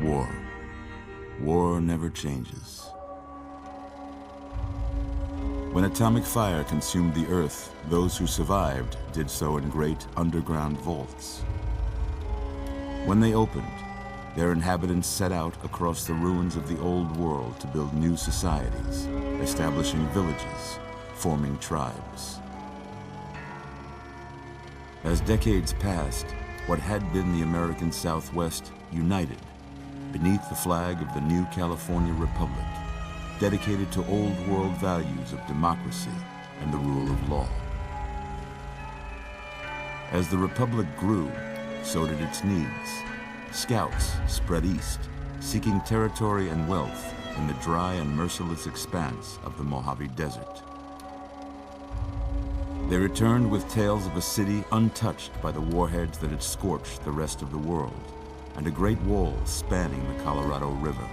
War. War never changes. When atomic fire consumed the Earth, those who survived did so in great underground vaults. When they opened, their inhabitants set out across the ruins of the old world to build new societies, establishing villages, forming tribes. As decades passed, what had been the American Southwest united beneath the flag of the new California Republic, dedicated to old world values of democracy and the rule of law. As the Republic grew, so did its needs. Scouts spread east, seeking territory and wealth in the dry and merciless expanse of the Mojave Desert. They returned with tales of a city untouched by the warheads that had scorched the rest of the world, and a great wall spanning the Colorado River.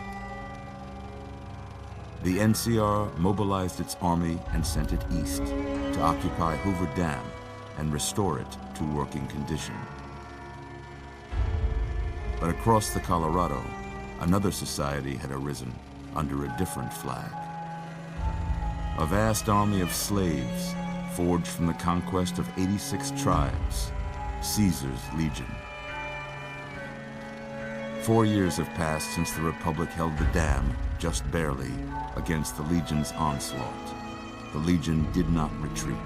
The NCR mobilized its army and sent it east to occupy Hoover Dam and restore it to working condition. But across the Colorado, another society had arisen under a different flag. A vast army of slaves forged from the conquest of 86 tribes, Caesar's Legion. 4 years have passed since the Republic held the dam, just barely, against the Legion's onslaught. The Legion did not retreat.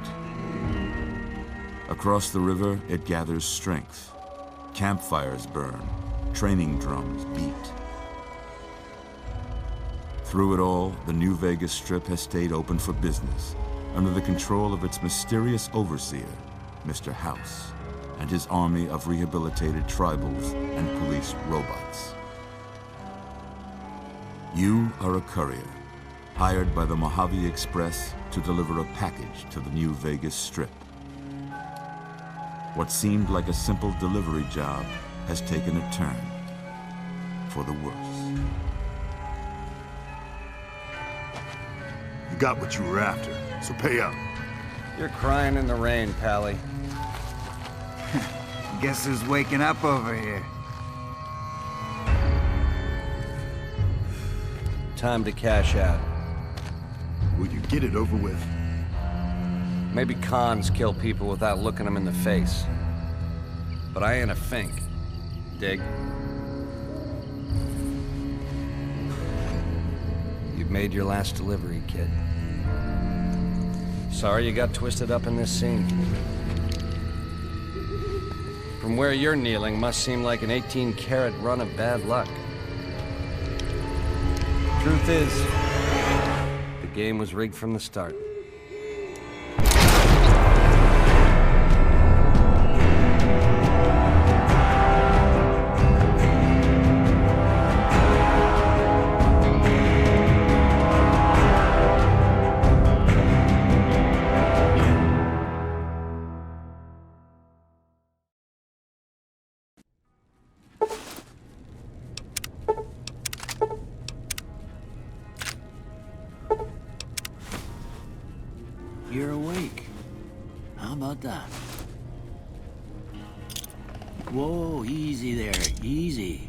Across the river, it gathers strength. Campfires burn, training drums beat. Through it all, the New Vegas Strip has stayed open for business, under the control of its mysterious overseer, Mr. House, and his army of rehabilitated tribals and police robots. You are a courier, hired by the Mojave Express to deliver a package to the New Vegas Strip. What seemed like a simple delivery job has taken a turn for the worse. You got what you were after, so pay up. You're crying in the rain, Pally. Guess who's waking up over here? Time to cash out. Will you get it over with? Maybe cons kill people without looking them in the face. But I ain't a fink. Dig? You've made your last delivery, kid. Sorry you got twisted up in this scene. From where you're kneeling must seem like an 18-carat run of bad luck. Truth is, the game was rigged from the start. You're awake. How about that? Whoa, easy there, easy.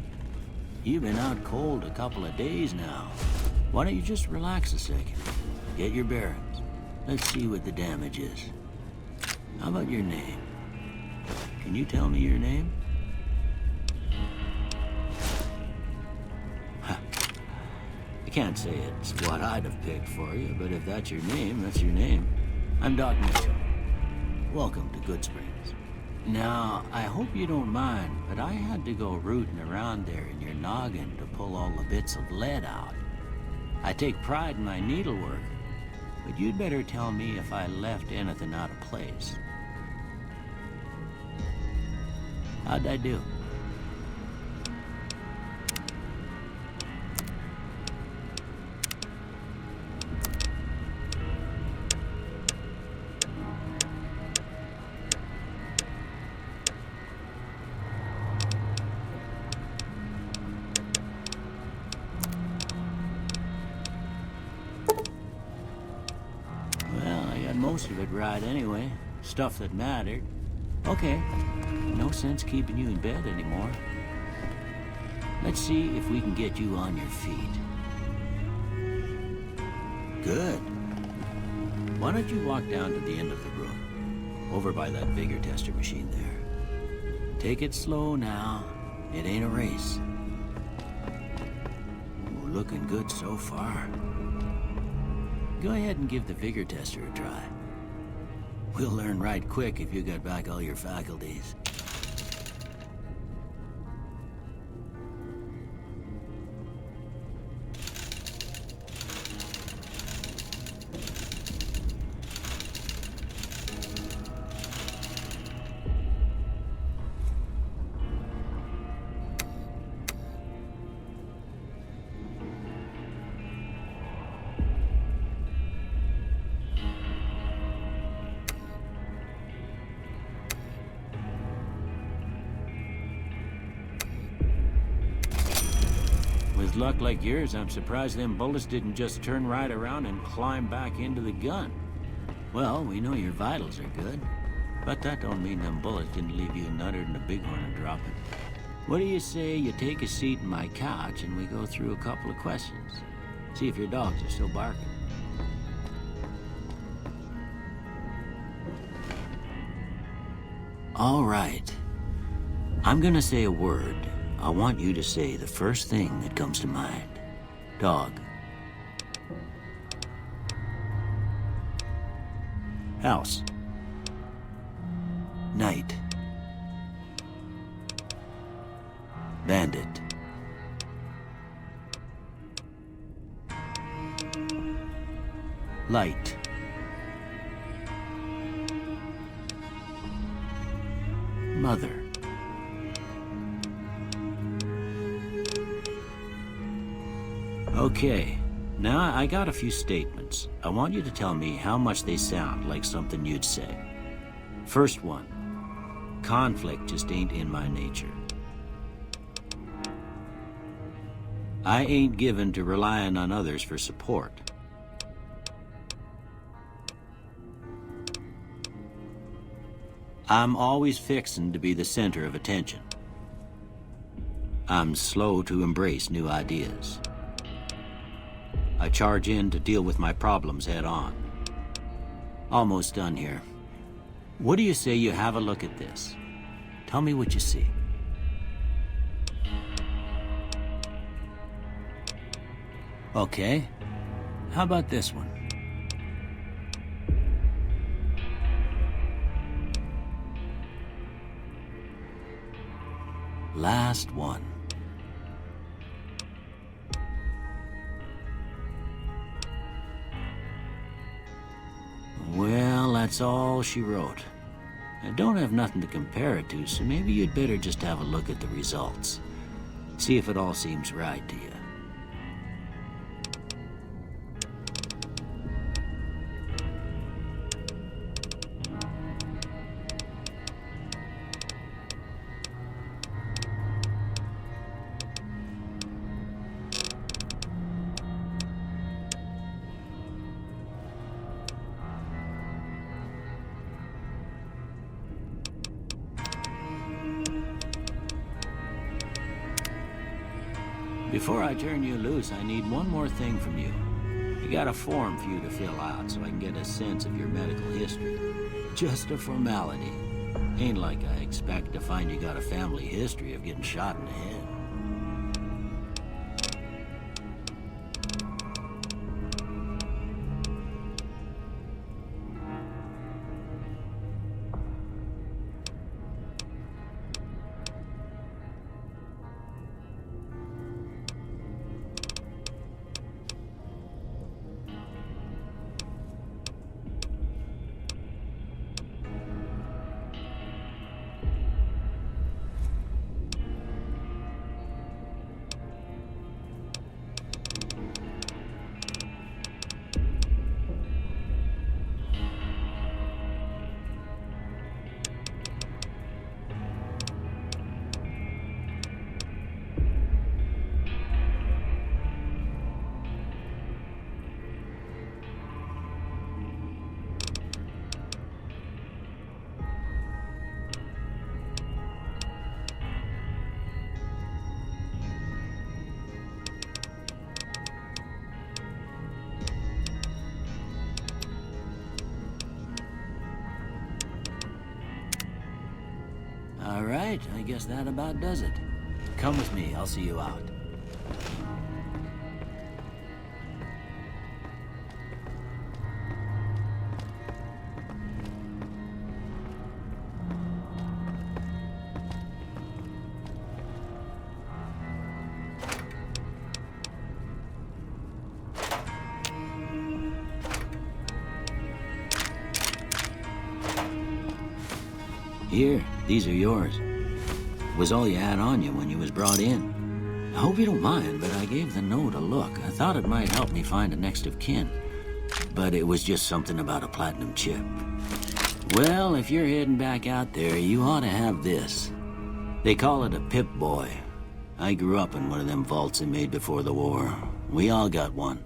You've been out cold a couple of days now. Why don't you just relax a second? Get your bearings. Let's see what the damage is. How about your name? Can you tell me your name? I can't say it's what I'd have picked for you, but if that's your name, that's your name. I'm Doc Mitchell. Welcome to Goodsprings. Now, I hope you don't mind, but I had to go rooting around there in your noggin to pull all the bits of lead out. I take pride in my needlework, but you'd better tell me if I left anything out of place. How'd I do? Most of it right anyway. Stuff that mattered. Okay. No sense keeping you in bed anymore. Let's see if we can get you on your feet. Good. Why don't you walk down to the end of the room, over by that vigor tester machine there. Take it slow now. It ain't a race. Ooh, looking good so far. Go ahead and give the vigor tester a try. We'll learn right quick if you got back all your faculties. With luck like yours, I'm surprised them bullets didn't just turn right around and climb back into the gun. Well, we know your vitals are good, but that don't mean them bullets didn't leave you nuttered in a bighorn and drop it. What do you say you take a seat in my couch and we go through a couple of questions? See if your dogs are still barking. All right. I'm gonna say a word. I want you to say the first thing that comes to mind. Dog. House. Night. Bandit. Light. Mother. Okay, now I got a few statements. I want you to tell me how much they sound like something you'd say. First one, conflict just ain't in my nature. I ain't given to relying on others for support. I'm always fixin' to be the center of attention. I'm slow to embrace new ideas. I charge in to deal with my problems head on. Almost done here. What do you say you have a look at this? Tell me what you see. Okay. How about this one? Last one. Well, that's all she wrote. I don't have nothing to compare it to, so maybe you'd better just have a look at the results. See if it all seems right to you. Before I turn you loose, I need one more thing from you. I got a form for you to fill out so I can get a sense of your medical history. Just a formality. Ain't like I expect to find you got a family history of getting shot in the head. right, I guess that about does it. Come with me, I'll see you out. Here, these are yours. Was all you had on you when you was brought in. I hope you don't mind, but I gave the note a look. I thought it might help me find a next of kin. But it was just something about a platinum chip. Well, if you're heading back out there, you ought to have this. They call it a Pip-Boy. I grew up in one of them vaults they made before the war. We all got one.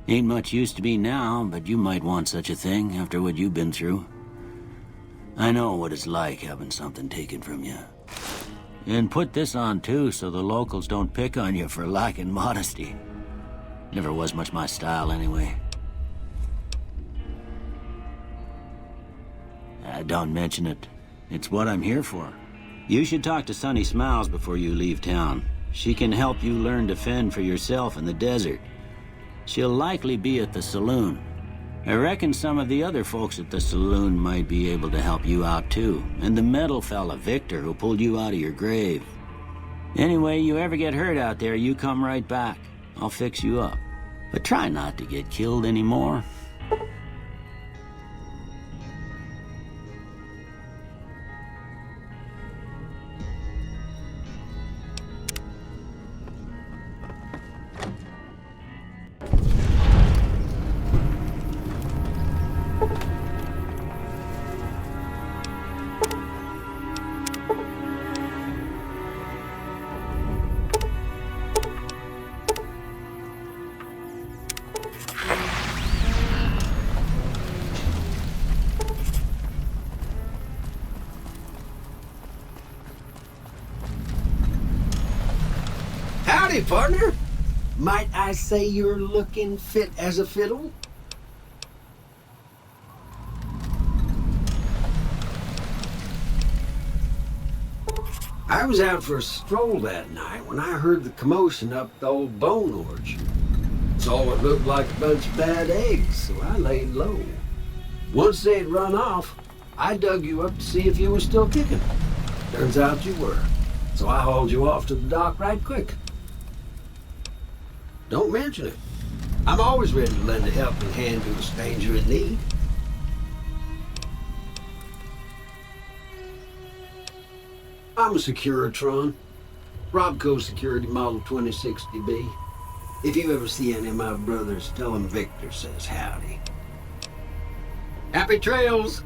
Ain't much use to be now, but you might want such a thing after what you've been through. I know what it's like having something taken from you. And put this on too, so the locals don't pick on you for lacking modesty. Never was much my style anyway. Don't mention it. It's what I'm here for. You should talk to Sunny Smiles before you leave town. She can help you learn to fend for yourself in the desert. She'll likely be at the saloon. I reckon some of the other folks at the saloon might be able to help you out too. And the metal fella, Victor, who pulled you out of your grave. Anyway, you ever get hurt out there, you come right back. I'll fix you up. But try not to get killed anymore. Howdy, partner. Might I say you're looking fit as a fiddle? I was out for a stroll that night when I heard the commotion up the old bone orchard. Saw what looked like a bunch of bad eggs, so I laid low. Once they'd run off, I dug you up to see if you were still kicking. Turns out you were, so I hauled you off to the dock right quick. Don't mention it. I'm always ready to lend a helping hand to a stranger in need. I'm a Securitron. Robco Security Model 2060B. If you ever see any of my brothers, tell them Victor says howdy. Happy trails!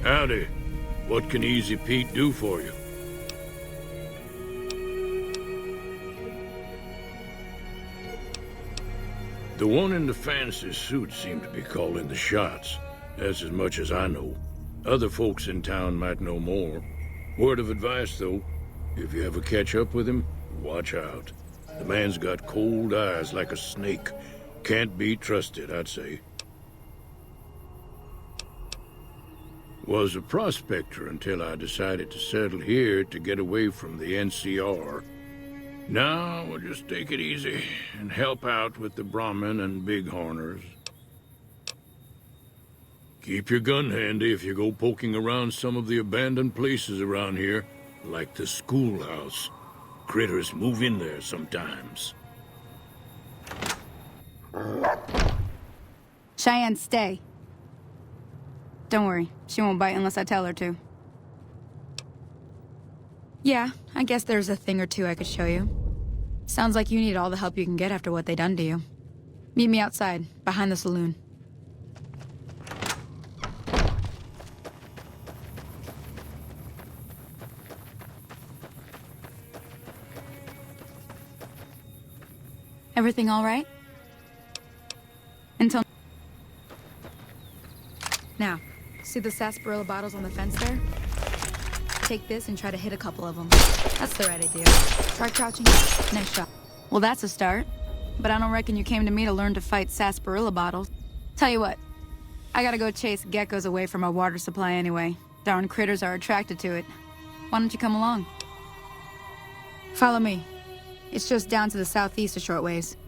Howdy. What can Easy Pete do for you? The one in the fancy suit seemed to be calling the shots. That's as much as I know. Other folks in town might know more. Word of advice, though, if you ever catch up with him, watch out. The man's got cold eyes like a snake. Can't be trusted, I'd say. Was a prospector until I decided to settle here to get away from the NCR. Now we'll just take it easy and help out with the Brahmin and Bighorners. Keep your gun handy if you go poking around some of the abandoned places around here, like the schoolhouse. Critters move in there sometimes. Cheyenne, stay. Don't worry, she won't bite unless I tell her to. Yeah, I guess there's a thing or two I could show you. Sounds like you need all the help you can get after what they done to you. Meet me outside, behind the saloon. Everything all right? Until now. See the sarsaparilla bottles on the fence there? Take this and try to hit a couple of them. That's the right idea. Try crouching. Nice shot. Well, that's a start. But I don't reckon you came to me to learn to fight sarsaparilla bottles. Tell you what, I gotta go chase geckos away from our water supply anyway. Darn critters are attracted to it. Why don't you come along? Follow me. It's just down to the southeast a short ways.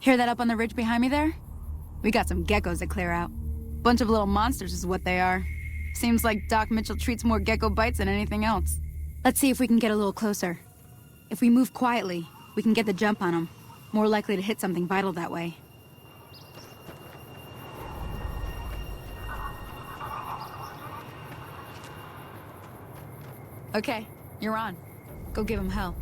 Hear that up on the ridge behind me there? We got some geckos to clear out. Bunch of little monsters is what they are. Seems like Doc Mitchell treats more gecko bites than anything else. Let's see if we can get a little closer. If we move quietly, we can get the jump on them. More likely to hit something vital that way. Okay, you're on. Go give him hell.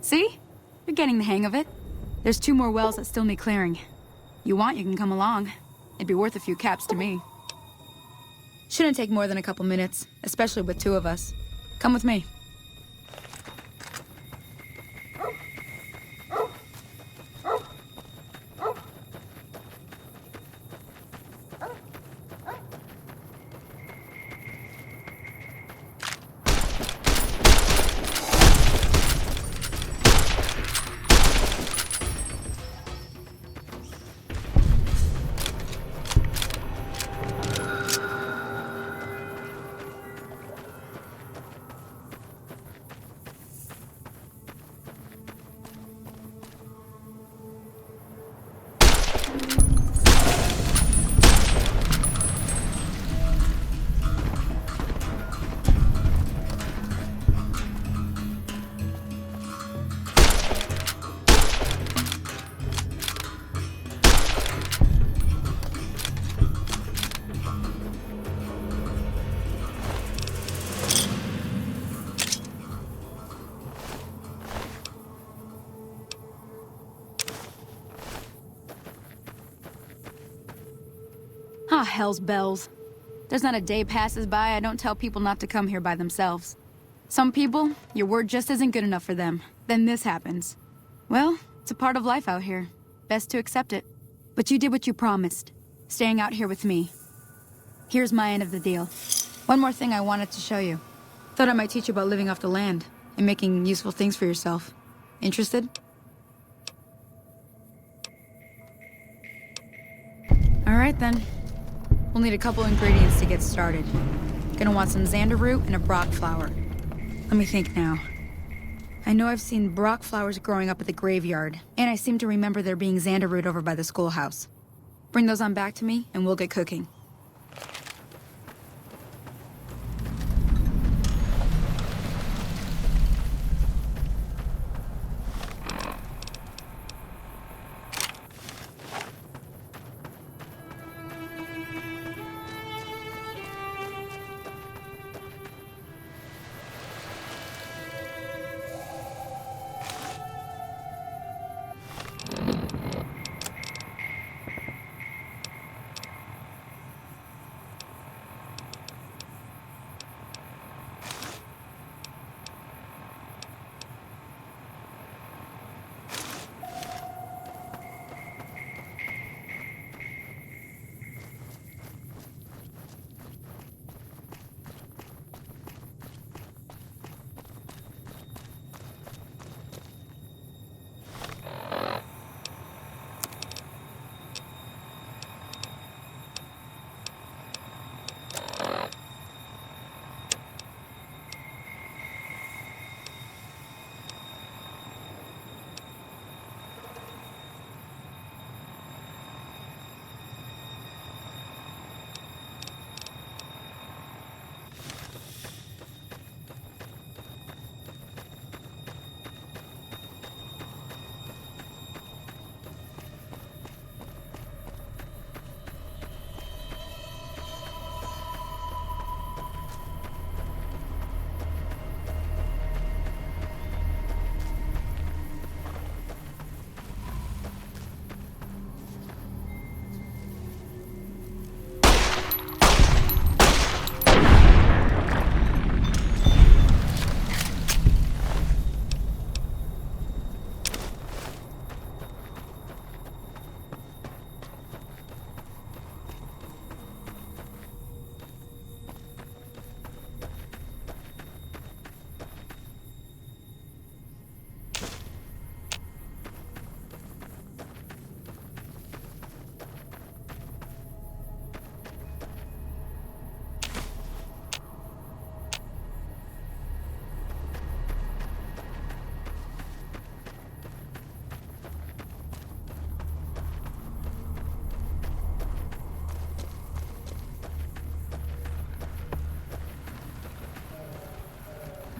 See? You're getting the hang of it. There's 2 more wells that still need clearing. You want, you can come along. It'd be worth a few caps to me. Shouldn't take more than a couple minutes, especially with 2 of us. Come with me. Ah, hell's bells. There's not a day passes by I don't tell people not to come here by themselves. Some people, your word just isn't good enough for them. Then this happens. Well, it's a part of life out here. Best to accept it. But you did what you promised, staying out here with me. Here's my end of the deal. One more thing I wanted to show you. Thought I might teach you about living off the land and making useful things for yourself. Interested? All right then. We'll need a couple ingredients to get started. Gonna want some xander root and a brock flower. Let me think now. I know I've seen brock flowers growing up at the graveyard, and I seem to remember there being xander root over by the schoolhouse. Bring those on back to me, and we'll get cooking.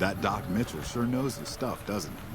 That Doc Mitchell sure knows his stuff, doesn't he?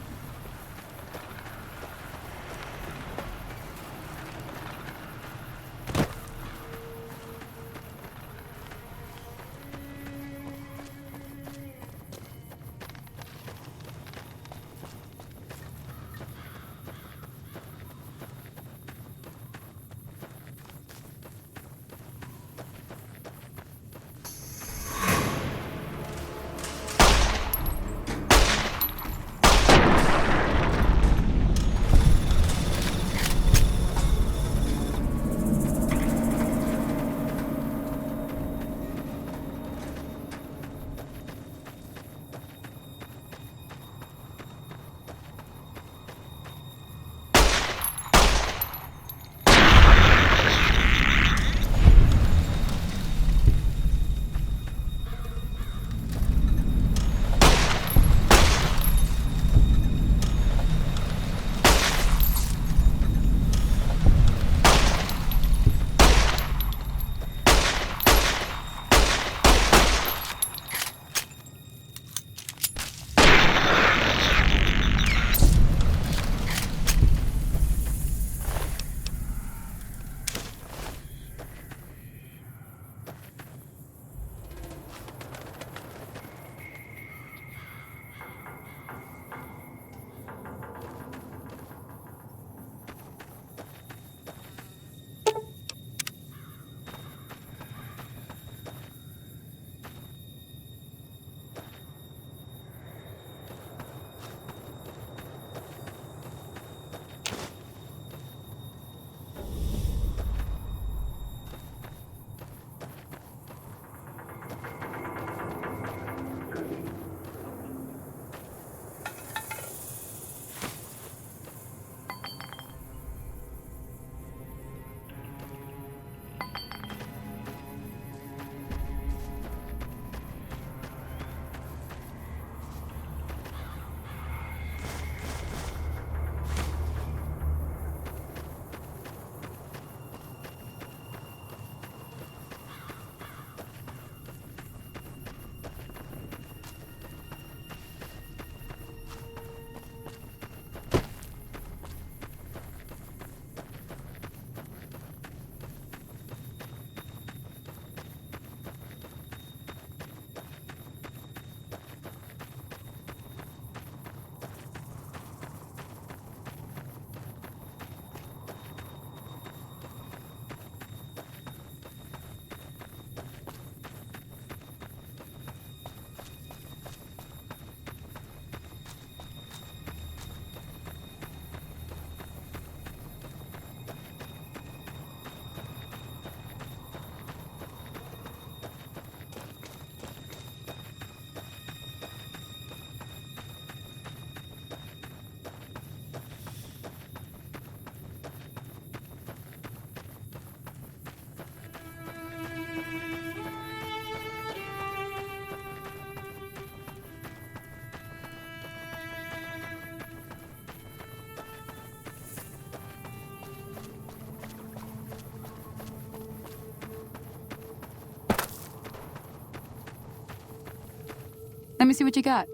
Let me see what you got.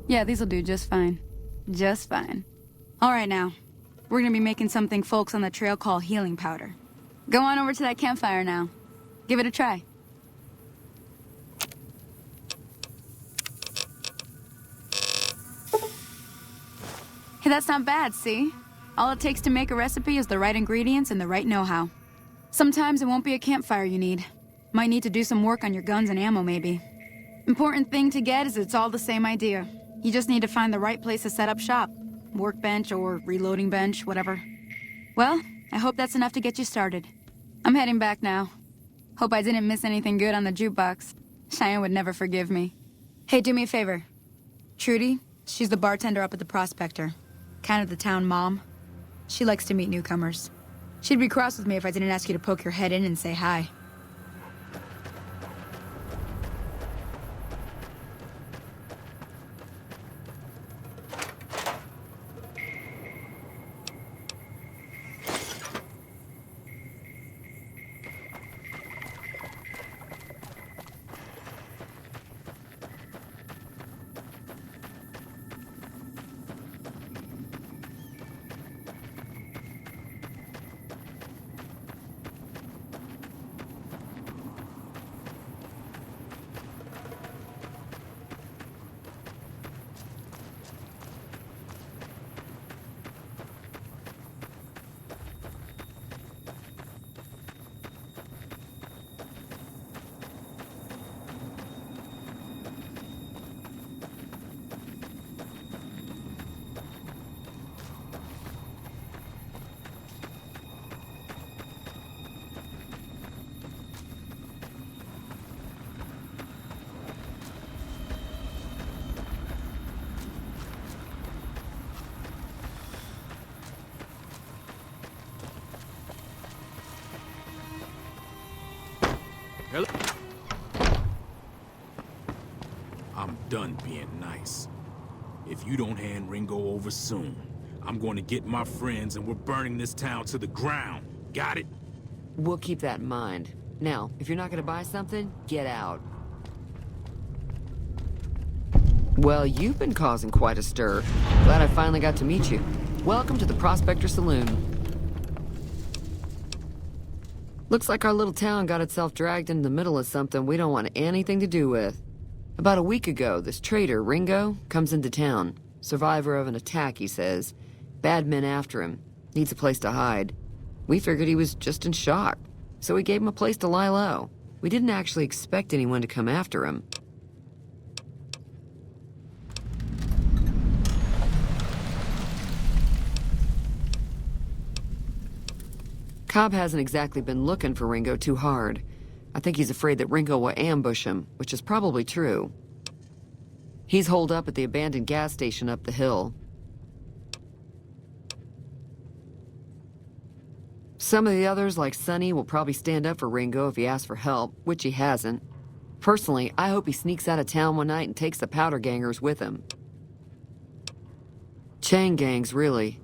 Yeah, these'll do just fine. Just fine. All right, now. We're gonna be making something folks on the trail call healing powder. Go on over to that campfire now. Give it a try. Hey, that's not bad, see? All it takes to make a recipe is the right ingredients and the right know-how. Sometimes it won't be a campfire you need. Might need to do some work on your guns and ammo, maybe. Important thing to get is it's all the same idea. You just need to find the right place to set up shop. Workbench or reloading bench, whatever. Well, I hope that's enough to get you started. I'm heading back now. Hope I didn't miss anything good on the jukebox. Cheyenne would never forgive me. Hey, do me a favor. Trudy, she's the bartender up at the Prospector. Kind of the town mom. She likes to meet newcomers. She'd be cross with me if I didn't ask you to poke your head in and say hi. Hello? I'm done being nice. If you don't hand Ringo over soon, I'm going to get my friends and we're burning this town to the ground. Got it? We'll keep that in mind. Now, if you're not gonna buy something, get out. Well, you've been causing quite a stir. Glad I finally got to meet you. Welcome to the Prospector Saloon. Looks like our little town got itself dragged into the middle of something we don't want anything to do with. About a week ago, this traitor, Ringo, comes into town. Survivor of an attack, he says. Bad men after him. Needs a place to hide. We figured he was just in shock, so we gave him a place to lie low. We didn't actually expect anyone to come after him. Cobb hasn't exactly been looking for Ringo too hard. I think he's afraid that Ringo will ambush him, which is probably true. He's holed up at the abandoned gas station up the hill. Some of the others, like Sonny, will probably stand up for Ringo if he asks for help, which he hasn't. Personally, I hope he sneaks out of town one night and takes the powder gangers with him. Chain gangs, really.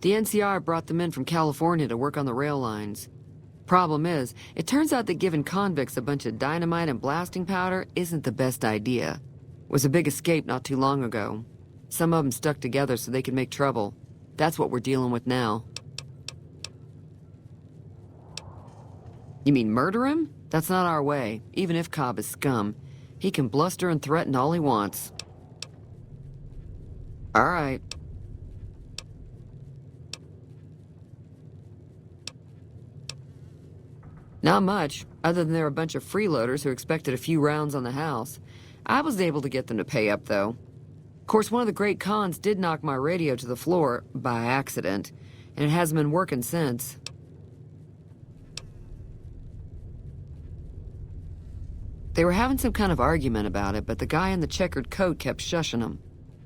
The NCR brought them in from California to work on the rail lines. Problem is, it turns out that giving convicts a bunch of dynamite and blasting powder isn't the best idea. Was a big escape not too long ago. Some of them stuck together so they could make trouble. That's what we're dealing with now. You mean murder him? That's not our way, even if Cobb is scum. He can bluster and threaten all he wants. All right. Not much, other than they're a bunch of freeloaders who expected a few rounds on the house. I was able to get them to pay up, though. Of course, one of the great cons did knock my radio to the floor, by accident, and it hasn't been working since. They were having some kind of argument about it, but the guy in the checkered coat kept shushing them.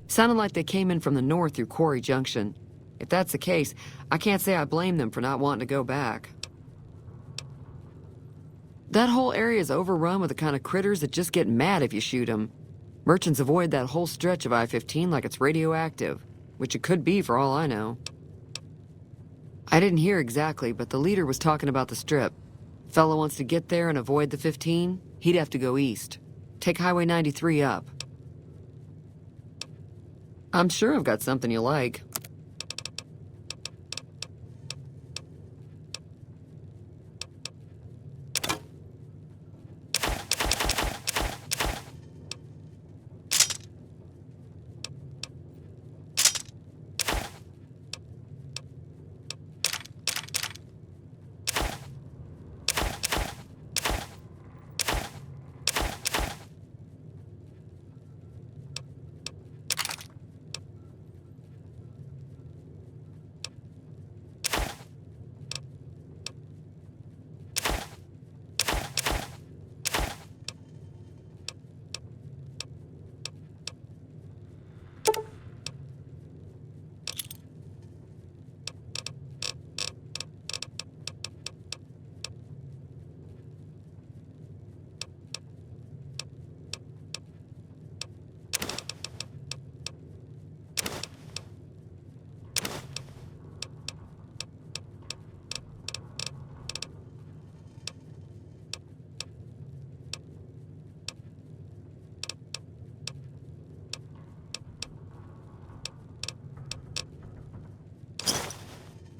Sounded like they came in from the north through Quarry Junction. If that's the case, I can't say I blame them for not wanting to go back. That whole area is overrun with the kind of critters that just get mad if you shoot them. Merchants avoid that whole stretch of I-15 like it's radioactive, which it could be for all I know. I didn't hear exactly, but the leader was talking about the strip. Fella wants to get there and avoid the 15, he'd have to go east. Take Highway 93 up. I'm sure I've got something you like.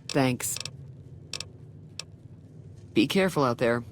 Thanks. Be careful out there.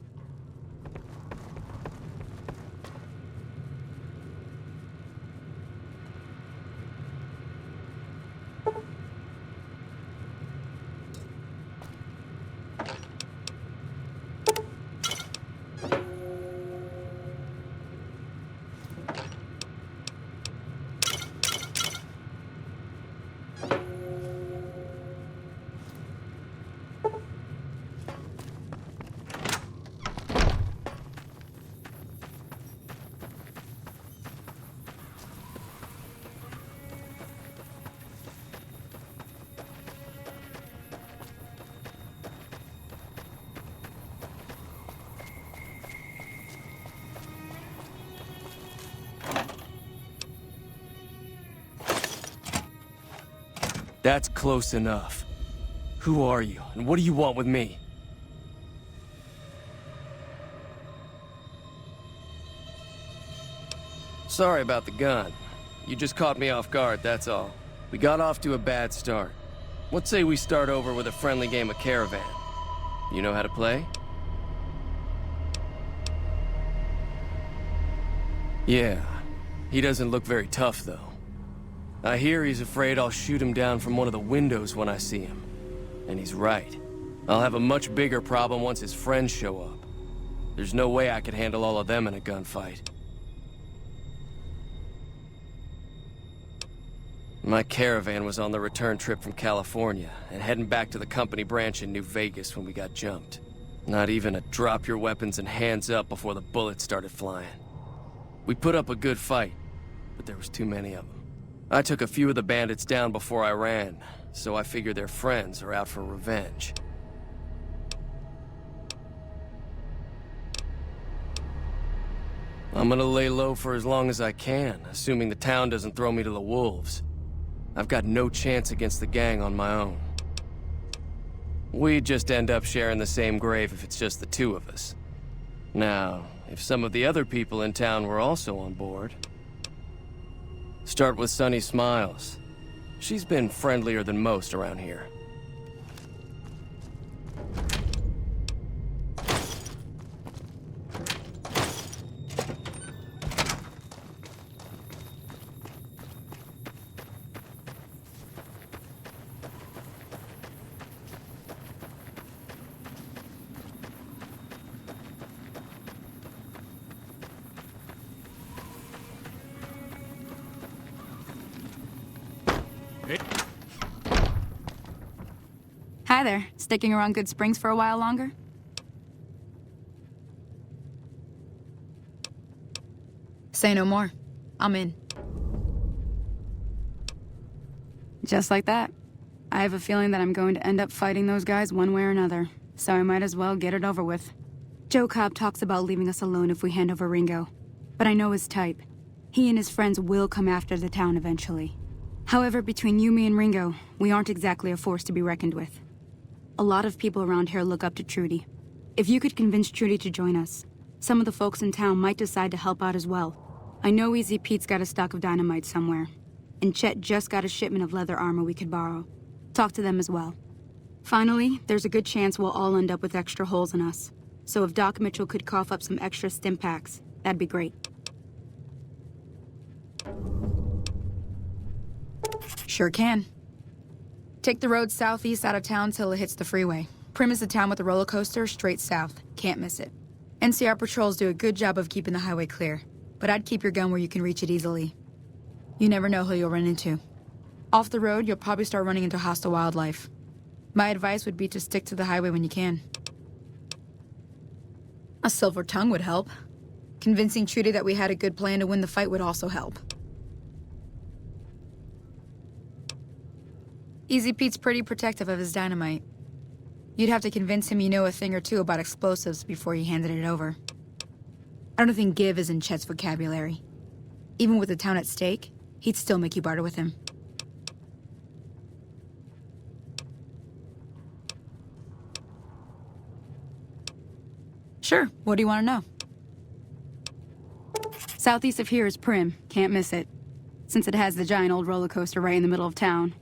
That's close enough. Who are you, and what do you want with me? Sorry about the gun. You just caught me off guard, that's all. We got off to a bad start. Let's say we start over with a friendly game of Caravan. You know how to play? Yeah. He doesn't look very tough, though. I hear he's afraid I'll shoot him down from one of the windows when I see him. And he's right. I'll have a much bigger problem once his friends show up. There's no way I could handle all of them in a gunfight. My Caravan was on the return trip from California, and heading back to the company branch in New Vegas when we got jumped. Not even a drop your weapons and hands up before the bullets started flying. We put up a good fight, but there was too many of them. I took a few of the bandits down before I ran, so I figure their friends are out for revenge. I'm gonna lay low for as long as I can, assuming the town doesn't throw me to the wolves. I've got no chance against the gang on my own. We'd just end up sharing the same grave if it's just the two of us. Now, if some of the other people in town were also on board... Start with Sunny Smiles. She's been friendlier than most around here. Hi there. Sticking around Good Springs for a while longer? Say no more. I'm in. Just like that. I have a feeling that I'm going to end up fighting those guys one way or another, so I might as well get it over with. Joe Cobb talks about leaving us alone if we hand over Ringo, but I know his type. He and his friends will come after the town eventually. However, between you, me, and Ringo, we aren't exactly a force to be reckoned with. A lot of people around here look up to Trudy. If you could convince Trudy to join us, some of the folks in town might decide to help out as well. I know Easy Pete's got a stock of dynamite somewhere, and Chet just got a shipment of leather armor we could borrow. Talk to them as well. Finally, there's a good chance we'll all end up with extra holes in us. So if Doc Mitchell could cough up some extra stim packs, that'd be great. Sure can. Take the road southeast out of town till it hits the freeway. Primm is the town with the roller coaster straight south. Can't miss it. NCR patrols do a good job of keeping the highway clear, but I'd keep your gun where you can reach it easily. You never know who you'll run into. Off the road, you'll probably start running into hostile wildlife. My advice would be to stick to the highway when you can. A silver tongue would help. Convincing Trudy that we had a good plan to win the fight would also help. Easy Pete's pretty protective of his dynamite. You'd have to convince him you know a thing or two about explosives before you handed it over. I don't think give is in Chet's vocabulary. Even with the town at stake, he'd still make you barter with him. Sure, what do you want to know? Southeast of here is Primm, can't miss it. Since it has the giant old roller coaster right in the middle of town.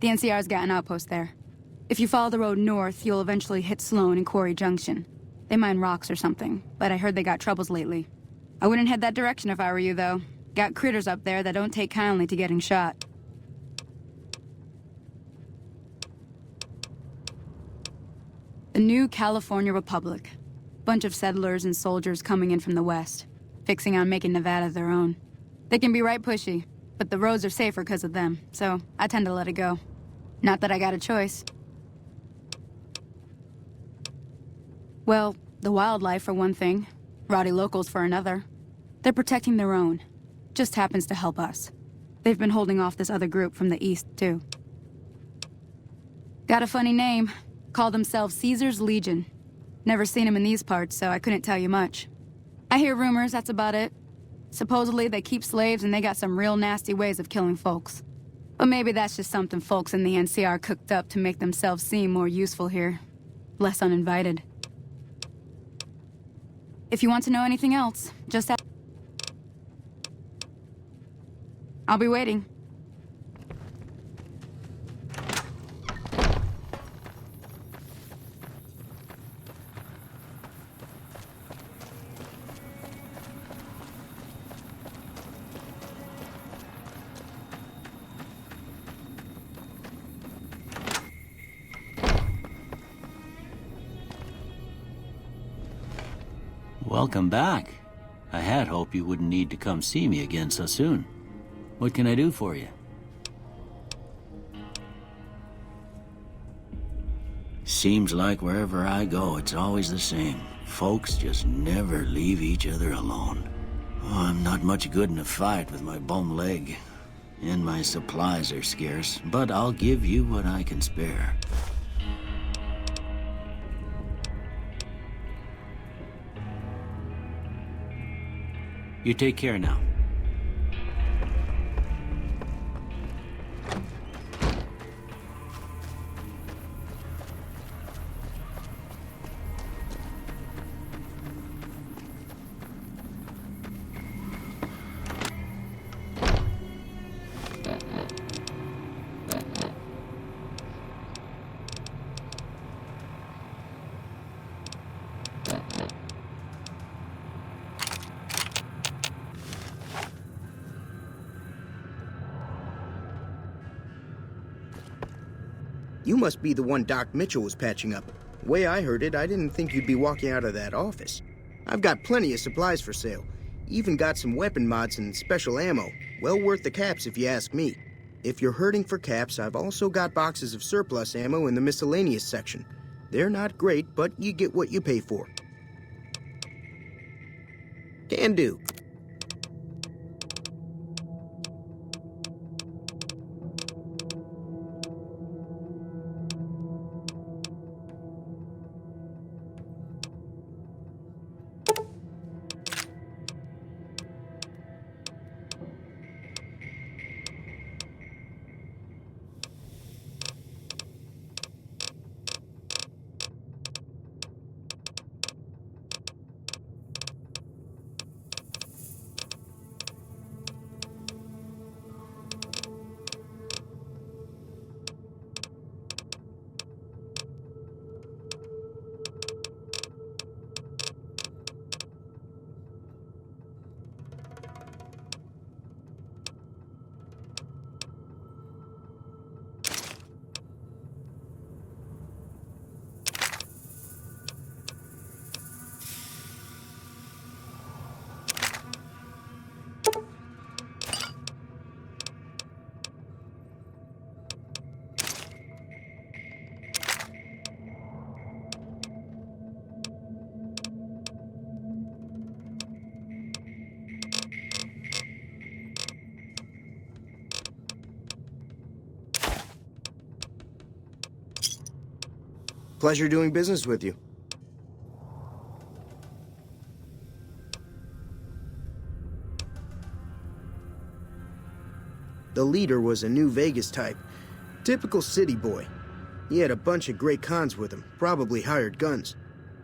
The NCR's got an outpost there. If you follow the road north, you'll eventually hit Sloan and Quarry Junction. They mine rocks or something, but I heard they got troubles lately. I wouldn't head that direction if I were you, though. Got critters up there that don't take kindly to getting shot. The new California Republic. Bunch of settlers and soldiers coming in from the west, fixing on making Nevada their own. They can be right pushy, but the roads are safer because of them, so I tend to let it go. Not that I got a choice. Well, the wildlife for one thing, rowdy locals for another. They're protecting their own. Just happens to help us. They've been holding off this other group from the east, too. Got a funny name. Call themselves Caesar's Legion. Never seen them in these parts, so I couldn't tell you much. I hear rumors, that's about it. Supposedly, they keep slaves and they got some real nasty ways of killing folks. But maybe that's just something folks in the NCR cooked up to make themselves seem more useful here. Less uninvited. If you want to know anything else, just ask. I'll be waiting. Welcome back. I had hoped you wouldn't need to come see me again so soon. What can I do for you? Seems like wherever I go, it's always the same. Folks just never leave each other alone. Oh, I'm not much good in a fight with my bum leg. And my supplies are scarce, but I'll give you what I can spare. You take care now. You must be the one Doc Mitchell was patching up. The way I heard it, I didn't think you'd be walking out of that office. I've got plenty of supplies for sale. Even got some weapon mods and special ammo. Well worth the caps if you ask me. If you're hurting for caps, I've also got boxes of surplus ammo in the miscellaneous section. They're not great, but you get what you pay for. Can do. Pleasure doing business with you. The leader was a New Vegas type. Typical city boy. He had a bunch of Great Khans with him, probably hired guns.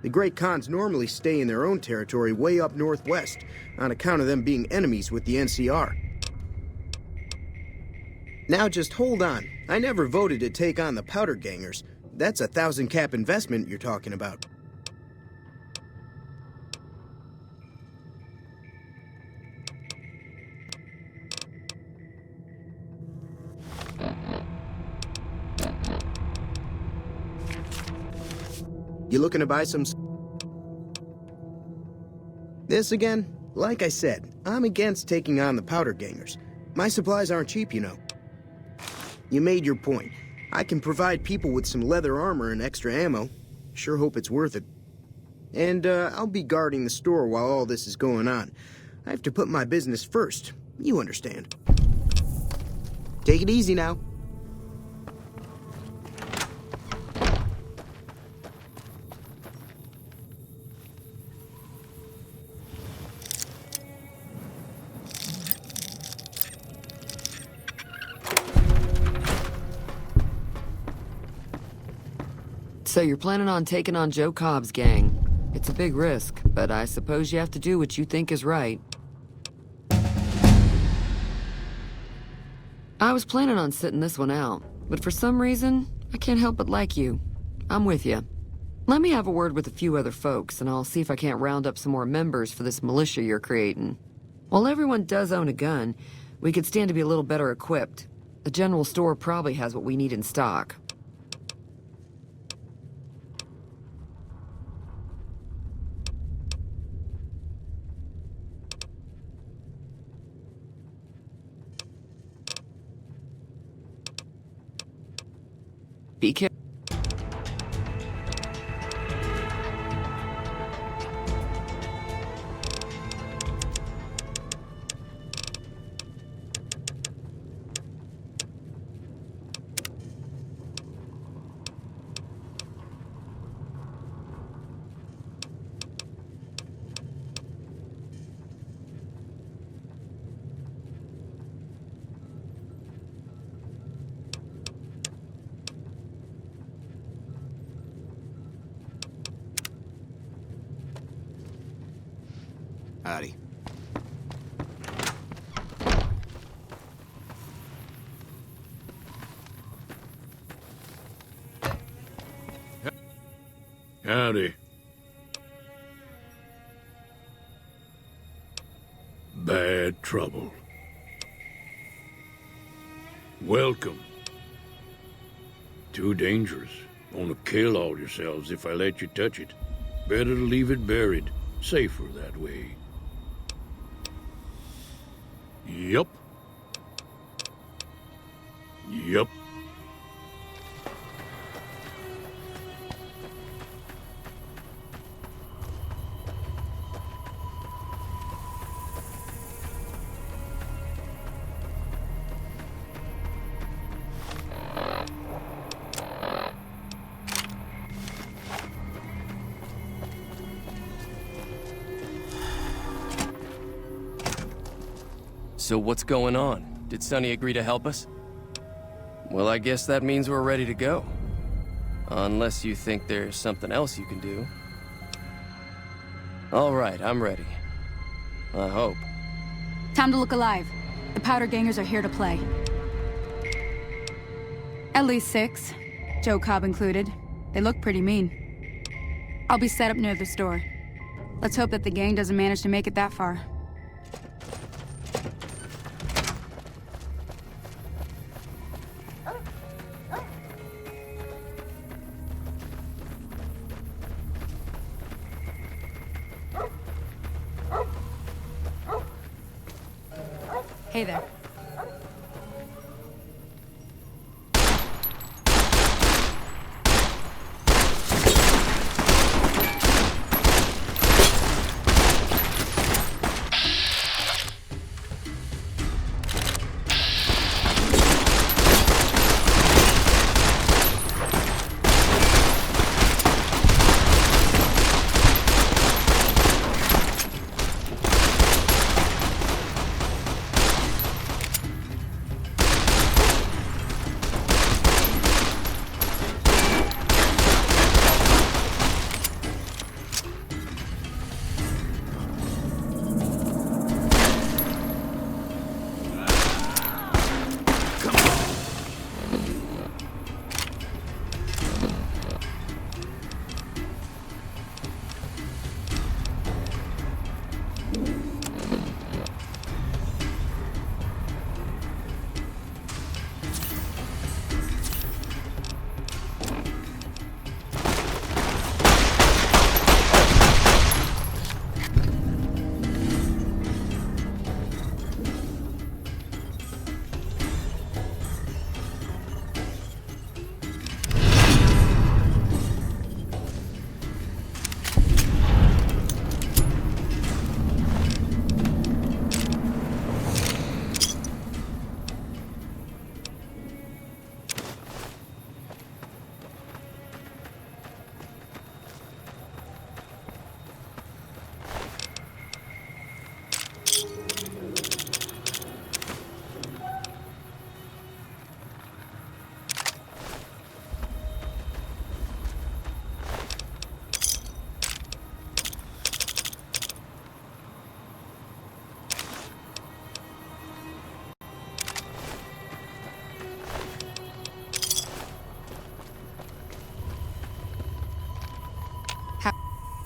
The Great Khans normally stay in their own territory way up northwest, on account of them being enemies with the NCR. Now just hold on. I never voted to take on the Powder Gangers. That's a 1,000-cap investment you're talking about. You looking to buy some... This again? Like I said, I'm against taking on the Powder Gangers. My supplies aren't cheap, you know. You made your point. I can provide people with some leather armor and extra ammo. Sure hope it's worth it. And, I'll be guarding the store while all this is going on. I have to put my business first. You understand. Take it easy now. So you're planning on taking on Joe Cobb's gang. It's a big risk, but I suppose you have to do what you think is right. I was planning on sitting this one out, but for some reason, I can't help but like you. I'm with you. Let me have a word with a few other folks, and I'll see if I can't round up some more members for this militia you're creating. While everyone does own a gun, we could stand to be a little better equipped. The general store probably has what we need in stock. Be careful. Howdy. Howdy. Bad trouble. Welcome. Too dangerous. Gonna kill all yourselves if I let you touch it. Better to leave it buried. Safer that way. Yup. Yup. So what's going on? Did Sonny agree to help us? Well, I guess that means we're ready to go. Unless you think there's something else you can do. All right, I'm ready. I hope. Time to look alive. The Powder Gangers are here to play. At least 6, Joe Cobb included. They look pretty mean. I'll be set up near the store. Let's hope that the gang doesn't manage to make it that far. Hey there.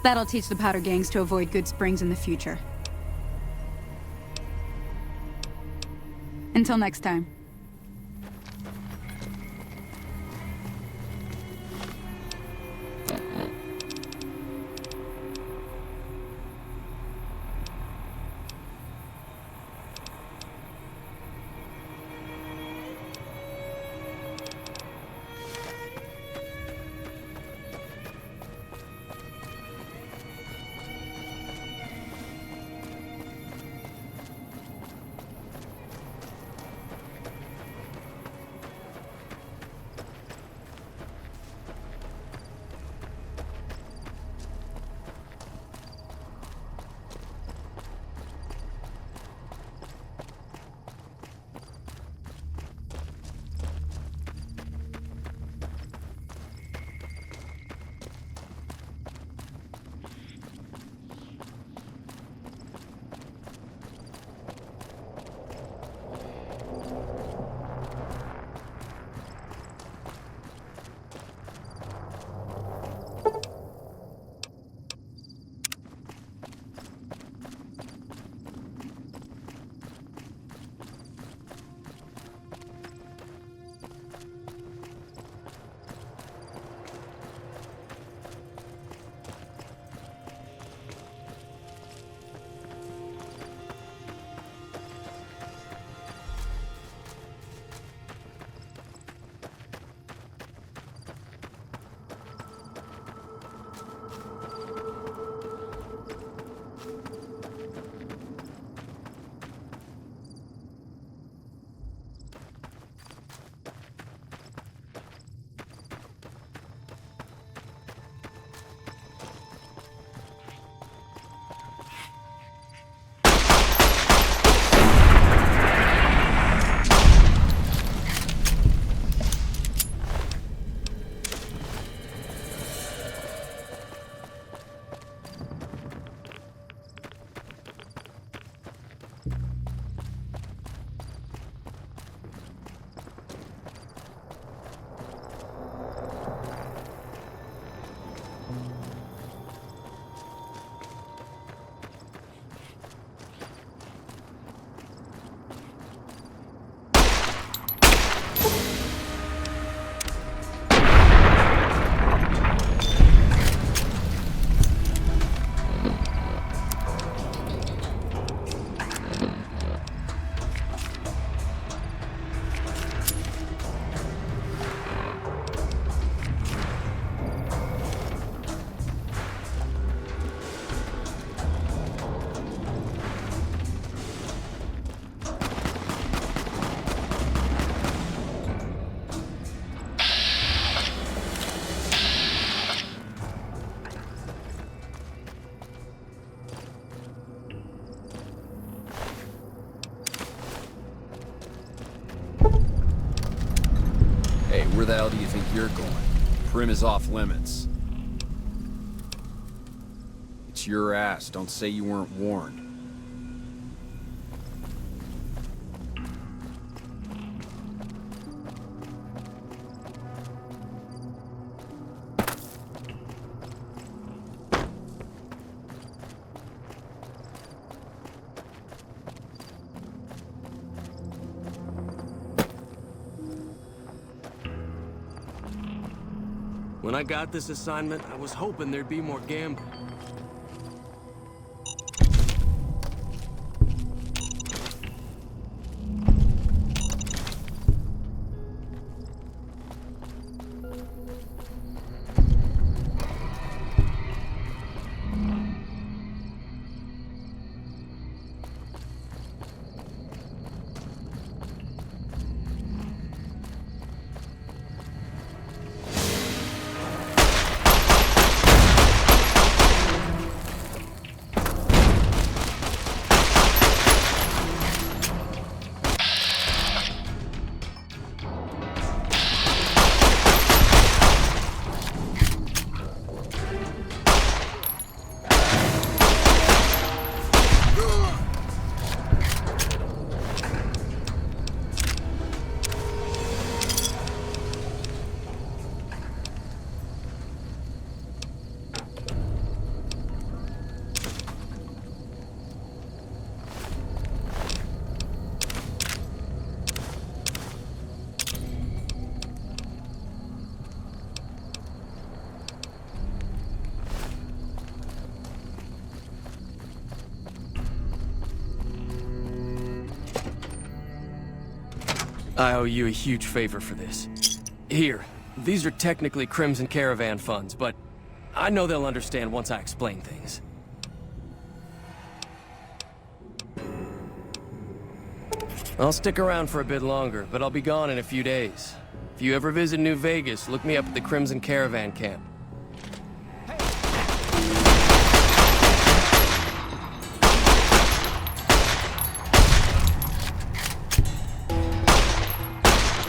That'll teach the powder gangs to avoid Good Springs in the future. Until next time. Where the hell do you think you're going? Primm is off limits. It's your ass. Don't say you weren't warned. When I got this assignment, I was hoping there'd be more gambling. I owe you a huge favor for this. Here, these are technically Crimson Caravan funds, but I know they'll understand once I explain things. I'll stick around for a bit longer, but I'll be gone in a few days. If you ever visit New Vegas, look me up at the Crimson Caravan camp.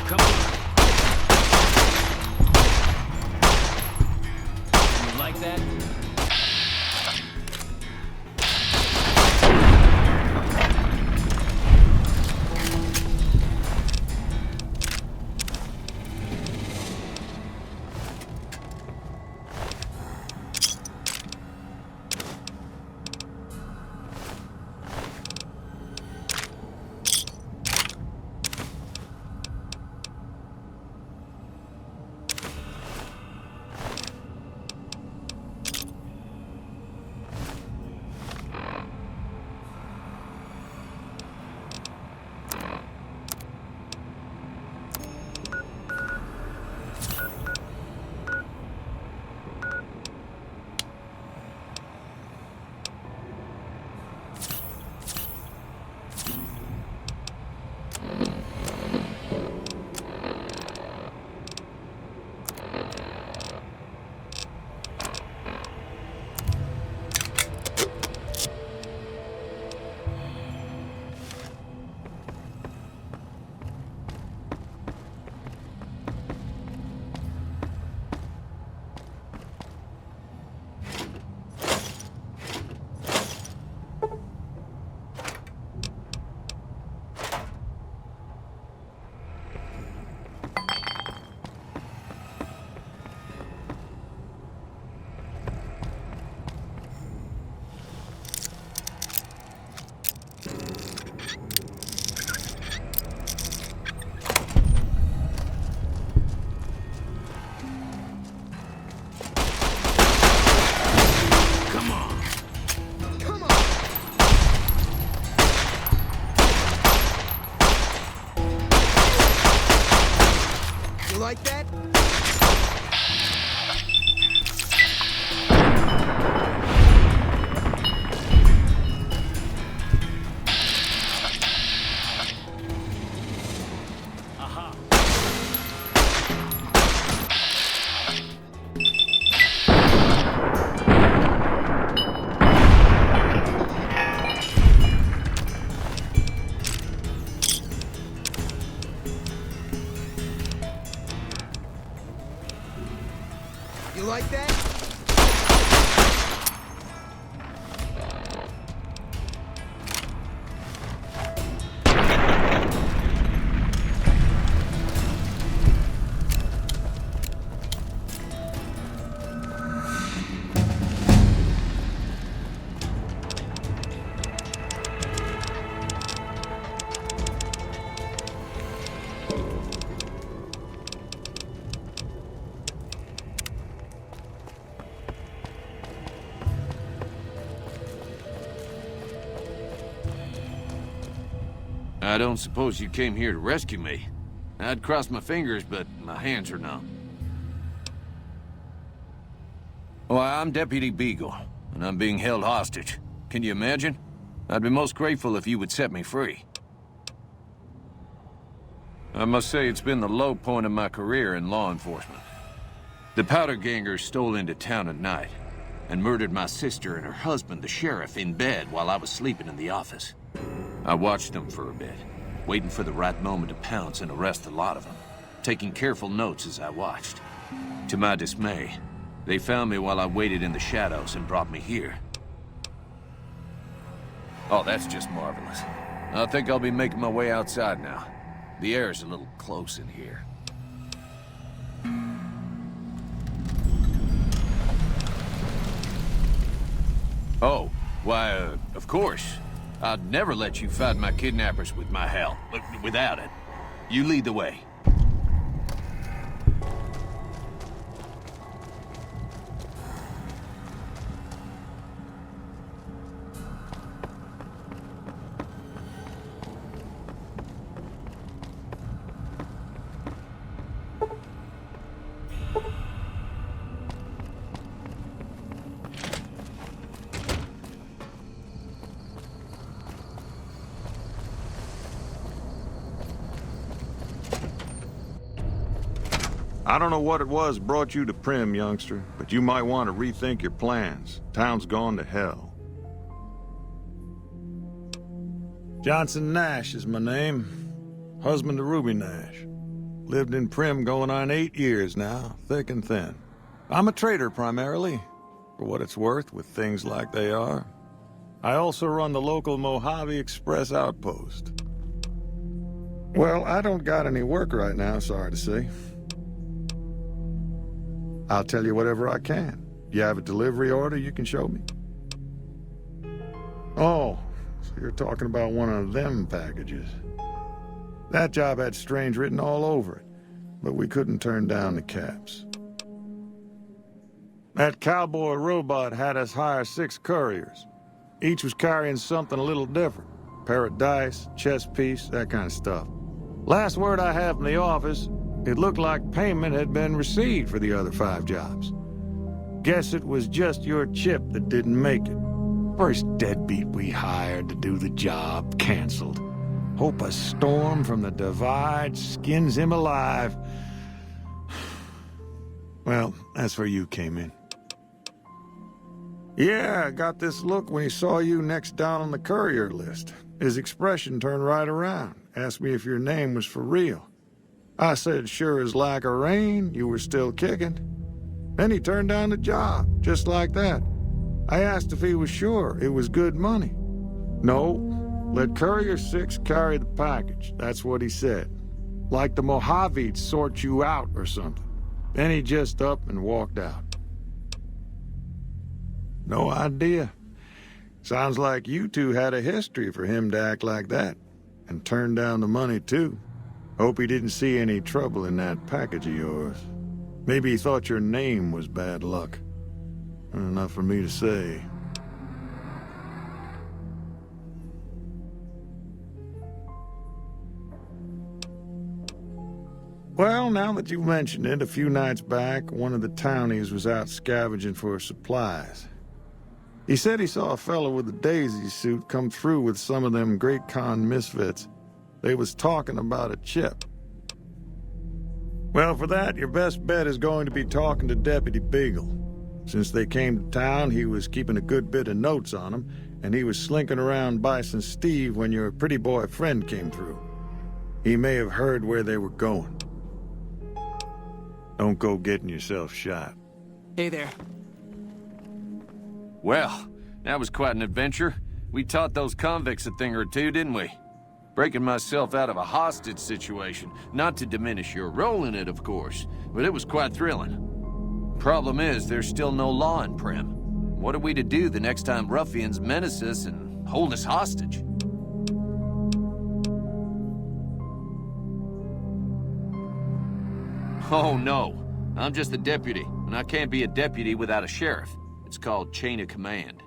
Come on. You like that? Like that? You like that? I don't suppose you came here to rescue me. I'd cross my fingers, but my hands are numb. Well, I'm Deputy Beagle, and I'm being held hostage. Can you imagine? I'd be most grateful if you would set me free. I must say it's been the low point of my career in law enforcement. The Powder Gangers stole into town at night and murdered my sister and her husband, the sheriff, in bed while I was sleeping in the office. I watched them for a bit, waiting for the right moment to pounce and arrest the lot of them, taking careful notes as I watched. To my dismay, they found me while I waited in the shadows and brought me here. Oh, that's just marvelous. I think I'll be making my way outside now. The air's a little close in here. Oh, why, of course. I'd never let you fight my kidnappers with my help, without it. You lead the way. I don't know what it was brought you to Primm, youngster, but you might want to rethink your plans. Town's gone to hell. Johnson Nash is my name. Husband to Ruby Nash. Lived in Primm going on 8 years now, thick and thin. I'm a trader primarily, for what it's worth with things like they are. I also run the local Mojave Express outpost. Well, I don't got any work right now, sorry to say. I'll tell you whatever I can. You have a delivery order you can show me? Oh, so you're talking about one of them packages. That job had Strange written all over it, but we couldn't turn down the caps. That cowboy robot had us hire 6 couriers. Each was carrying something a little different. Pair of dice, chess piece, that kind of stuff. Last word I have from the office, it looked like payment had been received for the other 5 jobs. Guess it was just your chip that didn't make it. First deadbeat we hired to do the job canceled. Hope a storm from the Divide skins him alive. Well, that's where you came in. Yeah, I got this look when he saw you next down on the courier list. His expression turned right around, asked me if your name was for real. I said sure as lack of rain, you were still kicking. Then he turned down the job, just like that. I asked if he was sure it was good money. No, let Courier 6 carry the package, that's what he said. Like the Mojave'd sort you out or something. Then he just up and walked out. No idea. Sounds like you two had a history for him to act like that. And turn down the money, too. Hope he didn't see any trouble in that package of yours. Maybe he thought your name was bad luck. Enough for me to say. Well, now that you've mentioned it, a few nights back, one of the townies was out scavenging for supplies. He said he saw a fellow with a daisy suit come through with some of them Great Khan misfits. They was talking about a chip. Well, for that, your best bet is going to be talking to Deputy Beagle. Since they came to town, he was keeping a good bit of notes on them, and he was slinking around Bison Steve when your pretty boy friend came through. He may have heard where they were going. Don't go getting yourself shot. Hey there. Well, that was quite an adventure. We taught those convicts a thing or two, didn't we? Breaking myself out of a hostage situation. Not to diminish your role in it, of course, but it was quite thrilling. Problem is, there's still no law in Primm. What are we to do the next time ruffians menace us and hold us hostage? Oh no, I'm just a deputy, and I can't be a deputy without a sheriff. It's called chain of command.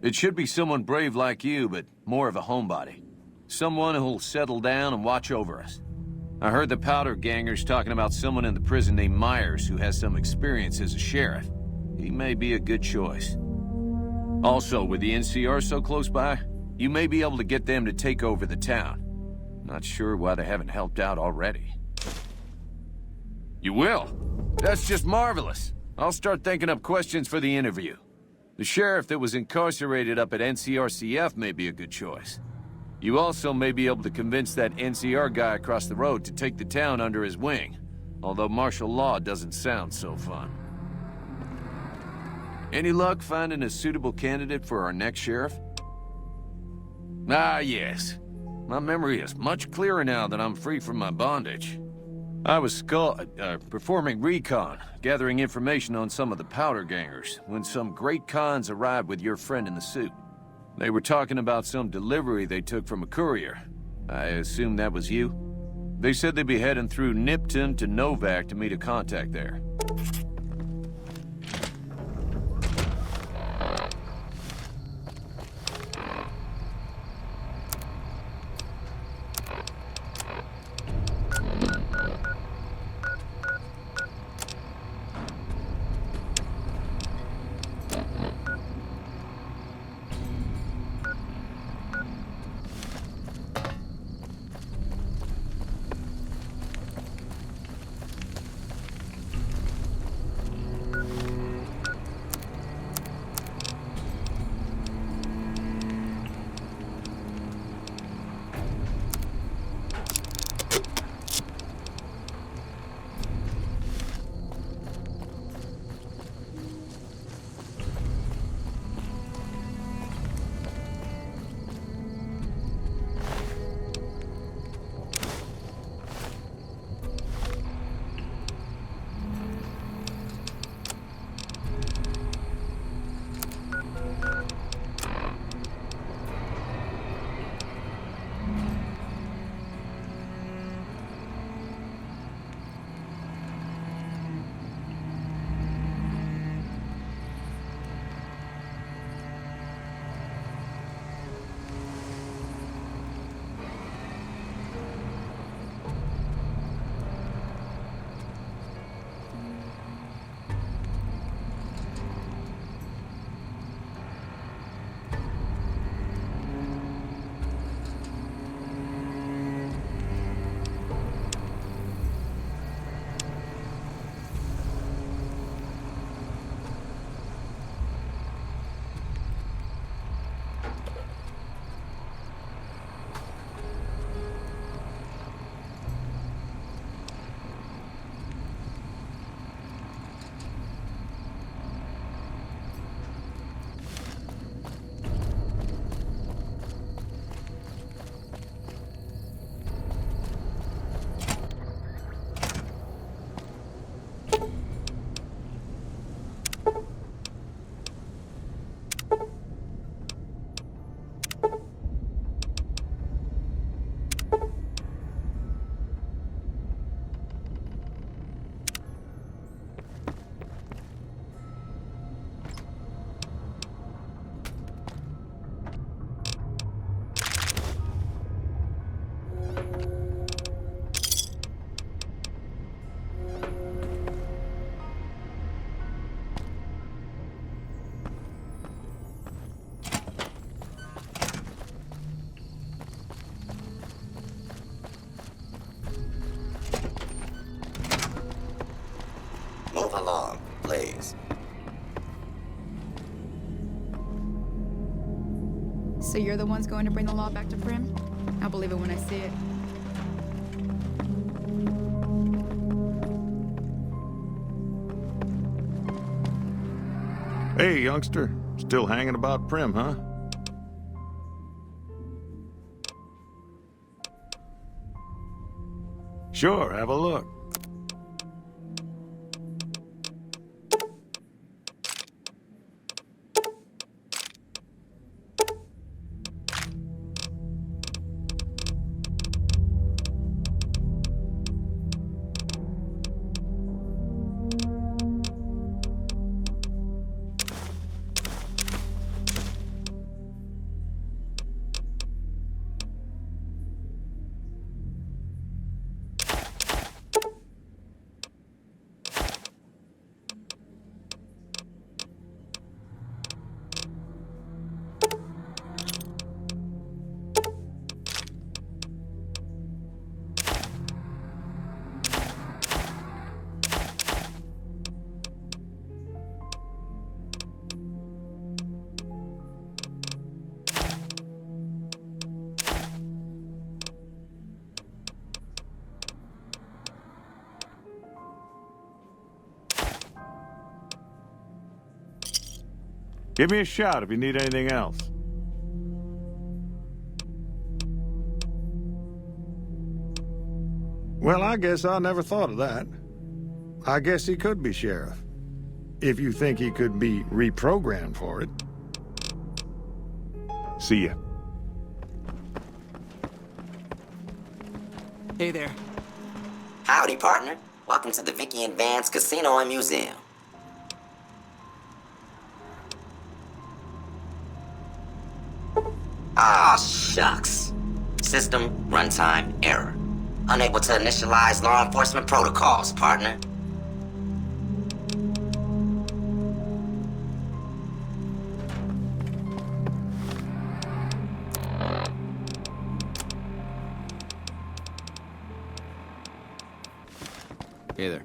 It should be someone brave like you, but more of a homebody. Someone who'll settle down and watch over us. I heard the Powder Gangers talking about someone in the prison named Myers who has some experience as a sheriff. He may be a good choice. Also, with the NCR so close by, you may be able to get them to take over the town. Not sure why they haven't helped out already. You will? That's just marvelous. I'll start thinking up questions for the interview. The sheriff that was incarcerated up at NCRCF may be a good choice. You also may be able to convince that NCR guy across the road to take the town under his wing, although martial law doesn't sound so fun. Any luck finding a suitable candidate for our next sheriff? Ah, yes. My memory is much clearer now that I'm free from my bondage. I was performing recon, gathering information on some of the Powder Gangers, when some Great Khans arrived with your friend in the suit. They were talking about some delivery they took from a courier. I assume that was you? They said they'd be heading through Nipton to Novak to meet a contact there. along, please. So you're the ones going to bring the law back to Prim? I'll believe it when I see it. Hey, youngster. Still hanging about Prim, huh? Sure, have a look. Give me a shout if you need anything else. Well, I guess I never thought of that. I guess he could be sheriff. If you think he could be reprogrammed for it. See ya. Hey there. Howdy, partner. Welcome to the Vicky and Vance Casino and Museum. Ah, shucks. System runtime error. Unable to initialize law enforcement protocols, partner. Hey there.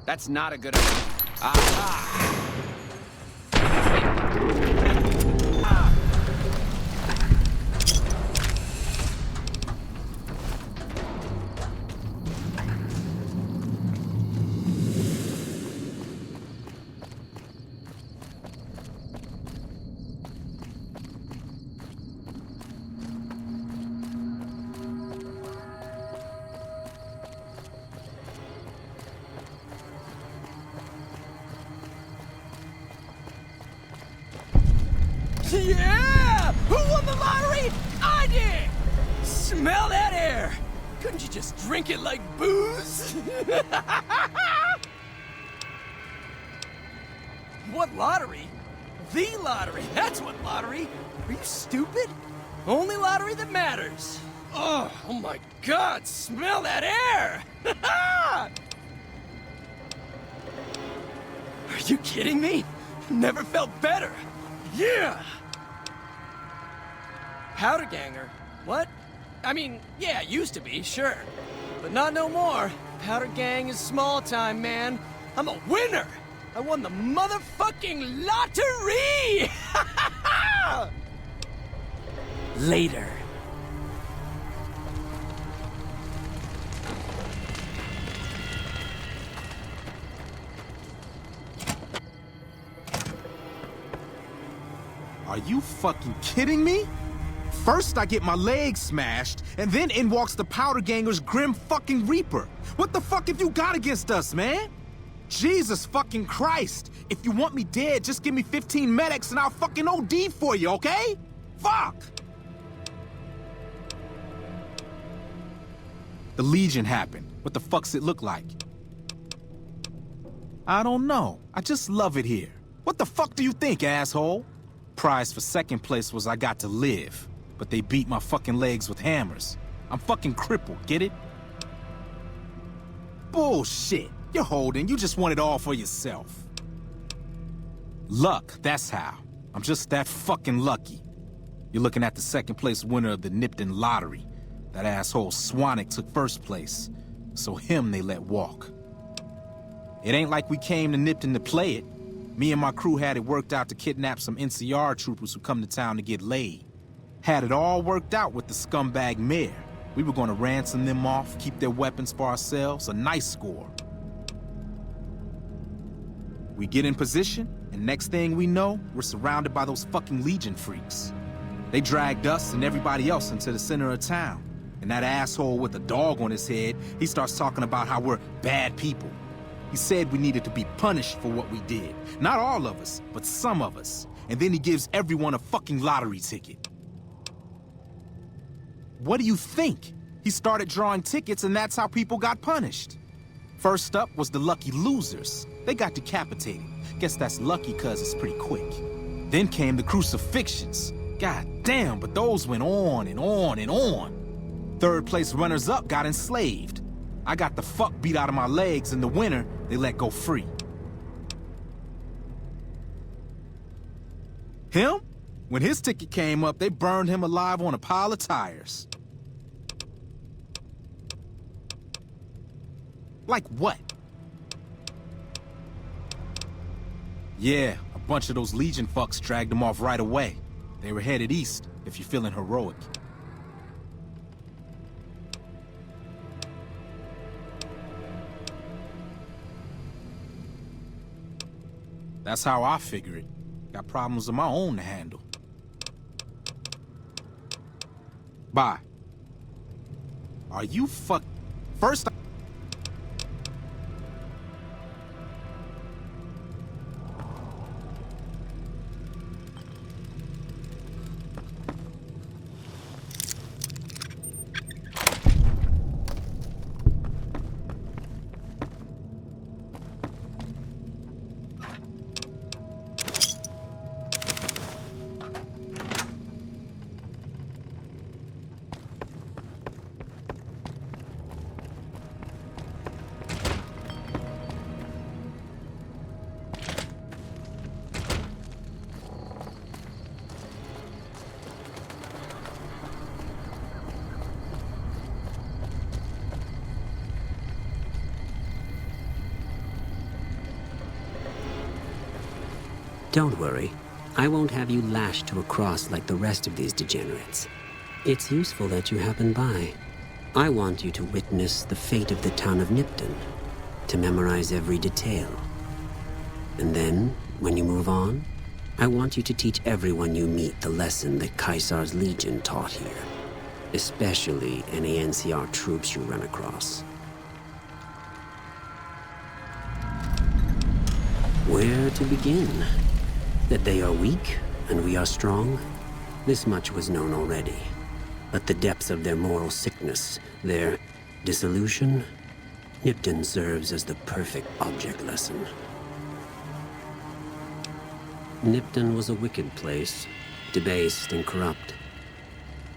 That's not a good idea. Aha! Yeah! Who won the lottery? I did! Smell that air! Couldn't you just drink it like booze? What lottery? The lottery! That's what lottery! Are you stupid? Only lottery that matters. Oh my God! Smell that air! Are you kidding me? Never felt better. Yeah! Powder ganger? What? I mean, yeah, used to be, sure. But not no more. Powder gang is small time, man. I'm a winner! I won the motherfucking lottery! Later. Are you fucking kidding me? First I get my leg smashed, and then in walks the Powder Ganger's Grim fucking Reaper. What the fuck have you got against us, man? Jesus fucking Christ! If you want me dead, just give me 15 medics and I'll fucking OD for you, okay? Fuck! The Legion happened. What the fuck's it look like? I don't know. I just love it here. What the fuck do you think, asshole? Prize for second place was I got to live, but they beat my fucking legs with hammers. I'm fucking crippled, get it? Bullshit. You're holding, you just want it all for yourself. Luck, that's how. I'm just that fucking lucky. You're looking at the second place winner of the Nipton lottery. That asshole Swanick took first place, so him they let walk. It ain't like we came to Nipton to play it. Me and my crew had it worked out to kidnap some NCR troopers who come to town to get laid. Had it all worked out with the scumbag mayor. We were gonna ransom them off, keep their weapons for ourselves, a nice score. We get in position, and next thing we know, we're surrounded by those fucking Legion freaks. They dragged us and everybody else into the center of town. And that asshole with a dog on his head, he starts talking about how we're bad people. He said we needed to be punished for what we did. Not all of us, but some of us. And then he gives everyone a fucking lottery ticket. What do you think? He started drawing tickets and that's how people got punished. First up was the lucky losers. They got decapitated. Guess that's lucky cause it's pretty quick. Then came the crucifixions. God damn, but those went on and on and on. Third place runners-up got enslaved. I got the fuck beat out of my legs, and the winner, they let go free. Him? When his ticket came up, they burned him alive on a pile of tires. Like what? Yeah, a bunch of those Legion fucks dragged him off right away. They were headed east, if you're feeling heroic. That's how I figure it. Got problems of my own to handle. Bye. Are you First Don't worry. I won't have you lashed to a cross like the rest of these degenerates. It's useful that you happen by. I want you to witness the fate of the town of Nipton, to memorize every detail. And then, when you move on, I want you to teach everyone you meet the lesson that Caesar's Legion taught here, especially any NCR troops you run across. Where to begin? That they are weak and we are strong? This much was known already. But the depths of their moral sickness, their dissolution, Nipton serves as the perfect object lesson. Nipton was a wicked place, debased and corrupt.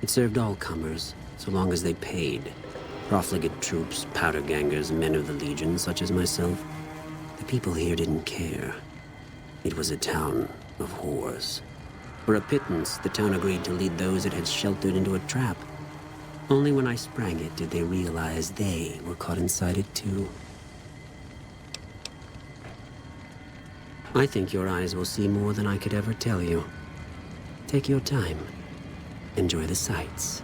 It served all comers, so long as they paid. Profligate troops, powder gangers, men of the Legion, such as myself. The people here didn't care. It was a town of whores. For a pittance, the town agreed to lead those it had sheltered into a trap. Only when I sprang it did they realize they were caught inside it too. I think your eyes will see more than I could ever tell you. Take your time. Enjoy the sights.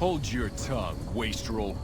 Hold your tongue, wastrel.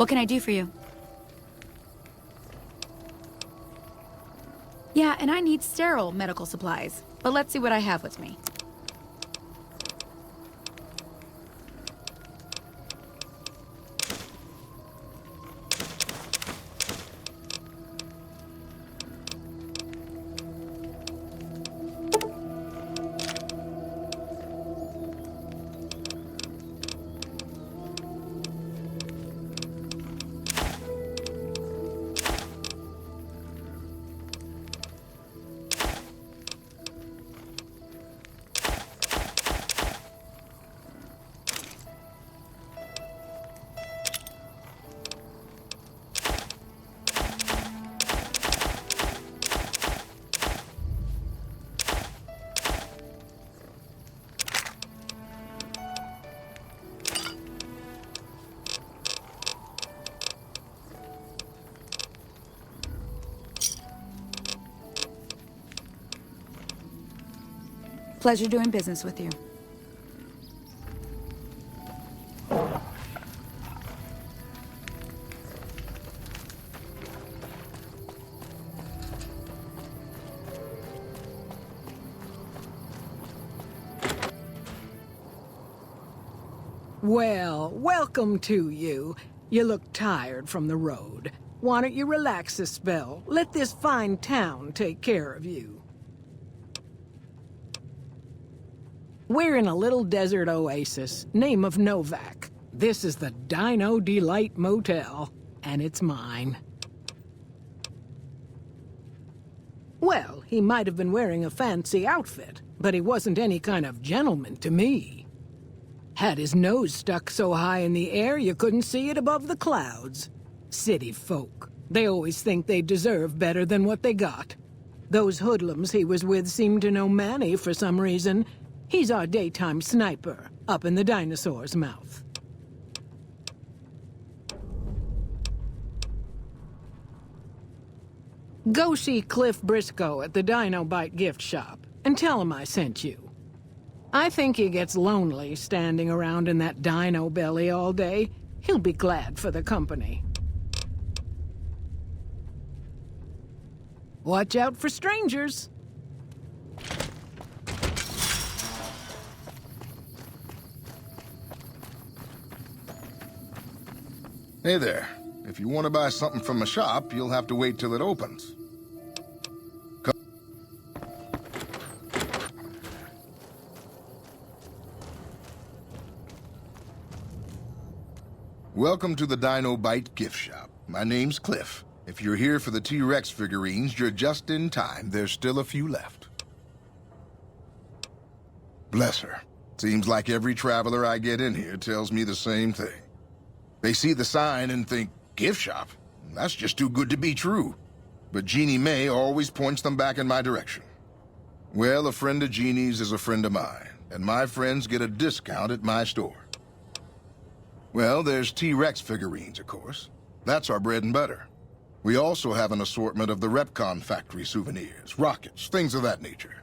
What can I do for you? Yeah, and I need sterile medical supplies. But let's see what I have with me. Pleasure doing business with you. Well, welcome to you. You look tired from the road. Why don't you relax a spell? Let this fine town take care of you. We're in a little desert oasis, name of Novak. This is the Dino Delight Motel, and it's mine. Well, he might have been wearing a fancy outfit, but he wasn't any kind of gentleman to me. Had his nose stuck so high in the air you couldn't see it above the clouds. City folk. They always think they deserve better than what they got. Those hoodlums he was with seem to know Manny for some reason. He's our daytime sniper, up in the dinosaur's mouth. Go see Cliff Briscoe at the Dino Bite gift shop, and tell him I sent you. I think he gets lonely standing around in that dino belly all day. He'll be glad for the company. Watch out for strangers. Hey there. If you want to buy something from a shop, you'll have to wait till it opens. Welcome to the Dino Bite gift shop. My name's Cliff. If you're here for the T-Rex figurines, you're just in time. There's still a few left. Bless her. Seems like every traveler I get in here tells me the same thing. They see the sign and think, gift shop? That's just too good to be true. But Jeannie May always points them back in my direction. Well, a friend of Jeannie's is a friend of mine, and my friends get a discount at my store. Well, there's T-Rex figurines, of course. That's our bread and butter. We also have an assortment of the Repcon factory souvenirs, rockets, things of that nature.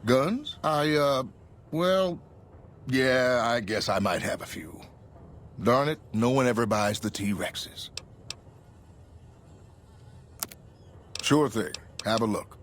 Guns? Well, yeah, I guess I might have a few. Darn it, no one ever buys the T-Rexes. Sure thing. Have a look.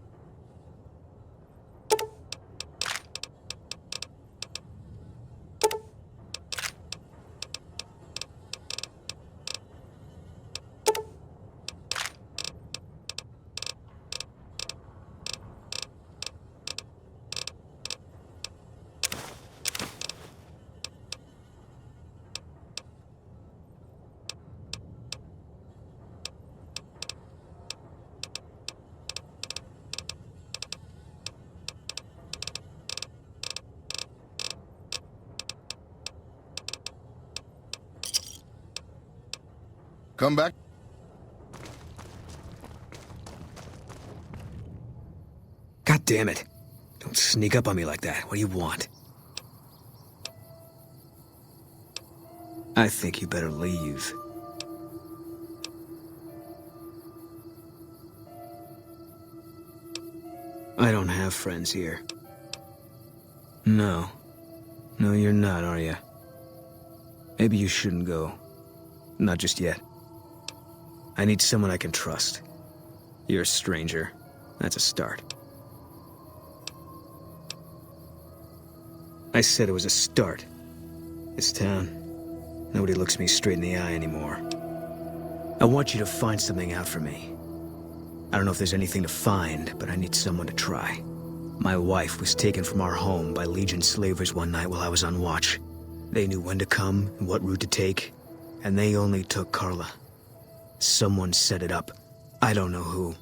Come back. God damn it. Don't sneak up on me like that. What do you want? I think you better leave. I don't have friends here. No. No, you're not, are you? Maybe you shouldn't go. Not just yet. I need someone I can trust. You're a stranger. That's a start. I said it was a start. This town, nobody looks me straight in the eye anymore. I want you to find something out for me. I don't know if there's anything to find, but I need someone to try. My wife was taken from our home by Legion slavers one night while I was on watch. They knew when to come and what route to take, and they only took Carla. Someone set it up. I don't know who.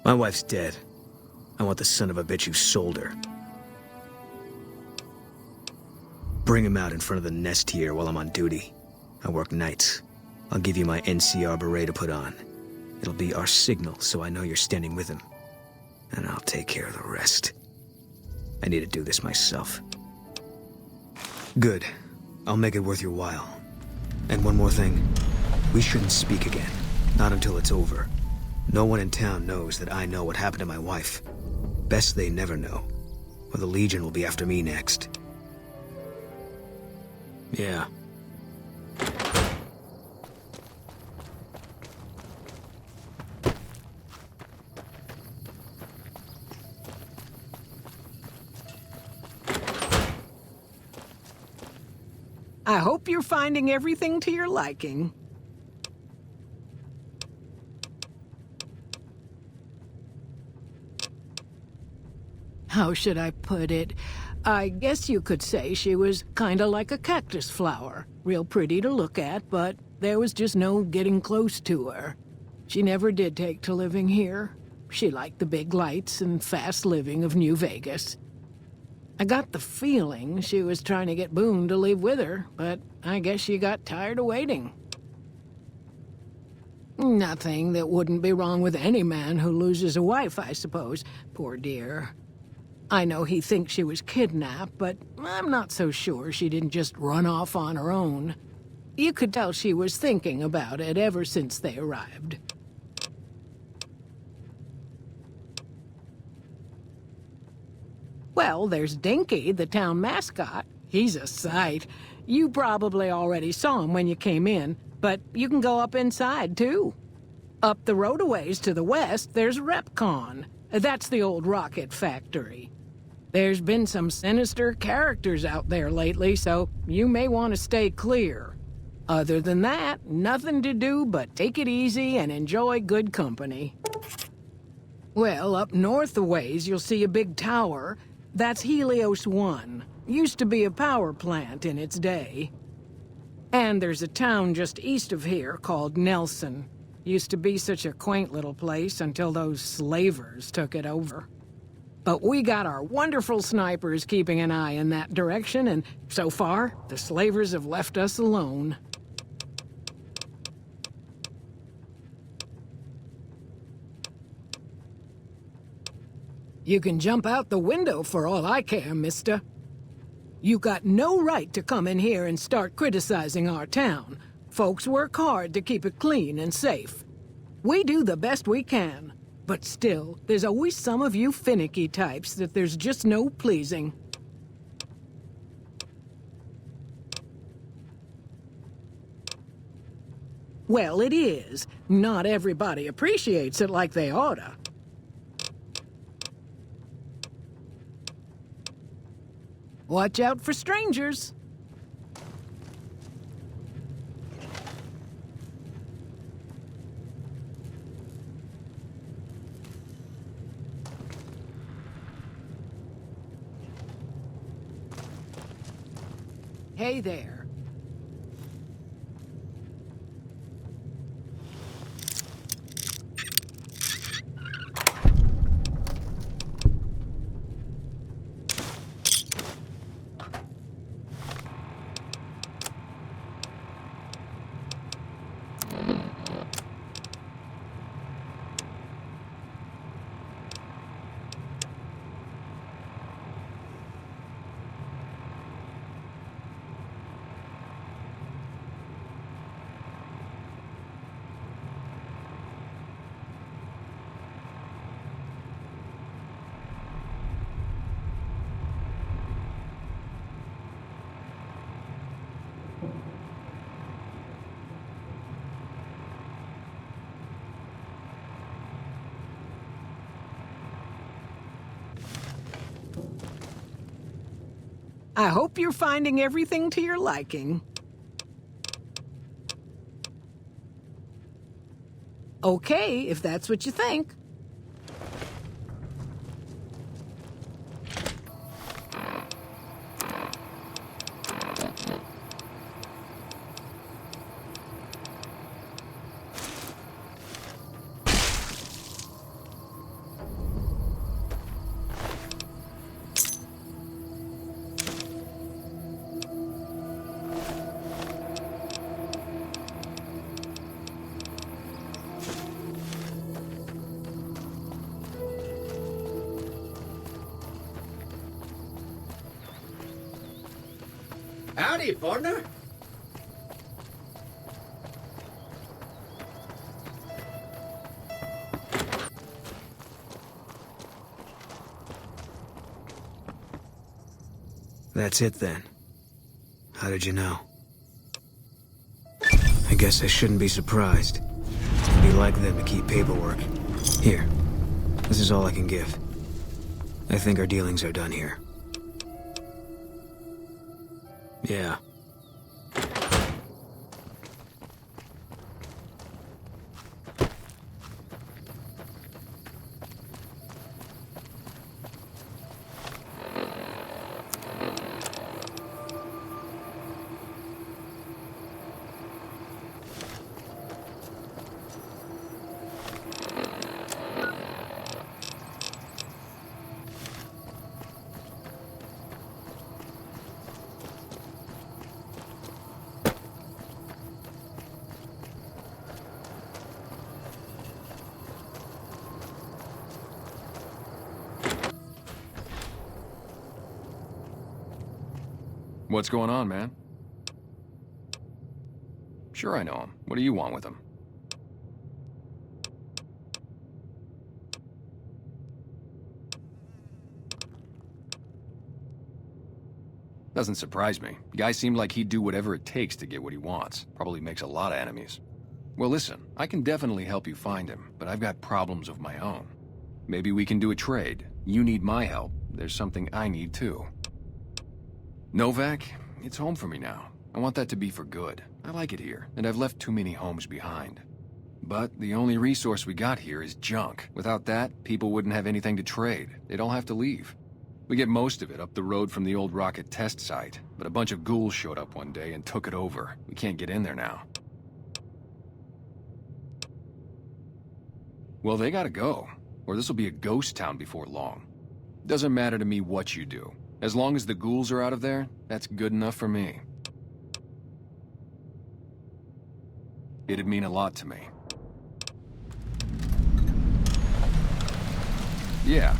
My wife's dead. I want the son of a bitch who sold her. Bring him out in front of the nest here while I'm on duty. I work nights. I'll give you my NCR beret to put on. It'll be our signal so I know you're standing with him. And I'll take care of the rest. I need to do this myself. Good. I'll make it worth your while. And one more thing. We shouldn't speak again. Not until it's over. No one in town knows that I know what happened to my wife. Best they never know. Or the Legion will be after me next. Yeah. I hope you're finding everything to your liking. How should I put it? I guess you could say she was kinda like a cactus flower. Real pretty to look at, but there was just no getting close to her. She never did take to living here. She liked the big lights and fast living of New Vegas. I got the feeling she was trying to get Boone to leave with her, but I guess she got tired of waiting. Nothing that wouldn't be wrong with any man who loses a wife, I suppose. Poor dear. I know he thinks she was kidnapped, but I'm not so sure she didn't just run off on her own. You could tell she was thinking about it ever since they arrived. Well, there's Dinky, the town mascot. He's a sight. You probably already saw him when you came in, but you can go up inside, too. Up the road a ways to the west, there's Repcon. That's the old rocket factory. There's been some sinister characters out there lately, so you may want to stay clear. Other than that, nothing to do but take it easy and enjoy good company. Well, up north a ways, you'll see a big tower. That's Helios 1. Used to be a power plant in its day. And there's a town just east of here called Nelson. Used to be such a quaint little place until those slavers took it over. But we got our wonderful snipers keeping an eye in that direction, and so far, the slavers have left us alone. You can jump out the window for all I care, mister. You got no right to come in here and start criticizing our town. Folks work hard to keep it clean and safe. We do the best we can. But still, there's always some of you finicky types that there's just no pleasing. Well, it is. Not everybody appreciates it like they oughta. Watch out for strangers. Hey there. I hope you're finding everything to your liking. Okay, if that's what you think. Howdy, partner. That's it then. How did you know? I guess I shouldn't be surprised. It'd be like them to keep paperwork. Here. This is all I can give. I think our dealings are done here. Yeah. What's going on, man? Sure I know him. What do you want with him? Doesn't surprise me. Guy seemed like he'd do whatever it takes to get what he wants. Probably makes a lot of enemies. Well, listen, I can definitely help you find him, but I've got problems of my own. Maybe we can do a trade. You need my help. There's something I need too. Novak, it's home for me now. I want that to be for good. I like it here, and I've left too many homes behind. But the only resource we got here is junk. Without that, people wouldn't have anything to trade. They'd all have to leave. We get most of it up the road from the old rocket test site, but a bunch of ghouls showed up one day and took it over. We can't get in there now. Well, they gotta go, or this'll be a ghost town before long. Doesn't matter to me what you do. As long as the ghouls are out of there, that's good enough for me. It'd mean a lot to me. Yeah.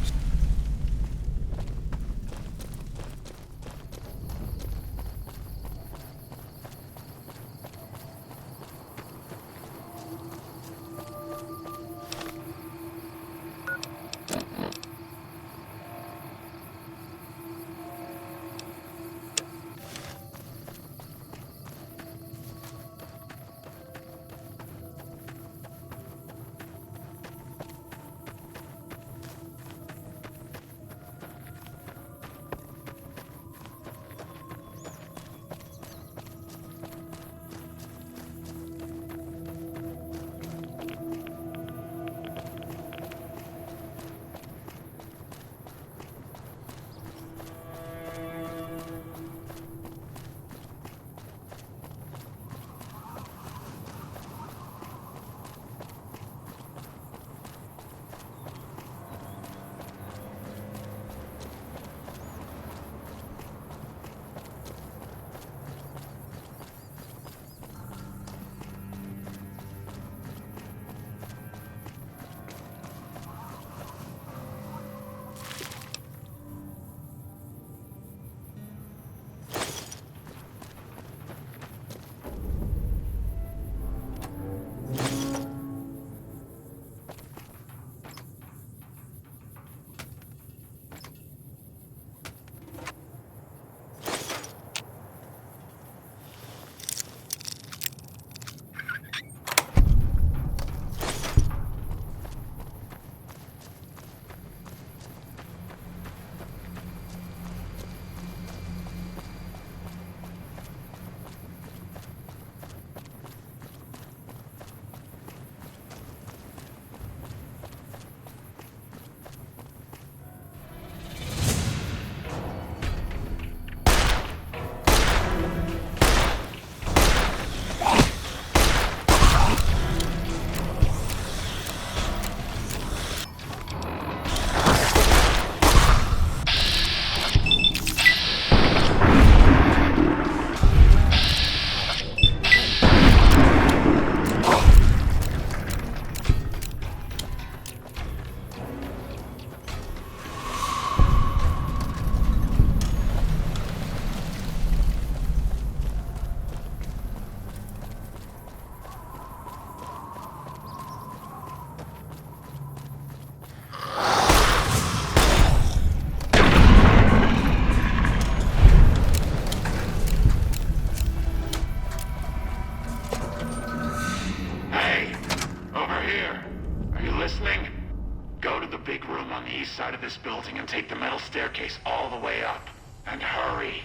side of this building and take the metal staircase all the way up. And hurry.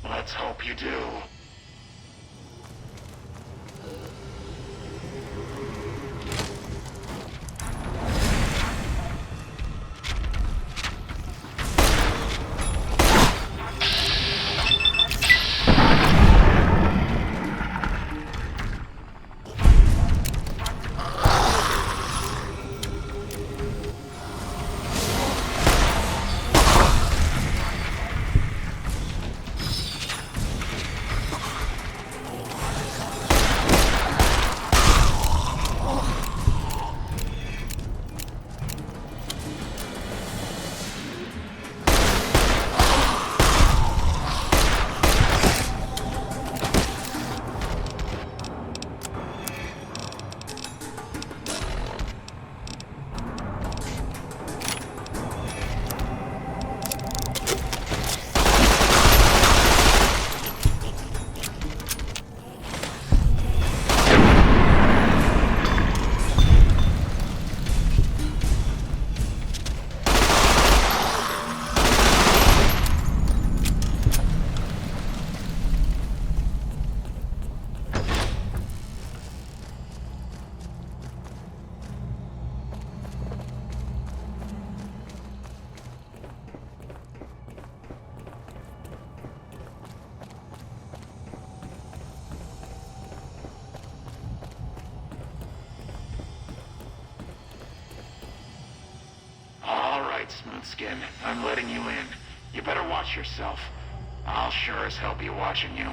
Let's hope you do. Smoothskin. I'm letting you in. You better watch yourself. I'll sure as hell be watching you.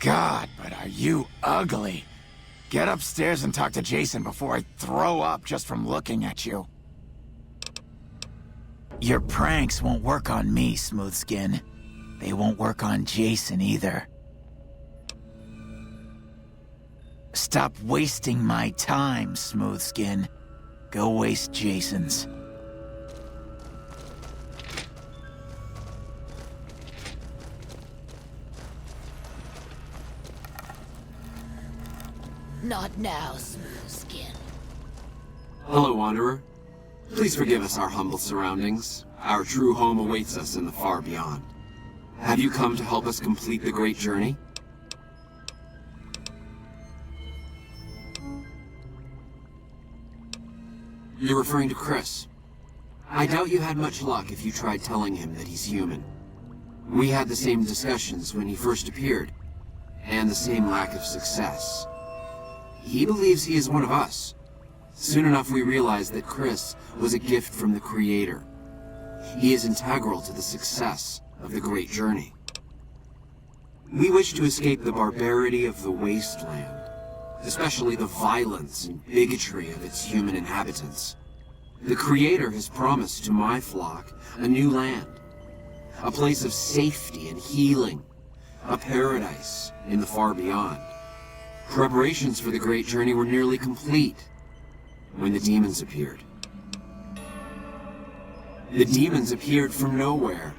God, but are you ugly. Get upstairs and talk to Jason before I throw up just from looking at you. Your pranks won't work on me, Smoothskin. They won't work on Jason either. Stop wasting my time, Smoothskin. Go waste Jason's. Not now, Smoothskin. Hello, Wanderer. Please forgive us our humble surroundings. Our true home awaits us in the far beyond. Have you come to help us complete the great journey? You're referring to Chris. I doubt you had much luck if you tried telling him that he's human. We had the same discussions when he first appeared, and the same lack of success. He believes he is one of us. Soon enough we realized that Chris was a gift from the Creator. He is integral to the success of the great journey. We wish to escape the barbarity of the wasteland, especially the violence and bigotry of its human inhabitants. The Creator has promised to my flock a new land, a place of safety and healing, a paradise in the far beyond. Preparations for the great journey were nearly complete when the demons appeared. The demons appeared from nowhere,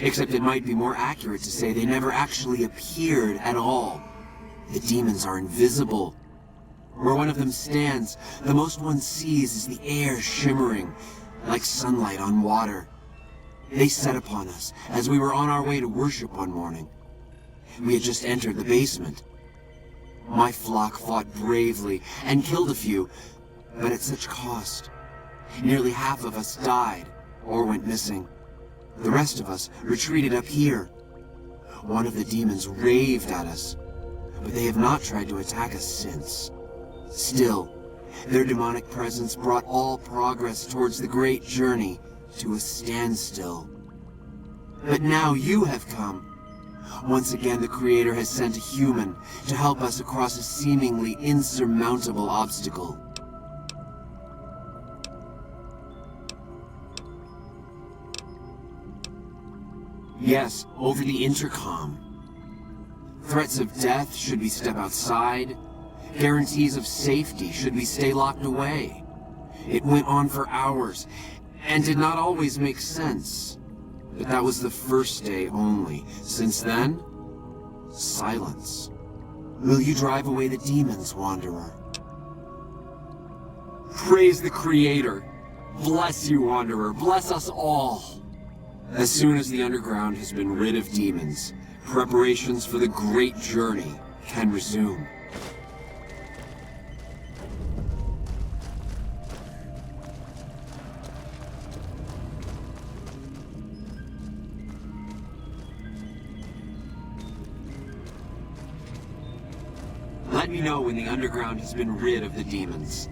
except it might be more accurate to say they never actually appeared at all. The demons are invisible. Where one of them stands, the most one sees is the air shimmering like sunlight on water. They set upon us as we were on our way to worship one morning. We had just entered the basement. My flock fought bravely and killed a few, but at such cost. Nearly half of us died or went missing. The rest of us retreated up here. One of the demons raved at us, but they have not tried to attack us since. Still, their demonic presence brought all progress towards the great journey to a standstill. But now you have come. Once again, the Creator has sent a human to help us across a seemingly insurmountable obstacle. Yes, over the intercom. Threats of death should we step outside. Guarantees of safety should we stay locked away. It went on for hours, and did not always make sense. But that was the first day only. Since then, silence. Will you drive away the demons, Wanderer? Praise the Creator. Bless you, Wanderer. Bless us all. As soon as the underground has been rid of demons, preparations for the great journey can resume. Let me know when the underground has been rid of the demons.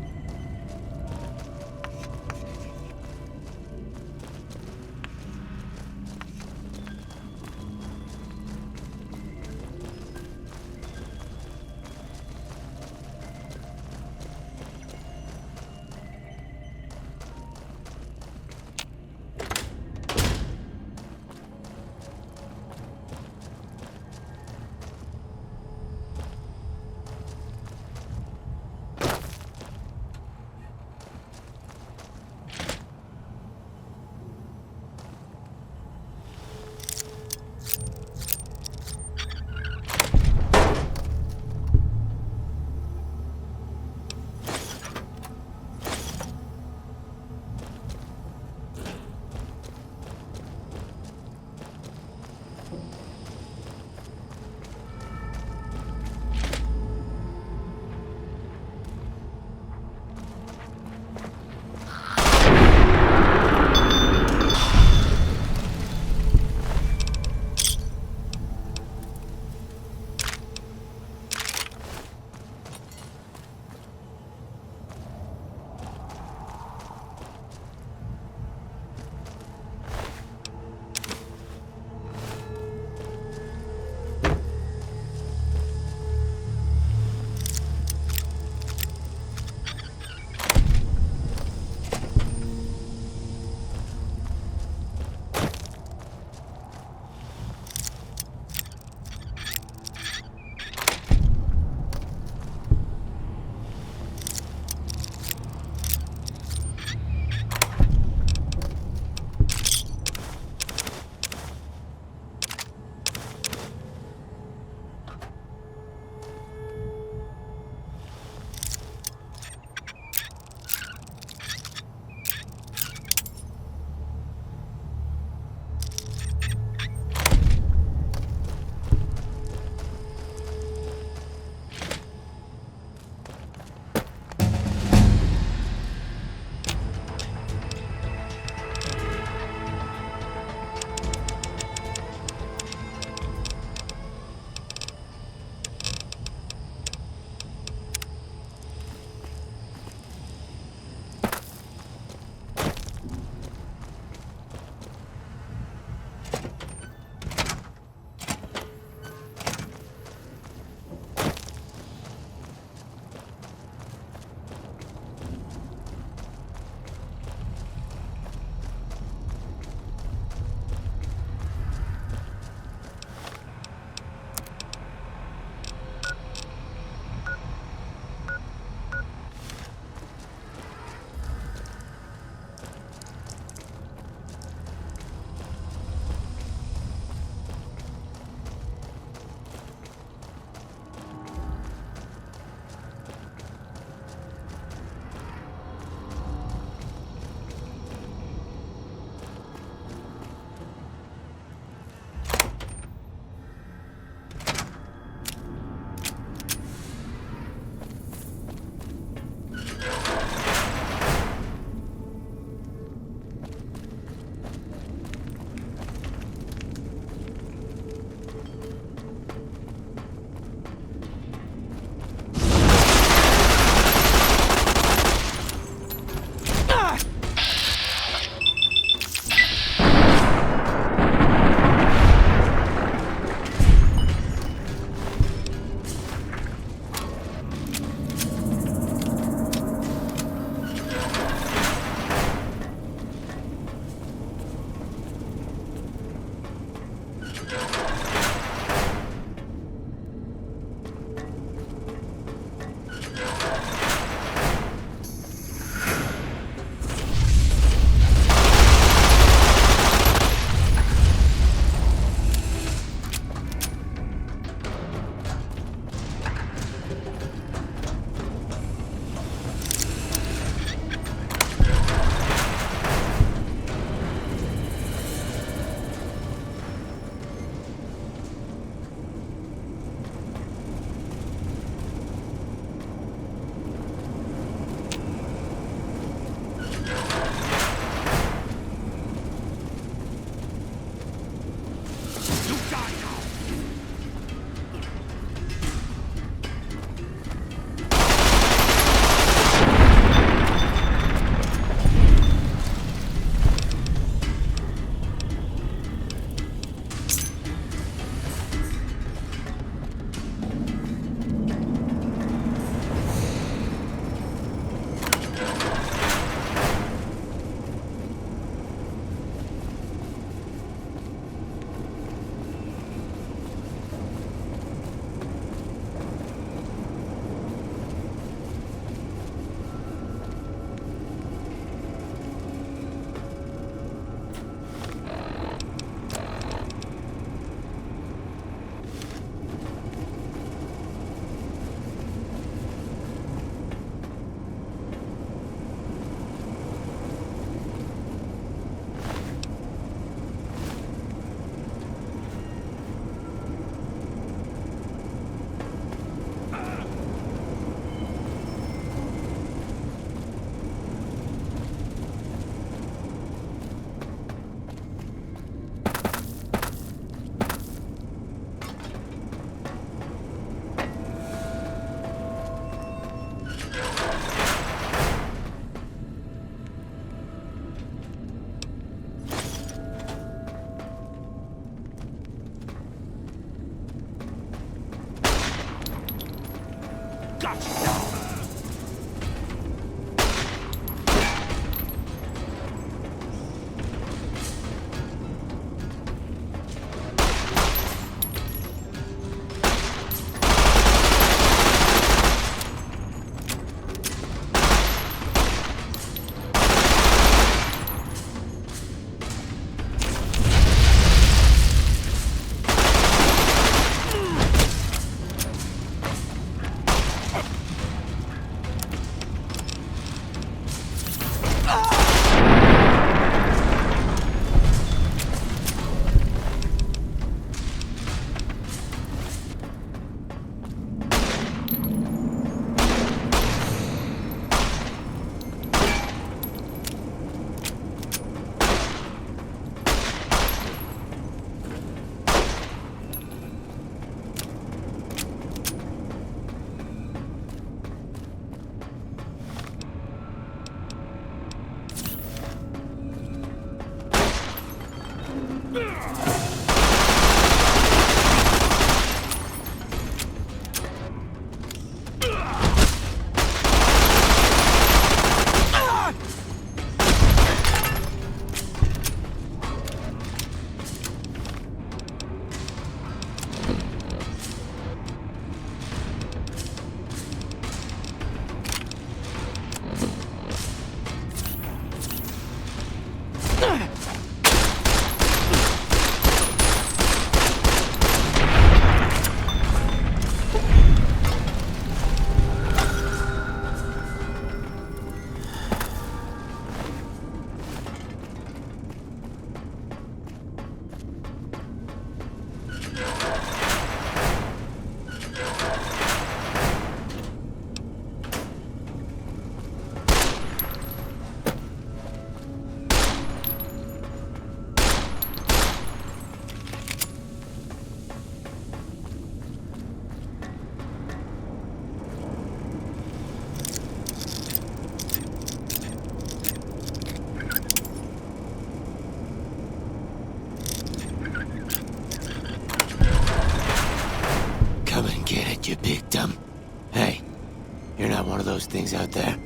You're not one of those things out there.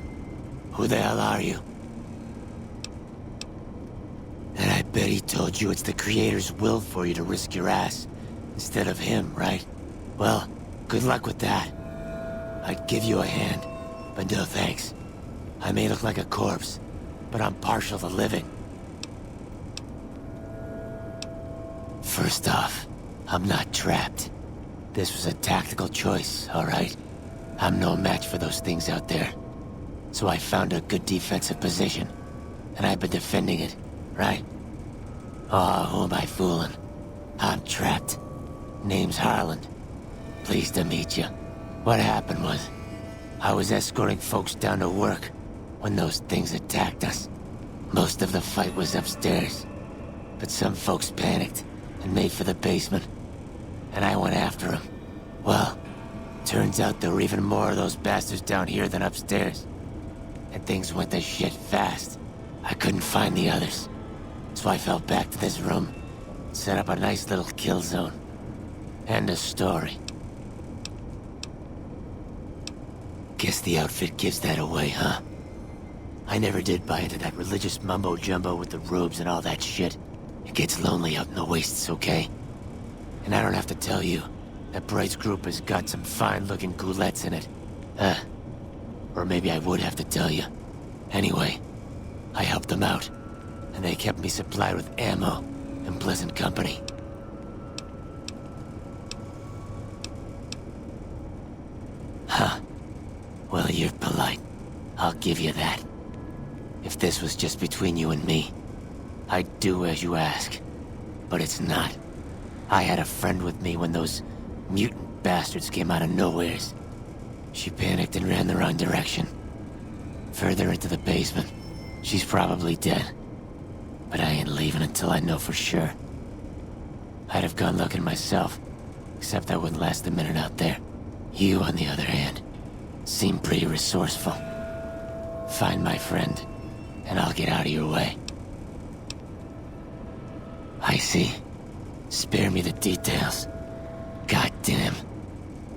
Who the hell are you? And I bet he told you it's the Creator's will for you to risk your ass, instead of him, right? Well, good luck with that. I'd give you a hand, but no thanks. I may look like a corpse, but I'm partial to living. First off, I'm not trapped. This was a tactical choice, alright? I'm no match for those things out there. So I found a good defensive position, and I've been defending it, right? Oh, who am I fooling? I'm trapped. Name's Harland. Pleased to meet you. What happened was, I was escorting folks down to work when those things attacked us. Most of the fight was upstairs, but some folks panicked and made for the basement, and I went after them. Well, turns out there were even more of those bastards down here than upstairs, and things went to shit fast. I couldn't find the others, so I fell back to this room, set up a nice little kill zone. End of story. Guess the outfit gives that away, huh? I never did buy into that religious mumbo-jumbo with the robes and all that shit. It gets lonely out in the wastes, okay? And I don't have to tell you, that Bright's group has got some fine-looking goulettes in it. Or maybe I would have to tell you. Anyway, I helped them out, and they kept me supplied with ammo and pleasant company. Huh. Well, you're polite. I'll give you that. If this was just between you and me, I'd do as you ask. But it's not. I had a friend with me when those mutant bastards came out of nowheres. She panicked and ran the wrong direction. Further into the basement. She's probably dead. But I ain't leaving until I know for sure. I'd have gone looking myself, except I wouldn't last a minute out there. You, on the other hand, seem pretty resourceful. Find my friend, and I'll get out of your way. I see. Spare me the details. Goddamn.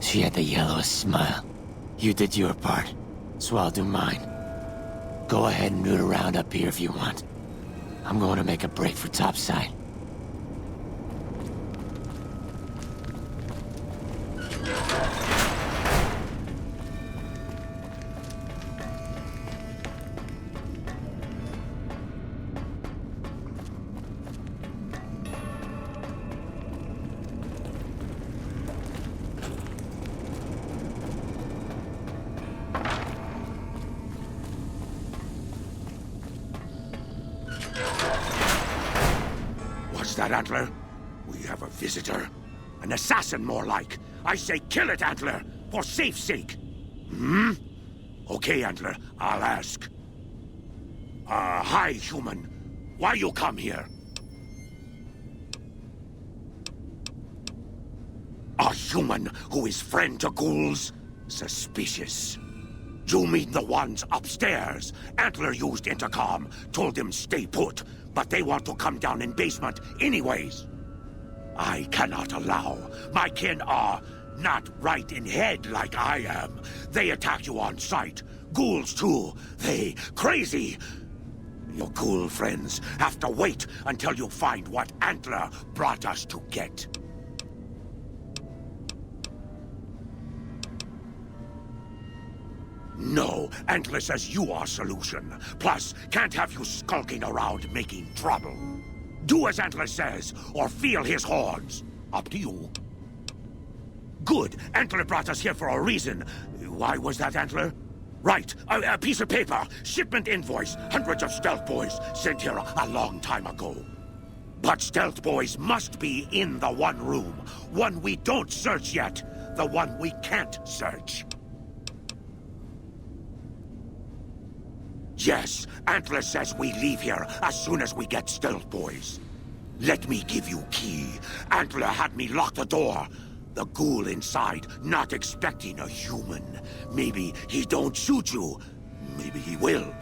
She had the yellowest smile. You did your part, so I'll do mine. Go ahead and root around up here if you want. I'm going to make a break for topside. That Antler? We have a visitor. An assassin, more like. I say kill it, Antler, for safe's sake. Hmm? Okay, Antler, I'll ask. Hi, human. Why you come here? A human who is friend to ghouls? Suspicious. You mean the ones upstairs? Antler used intercom, told them stay put, but they want to come down in basement anyways. I cannot allow. My kin are not right in head like I am. They attack you on sight. Ghouls too. They crazy. Your ghoul friends have to wait until you find what Antler brought us to get. No, Antler says you are solution. Plus, can't have you skulking around making trouble. Do as Antler says, or feel his horns. Up to you. Good. Antler brought us here for a reason. Why was that, Antler? Right. A piece of paper. Shipment invoice. Hundreds of stealth boys sent here a long time ago. But stealth boys must be in the one room. One we don't search yet. The one we can't search. Yes, Antler says we leave here as soon as we get stealth boys. Let me give you key. Antler had me lock the door. The ghoul inside, not expecting a human. Maybe he don't shoot you. Maybe he will.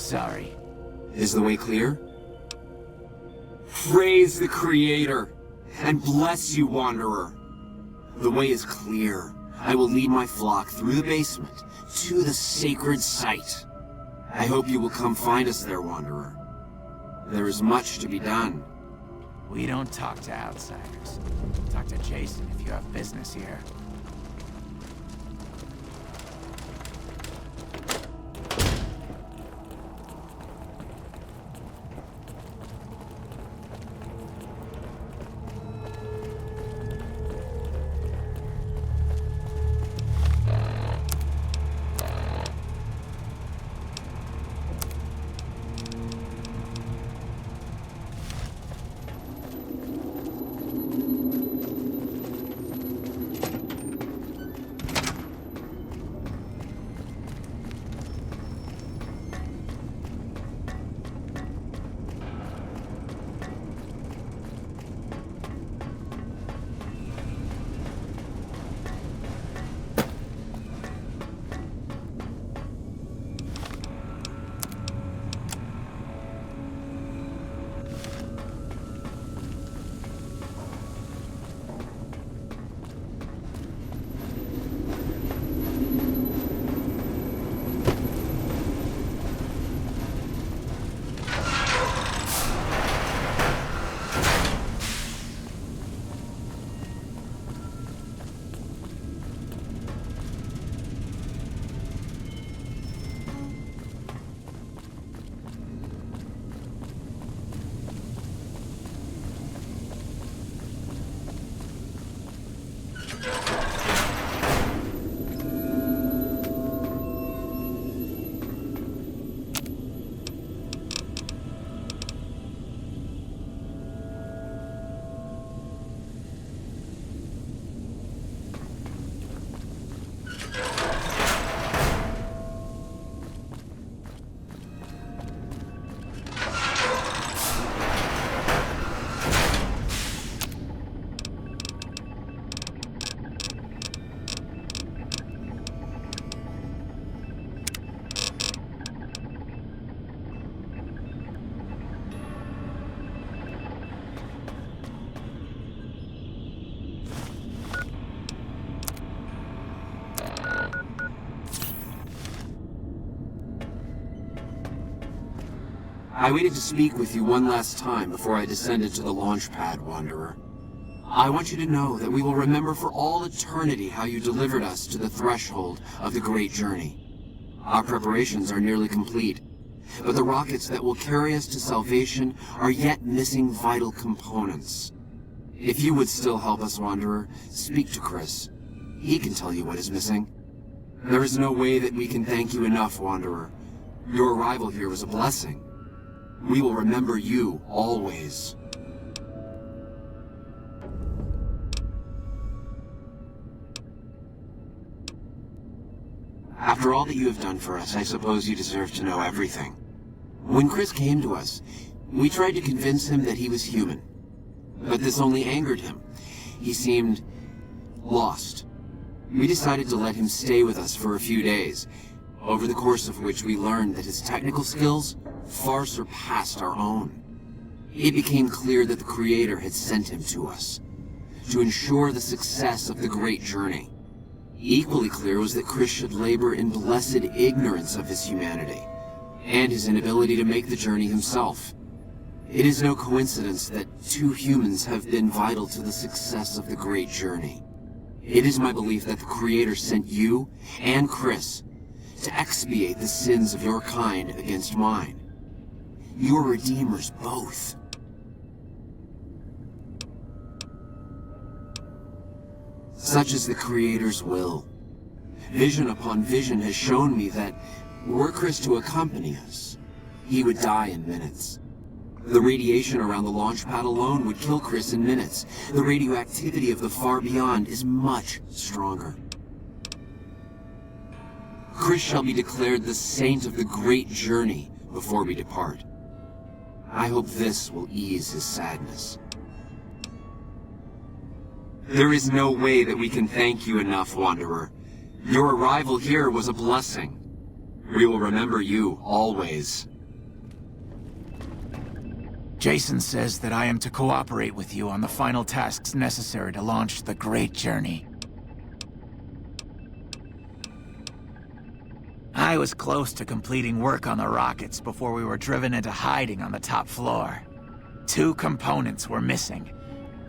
Sorry. Is the way clear? Praise the Creator, and bless you, Wanderer. The way is clear. I will lead my flock through the basement to the sacred site. I hope you will come find us there, Wanderer. There is much to be done. We don't talk to outsiders. Talk to Jason if you have business here. I waited to speak with you one last time before I descended to the launch pad, Wanderer. I want you to know that we will remember for all eternity how you delivered us to the threshold of the Great Journey. Our preparations are nearly complete, but the rockets that will carry us to salvation are yet missing vital components. If you would still help us, Wanderer, speak to Chris. He can tell you what is missing. There is no way that we can thank you enough, Wanderer. Your arrival here was a blessing. We will remember you always. After all that you have done for us, I suppose you deserve to know everything. When Chris came to us, we tried to convince him that he was human. But this only angered him. He seemed lost. We decided to let him stay with us for a few days, over the course of which we learned that his technical skills far surpassed our own. It became clear that the Creator had sent him to us, to ensure the success of the Great Journey. Equally clear was that Chris should labor in blessed ignorance of his humanity, and his inability to make the journey himself. It is no coincidence that two humans have been vital to the success of the Great Journey. It is my belief that the Creator sent you and Chris to expiate the sins of your kind against mine. You are redeemers both. Such is the Creator's will. Vision upon vision has shown me that, were Chris to accompany us, he would die in minutes. The radiation around the launch pad alone would kill Chris in minutes. The radioactivity of the far beyond is much stronger. Chris shall be declared the saint of the Great Journey before we depart. I hope this will ease his sadness. There is no way that we can thank you enough, Wanderer. Your arrival here was a blessing. We will remember you always. Jason says that I am to cooperate with you on the final tasks necessary to launch the Great Journey. I was close to completing work on the rockets before we were driven into hiding on the top floor. 2 components were missing.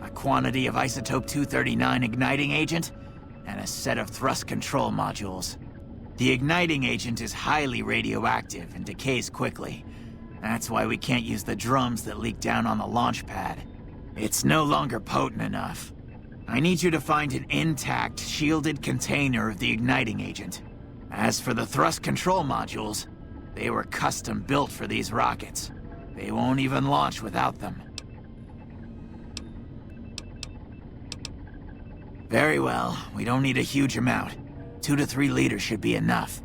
A quantity of Isotope 239 igniting agent, and a set of thrust control modules. The igniting agent is highly radioactive and decays quickly. That's why we can't use the drums that leak down on the launch pad. It's no longer potent enough. I need you to find an intact, shielded container of the igniting agent. As for the thrust control modules, they were custom built for these rockets. They won't even launch without them. Very well, we don't need a huge amount. 2 to 3 liters should be enough.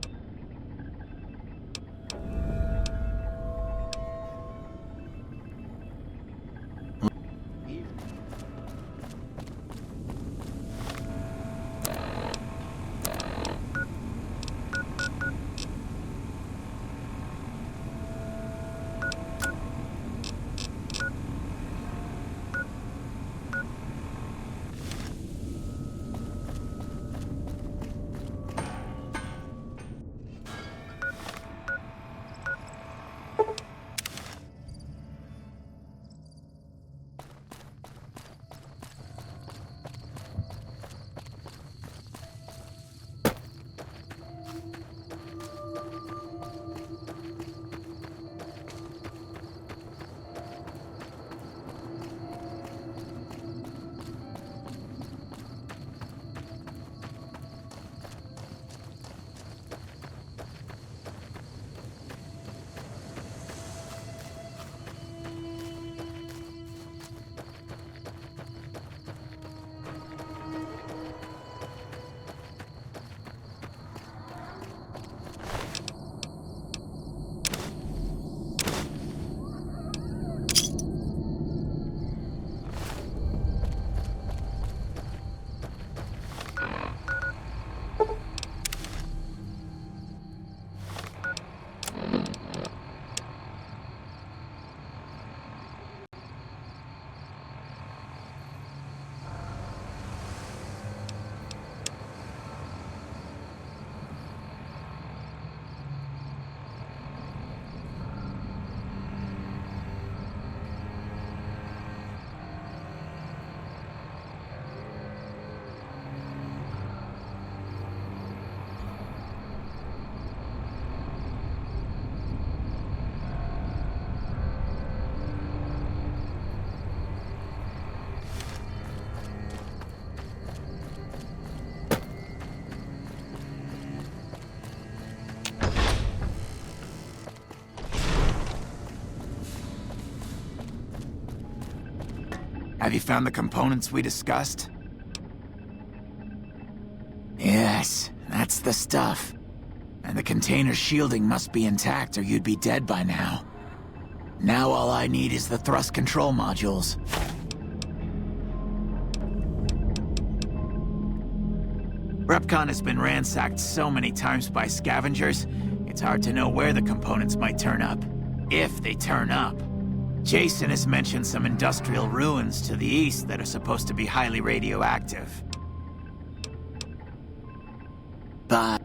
Have you found the components we discussed? Yes, that's the stuff. And the container's shielding must be intact or you'd be dead by now. Now all I need is the thrust control modules. Repcon has been ransacked so many times by scavengers, it's hard to know where the components might turn up. If they turn up. Jason has mentioned some industrial ruins to the east that are supposed to be highly radioactive. But...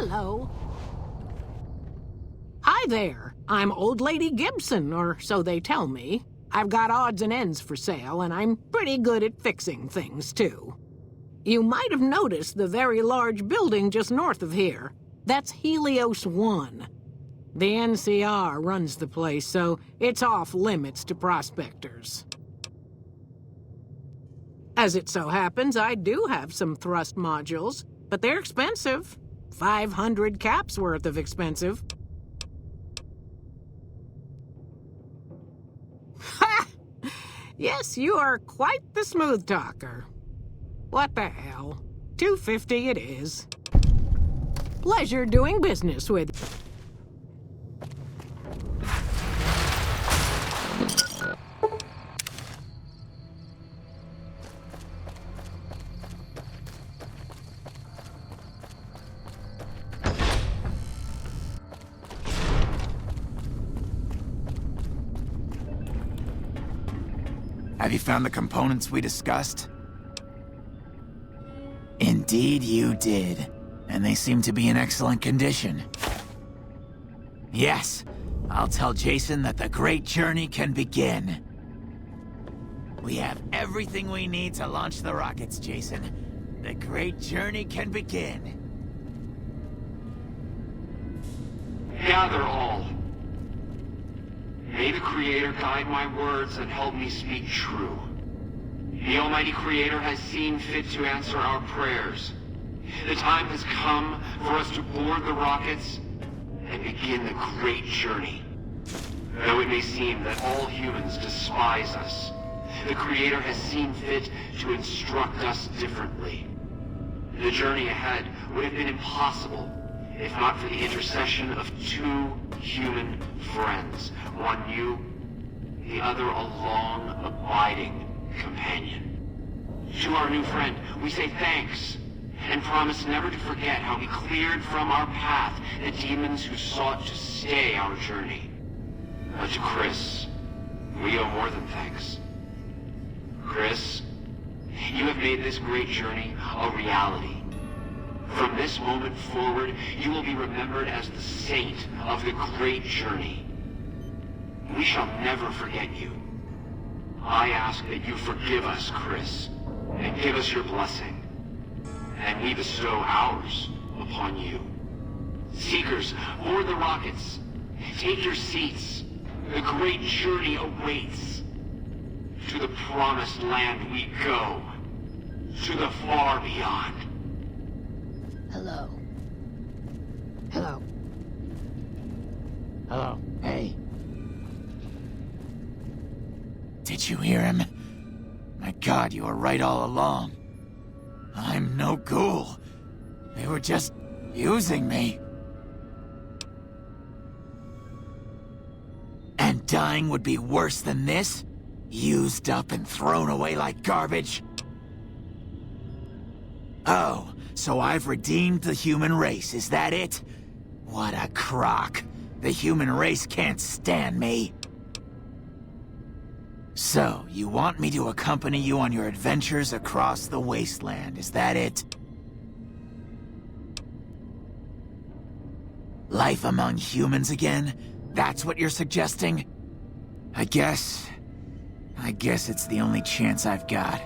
Hello. Hi there. I'm Old Lady Gibson, or so they tell me. I've got odds and ends for sale, and I'm pretty good at fixing things, too. You might have noticed the very large building just north of here. That's Helios 1. The NCR runs the place, so it's off limits to prospectors. As it so happens, I do have some thrust modules, but they're expensive. 500 caps worth of expensive. Ha! Yes, you are quite the smooth talker. What the hell? $250 it is. Pleasure doing business with you. Have you found the components we discussed? Indeed you did, and they seem to be in excellent condition. Yes, I'll tell Jason that the great journey can begin. We have everything we need to launch the rockets, Jason. The great journey can begin. Gather all. May the Creator guide my words and help me speak true. The Almighty Creator has seen fit to answer our prayers. The time has come for us to board the rockets and begin the great journey. Though it may seem that all humans despise us, the Creator has seen fit to instruct us differently. The journey ahead would have been impossible if not for the intercession of two human friends. One new, the other a long, abiding companion. To our new friend, we say thanks, and promise never to forget how he cleared from our path the demons who sought to stay our journey. But to Chris, we owe more than thanks. Chris, you have made this great journey a reality. From this moment forward, you will be remembered as the saint of the great journey. We shall never forget you. I ask that you forgive us, Chris, and give us your blessing. And we bestow ours upon you. Seekers, board the rockets. Take your seats. The great journey awaits. To the promised land we go. To the far beyond. Hello. Hello. Hello. Hey. Did you hear him? My God, you were right all along. I'm no ghoul. They were just using me. And dying would be worse than this? Used up and thrown away like garbage? Oh, so I've redeemed the human race, is that it? What a crock. The human race can't stand me. So, you want me to accompany you on your adventures across the wasteland, is that it? Life among humans again? That's what you're suggesting? I guess it's the only chance I've got.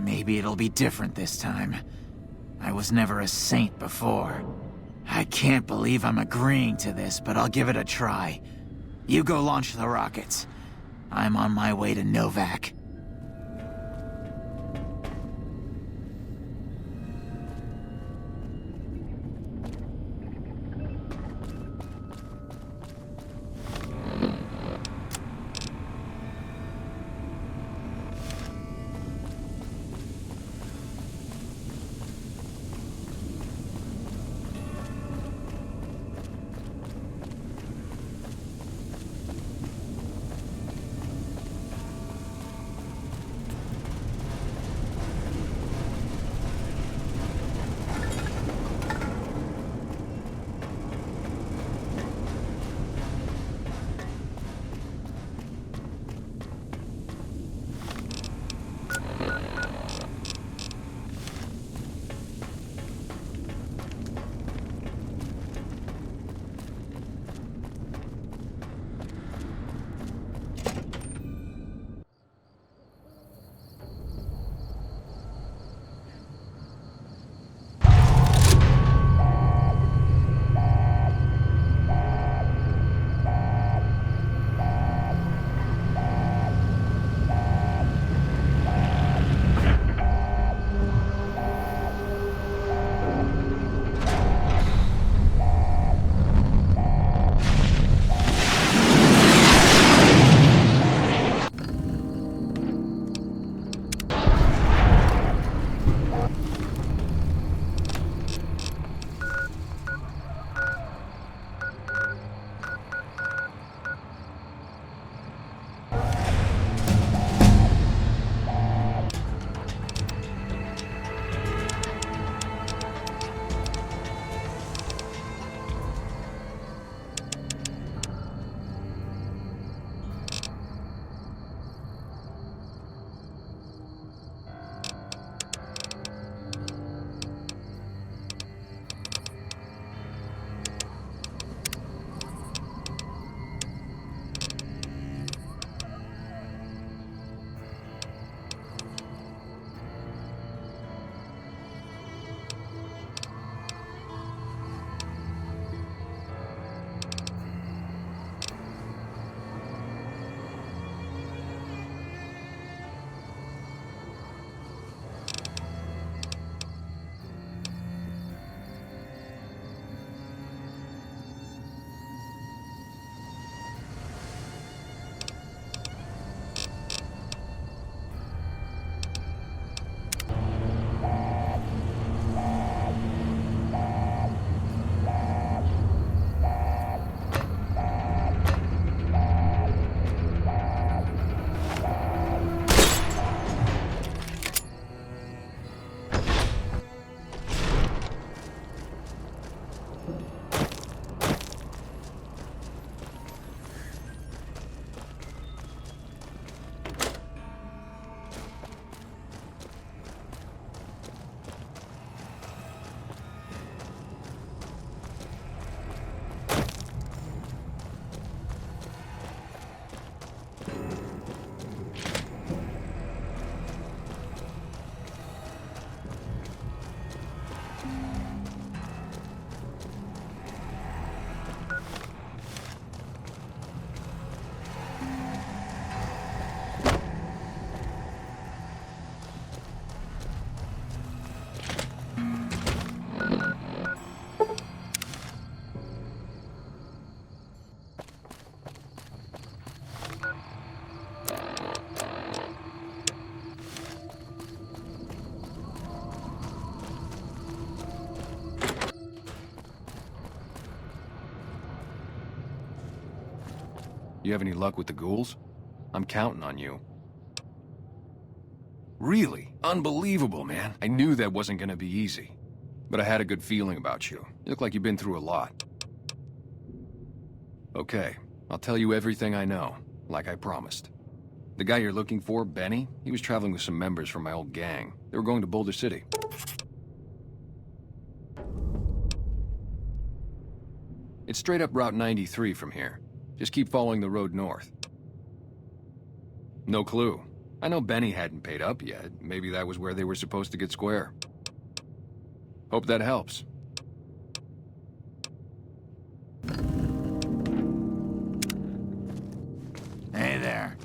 Maybe it'll be different this time. I was never a saint before. I can't believe I'm agreeing to this, but I'll give it a try. You go launch the rockets. I'm on my way to Novak. You have any luck with the ghouls? I'm counting on you. Really? Unbelievable, man. I knew that wasn't gonna be easy. But I had a good feeling about you. You look like you've been through a lot. Okay, I'll tell you everything I know, like I promised. The guy you're looking for, Benny, he was traveling with some members from my old gang. They were going to Boulder City. It's straight up Route 93 from here. Just keep following the road north. No clue. I know Benny hadn't paid up yet. Maybe that was where they were supposed to get square. Hope that helps. Hey there.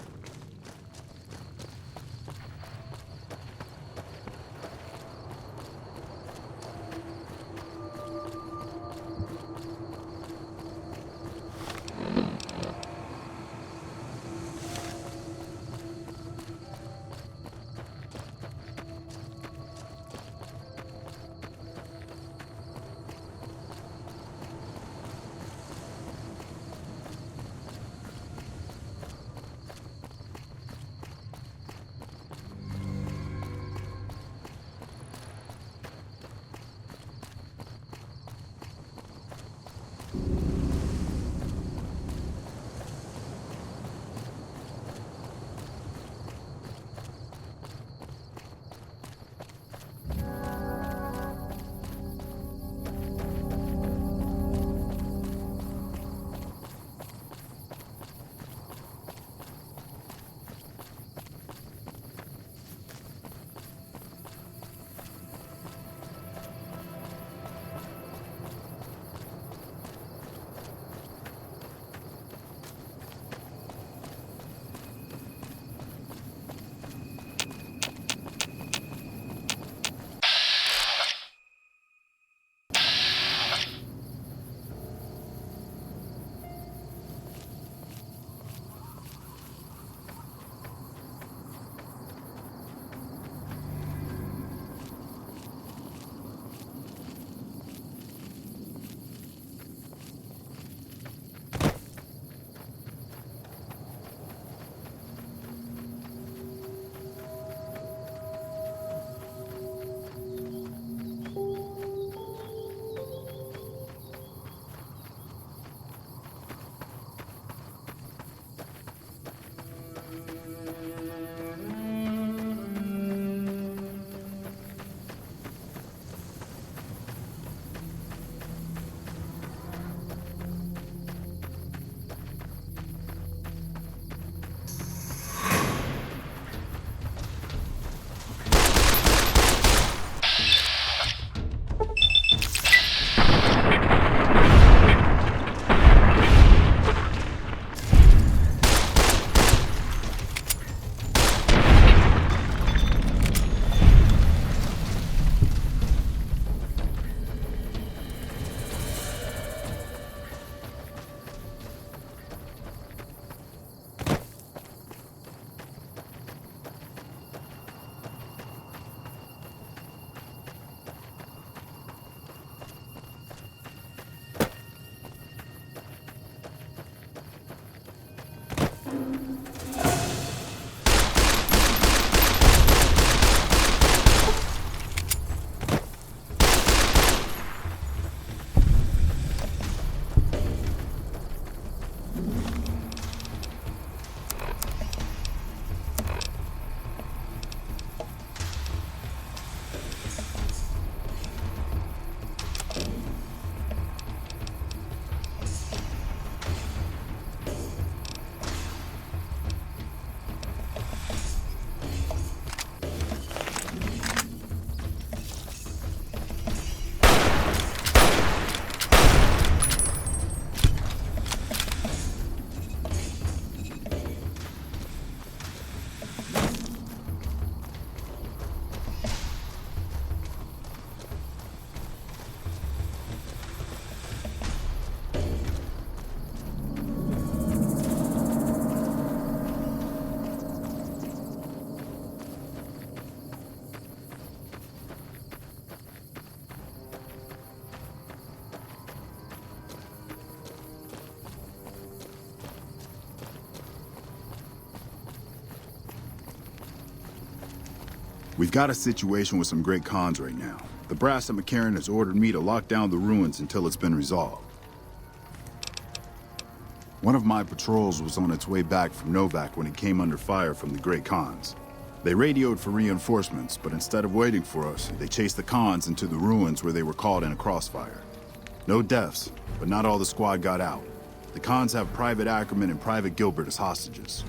We've got a situation with some Great Khans right now. The brass at McCarran has ordered me to lock down the ruins until it's been resolved. One of my patrols was on its way back from Novak when it came under fire from the Great Khans. They radioed for reinforcements, but instead of waiting for us, they chased the Khans into the ruins where they were caught in a crossfire. No deaths, but not all the squad got out. The Khans have Private Ackerman and Private Gilbert as hostages.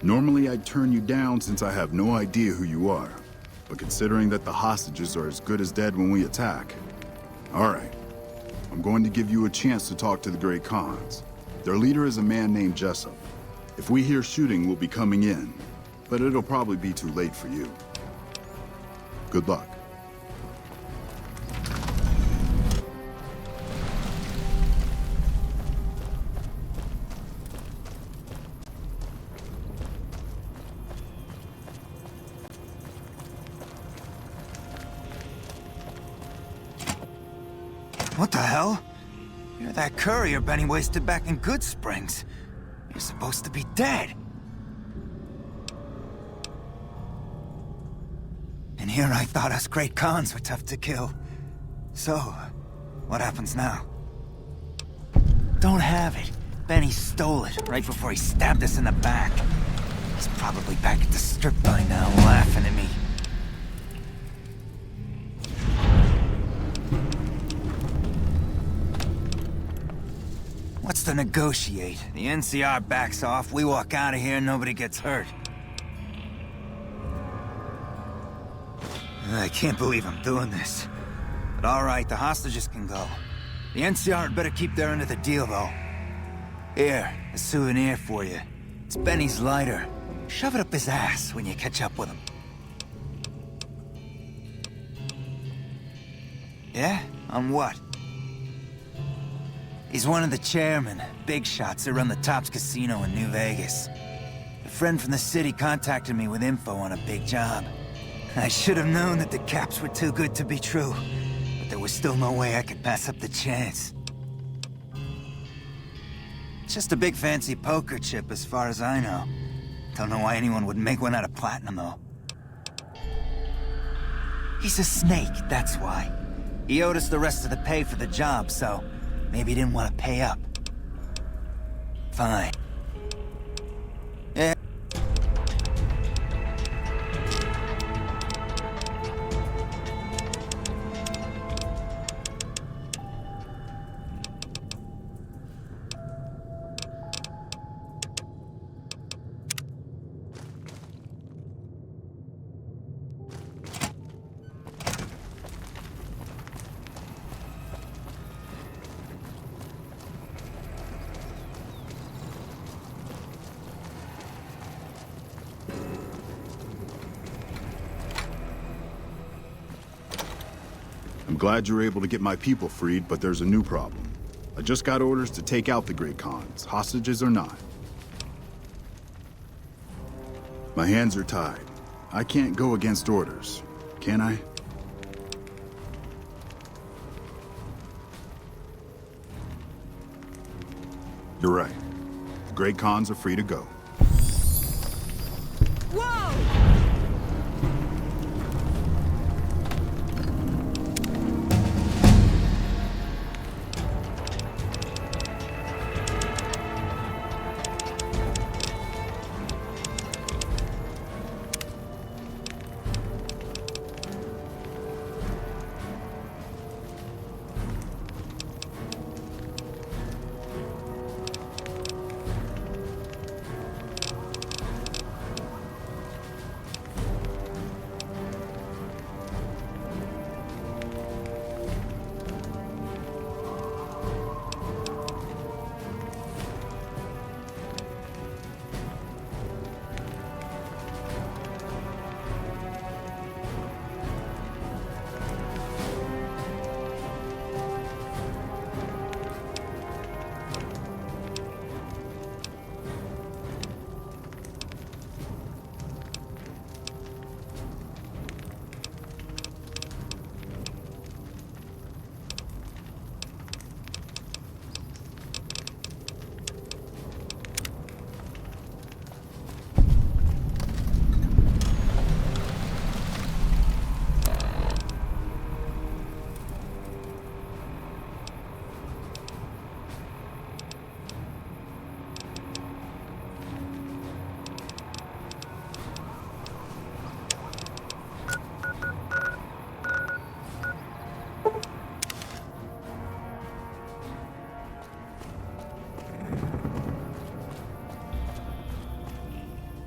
Normally I'd turn you down since I have no idea who you are. But considering that the hostages are as good as dead when we attack... Alright. I'm going to give you a chance to talk to the Great Khans. Their leader is a man named Jessup. If we hear shooting, we'll be coming in. But it'll probably be too late for you. Good luck. What the hell? You're that courier Benny wasted back in Goodsprings. You're supposed to be dead. And here I thought us Great Khans were tough to kill. So, what happens now? Don't have it. Benny stole it right before he stabbed us in the back. He's probably back at the strip by now, laughing at me. What's to negotiate? The NCR backs off, we walk out of here, nobody gets hurt. I can't believe I'm doing this. But alright, the hostages can go. The NCR had better keep their end of the deal, though. Here, a souvenir for you. It's Benny's lighter. Shove it up his ass when you catch up with him. Yeah? On what? He's one of the chairmen, big shots that run the Tops Casino in New Vegas. A friend from the city contacted me with info on a big job. I should have known that the caps were too good to be true, but there was still no way I could pass up the chance. Just a big fancy poker chip as far as I know. Don't know why anyone would make one out of platinum, though. He's a snake, that's why. He owed us the rest of the pay for the job, so... maybe he didn't want to pay up. Fine. Yeah. I'm glad you were able to get my people freed, but there's a new problem. I just got orders to take out the Great Khans, hostages or not. My hands are tied. I can't go against orders, can I? You're right. The Great Khans are free to go.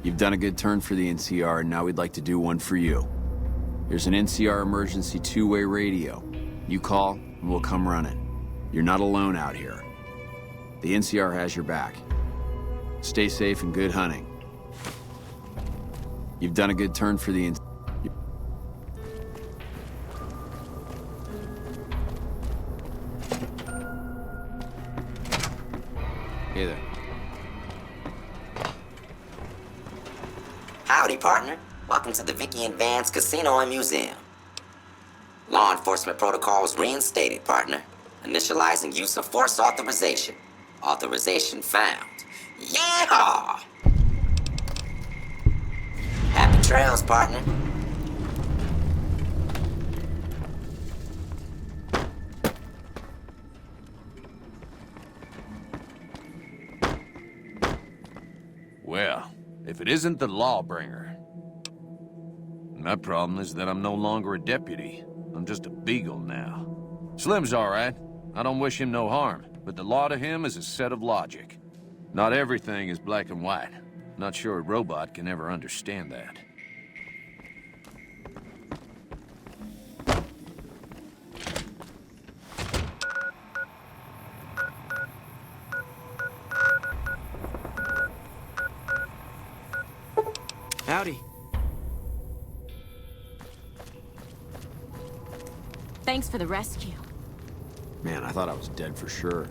You've done a good turn for the NCR, and now we'd like to do one for you. Here's an NCR emergency two-way radio. You call, and we'll come running. You're not alone out here. The NCR has your back. Stay safe and good hunting. You've done a good turn for the NCR. Hey there. Howdy, partner. Welcome to the Vicky and Vance Casino and Museum. Law enforcement protocols reinstated, partner. Initializing use of force authorization. Authorization found. Yeah! Happy trails, partner. Well, if it isn't the Lawbringer. My problem is that I'm no longer a deputy. I'm just a beagle now. Slim's all right. I don't wish him no harm, but the law to him is a set of logic. Not everything is black and white. Not sure a robot can ever understand that. Howdy. Thanks for the rescue. Man, I thought I was dead for sure.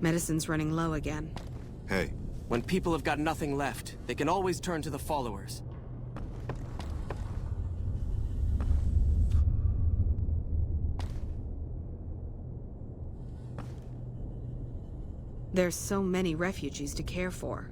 Medicine's running low again. Hey. When people have got nothing left, they can always turn to the followers. There's so many refugees to care for.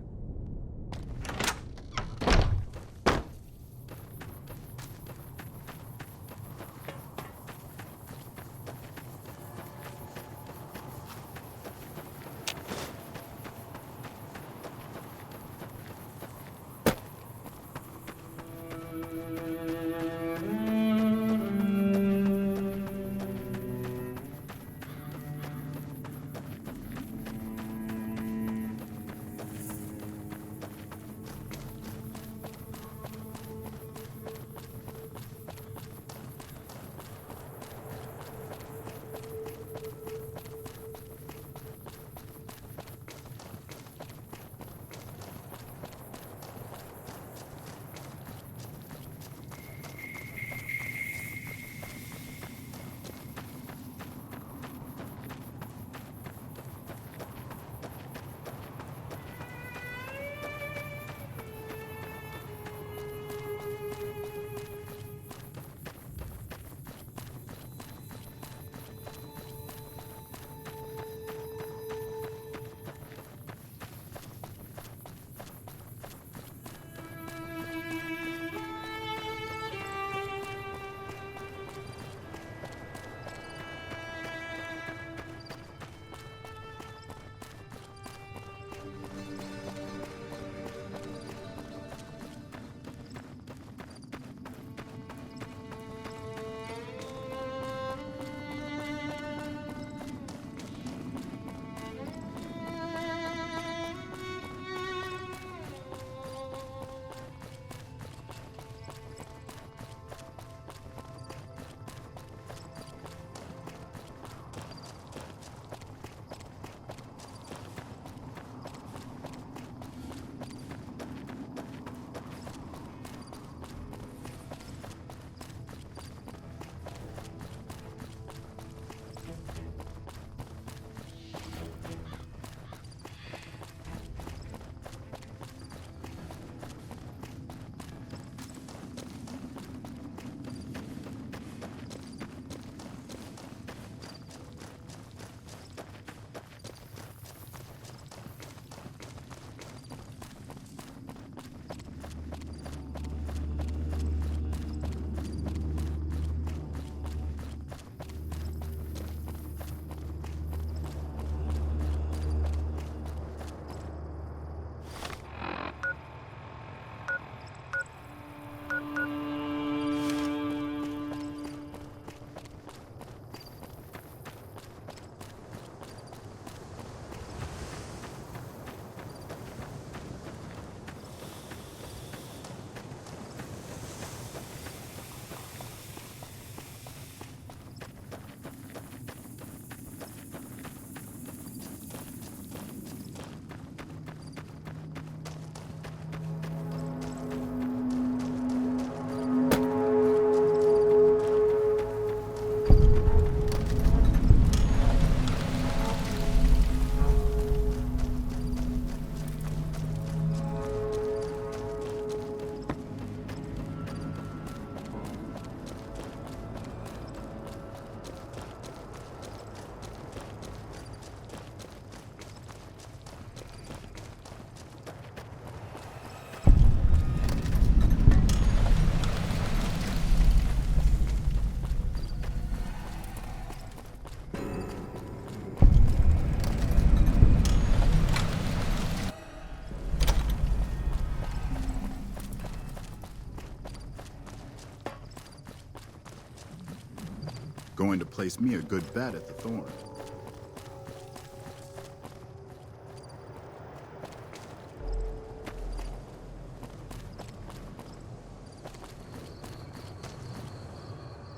Going to place me a good bet at the Thorn.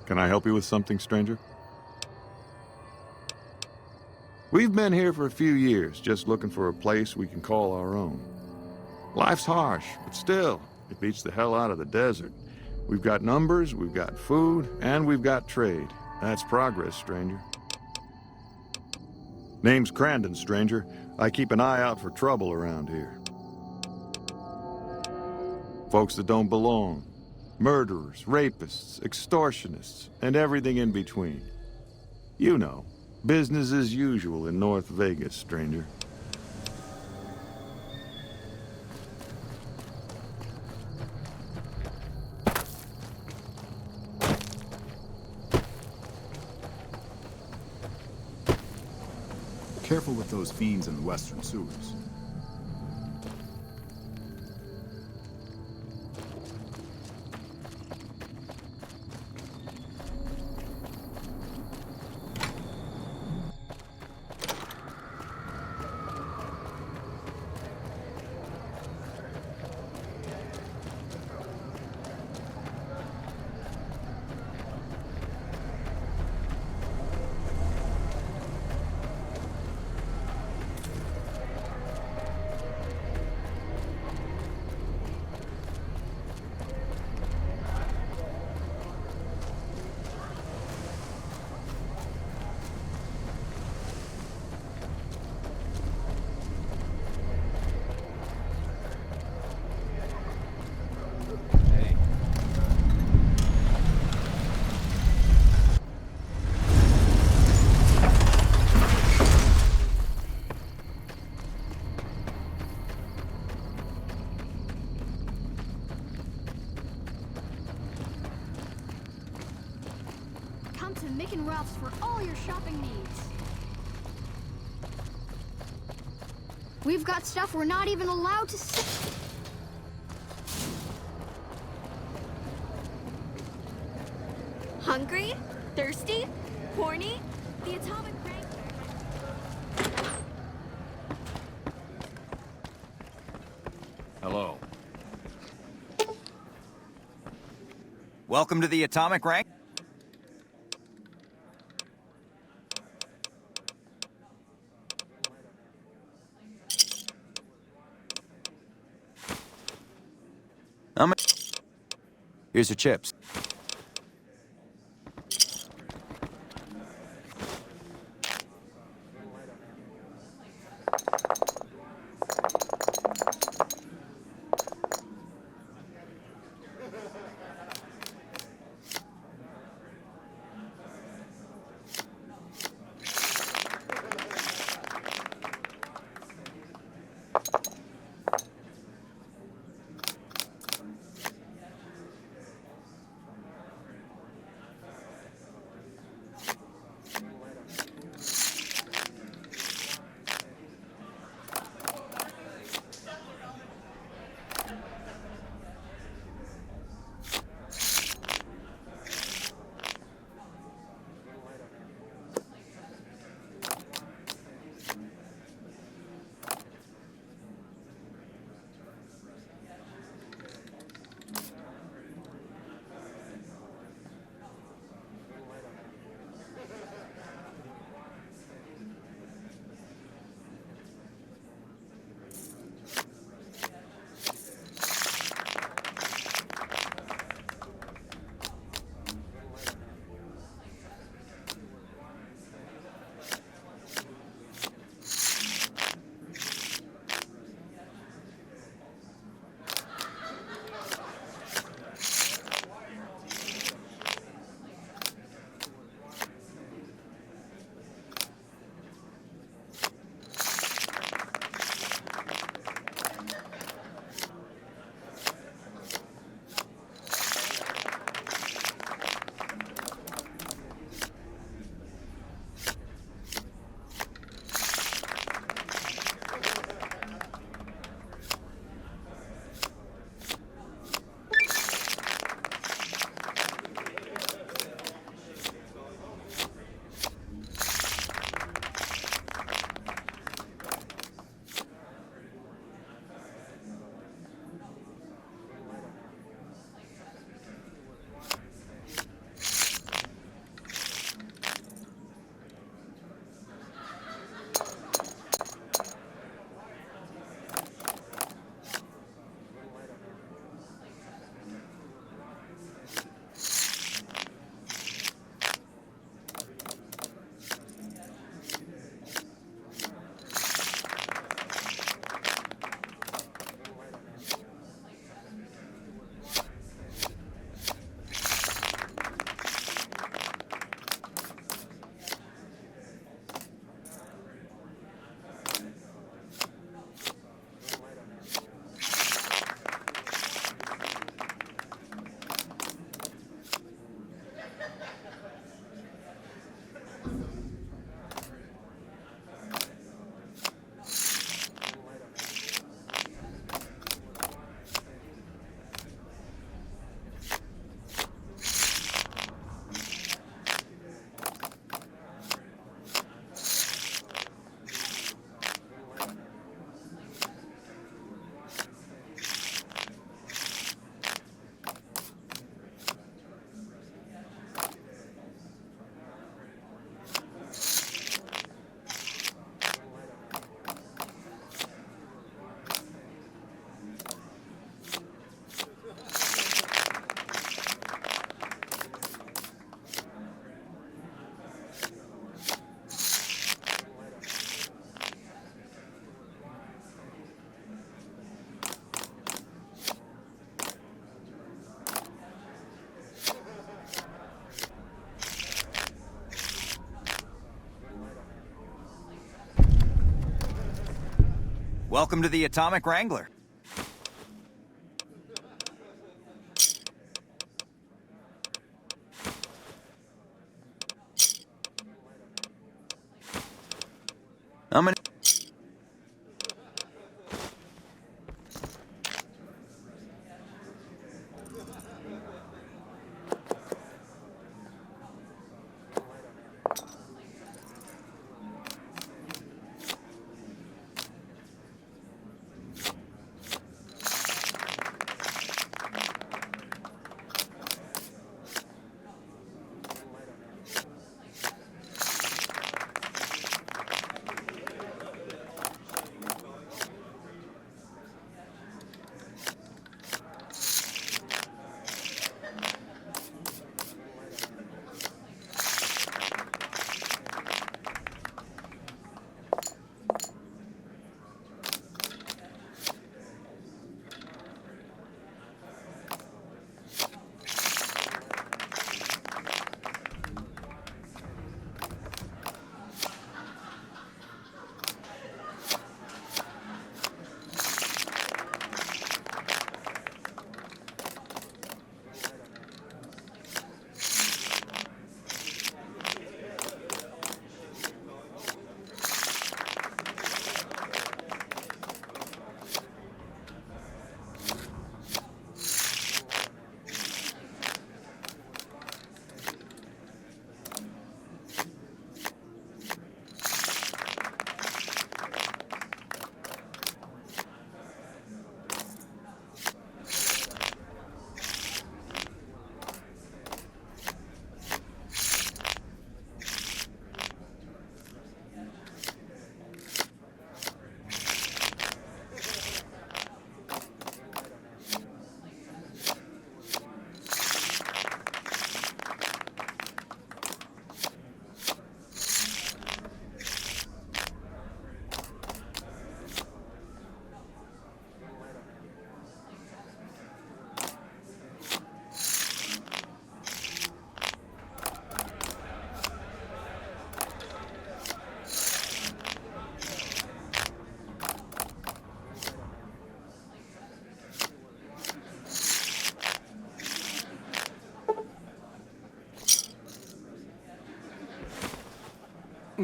Can I help you with something, stranger? We've been here for a few years, just looking for a place we can call our own. Life's harsh, but still, it beats the hell out of the desert. We've got numbers, we've got food, and we've got trade. That's progress, stranger. Name's Crandon, stranger. I keep an eye out for trouble around here. Folks that don't belong. Murderers, rapists, extortionists, and everything in between. You know, business as usual in North Vegas, stranger. Careful with those fiends in the western sewers. Come to Mick and Ralph's for all your shopping needs. We've got stuff we're not even allowed to see. Hungry? Thirsty? Horny? The Atomic Wrangler. Hello. Welcome to the Atomic Rank. Here's your chips. Welcome to the Atomic Wrangler. I'm gonna...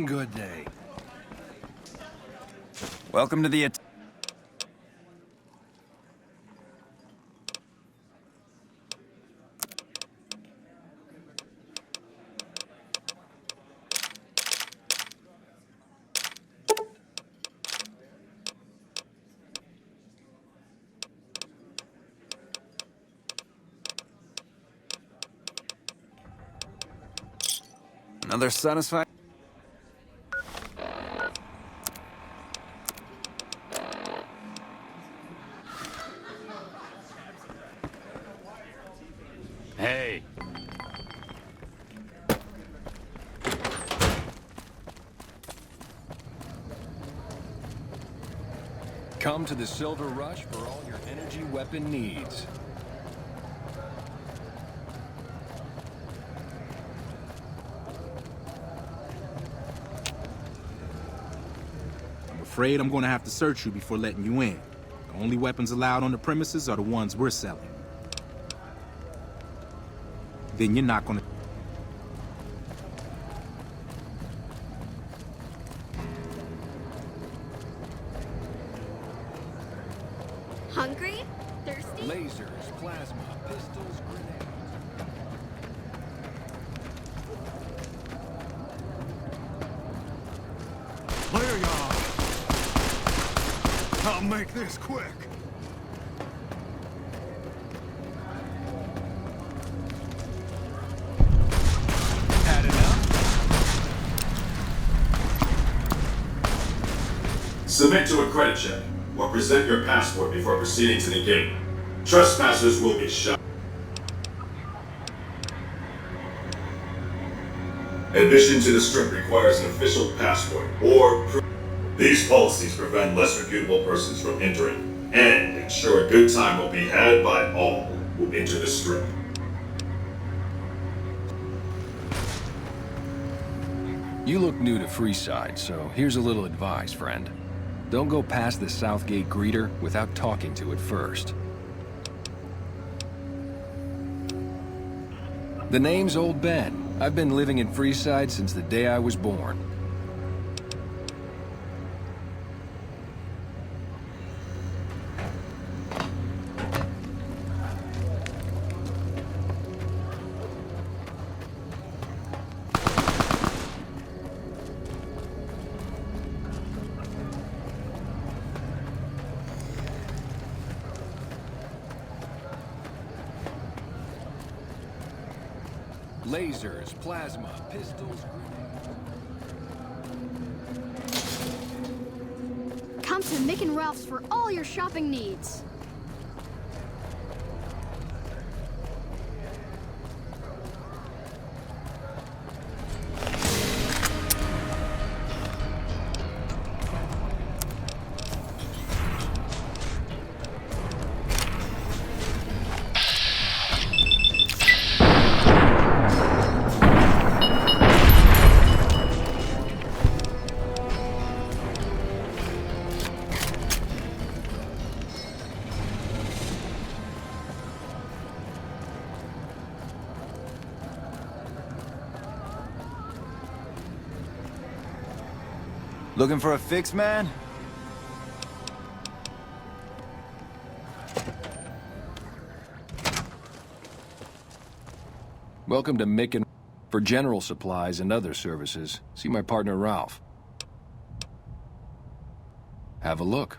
Good day. Welcome to the... Another satisfying... Hey. Come to the Silver Rush for all your energy weapon needs. I'm afraid I'm gonna have to search you before letting you in. The only weapons allowed on the premises are the ones we're selling. Then you're not gonna... Hungry? Thirsty? Lasers, plasma, pistols, grenades. Clear, y'all. I'll make this quick. Submit to a credit check, or present your passport before proceeding to the gate. Trespassers will be shot. Admission to the Strip requires an official passport or proof. These policies prevent less reputable persons from entering, and ensure a good time will be had by all who enter the Strip. You look new to Freeside, so here's a little advice, friend. Don't go past the Southgate greeter without talking to it first. The name's Old Ben. I've been living in Freeside since the day I was born. Lasers, plasma, pistols, Come to Mick and Ralph's for all your shopping needs. Looking for a fix, man? Welcome to Mick and... For general supplies and other services, see my partner Ralph. Have a look.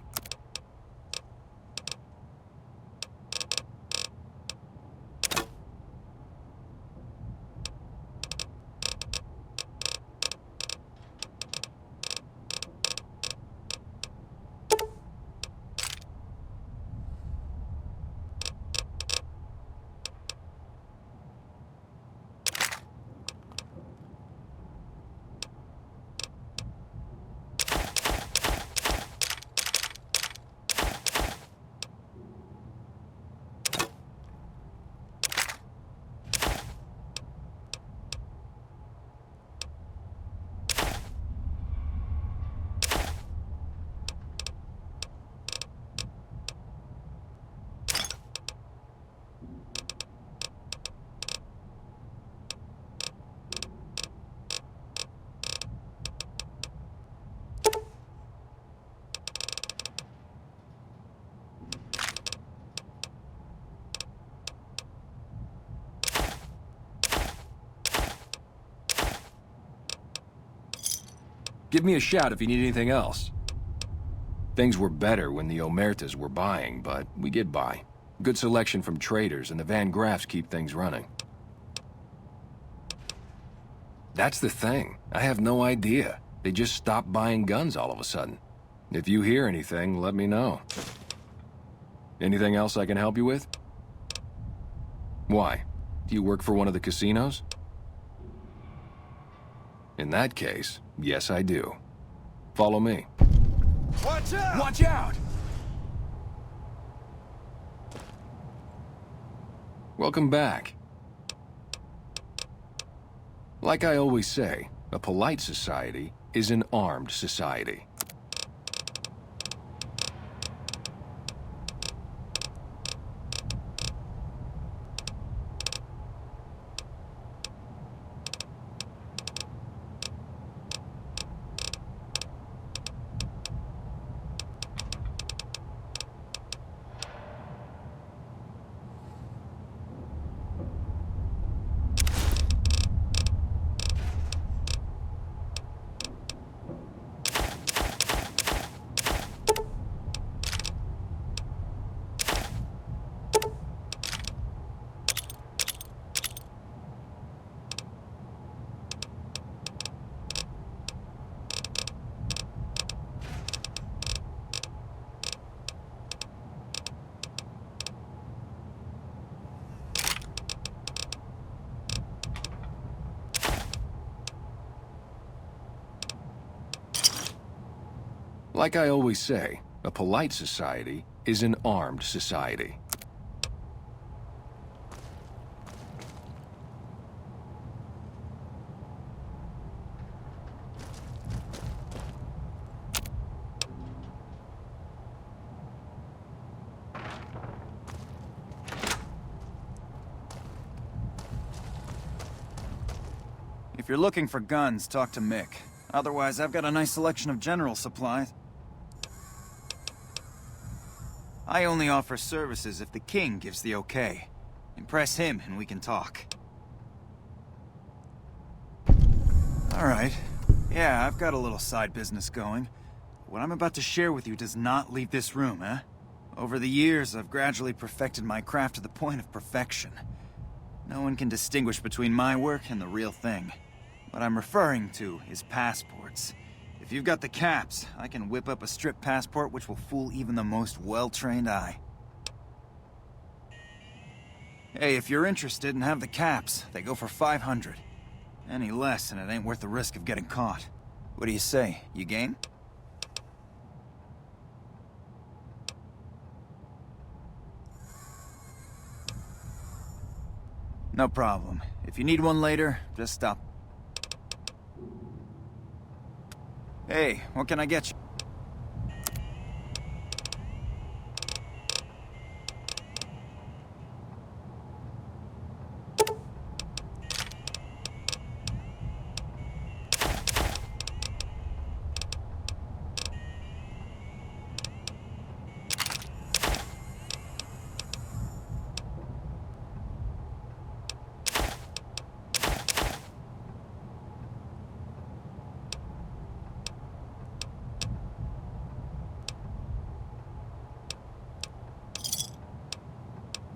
Give me a shout if you need anything else. Things were better when the Omertas were buying, but we get by. Good selection from traders, and the Van Graffs keep things running. That's the thing. I have no idea. They just stopped buying guns all of a sudden. If you hear anything, let me know. Anything else I can help you with? Why? Do you work for one of the casinos? In that case, yes I do. Follow me. Watch out! Watch out! Welcome back. Like I always say, a polite society is an armed society. Like I always say, a polite society is an armed society. If you're looking for guns, talk to Mick. Otherwise, I've got a nice selection of general supplies. I only offer services if the king gives the okay. Impress him and we can talk. Alright. Yeah, I've got a little side business going. What I'm about to share with you does not leave this room, eh? Over the years, I've gradually perfected my craft to the point of perfection. No one can distinguish between my work and the real thing. What I'm referring to is passports. If you've got the caps, I can whip up a strip passport which will fool even the most well-trained eye. Hey, if you're interested and have the caps, they go for 500. Any less and it ain't worth the risk of getting caught. What do you say? You game? No problem. If you need one later, just stop. Hey, what can I get you?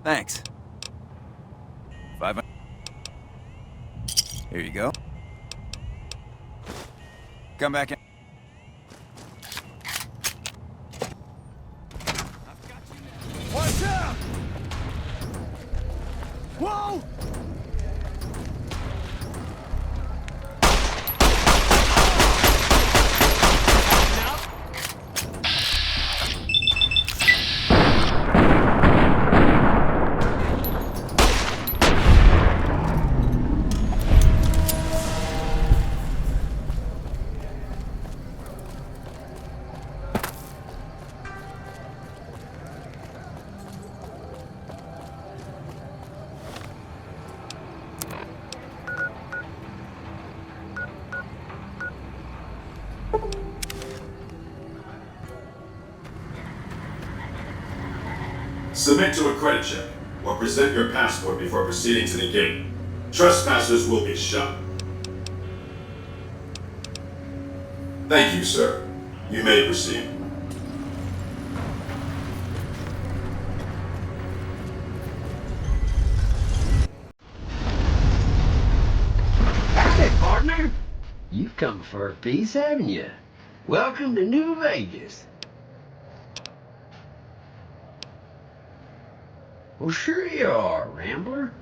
Thanks. 500. Here you go. Come back in. Watch out! Whoa! Submit to a credit check, or present your passport before proceeding to the gate. Trespassers will be shot. Thank you, sir. You may proceed. Hey, partner. You've come for a piece, haven't you? Welcome to New Vegas. Well, sure you are, Rambler.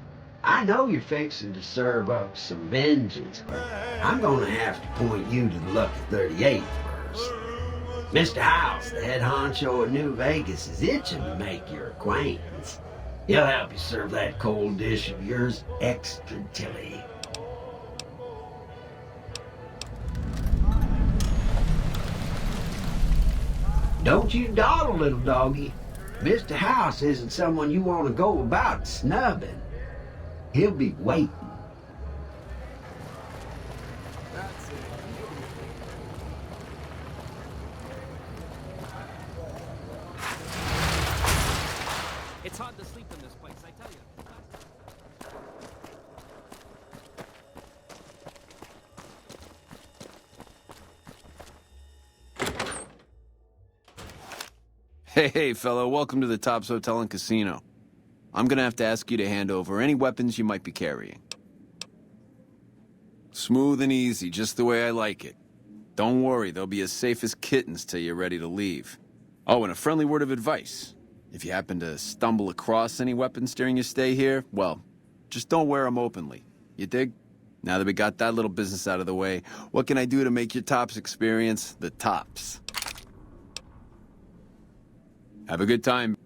I know you're fixing to serve up some vengeance, but I'm gonna have to point you to the Lucky 38 first. Mr. House, the head honcho of New Vegas, is itching to make your acquaintance. He'll help you serve that cold dish of yours extra tilly. Don't you dawdle, little doggy. Mr. House isn't someone you want to go about snubbing. He'll be waiting. It's hard to sleep in this place, I tell you. Hey, fellow, welcome to the Tops Hotel and Casino. I'm gonna have to ask you to hand over any weapons you might be carrying. Smooth and easy, just the way I like it. Don't worry, they'll be as safe as kittens till you're ready to leave. Oh, and a friendly word of advice. If you happen to stumble across any weapons during your stay here, well, just don't wear them openly. You dig? Now that we got that little business out of the way, what can I do to make your Tops experience the tops? Have a good time.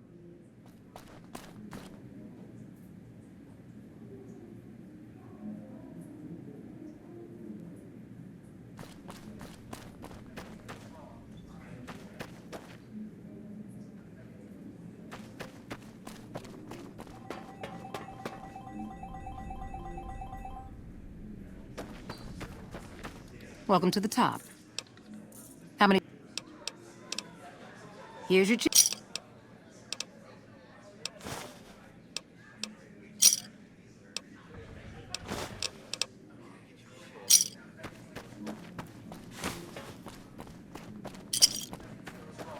Welcome to the top. How many? Here's your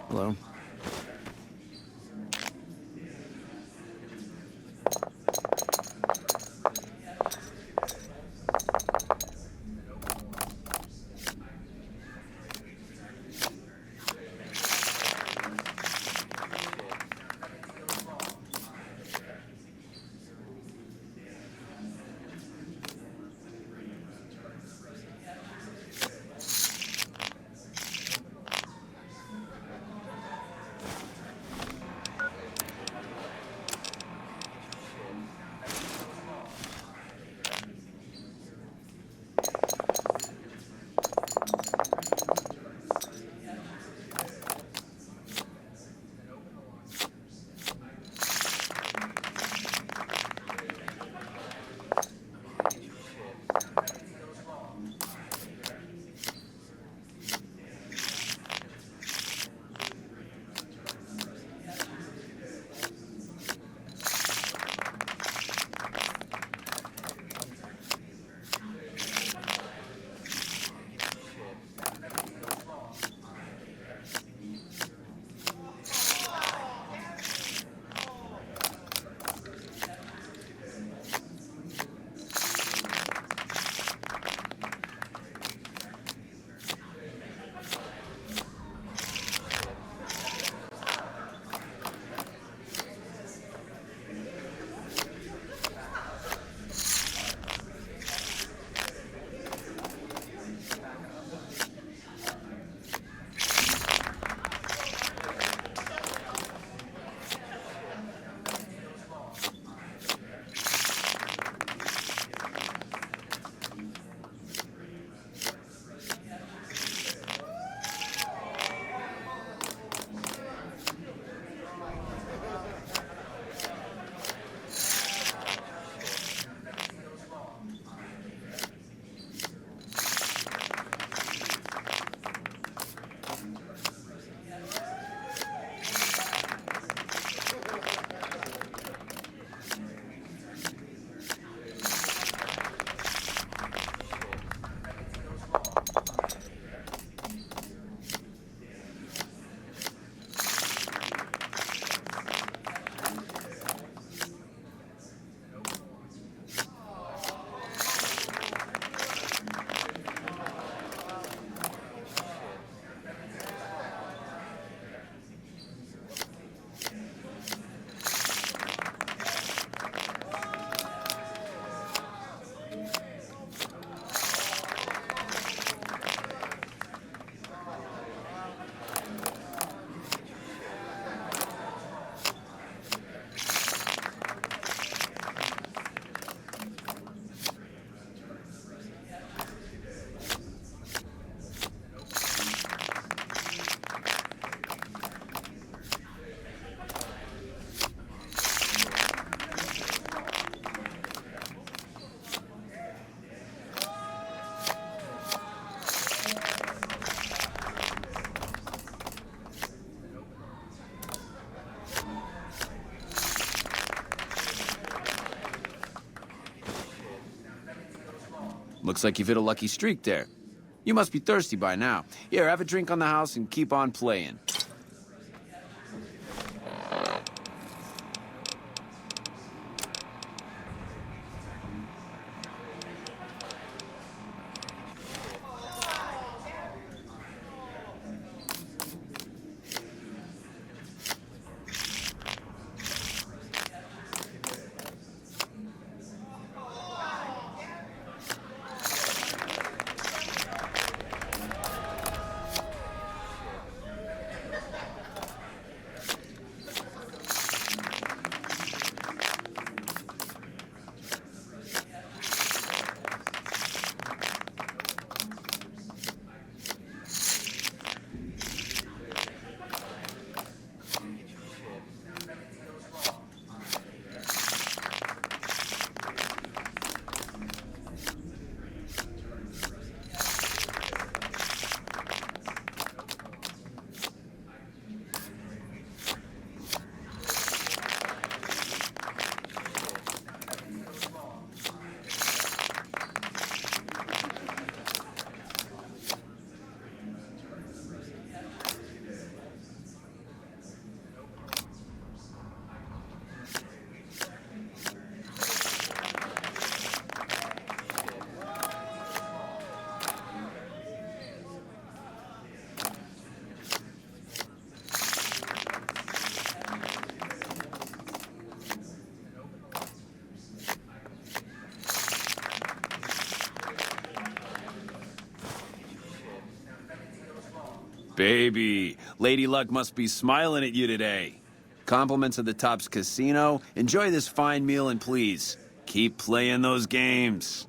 Hello. Looks like you've hit a lucky streak there. You must be thirsty by now. Here, have a drink on the house and keep on playing. Baby, Lady Luck must be smiling at you today. Compliments of the Tops Casino. Enjoy this fine meal and please, keep playing those games.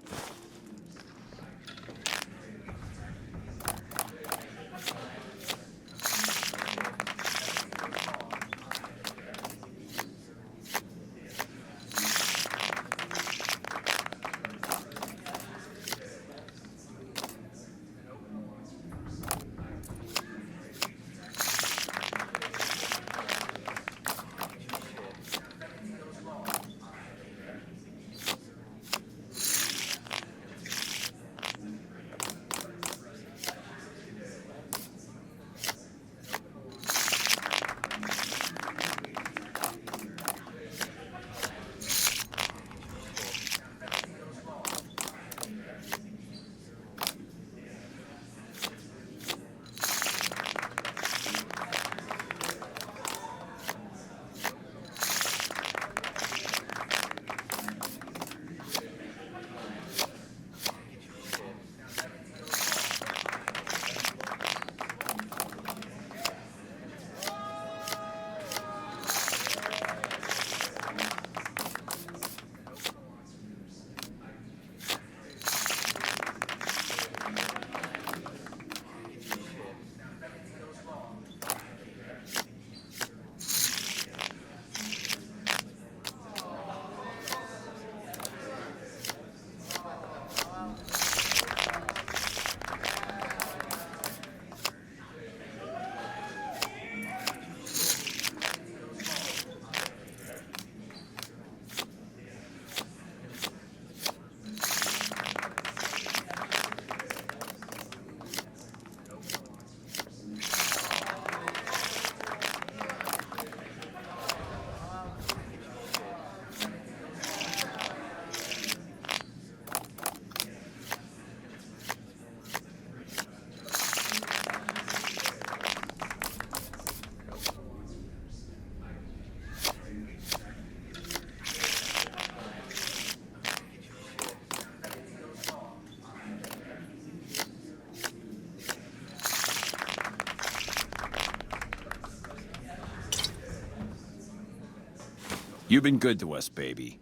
You've been good to us, baby.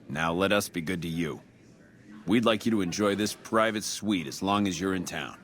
Now let us be good to you. We'd like you to enjoy this private suite as long as you're in town.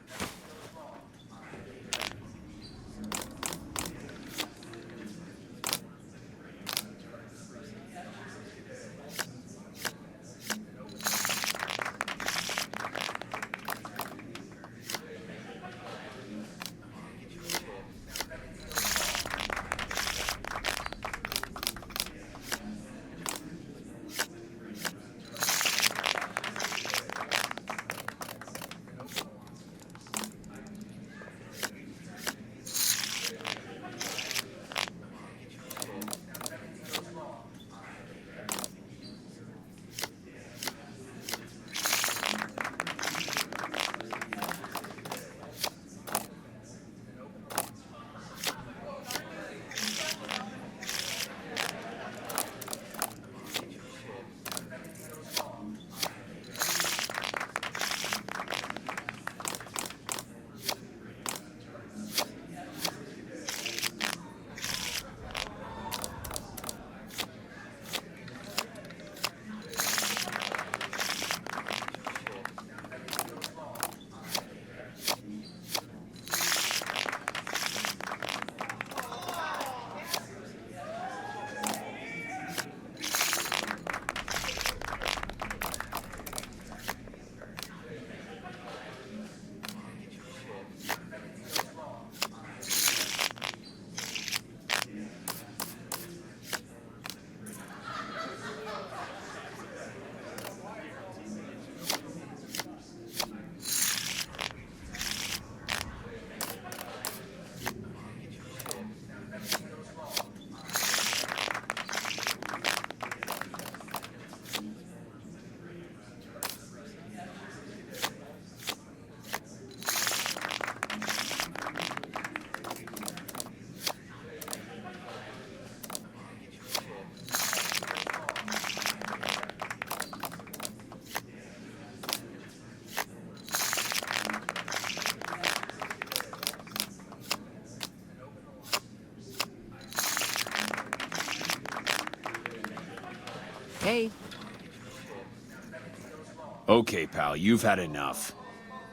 Okay, pal, you've had enough.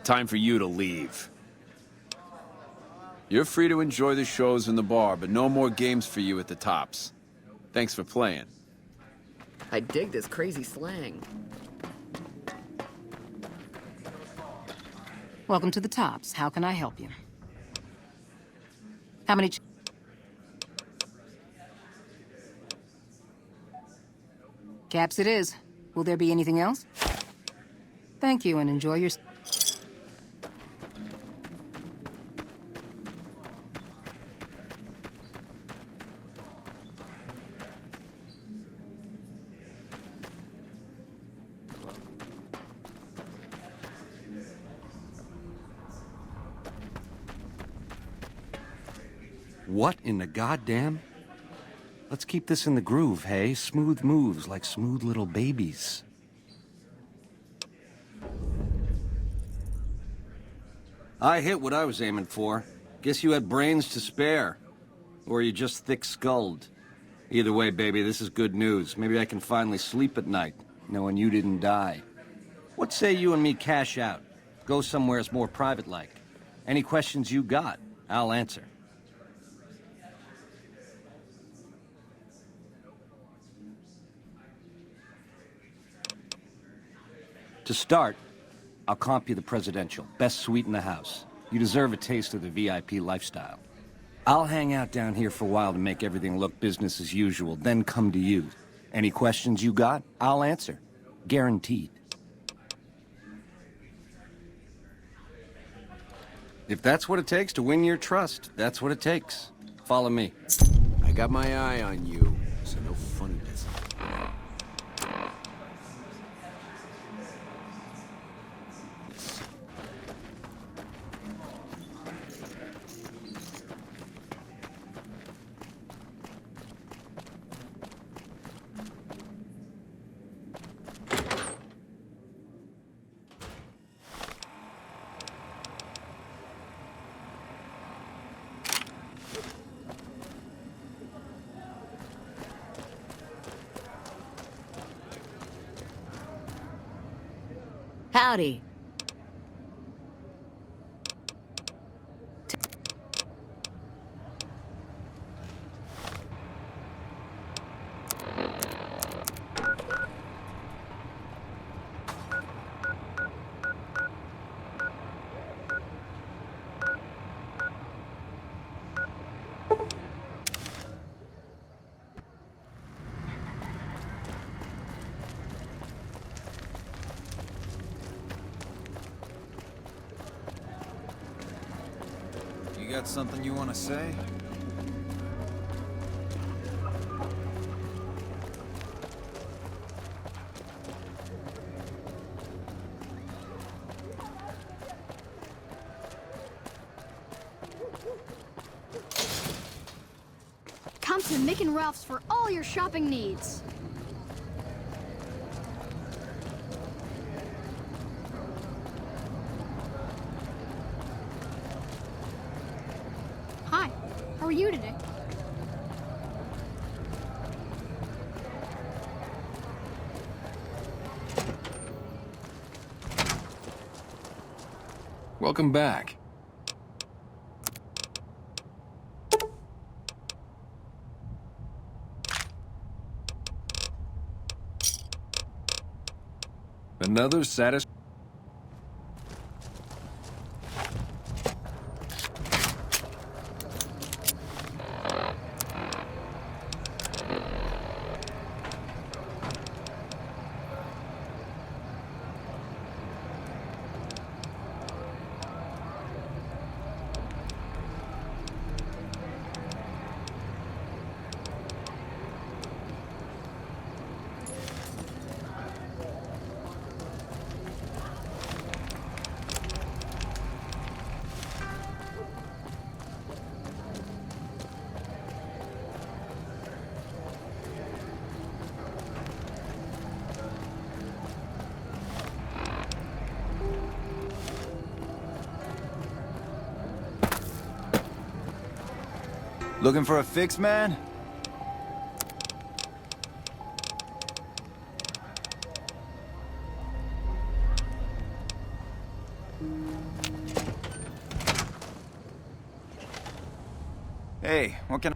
Time for you to leave. You're free to enjoy the shows in the bar, but no more games for you at the Tops. Thanks for playing. I dig this crazy slang. Welcome to the Tops. How can I help you? How many... Caps it is. Will there be anything else? Thank you, and enjoy your... What in the goddamn? Let's keep this in the groove, hey? Smooth moves like smooth little babies. I hit what I was aiming for. Guess you had brains to spare. Or you just thick-skulled. Either way, baby, this is good news. Maybe I can finally sleep at night, knowing you didn't die. What say you and me cash out? Go somewheres more private-like. Any questions you got, I'll answer. To start, I'll comp you the presidential. Best suite in the house. You deserve a taste of the VIP lifestyle. I'll hang out down here for a while to make everything look business as usual, then come to you. Any questions you got, I'll answer. Guaranteed. If that's what it takes to win your trust, that's what it takes. Follow me. I got my eye on you, so no funny business. Howdy. You got something you want to say? Come to Mick and Ralph's for all your shopping needs. Hi, how are you today? Welcome back. Another satisfying. Looking for a fix, man? Hey, what can I...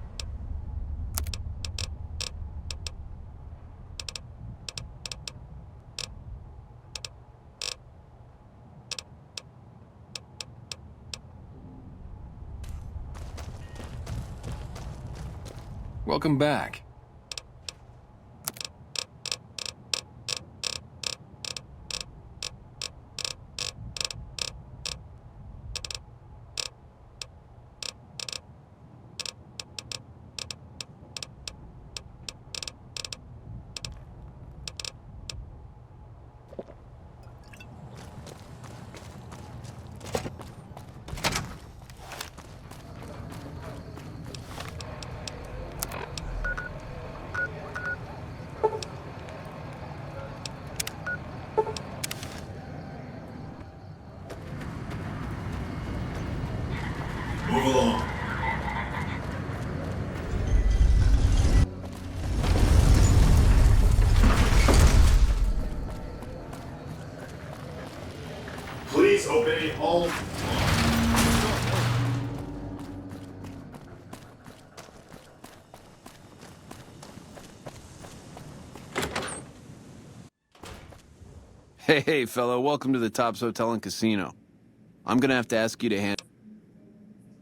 Welcome back. Move along. Please obey all. Hey, fellow, welcome to the Tops Hotel and Casino. I'm gonna have to ask you to hand...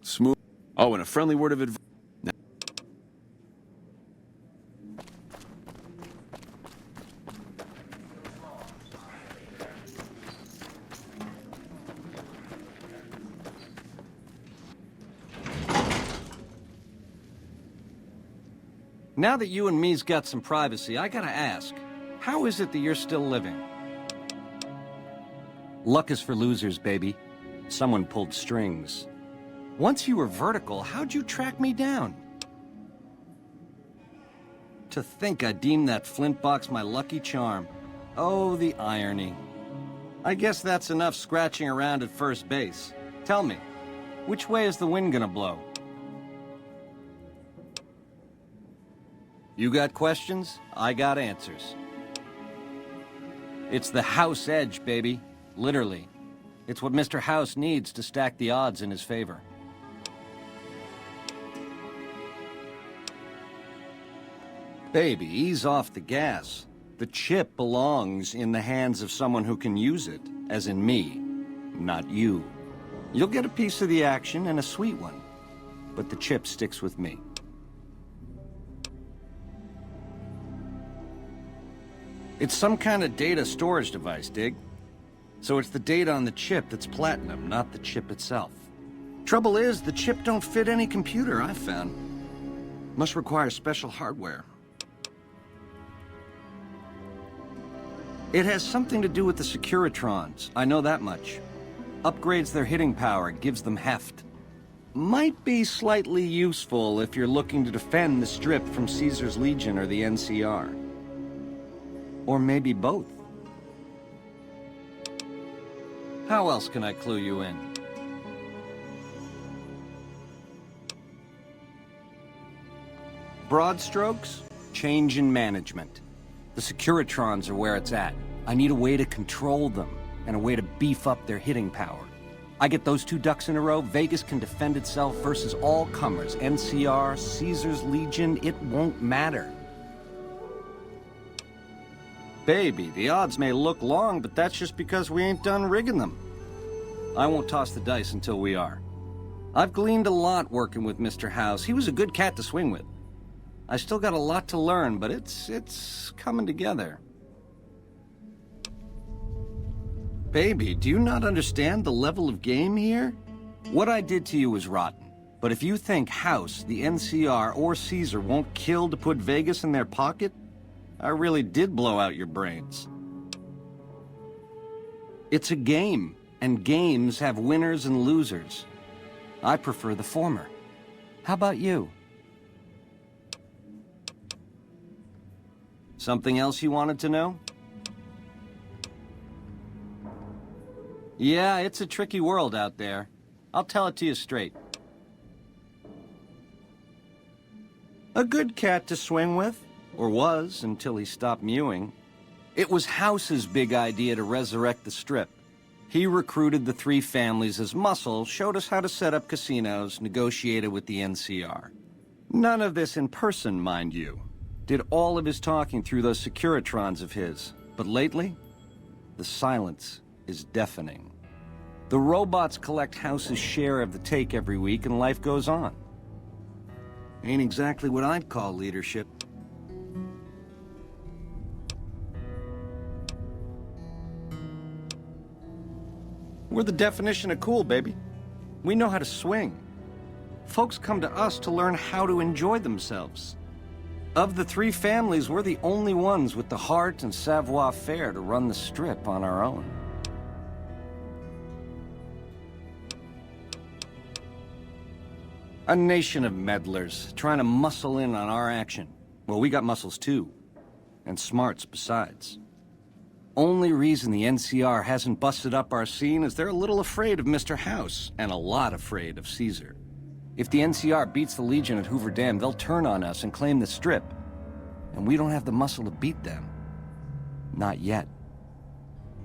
Smooth... Oh, and a friendly word of advice... Now that you and me's got some privacy, I gotta ask, how is it that you're still living? Luck is for losers, baby. Someone pulled strings. Once you were vertical, how'd you track me down? To think I deemed that flint box my lucky charm. Oh, the irony. I guess that's enough scratching around at first base. Tell me, which way is the wind gonna blow? You got questions? I got answers. It's the House Edge, baby. Literally. It's what Mr. House needs to stack the odds in his favor. Baby, ease off the gas. The chip belongs in the hands of someone who can use it, as in me, not you. You'll get a piece of the action and a sweet one, but the chip sticks with me. It's some kind of data storage device, dig? So it's the data on the chip that's platinum, not the chip itself. Trouble is, the chip don't fit any computer I've found. Must require special hardware. It has something to do with the Securitrons, I know that much. Upgrades their hitting power, gives them heft. Might be slightly useful if you're looking to defend the Strip from Caesar's Legion or the NCR. Or maybe both. How else can I clue you in? Broad strokes, change in management. The Securitrons are where it's at. I need a way to control them, and a way to beef up their hitting power. I get those two ducks in a row, Vegas can defend itself versus all comers. NCR, Caesar's Legion, it won't matter. Baby, the odds may look long, but that's just because we ain't done rigging them. I won't toss the dice until we are. I've gleaned a lot working with Mr. House. He was a good cat to swing with. I still got a lot to learn, but it's coming together. Baby, do you not understand the level of game here? What I did to you was rotten. But if you think House, the NCR, or Caesar won't kill to put Vegas in their pocket, I really did blow out your brains. It's a game, and games have winners and losers. I prefer the former. How about you? Something else you wanted to know? Yeah, it's a tricky world out there. I'll tell it to you straight. A good cat to swing with. Or was, until he stopped mewing. It was House's big idea to resurrect the Strip. He recruited the three families as muscle, showed us how to set up casinos, negotiated with the NCR. None of this in person, mind you. Did all of his talking through those Securitrons of his. But lately, the silence is deafening. The robots collect House's share of the take every week, and life goes on. Ain't exactly what I'd call leadership. We're the definition of cool, baby. We know how to swing. Folks come to us to learn how to enjoy themselves. Of the three families, we're the only ones with the heart and savoir-faire to run the strip on our own. A nation of meddlers, trying to muscle in on our action. Well, we got muscles too. And smarts besides. Only reason the NCR hasn't busted up our scene is they're a little afraid of Mr. House, and a lot afraid of Caesar. If the NCR beats the Legion at Hoover Dam, they'll turn on us and claim the Strip. And we don't have the muscle to beat them. Not yet.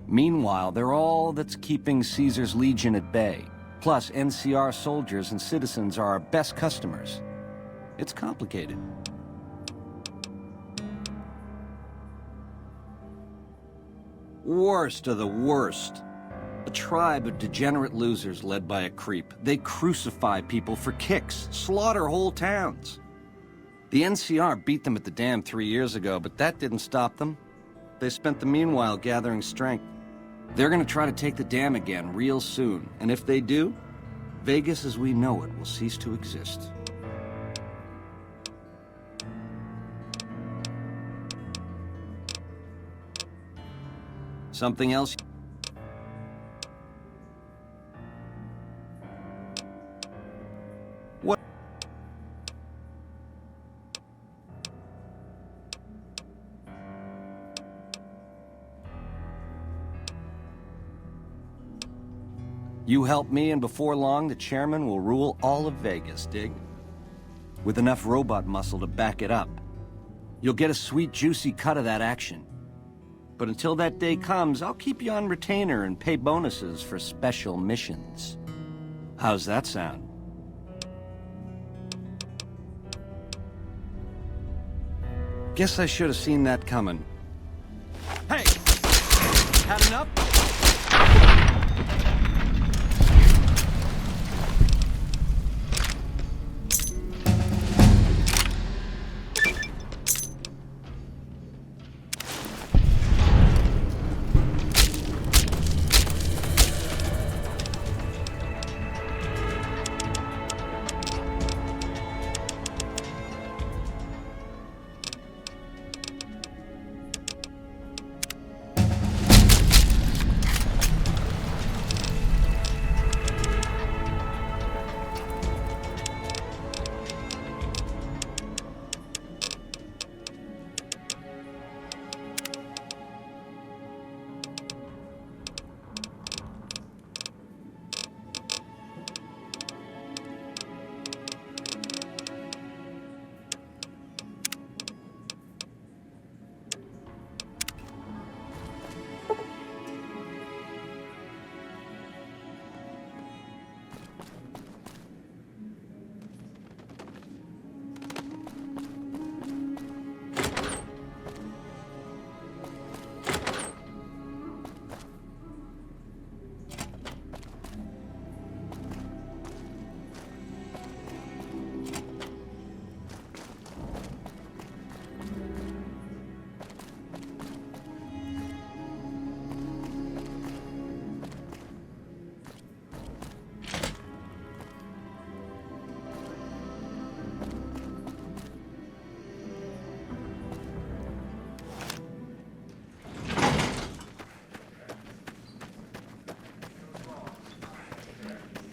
Meanwhile, they're all that's keeping Caesar's Legion at bay. Plus, NCR soldiers and citizens are our best customers. It's complicated. Worst of the worst. A tribe of degenerate losers led by a creep. They crucify people for kicks, slaughter whole towns. The NCR beat them at the dam 3 years ago, but that didn't stop them. They spent the meanwhile gathering strength. They're gonna try to take the dam again real soon, and if they do, Vegas as we know it will cease to exist. Something else? What? You help me, and before long, the chairman will rule all of Vegas, dig? With enough robot muscle to back it up. You'll get a sweet, juicy cut of that action. But until that day comes, I'll keep you on retainer and pay bonuses for special missions. How's that sound? Guess I should have seen that coming. Hey! Had enough?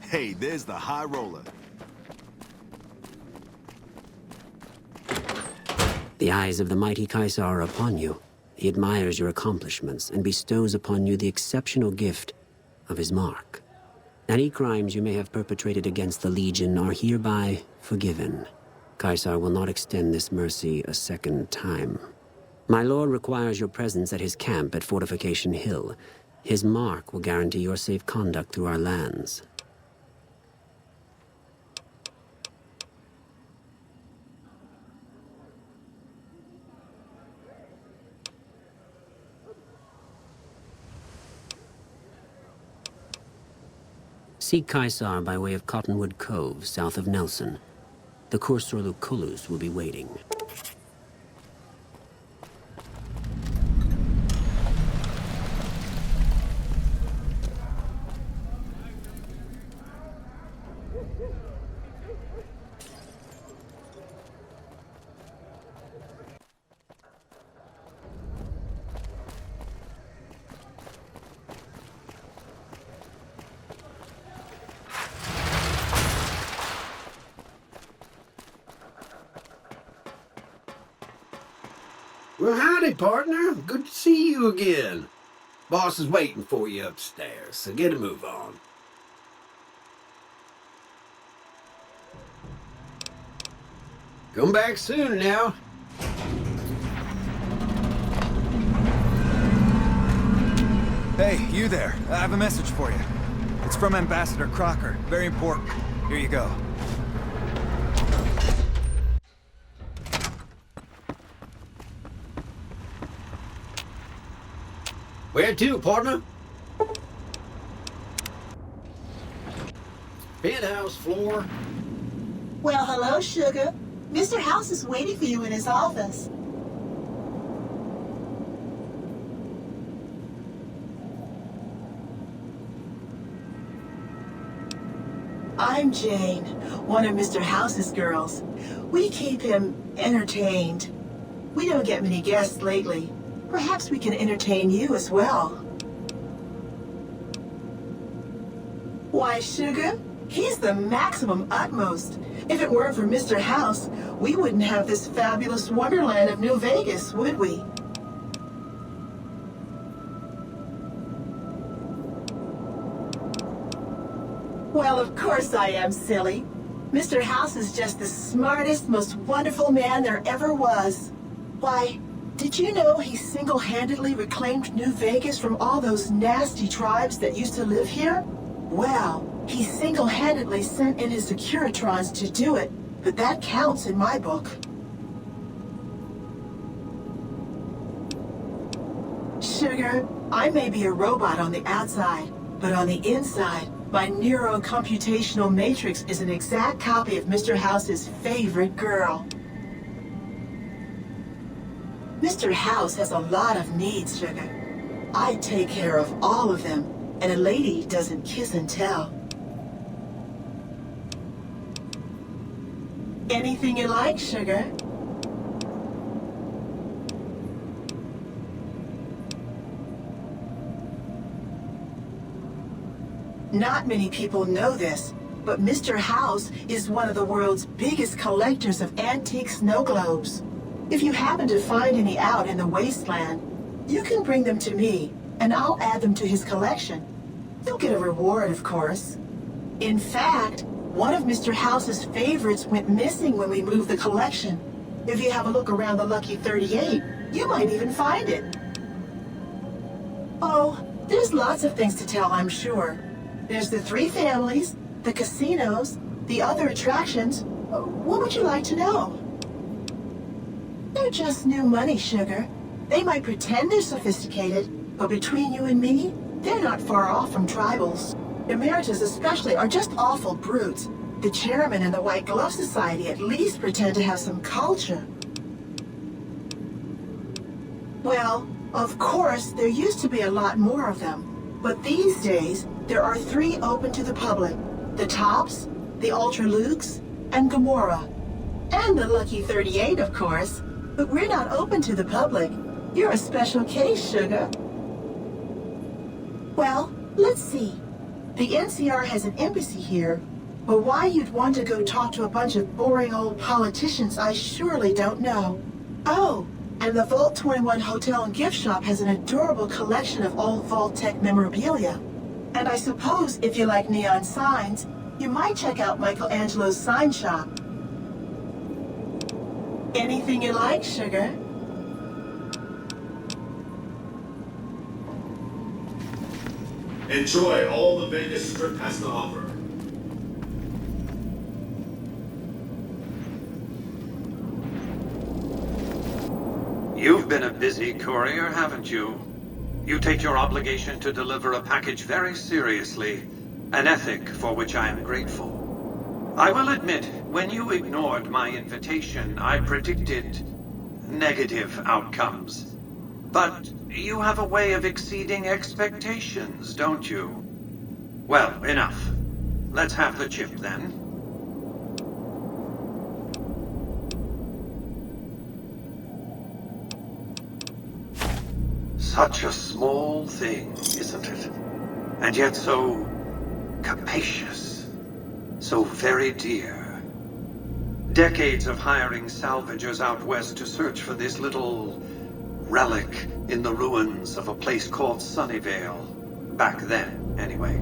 Hey, there's the High Roller. The eyes of the mighty Caesar are upon you. He admires your accomplishments and bestows upon you the exceptional gift of his mark. Any crimes you may have perpetrated against the Legion are hereby forgiven. Caesar will not extend this mercy a second time. My lord requires your presence at his camp at Fortification Hill. His mark will guarantee your safe conduct through our lands. Seek Caesar by way of Cottonwood Cove, south of Nelson. The Cursor Lucullus will be waiting. Well, howdy, partner. Good to see you again. Boss is waiting for you upstairs, so get a move on. Come back soon now. Hey, you there. I have a message for you. It's from Ambassador Crocker. Very important. Here you go. Where to, partner? Penthouse floor. Well, hello, Sugar. Mr. House is waiting for you in his office. I'm Jane, one of Mr. House's girls. We keep him entertained. We don't get many guests lately. Perhaps we can entertain you as well. Why, Sugar, he's the maximum utmost. If it weren't for Mr. House, we wouldn't have this fabulous wonderland of New Vegas, would we? Well, of course I am, silly. Mr. House is just the smartest, most wonderful man there ever was. Why, did you know he single-handedly reclaimed New Vegas from all those nasty tribes that used to live here? Well, he single-handedly sent in his Securitrons to do it, but that counts in my book. Sugar, I may be a robot on the outside, but on the inside, my neurocomputational matrix is an exact copy of Mr. House's favorite girl. Mr. House has a lot of needs, Sugar. I take care of all of them, and a lady doesn't kiss and tell. Anything you like, Sugar? Not many people know this, but Mr. House is one of the world's biggest collectors of antique snow globes. If you happen to find any out in the wasteland, you can bring them to me, and I'll add them to his collection. You'll get a reward, of course. In fact, one of Mr. House's favorites went missing when we moved the collection. If you have a look around the Lucky 38, you might even find it. Oh, there's lots of things to tell, I'm sure. There's the 3 families, the casinos, the other attractions. What would you like to know? They're just new money, Sugar. They might pretend they're sophisticated, but between you and me, they're not far off from tribals. Emeritus especially are just awful brutes. The chairman and the White Glove Society at least pretend to have some culture. Well, of course, there used to be a lot more of them. But these days, there are 3 open to the public. The Tops, the Ultra Lukes, and Gamora. And the Lucky 38, of course. But we're not open to the public. You're a special case, Sugar. Well, let's see. The NCR has an embassy here, but why you'd want to go talk to a bunch of boring old politicians, I surely don't know. Oh, and the Vault 21 Hotel and Gift Shop has an adorable collection of old Vault-Tec memorabilia. And I suppose if you like neon signs, you might check out Michelangelo's sign shop. Anything you like, Sugar? Enjoy all the Vegas Strip has to offer. You've been a busy courier, haven't you? You take your obligation to deliver a package very seriously, An ethic for which I am grateful. I will admit, when you ignored my invitation, I predicted negative outcomes. But you have a way of exceeding expectations, don't you? Well, enough. Let's have the chip then. Such a small thing, isn't it? And yet so capacious. So very dear. Decades of hiring salvagers out west to search for this little relic in the ruins of a place called Sunnyvale. Back then, anyway.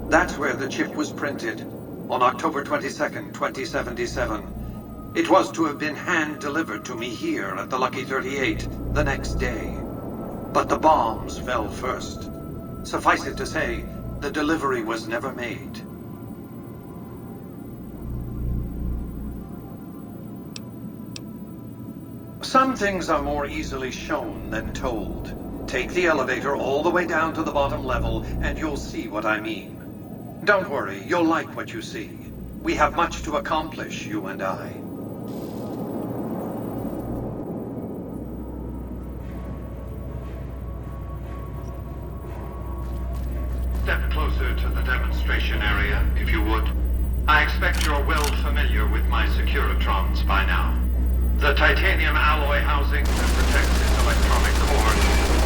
That's where the chip was printed, on October 22nd, 2077. It was to have been hand-delivered to me here at the Lucky 38 the next day. But the bombs fell first. Suffice it to say, the delivery was never made. Some things are more easily shown than told. Take the elevator all the way down to the bottom level, and you'll see what I mean. Don't worry, you'll like what you see. We have much to accomplish, you and I. Step closer to the demonstration area, if you would. I expect you're well familiar with my Securitrons by now. The titanium alloy housing that protects its electronic core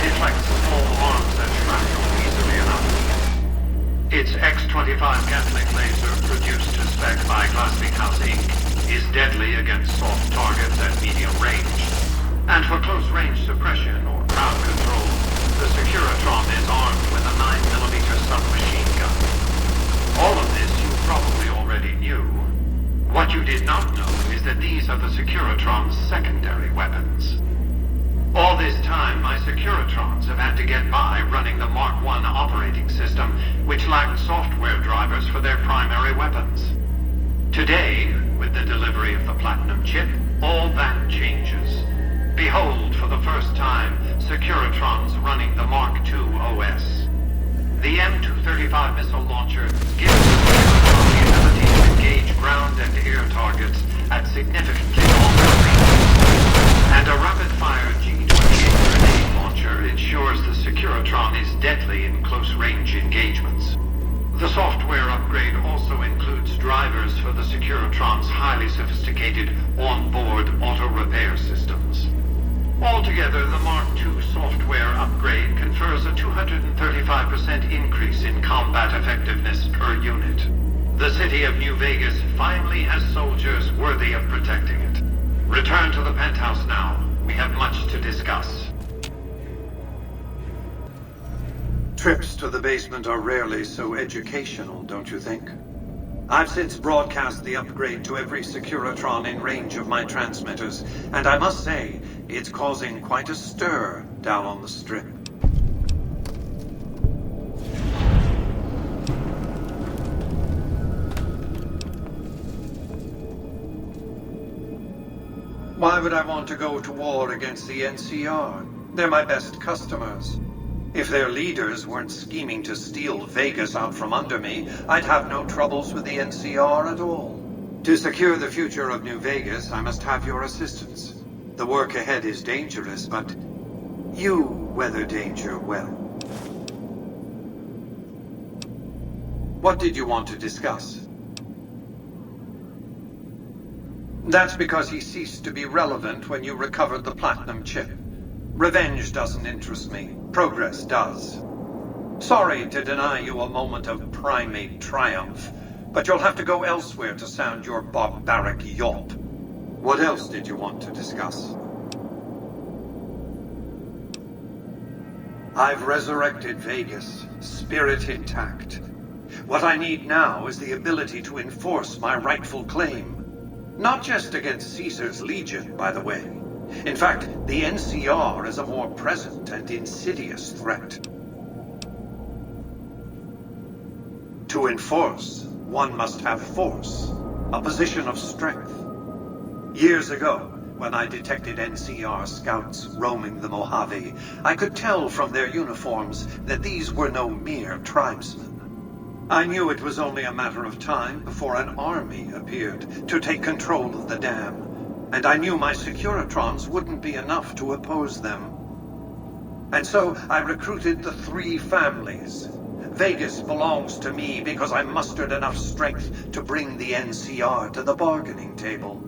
deflects small arms and shrapnel easily enough. Its X-25 Gatling laser, produced to spec by Glasswinghouse Inc., is deadly against soft targets at medium range. And for close-range suppression or crowd control, the Securitron is armed with a 9mm submachine gun. All of this you probably already knew. What you did not know is that these are the Securitron's secondary weapons. All this time, my Securitrons have had to get by running the Mark I operating system, which lacked software drivers for their primary weapons. Today, with the delivery of the Platinum chip, all that changes. Behold, for the first time, Securitrons running the Mark II OS. The M235 missile launcher gives the Securitron the ability to engage ground and air targets at significantly longer ranges. And a rapid-fire G-28 grenade launcher ensures the Securitron is deadly in close-range engagements. The software upgrade also includes drivers for the Securitron's highly sophisticated on-board auto-repair systems. Altogether, the Mark II software upgrade confers a 235% increase in combat effectiveness per unit. The city of New Vegas finally has soldiers worthy of protecting it. Return to the penthouse now. We have much to discuss. Trips to the basement are rarely so educational, don't you think? I've since broadcast the upgrade to every Securitron in range of my transmitters, and I must say, it's causing quite a stir down on the Strip. Why would I want to go to war against the NCR? They're my best customers. If their leaders weren't scheming to steal Vegas out from under me, I'd have no troubles with the NCR at all. To secure the future of New Vegas, I must have your assistance. The work ahead is dangerous, but you weather danger well. What did you want to discuss? That's because he ceased to be relevant when you recovered the Platinum chip. Revenge doesn't interest me. Progress does. Sorry to deny you a moment of primate triumph, but you'll have to go elsewhere to sound your barbaric yawp. What else did you want to discuss? I've resurrected Vegas, spirit intact. What I need now is the ability to enforce my rightful claim. Not just against Caesar's Legion, by the way. In fact, the NCR is a more present and insidious threat. To enforce, one must have force, a position of strength. Years ago, when I detected NCR scouts roaming the Mojave, I could tell from their uniforms that these were no mere tribesmen. I knew it was only a matter of time before an army appeared to take control of the dam, and I knew my Securitrons wouldn't be enough to oppose them. And so I recruited the 3 families. Vegas belongs to me because I mustered enough strength to bring the NCR to the bargaining table.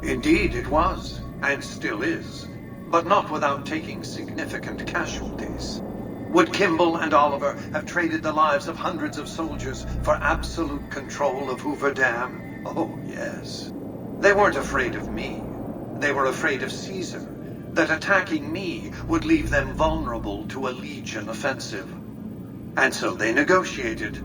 Indeed it was, and still is, but not without taking significant casualties. Would Kimball and Oliver have traded the lives of hundreds of soldiers for absolute control of Hoover Dam? Oh, yes. They weren't afraid of me. They were afraid of Caesar, that attacking me would leave them vulnerable to a Legion offensive. And so they negotiated,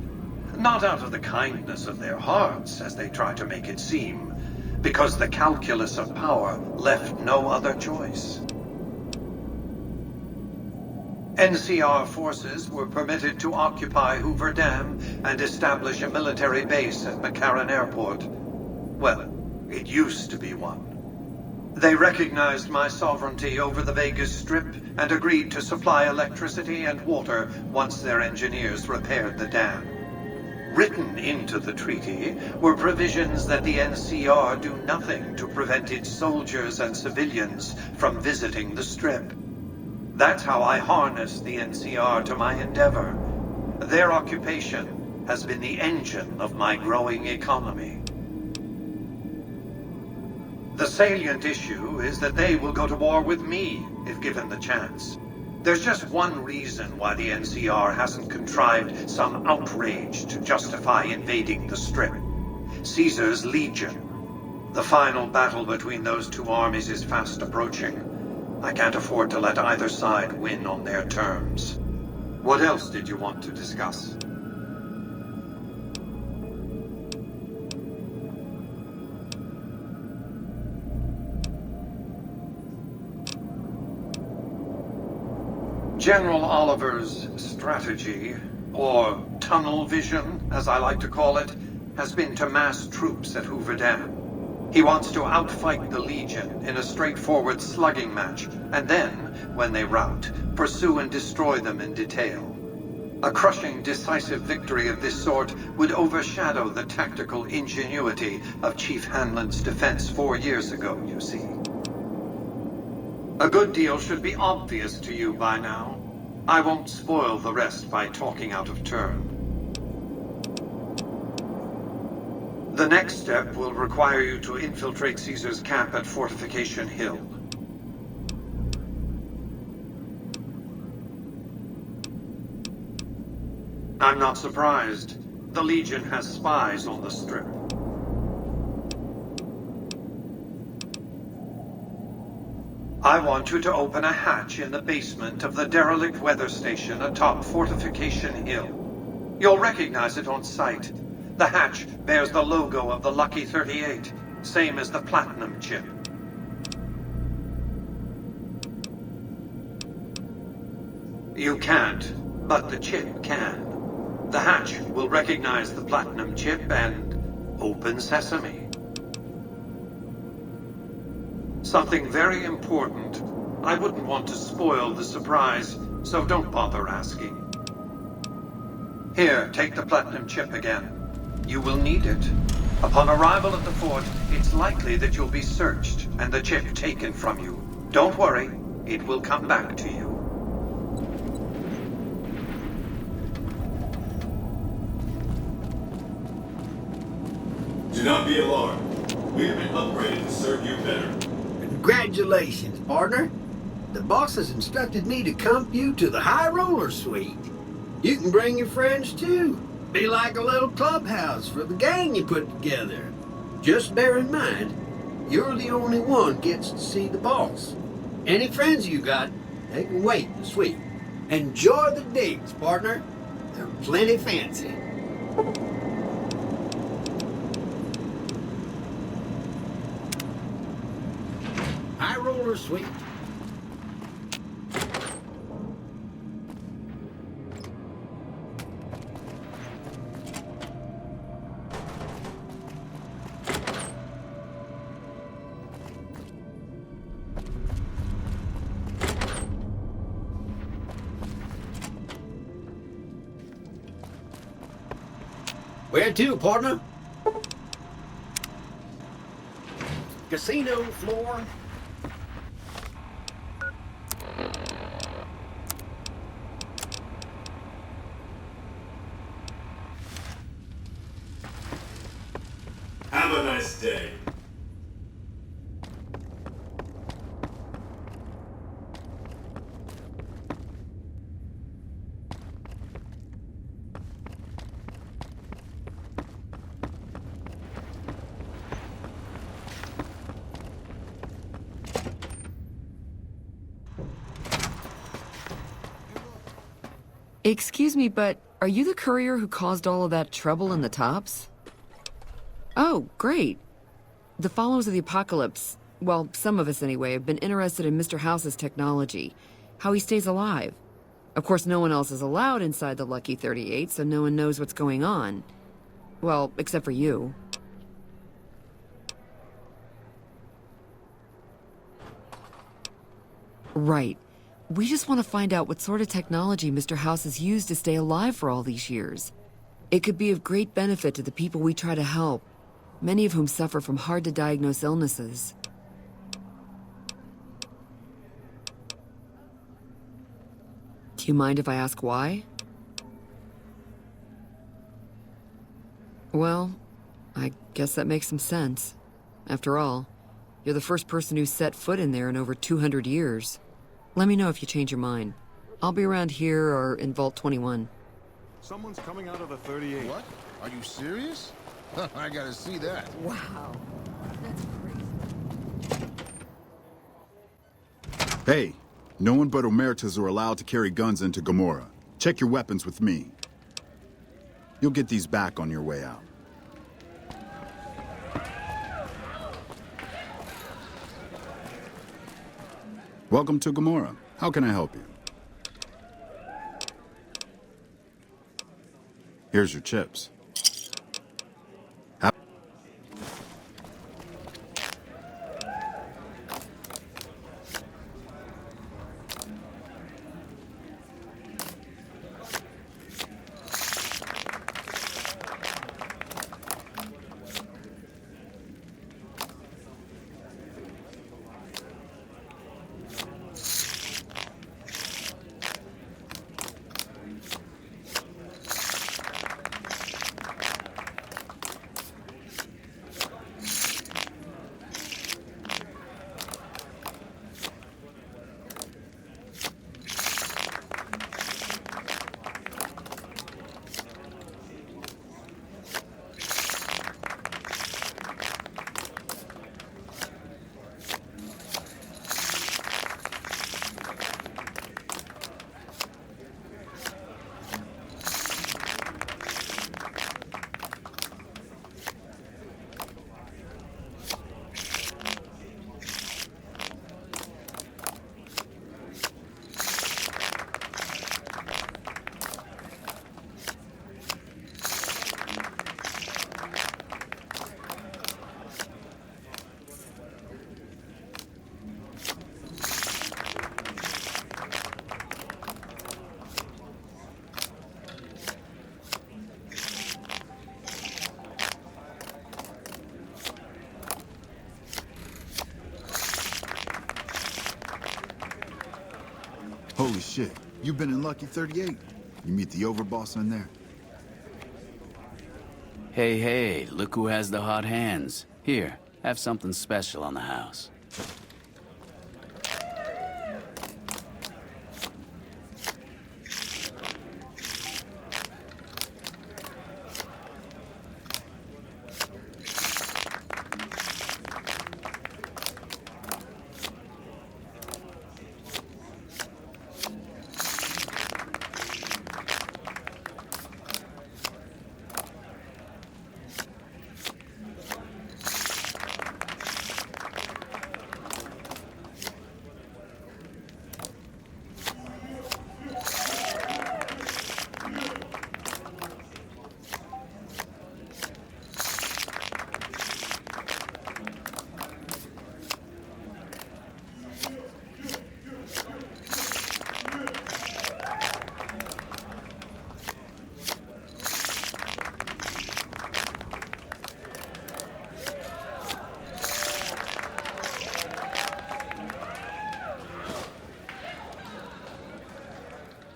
not out of the kindness of their hearts, as they try to make it seem, because the calculus of power left no other choice. NCR forces were permitted to occupy Hoover Dam and establish a military base at McCarran Airport. Well, it used to be one. They recognized my sovereignty over the Vegas Strip and agreed to supply electricity and water once their engineers repaired the dam. Written into the treaty were provisions that the NCR do nothing to prevent its soldiers and civilians from visiting the Strip. That's how I harnessed the NCR to my endeavor. Their occupation has been the engine of my growing economy. The salient issue is that they will go to war with me if given the chance. There's just one reason why the NCR hasn't contrived some outrage to justify invading the Strip. Caesar's Legion. The final battle between those 2 armies is fast approaching. I can't afford to let either side win on their terms. What else did you want to discuss? General Oliver's strategy, or tunnel vision, as I like to call it, has been to mass troops at Hoover Dam. He wants to outfight the Legion in a straightforward slugging match, and then, when they rout, pursue and destroy them in detail. A crushing, decisive victory of this sort would overshadow the tactical ingenuity of Chief Hanlon's defense 4 years ago, you see. A good deal should be obvious to you by now. I won't spoil the rest by talking out of turn. The next step will require you to infiltrate Caesar's camp at Fortification Hill. I'm not surprised. The Legion has spies on the Strip. I want you to open a hatch in the basement of the derelict weather station atop Fortification Hill. You'll recognize it on sight. The hatch bears the logo of the Lucky 38, same as the Platinum chip. You can't, but the chip can. The hatch will recognize the Platinum chip and open sesame. Something very important. I wouldn't want to spoil the surprise, so don't bother asking. Here, take the Platinum chip again. You will need it. Upon arrival at the fort, it's likely that you'll be searched and the chip taken from you. Don't worry, it will come back to you. Do not be alarmed. We have been upgraded to serve you better. Congratulations, partner. The boss has instructed me to comp you to the High Roller Suite. You can bring your friends too. Be like a little clubhouse for the gang you put together. Just bear in mind, you're the only one gets to see the boss. Any friends you got, they can wait in the suite. Enjoy the digs, partner. They're plenty fancy. High Roller Suite. Where to, partner? Casino floor. Have a nice day. Excuse me, but are you the courier who caused all of that trouble in the tops? Oh, great. The followers of the apocalypse, well, some of us anyway, have been interested in Mr. House's technology, how he stays alive. Of course, no one else is allowed inside the Lucky 38, so no one knows what's going on. Well, except for you. Right. We just want to find out what sort of technology Mr. House has used to stay alive for all these years. It could be of great benefit to the people we try to help, many of whom suffer from hard-to-diagnose illnesses. Do you mind if I ask why? Well, I guess that makes some sense. After all, you're the first person who's set foot in there in over 200 years. Let me know if you change your mind. I'll be around here or in Vault 21. Someone's coming out of the 38. What? Are you serious? I gotta see that. Wow. That's crazy. Hey, no one but Omertas are allowed to carry guns into Gomorrah. Check your weapons with me. You'll get these back on your way out. Welcome to Gomorrah. How can I help you? Here's your chips. Holy shit, you've been in Lucky 38. You meet the overboss in there? Hey, hey, look who has the hot hands. Here, have something special on the house.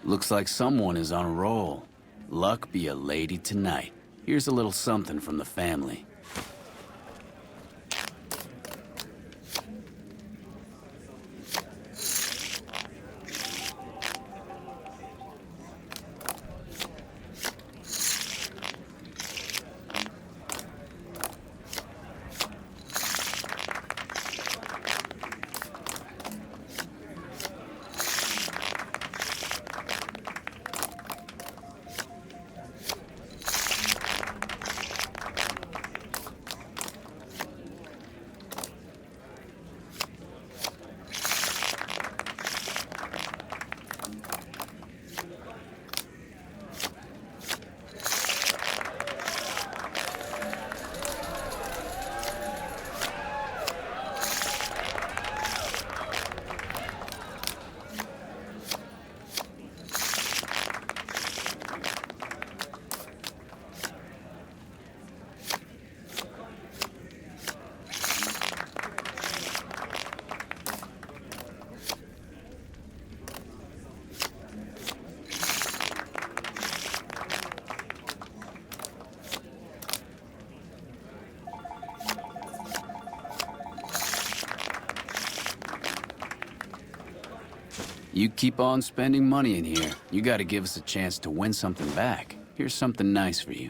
Looks like someone is on a roll. Luck be a lady tonight. Here's a little something from the family. You keep on spending money in here, you gotta give us a chance to win something back. Here's something nice for you.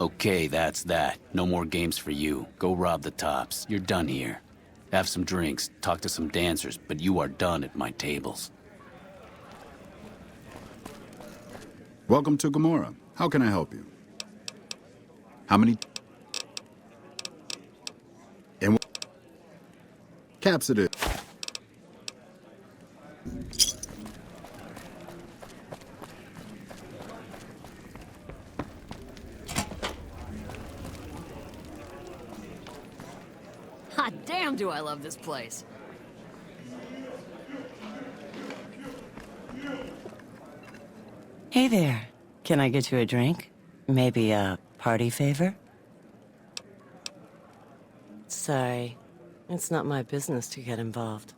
Okay, that's that. No more games for you. Go rob the tops. You're done here. Have some drinks, talk to some dancers, but you are done at my tables. Welcome to Gomorrah. How can I help you? How many? And caps it is. Hot damn, do I love this place. Hey there. Can I get you a drink? Maybe a party favor? Sorry. It's not my business to get involved.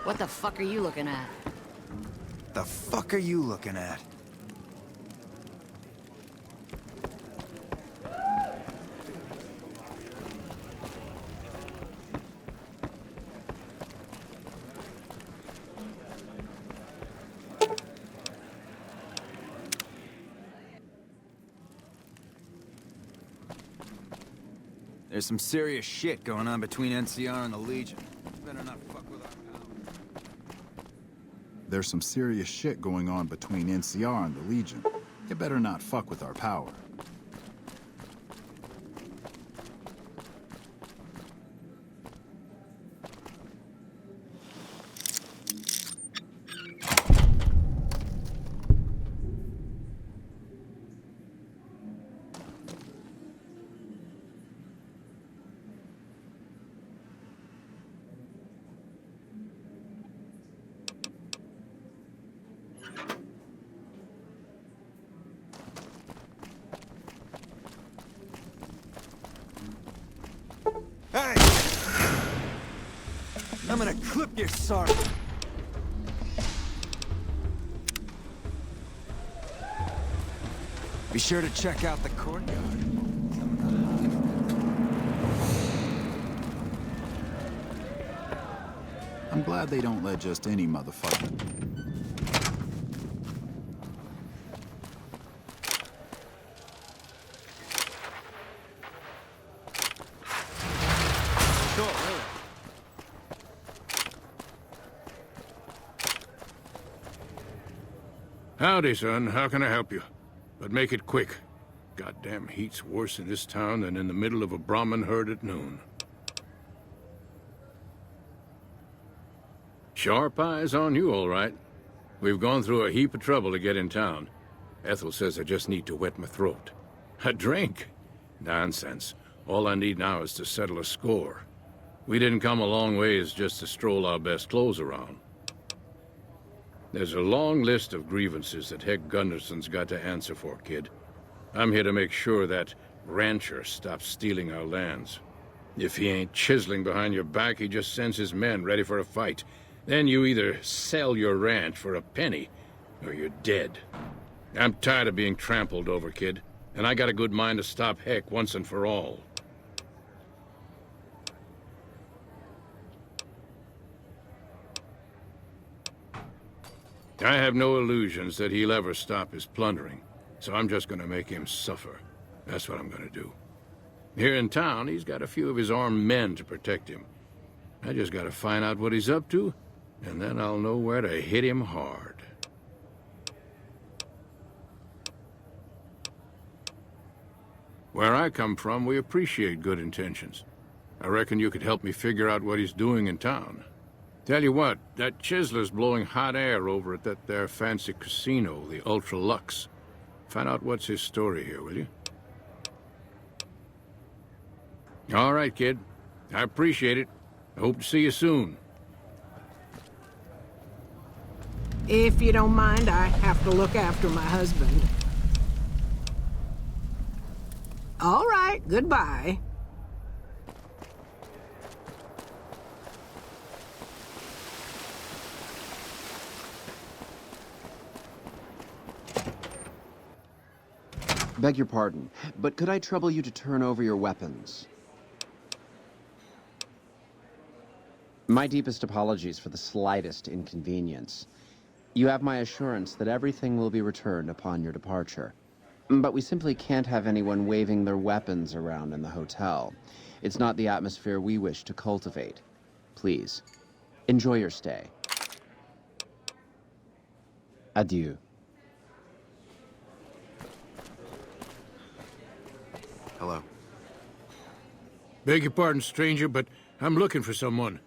What the fuck are you looking at? The fuck are you looking at? There's some serious shit going on between NCR and the Legion. Better not fuck with our pal. There's some serious shit going on between NCR and the Legion. You better not fuck with our power. I'm gonna clip your sorry. Be sure to check out the courtyard. I'm glad they don't let just any motherfucker. Howdy, son. How can I help you? But make it quick. Goddamn heat's worse in this town than in the middle of a Brahmin herd at noon. Sharp eyes on you, all right. We've gone through a heap of trouble to get in town. Ethel says I just need to wet my throat. A drink? Nonsense. All I need now is to settle a score. We didn't come a long ways just to stroll our best clothes around. There's a long list of grievances that Heck Gunderson's got to answer for, kid. I'm here to make sure that rancher stops stealing our lands. If he ain't chiseling behind your back, he just sends his men ready for a fight. Then you either sell your ranch for a penny, or you're dead. I'm tired of being trampled over, kid, and I got a good mind to stop Heck once and for all. I have no illusions that he'll ever stop his plundering, so I'm just gonna make him suffer. That's what I'm gonna do. Here in town, he's got a few of his armed men to protect him. I just gotta find out what he's up to, and then I'll know where to hit him hard. Where I come from, we appreciate good intentions. I reckon you could help me figure out what he's doing in town. Tell you what, that chiseler's blowing hot air over at that there fancy casino, the Ultra Lux. Find out what's his story here, will you? All right, kid. I appreciate it. I hope to see you soon. If you don't mind, I have to look after my husband. All right, goodbye. Beg your pardon, but could I trouble you to turn over your weapons? My deepest apologies for the slightest inconvenience. You have my assurance that everything will be returned upon your departure. But we simply can't have anyone waving their weapons around in the hotel. It's not the atmosphere we wish to cultivate. Please, enjoy your stay. Adieu. Hello. Beg your pardon, stranger, but I'm looking for someone.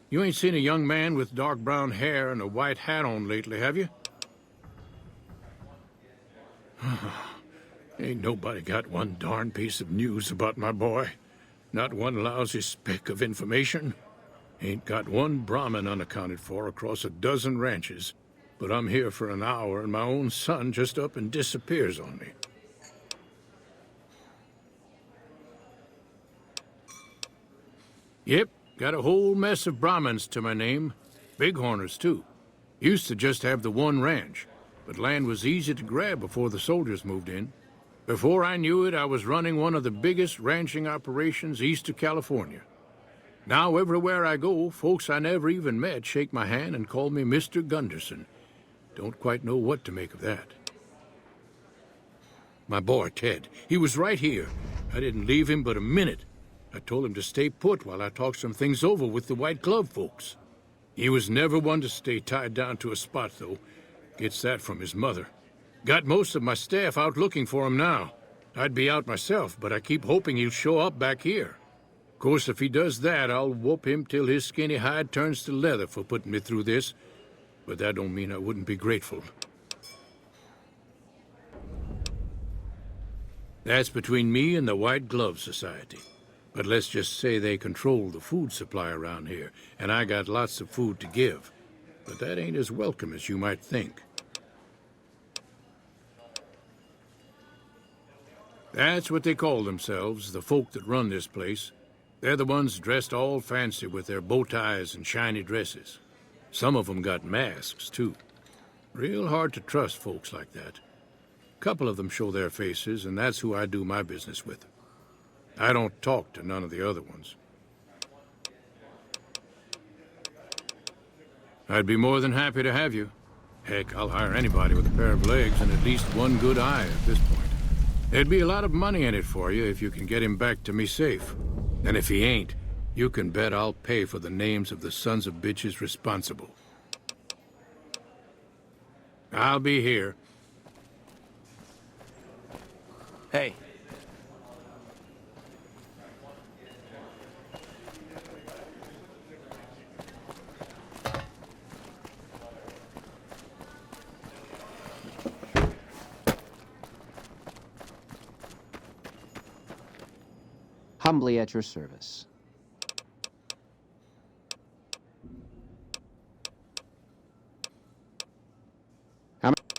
You ain't seen a young man with dark brown hair and a white hat on lately, have you? Ain't nobody got one darn piece of news about my boy. Not one lousy speck of information. Ain't got one Brahmin unaccounted for across a dozen ranches. But I'm here for an hour and my own son just up and disappears on me. Yep, got a whole mess of Brahmins to my name. Bighorners, too. Used to just have the one ranch, but land was easy to grab before the soldiers moved in. Before I knew it, I was running one of the biggest ranching operations east of California. Now, everywhere I go, folks I never even met shake my hand and call me Mr. Gunderson. Don't quite know what to make of that. My boy, Ted, he was right here. I didn't leave him but a minute. I told him to stay put while I talked some things over with the White Glove folks. He was never one to stay tied down to a spot, though. Gets that from his mother. Got most of my staff out looking for him now. I'd be out myself, but I keep hoping he'll show up back here. Of course, if he does that, I'll whoop him till his skinny hide turns to leather for putting me through this. But that don't mean I wouldn't be grateful. That's between me and the White Glove Society. But let's just say they control the food supply around here, and I got lots of food to give. But that ain't as welcome as you might think. That's what they call themselves, the folk that run this place. They're the ones dressed all fancy with their bow ties and shiny dresses. Some of them got masks, too. Real hard to trust folks like that. A couple of them show their faces, and that's who I do my business with. I don't talk to none of the other ones. I'd be more than happy to have you. Heck, I'll hire anybody with a pair of legs and at least one good eye at this point. There'd be a lot of money in it for you if you can get him back to me safe. And if he ain't, you can bet I'll pay for the names of the sons of bitches responsible. I'll be here. Hey. Humbly at your service. How much?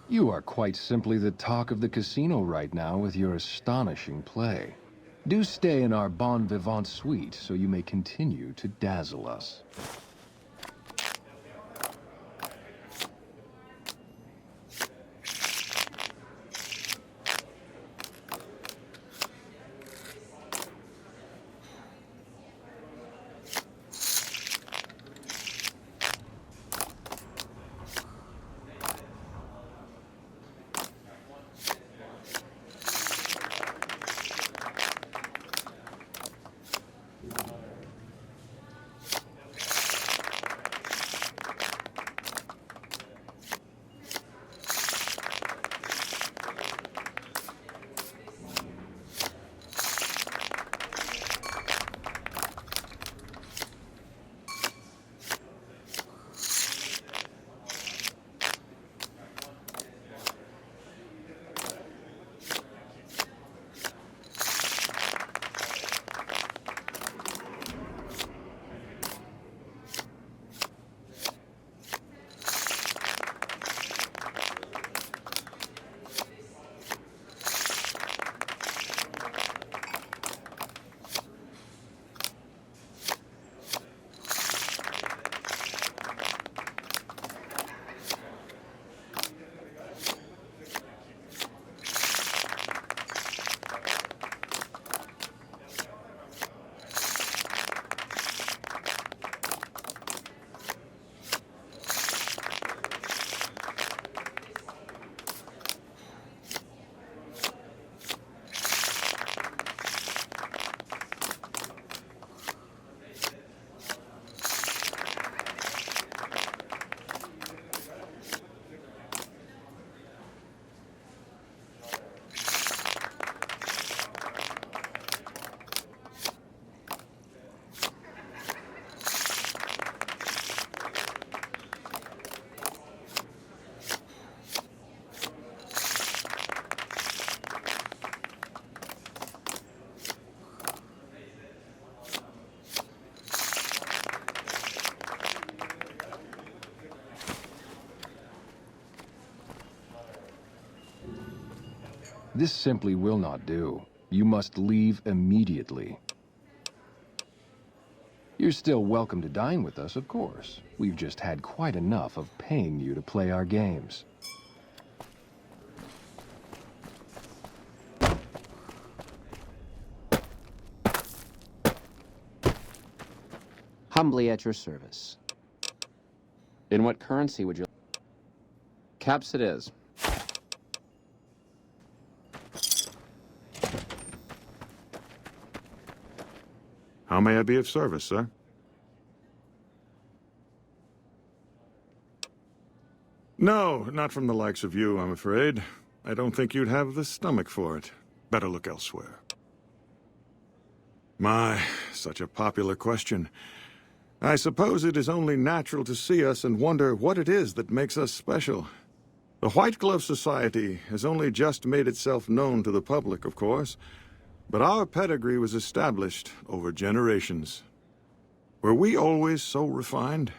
You are quite simply the talk of the casino right now with your astonishing play. Do stay in our bon vivant suite so you may continue to dazzle us. This simply will not do. You must leave immediately. You're still welcome to dine with us, of course. We've just had quite enough of paying you to play our games. Humbly at your service. In what currency would you... Caps it is. How may I be of service, sir? No, not from the likes of you, I'm afraid. I don't think you'd have the stomach for it. Better look elsewhere. My, such a popular question. I suppose it is only natural to see us and wonder what it is that makes us special. The White Glove Society has only just made itself known to the public, of course, but our pedigree was established over generations. Were we always so refined?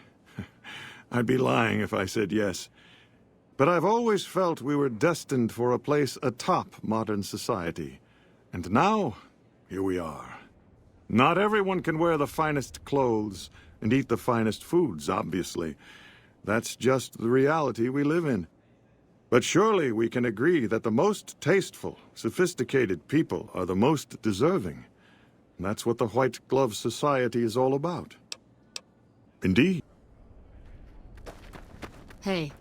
I'd be lying if I said yes. But I've always felt we were destined for a place atop modern society. And now, here we are. Not everyone can wear the finest clothes and eat the finest foods, obviously. That's just the reality we live in. But surely we can agree that the most tasteful, sophisticated people are the most deserving. And that's what the White Glove Society is all about. Indeed. Hey.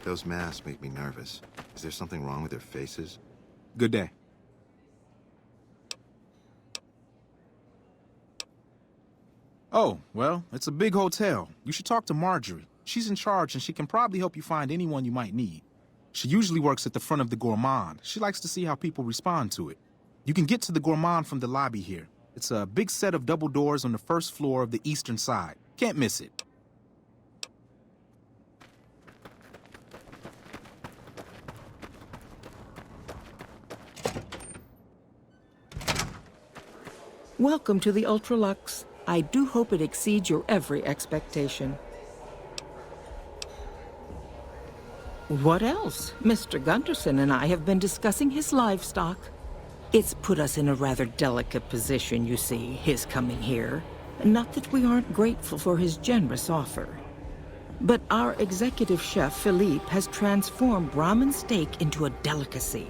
Those masks make me nervous. Is there something wrong with their faces? Good day. Oh, well, it's a big hotel. You should talk to Marjorie. She's in charge and she can probably help you find anyone you might need. She usually works at the front of the Gourmand. She likes to see how people respond to it. You can get to the Gourmand from the lobby here. It's a big set of double doors on the first floor of the eastern side. Can't miss it. Welcome to the Ultralux. I do hope it exceeds your every expectation. What else? Mr. Gunderson and I have been discussing his livestock. It's put us in a rather delicate position, you see, his coming here. Not that we aren't grateful for his generous offer. But our executive chef, Philippe, has transformed Brahmin steak into a delicacy.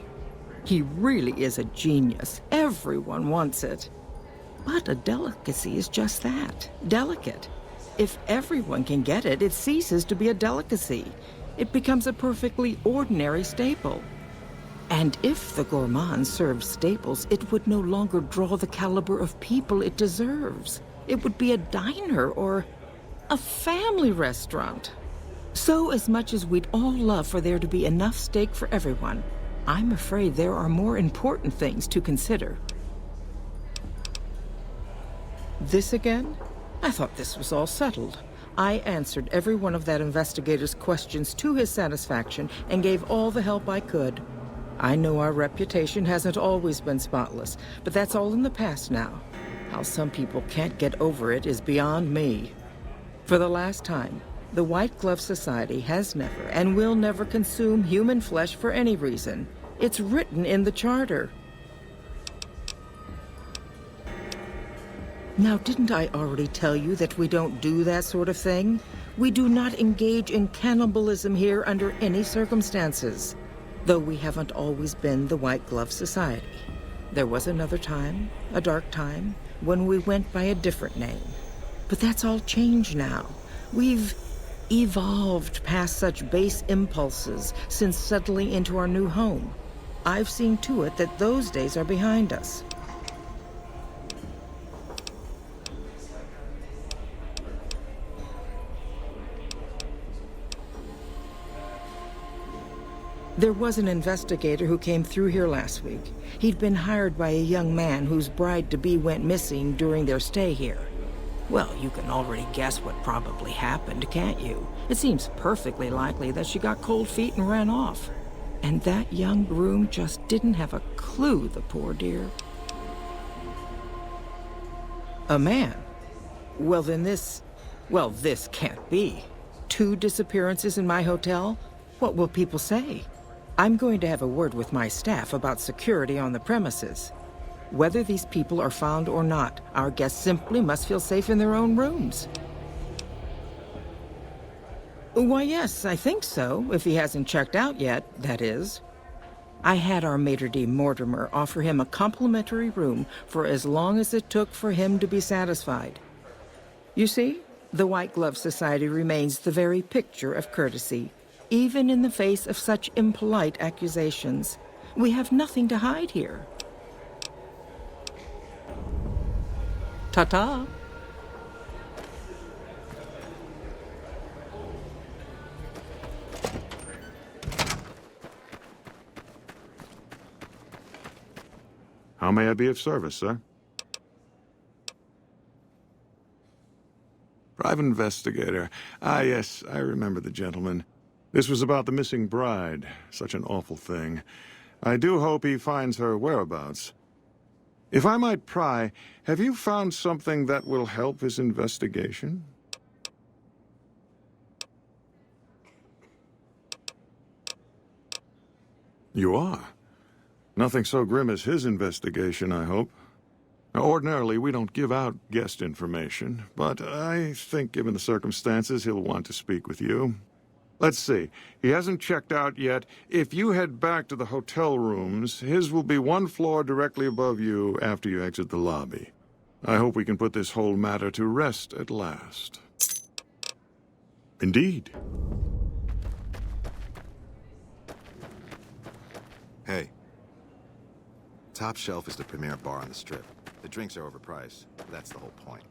He really is a genius. Everyone wants it. But a delicacy is just that, delicate. If everyone can get it, it ceases to be a delicacy. It becomes a perfectly ordinary staple. And if the gourmand served staples, it would no longer draw the caliber of people it deserves. It would be a diner or a family restaurant. So as much as we'd all love for there to be enough steak for everyone, I'm afraid there are more important things to consider. This again? I thought this was all settled. I answered every one of that investigator's questions to his satisfaction and gave all the help I could. I know our reputation hasn't always been spotless, but that's all in the past now. How some people can't get over it is beyond me. For the last time, the White Glove Society has never and will never consume human flesh for any reason. It's written in the charter. Now, didn't I already tell you that we don't do that sort of thing? We do not engage in cannibalism here under any circumstances. Though we haven't always been the White Glove Society. There was another time, a dark time, when we went by a different name. But that's all changed now. We've evolved past such base impulses since settling into our new home. I've seen to it that those days are behind us. There was an investigator who came through here last week. He'd been hired by a young man whose bride-to-be went missing during their stay here. Well, you can already guess what probably happened, can't you? It seems perfectly likely that she got cold feet and ran off. And that young groom just didn't have a clue, the poor dear. A man? Well, then this can't be. 2 disappearances in my hotel? What will people say? I'm going to have a word with my staff about security on the premises. Whether these people are found or not, our guests simply must feel safe in their own rooms. Why, yes, I think so, if he hasn't checked out yet, that is. I had our maitre d' Mortimer offer him a complimentary room for as long as it took for him to be satisfied. You see, the White Glove Society remains the very picture of courtesy, even in the face of such impolite accusations. We have nothing to hide here. Ta-ta. How may I be of service, sir? Private investigator. Ah, yes, I remember the gentleman. This was about the missing bride. Such an awful thing. I do hope he finds her whereabouts. If I might pry, have you found something that will help his investigation? You are? Nothing so grim as his investigation, I hope. Now, ordinarily, we don't give out guest information, but I think given the circumstances, he'll want to speak with you. Let's see. He hasn't checked out yet. If you head back to the hotel rooms, his will be 1 floor directly above you after you exit the lobby. I hope we can put this whole matter to rest at last. Indeed. Hey. Top Shelf is the premier bar on the Strip. The drinks are overpriced. That's the whole point.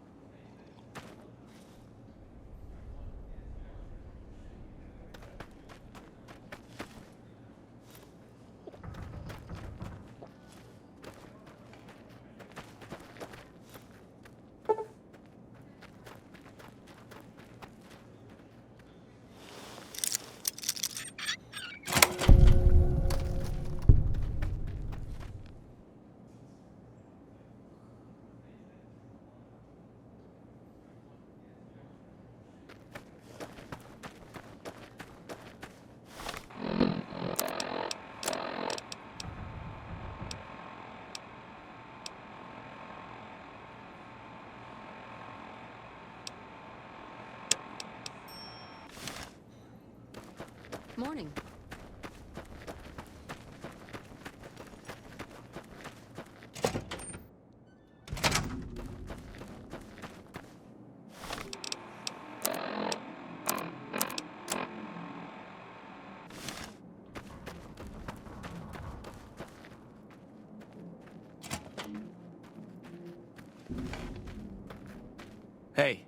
morning. Hey.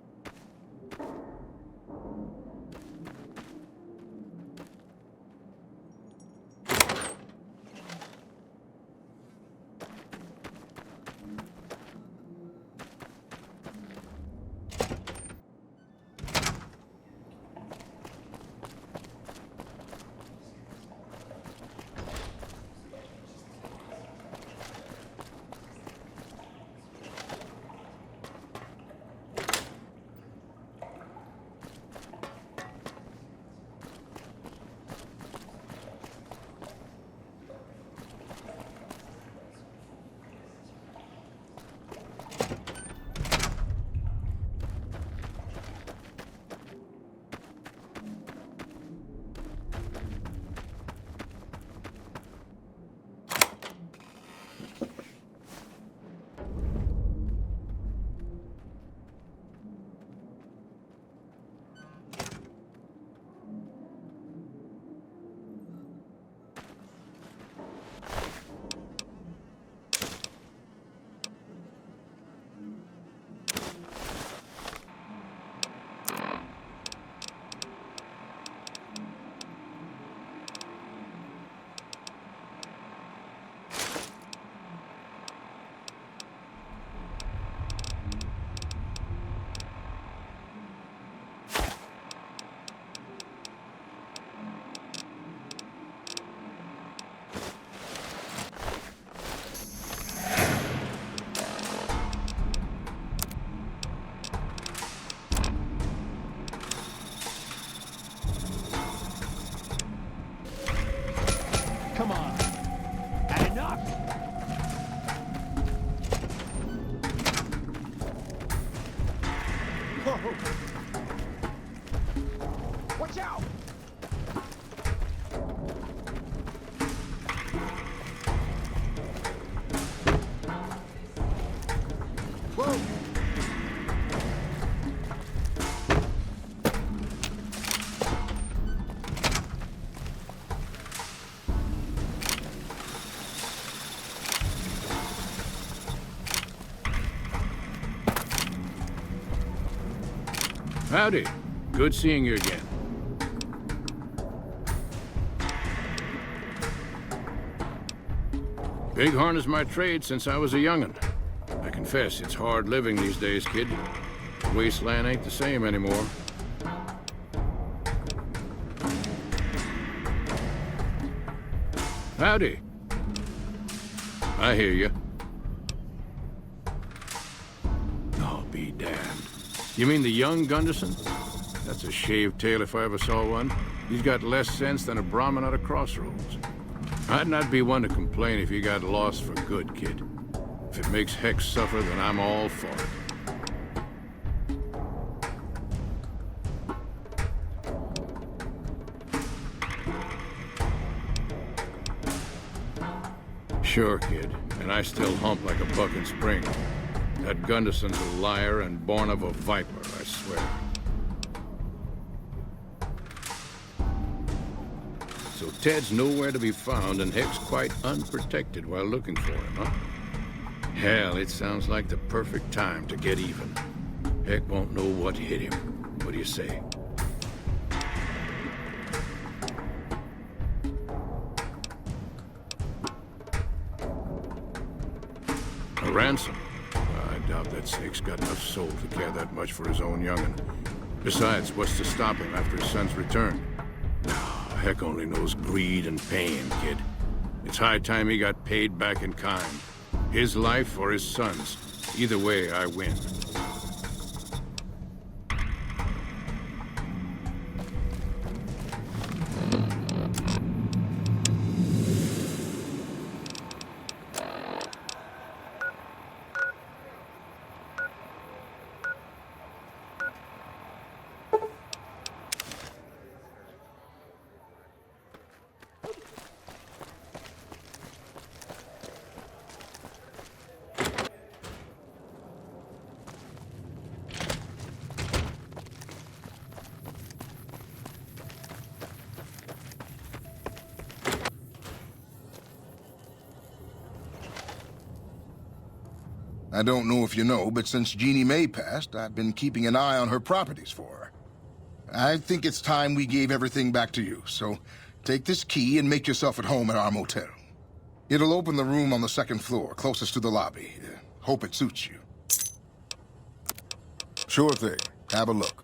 Come on. Had enough? Whoa. Watch out! Whoa! Howdy. Good seeing you again. Bighorn is my trade since I was a young'un. I confess, it's hard living these days, kid. Wasteland ain't the same anymore. Howdy. I hear you. I'll be damned. You mean the young Gunderson? That's a shaved tail if I ever saw one. He's got less sense than a Brahmin at a crossroads. I'd not be one to complain if you got lost for good, kid. If it makes Hex suffer, then I'm all for it. Sure, kid. And I still hump like a buck in spring. That Gunderson's a liar and born of a viper, I swear. So Ted's nowhere to be found and Heck's quite unprotected while looking for him, huh? Hell, it sounds like the perfect time to get even. Heck won't know what hit him. What do you say? A ransom? I doubt that snake's got enough soul to care that much for his own young'un. Besides, what's to stop him after his son's return? Heck only knows greed and pain, kid. It's high time he got paid back in kind. His life or his son's. Either way, I win. I don't know if you know, but since Jeannie May passed, I've been keeping an eye on her properties for her. I think it's time we gave everything back to you, so take this key and make yourself at home at our motel. It'll open the room on the second floor, closest to the lobby. Hope it suits you. Sure thing. Have a look.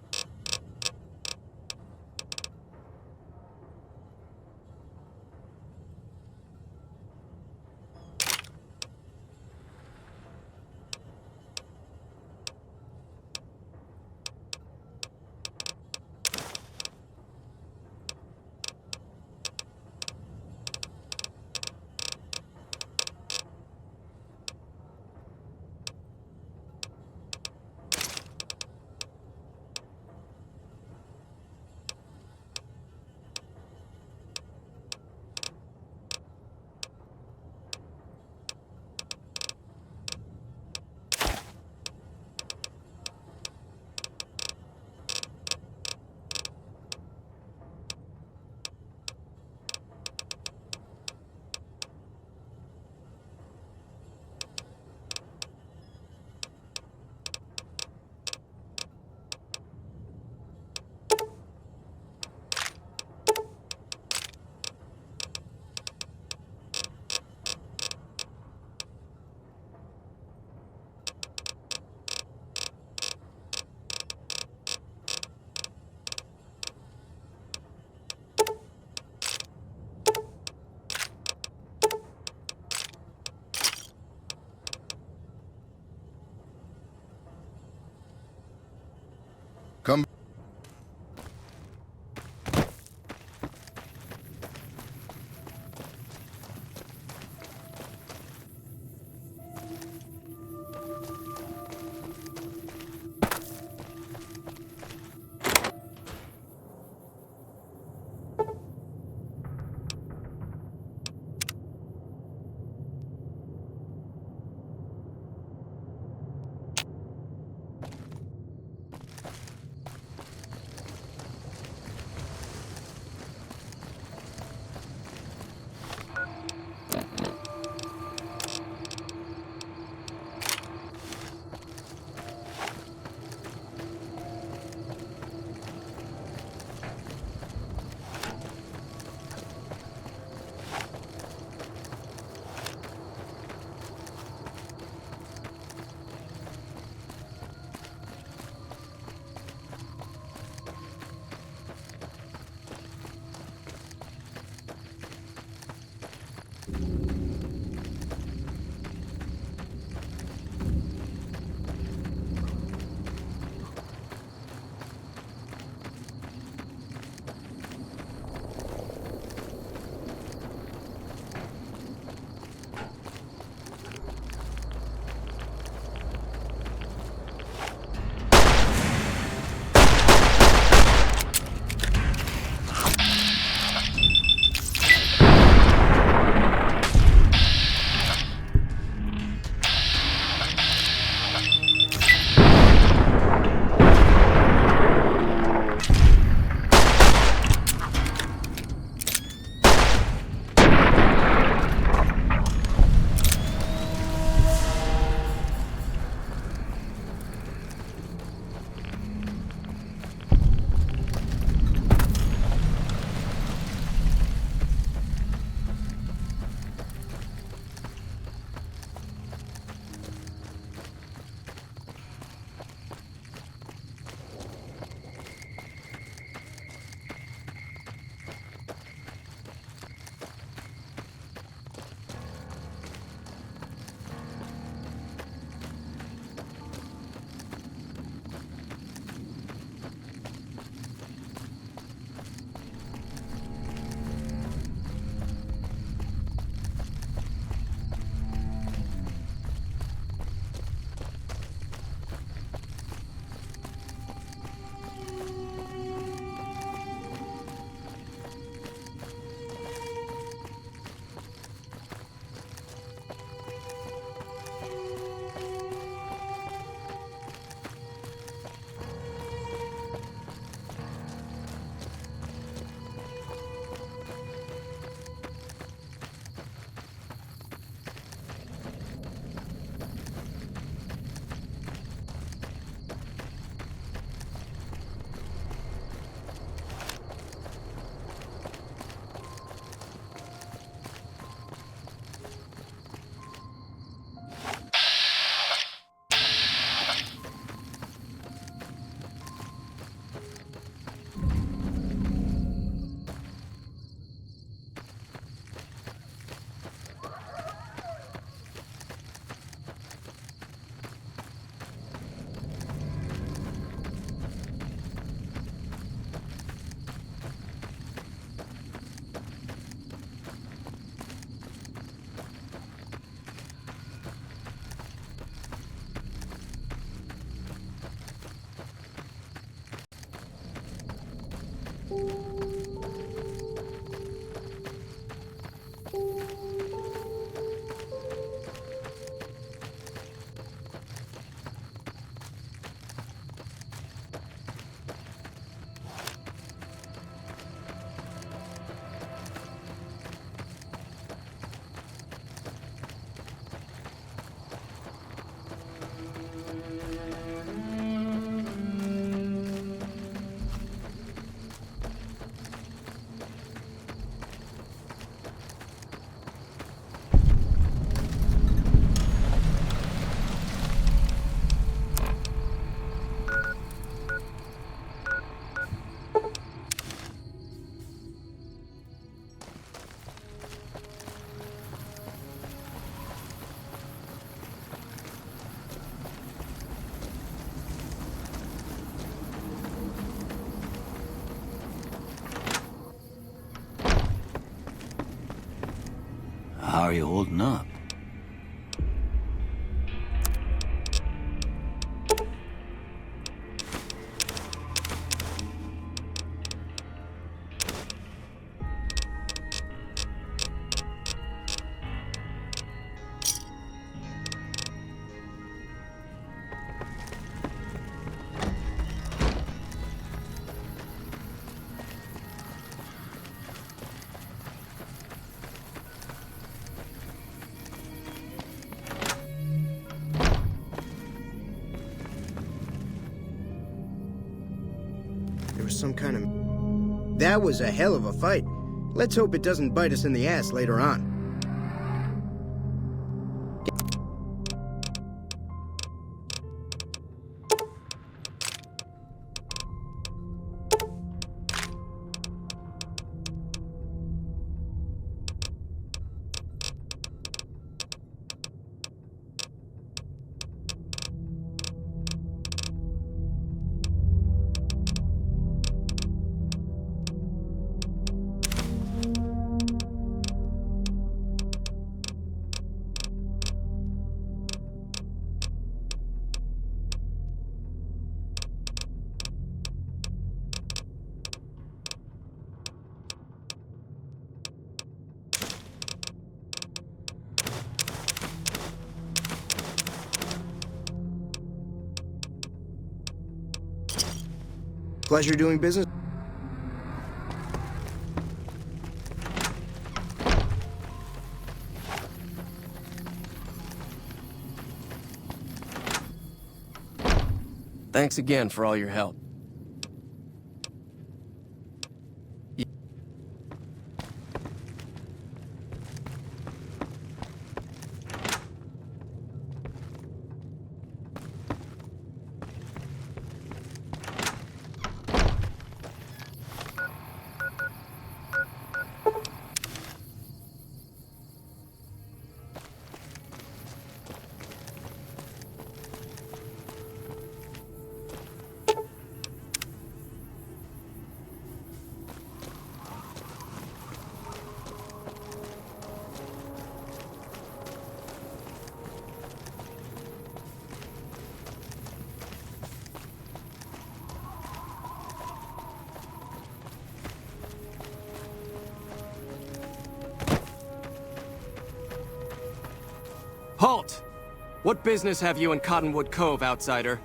How are you holding up? There was some kind of... That was a hell of a fight. Let's hope it doesn't bite us in the ass later on. Pleasure doing business. Thanks again for all your help. Halt! What business have you in Cottonwood Cove, outsider?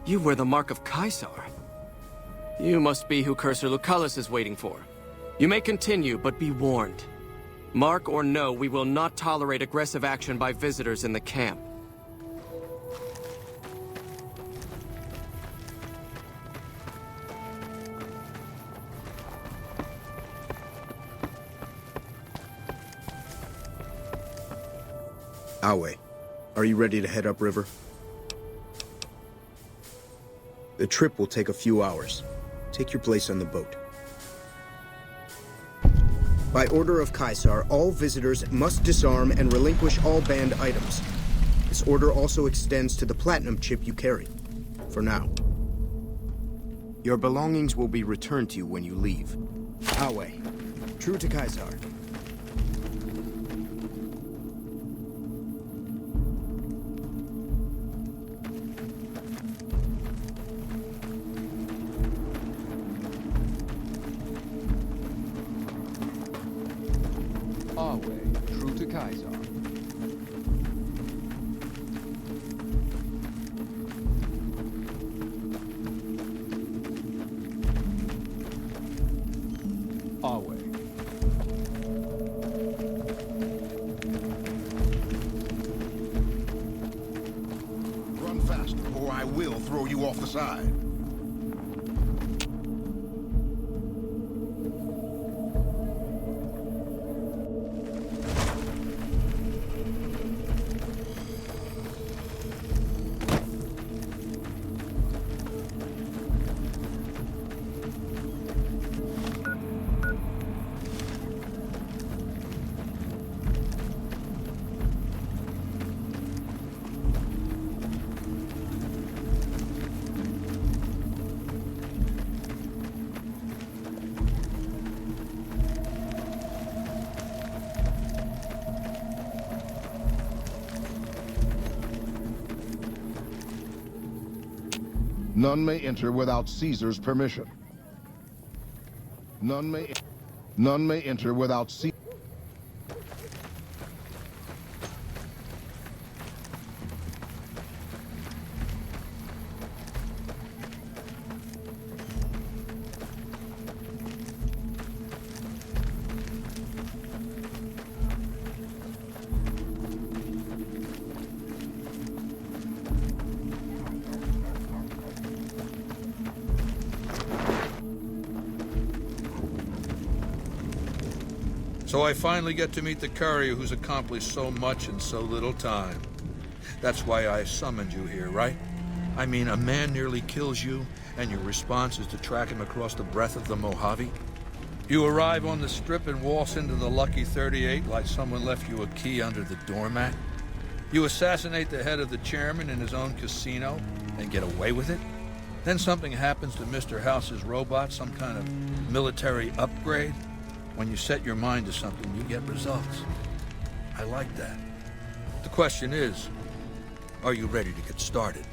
You wear the mark of Caesar. You must be who Cursor Lucullus is waiting for. You may continue, but be warned. Mark or no, we will not tolerate aggressive action by visitors in the camp. Awe, are you ready to head upriver? The trip will take a few hours. Take your place on the boat. By order of Caesar, all visitors must disarm and relinquish all banned items. This order also extends to the platinum chip you carry. For now. Your belongings will be returned to you when you leave. Awe, true to Caesar. True to Caesar. Our way. Run faster, or I will throw you off the side. None may enter without Caesar's permission. None may enter without Caesar. So I finally get to meet the courier who's accomplished so much in so little time. That's why I summoned you here, right? I mean, a man nearly kills you, and your response is to track him across the breadth of the Mojave? You arrive on the Strip and waltz into the Lucky 38 like someone left you a key under the doormat? You assassinate the head of the chairman in his own casino and get away with it? Then something happens to Mr. House's robot, some kind of military upgrade? When you set your mind to something, you get results. I like that. The question is, are you ready to get started?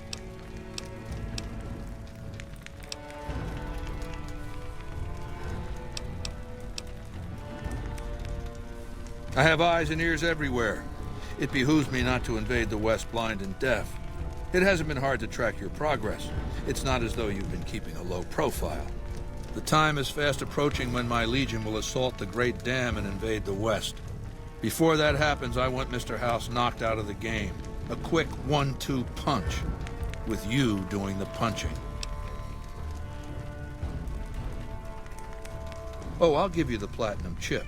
I have eyes and ears everywhere. It behooves me not to invade the West blind and deaf. It hasn't been hard to track your progress. It's not as though you've been keeping a low profile. The time is fast approaching when my Legion will assault the Great Dam and invade the West. Before that happens, I want Mr. House knocked out of the game. A quick 1-2 punch, with you doing the punching. Oh, I'll give you the platinum chip,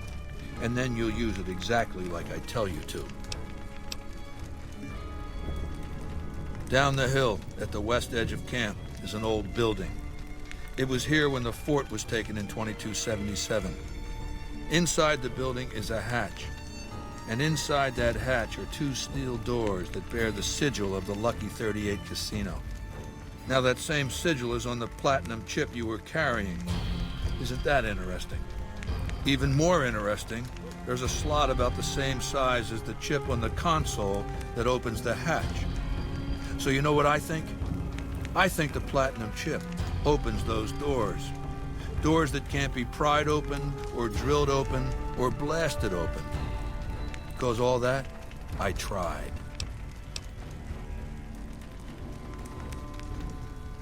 and then you'll use it exactly like I tell you to. Down the hill, at the west edge of camp, is an old building. It was here when the fort was taken in 2277. Inside the building is a hatch, and inside that hatch are 2 steel doors that bear the sigil of the Lucky 38 Casino. Now that same sigil is on the platinum chip you were carrying. Isn't that interesting? Even more interesting, there's a slot about the same size as the chip on the console that opens the hatch. So you know what I think? I think the platinum chip opens those doors. Doors that can't be pried open, or drilled open, or blasted open. Because all that, I tried.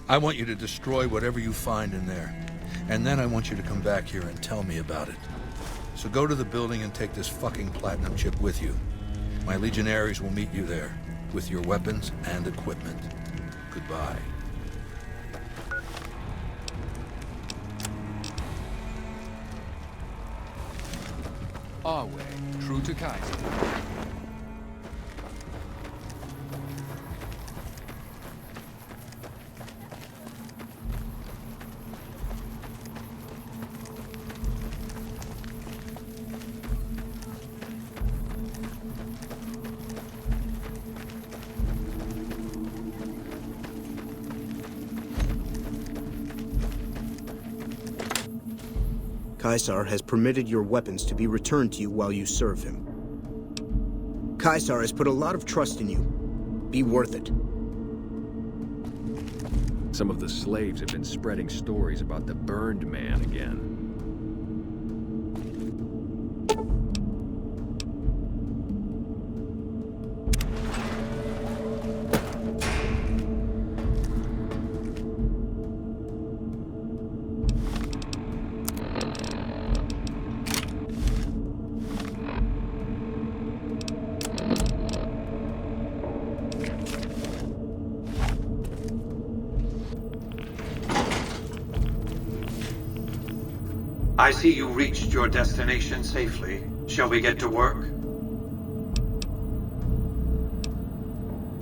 I want you to destroy whatever you find in there. And then I want you to come back here and tell me about it. So go to the building and take this fucking platinum chip with you. My legionaries will meet you there, with your weapons and equipment. Goodbye. Our way, true to Kaiser. Caesar has permitted your weapons to be returned to you while you serve him. Caesar has put a lot of trust in you. Be worth it. Some of the slaves have been spreading stories about the Burned Man again. I see you reached your destination safely. Shall we get to work?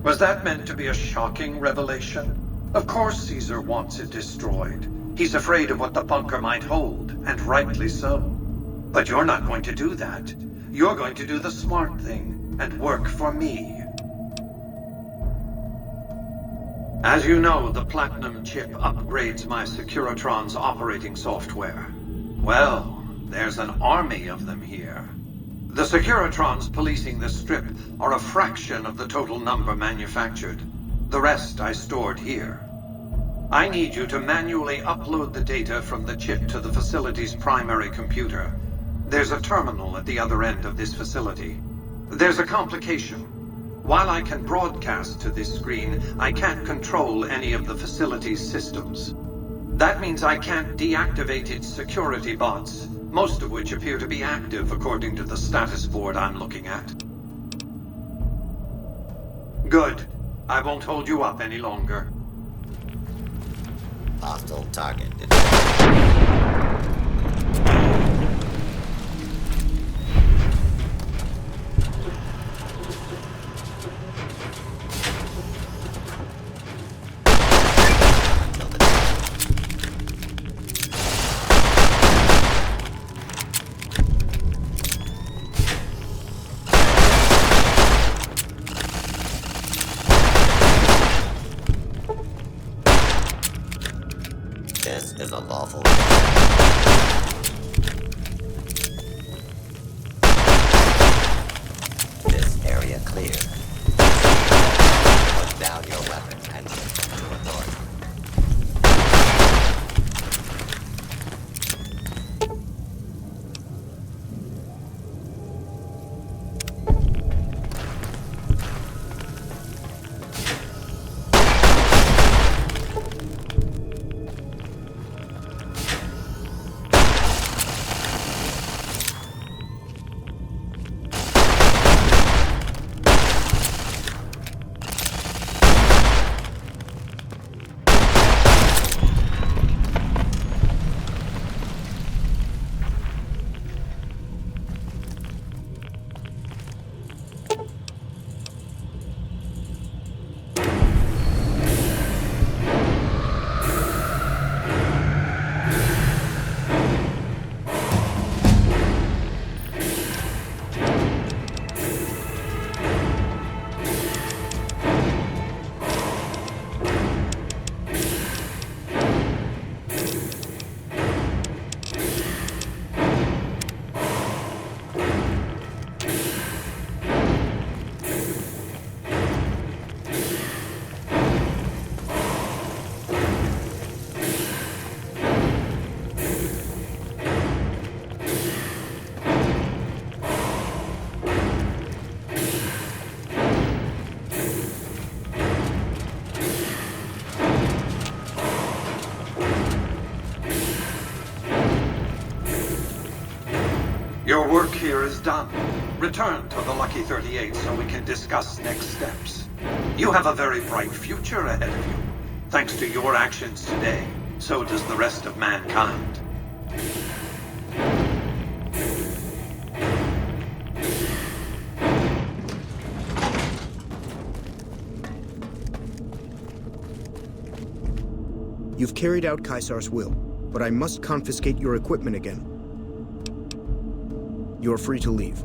Was that meant to be a shocking revelation? Of course Caesar wants it destroyed. He's afraid of what the bunker might hold, and rightly so. But you're not going to do that. You're going to do the smart thing, and work for me. As you know, the Platinum chip upgrades my Securitron's operating software. Well, there's an army of them here. The Securitrons policing the Strip are a fraction of the total number manufactured. The rest I stored here. I need you to manually upload the data from the chip to the facility's primary computer. There's a terminal at the other end of this facility. There's a complication. While I can broadcast to this screen, I can't control any of the facility's systems. That means I can't deactivate its security bots, most of which appear to be active according to the status board I'm looking at. Good. I won't hold you up any longer. Hostile target. This is a lawful. This area clear. Put down your weapons and submit to authority. Your work here is done. Return to the Lucky 38 so we can discuss next steps. You have a very bright future ahead of you. Thanks to your actions today, so does the rest of mankind. You've carried out Caesar's will, but I must confiscate your equipment again. You're free to leave.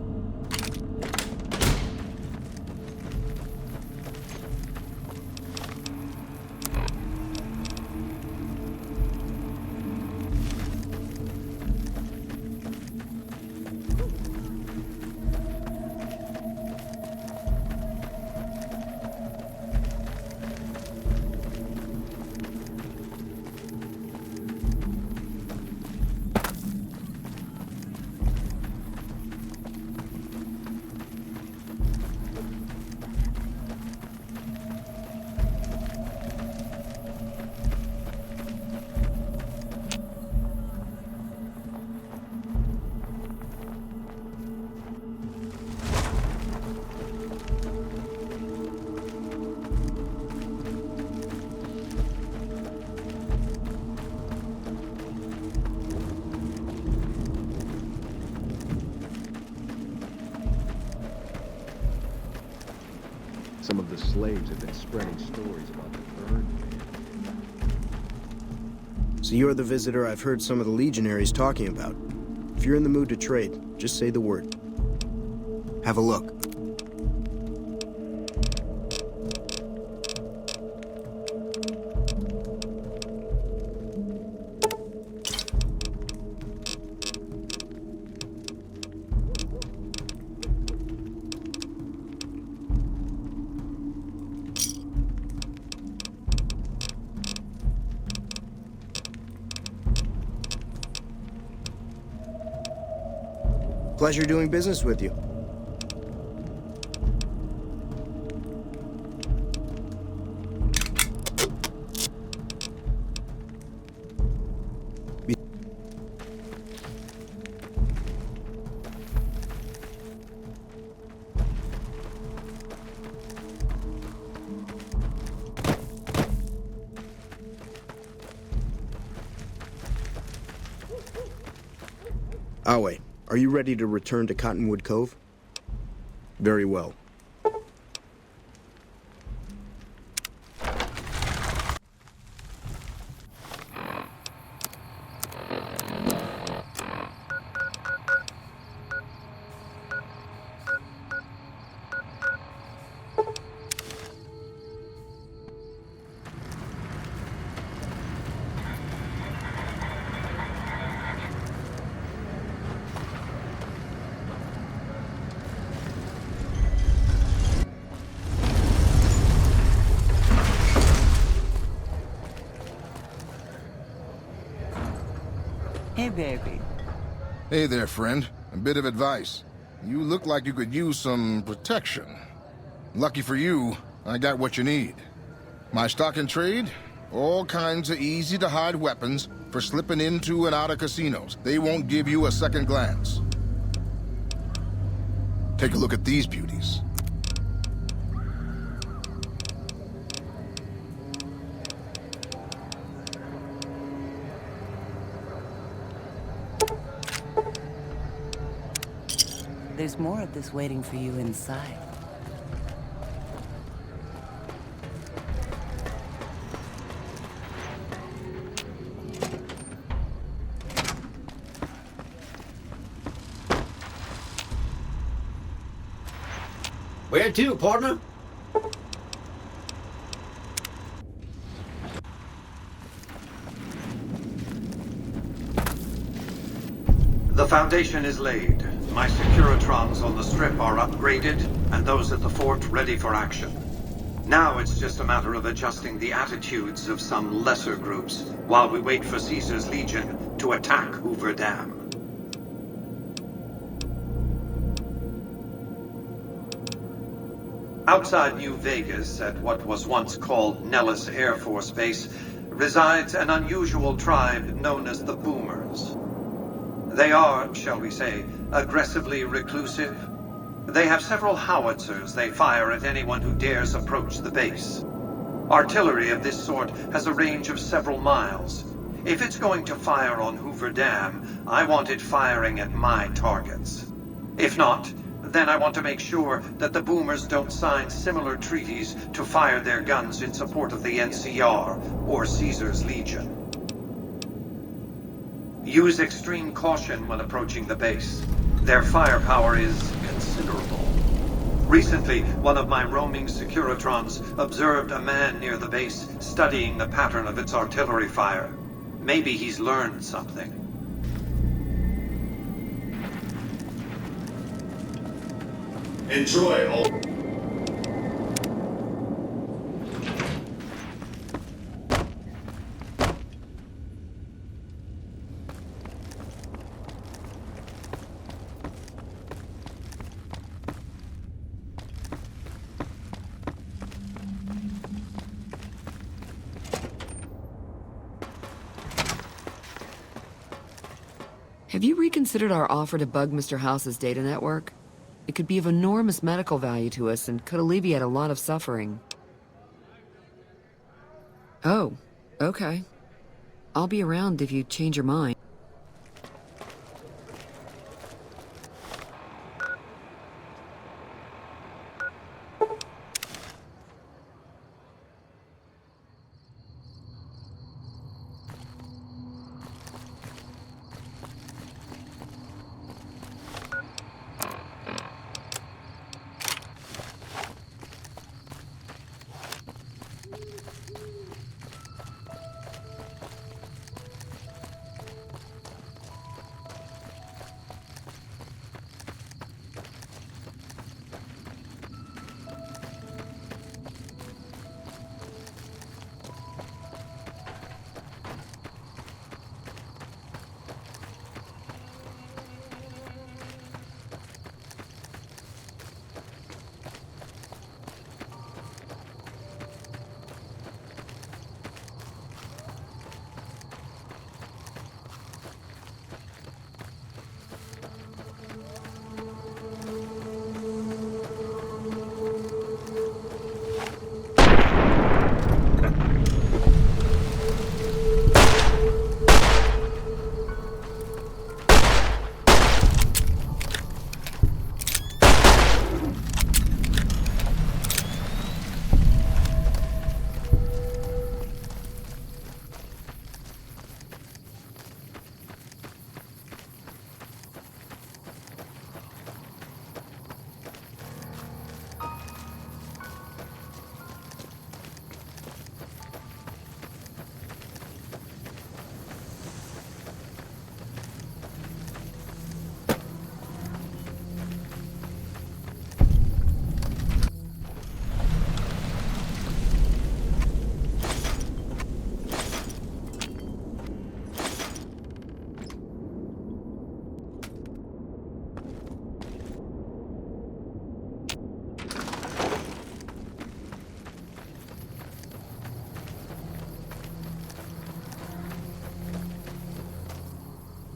Some of the slaves have been spreading stories about the Burned Man. So you're the visitor I've heard some of the legionaries talking about. If you're in the mood to trade, just say the word. Have a look. Pleasure doing business with you. Awe, are you ready to return to Cottonwood Cove? Very well. Hey, baby. Hey there, friend. A bit of advice. You look like you could use some protection. Lucky for you, I got what you need. My stock and trade? All kinds of easy-to-hide weapons for slipping into and out of casinos. They won't give you a second glance. Take a look at these beauties. There's more of this waiting for you inside. Where to, partner? The foundation is laid. My Securitrons on the Strip are upgraded, and those at the fort ready for action. Now it's just a matter of adjusting the attitudes of some lesser groups while we wait for Caesar's Legion to attack Hoover Dam. Outside New Vegas, at what was once called Nellis Air Force Base, resides an unusual tribe known as the Boomers. They are, shall we say, aggressively reclusive. They have several howitzers they fire at anyone who dares approach the base. Artillery of this sort has a range of several miles. If it's going to fire on Hoover Dam, I want it firing at my targets. If not, then I want to make sure that the Boomers don't sign similar treaties to fire their guns in support of the NCR or Caesar's Legion. Use extreme caution when approaching the base. Their firepower is considerable. Recently, one of my roaming Securitrons observed a man near the base studying the pattern of its artillery fire. Maybe he's learned something. Enjoy all. Have you reconsidered our offer to bug Mr. House's data network? It could be of enormous medical value to us and could alleviate a lot of suffering. Oh, okay. I'll be around if you change your mind.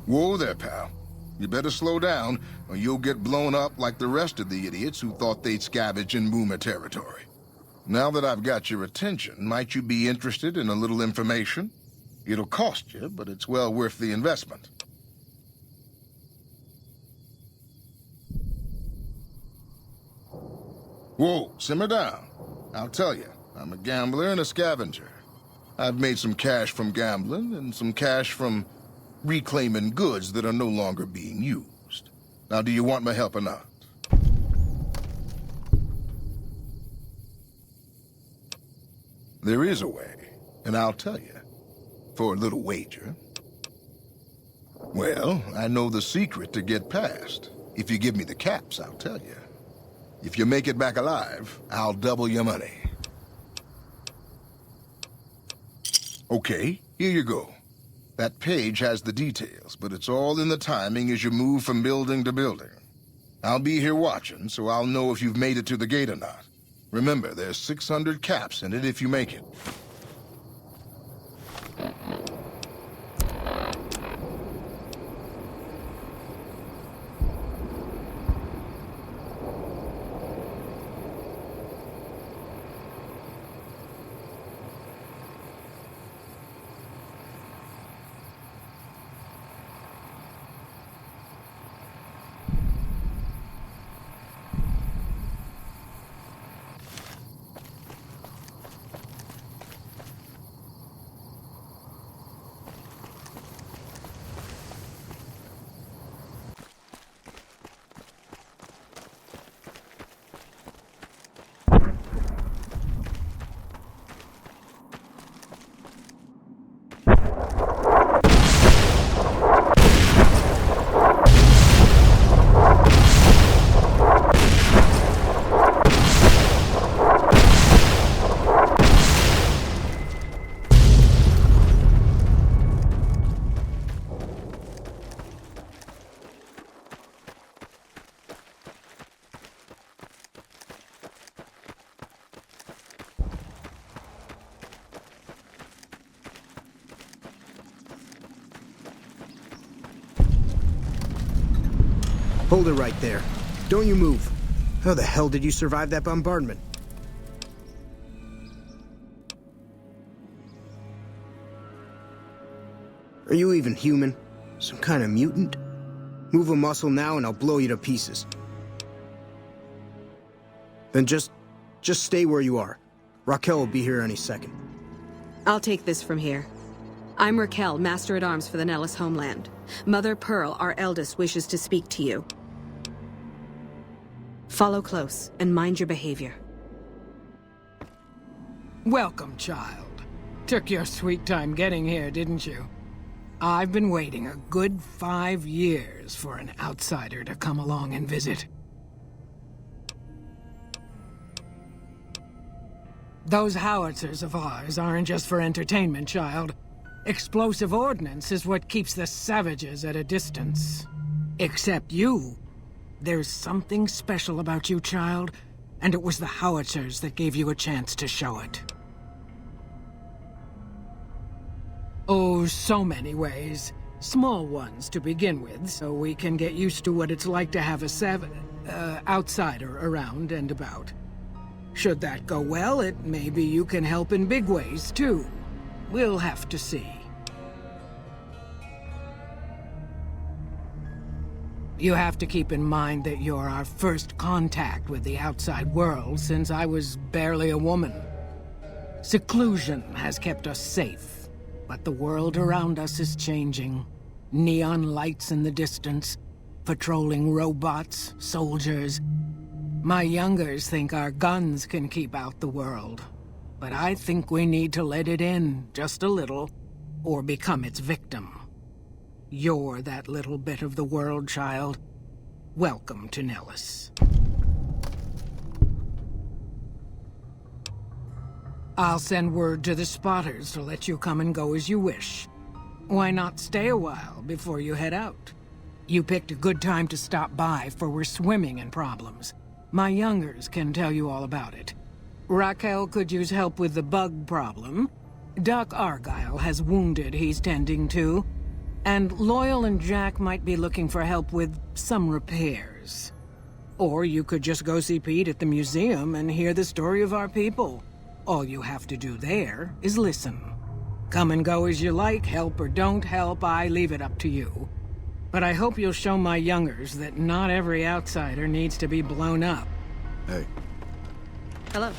Whoa there, pal. You better slow down, or you'll get blown up like the rest of the idiots who thought they'd scavenge in Boomer territory. Now that I've got your attention, might you be interested in a little information? It'll cost you, but it's well worth the investment. Whoa, simmer down. I'll tell you, I'm a gambler and a scavenger. I've made some cash from gambling and some cash from reclaiming goods that are no longer being used. Now, do you want my help or not? There is a way, and I'll tell you, for a little wager. Well, I know the secret to get past. If you give me the caps, I'll tell you. If you make it back alive, I'll double your money. Okay, here you go. That page has the details, but it's all in the timing as you move from building to building. I'll be here watching, so I'll know if you've made it to the gate or not. Remember, there's 600 caps in it if you make it. Hold it right there. Don't you move. How the hell did you survive that bombardment? Are you even human? Some kind of mutant? Move a muscle now and I'll blow you to pieces. Then just stay where you are. Raquel will be here any second. I'll take this from here. I'm Raquel, Master-at-Arms for the Nellis homeland. Mother Pearl, our eldest, wishes to speak to you. Follow close and mind your behavior. Welcome, child. Took your sweet time getting here, didn't you? I've been waiting a good 5 years for an outsider to come along and visit. Those howitzers of ours aren't just for entertainment, child. Explosive ordnance is what keeps the savages at a distance. Except you. There's something special about you, child, and it was the howitzers that gave you a chance to show it. Oh, so many ways. Small ones to begin with, so we can get used to what it's like to have a outsider around and about. Should that go well, maybe you can help in big ways, too. We'll have to see. You have to keep in mind that you're our first contact with the outside world since I was barely a woman. Seclusion has kept us safe, but the world around us is changing. Neon lights in the distance, patrolling robots, soldiers. My youngers think our guns can keep out the world, but I think we need to let it in just a little, or become its victim. You're that little bit of the world, child. Welcome to Nellis. I'll send word to the spotters to let you come and go as you wish. Why not stay a while before you head out? You picked a good time to stop by, for we're swimming in problems. My youngers can tell you all about it. Raquel could use help with the bug problem. Doc Argyle has wounded he's tending to. And Loyal and Jack might be looking for help with some repairs. Or you could just go see Pete at the museum and hear the story of our people. All you have to do there is listen. Come and go as you like, help or don't help, I leave it up to you. But I hope you'll show my youngers that not every outsider needs to be blown up. Hey. Hello.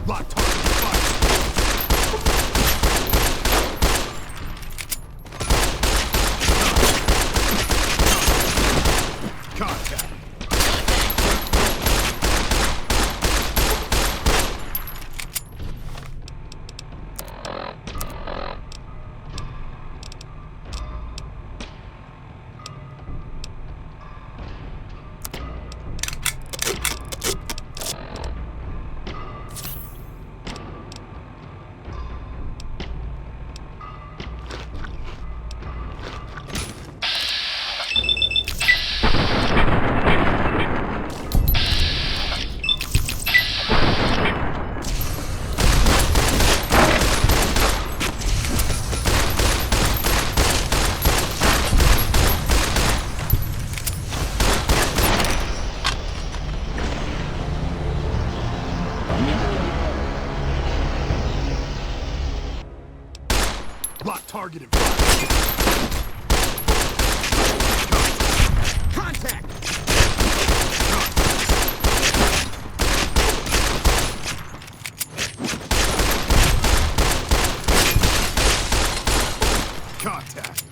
Lock target fire. Contact. Lock target and fire. Contact! Contact.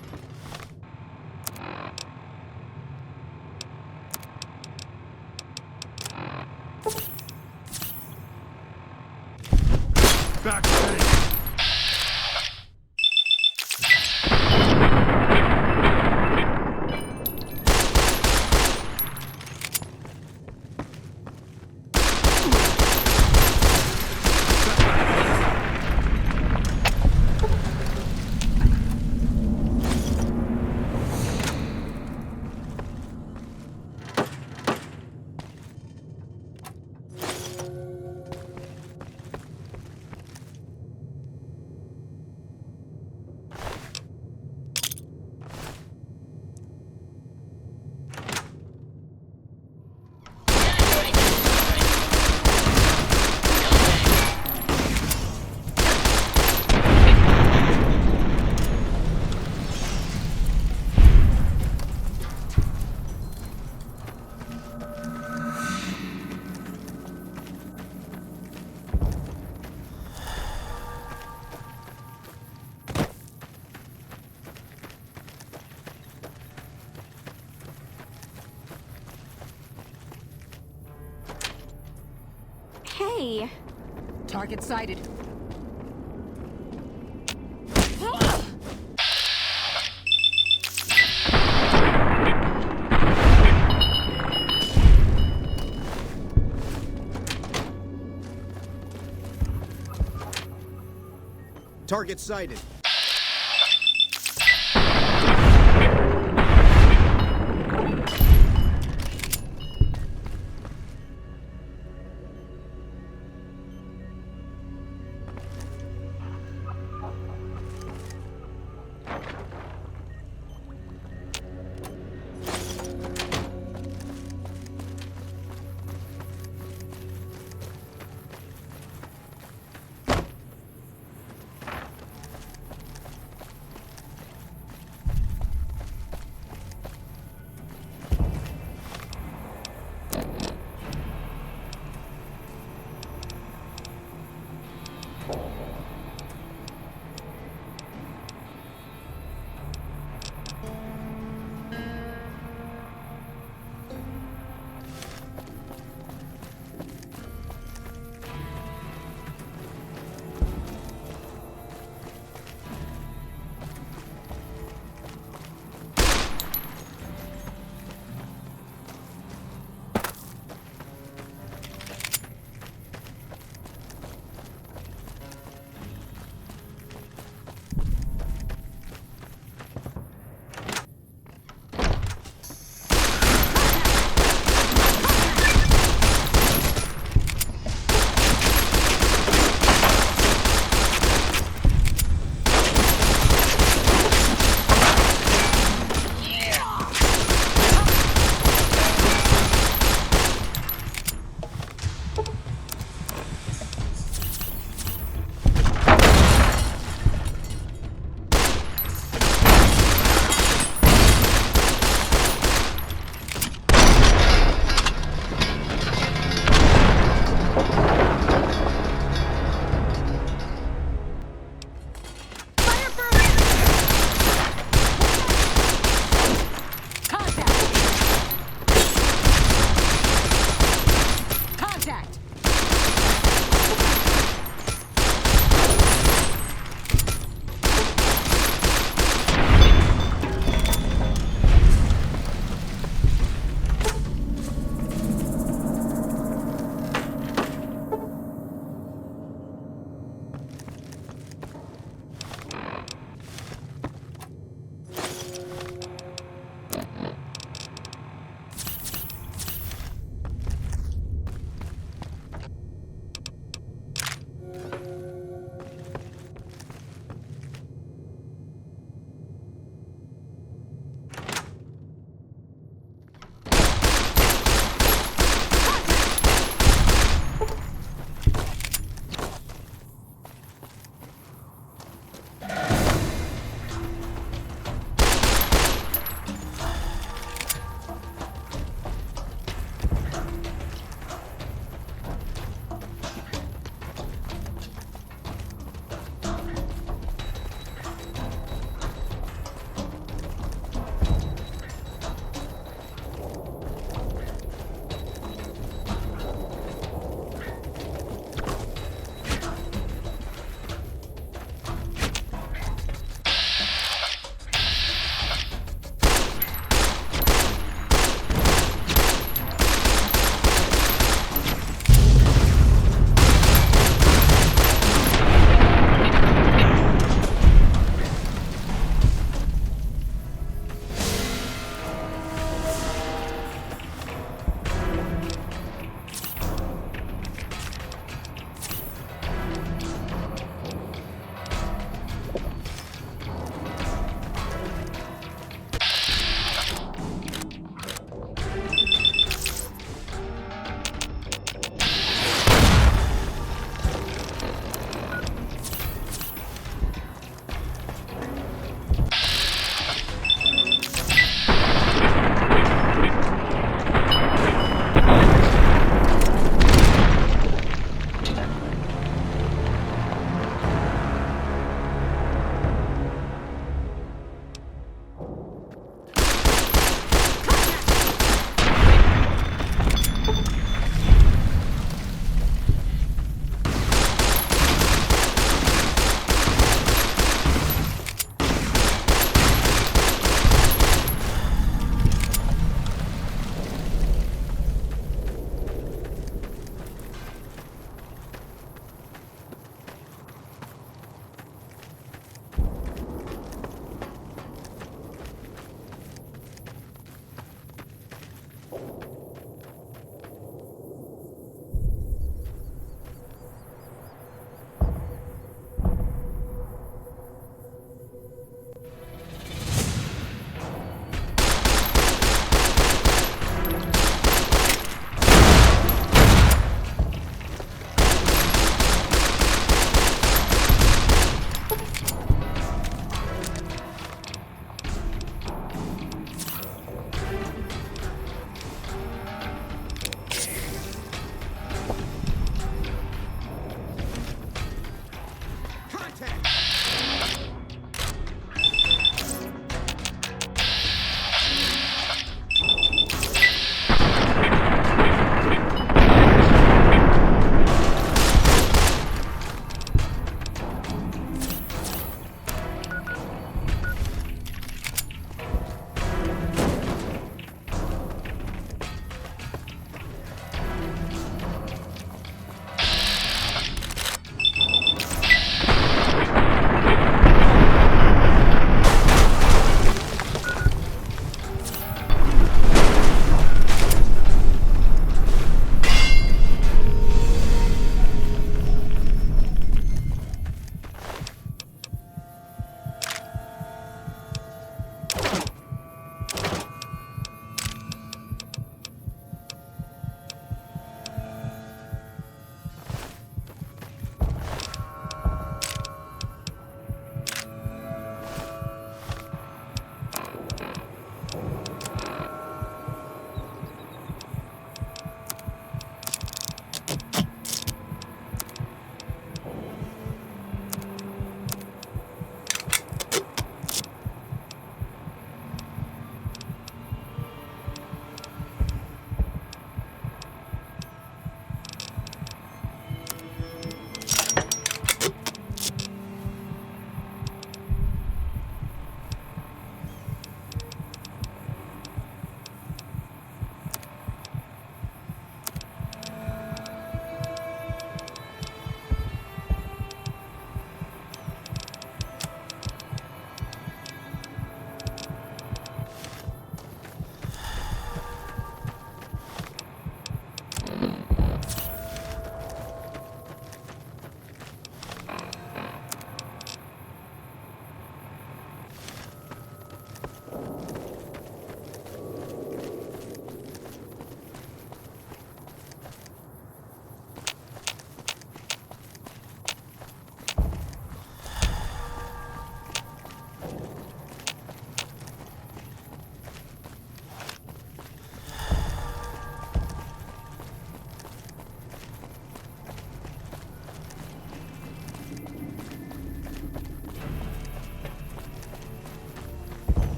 Back ready. Hey. Target sighted. Target sighted.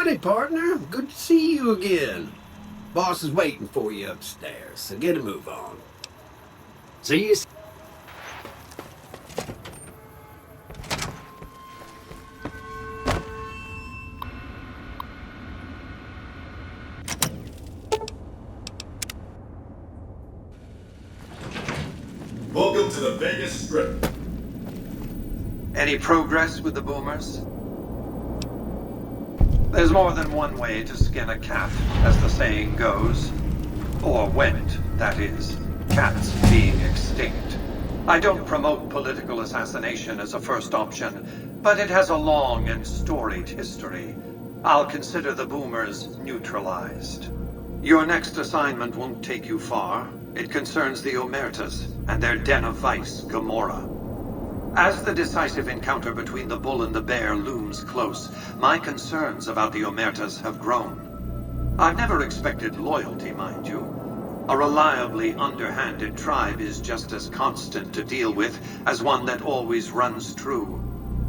Howdy, partner. Good to see you again. Boss is waiting for you upstairs, so get a move on. See you. Welcome to the Vegas Strip. Any progress with the boomers? There's more than one way to skin a cat, as the saying goes. Or went, that is. Cats being extinct. I don't promote political assassination as a first option, but it has a long and storied history. I'll consider the boomers neutralized. Your next assignment won't take you far. It concerns the Omertas and their den of vice, Gomorrah. As the decisive encounter between the bull and the bear looms close, my concerns about the Omertas have grown. I've never expected loyalty, mind you. A reliably underhanded tribe is just as constant to deal with as one that always runs true.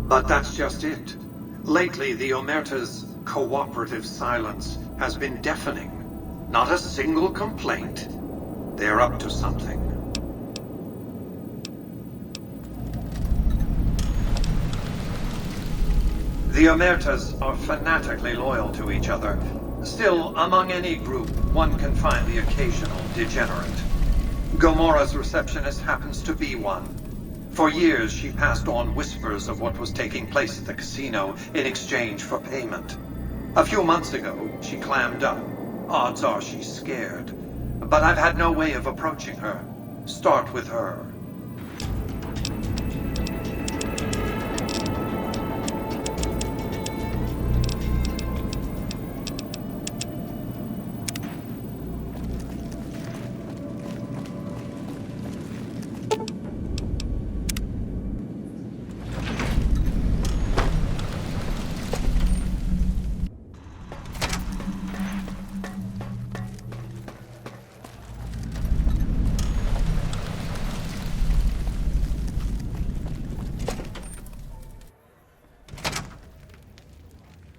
But that's just it. Lately, the Omerta's cooperative silence has been deafening. Not a single complaint. They're up to something. The Omertas are fanatically loyal to each other. Still, among any group, one can find the occasional degenerate. Gomorrah's receptionist happens to be one. For years, she passed on whispers of what was taking place at the casino in exchange for payment. A few months ago, she clammed up. Odds are she's scared. But I've had no way of approaching her. Start with her.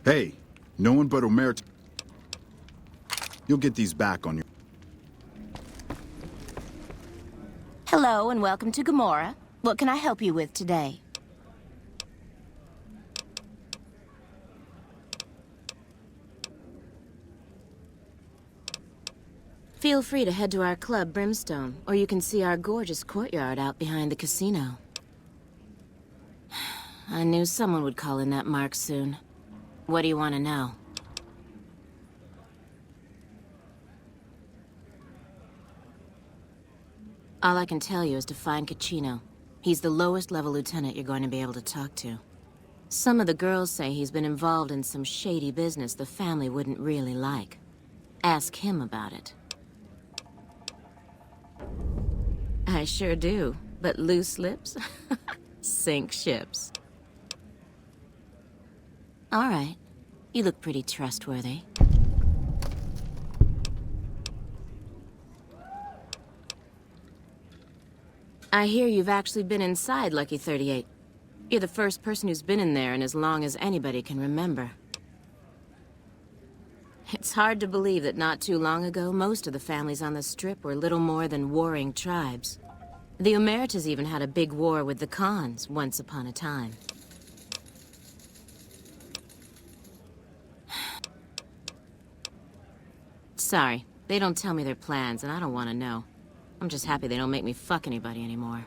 Hey, no one but Omerta. You'll get these back on your... Hello and welcome to Gomorrah. What can I help you with today? Feel free to head to our club, Brimstone, or you can see our gorgeous courtyard out behind the casino. I knew someone would call in that mark soon. What do you want to know? All I can tell you is to find Caccino. He's the lowest level lieutenant you're going to be able to talk to. Some of the girls say he's been involved in some shady business the family wouldn't really like. Ask him about it. I sure do, but loose lips sink ships. All right. You look pretty trustworthy. I hear you've actually been inside Lucky 38. You're the first person who's been in there in as long as anybody can remember. It's hard to believe that not too long ago, most of the families on the Strip were little more than warring tribes. The Omertas even had a big war with the Khans once upon a time. Sorry, they don't tell me their plans, and I don't want to know. I'm just happy they don't make me fuck anybody anymore.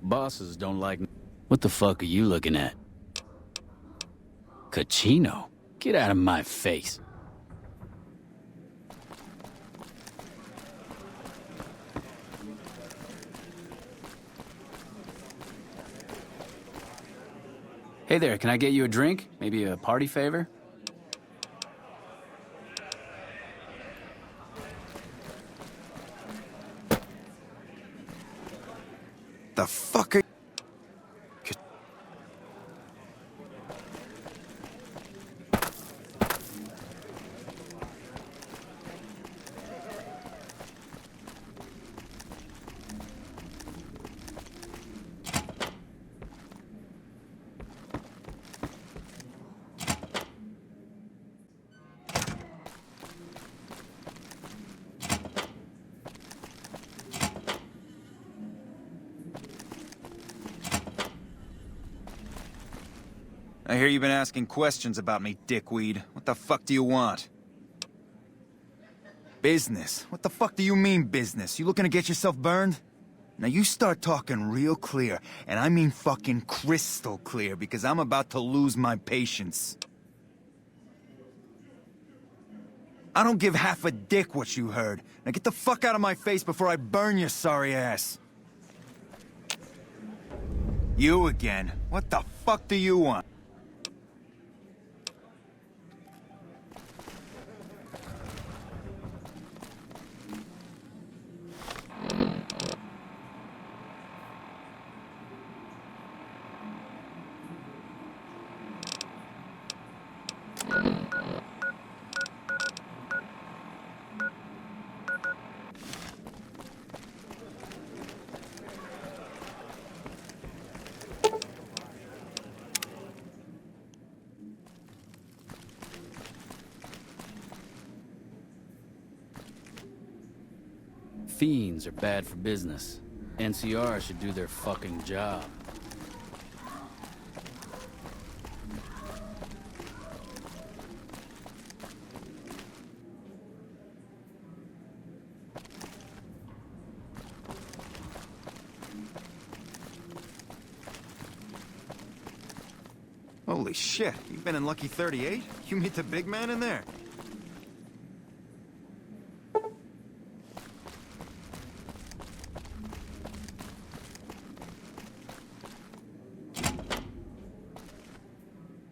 Bosses don't like... What the fuck are you looking at? Caccino? Get out of my face. Hey there, can I get you a drink? Maybe a party favor? The fuck are... I hear you've been asking questions about me, dickweed. What the fuck do you want? Business? What the fuck do you mean, business? You looking to get yourself burned? Now you start talking real clear, and I mean fucking crystal clear, because I'm about to lose my patience. I don't give half a dick what you heard. Now get the fuck out of my face before I burn your sorry ass. You again? What the fuck do you want? Fiends are bad for business. NCR should do their fucking job. Holy shit, you've been in Lucky 38? You meet the big man in there?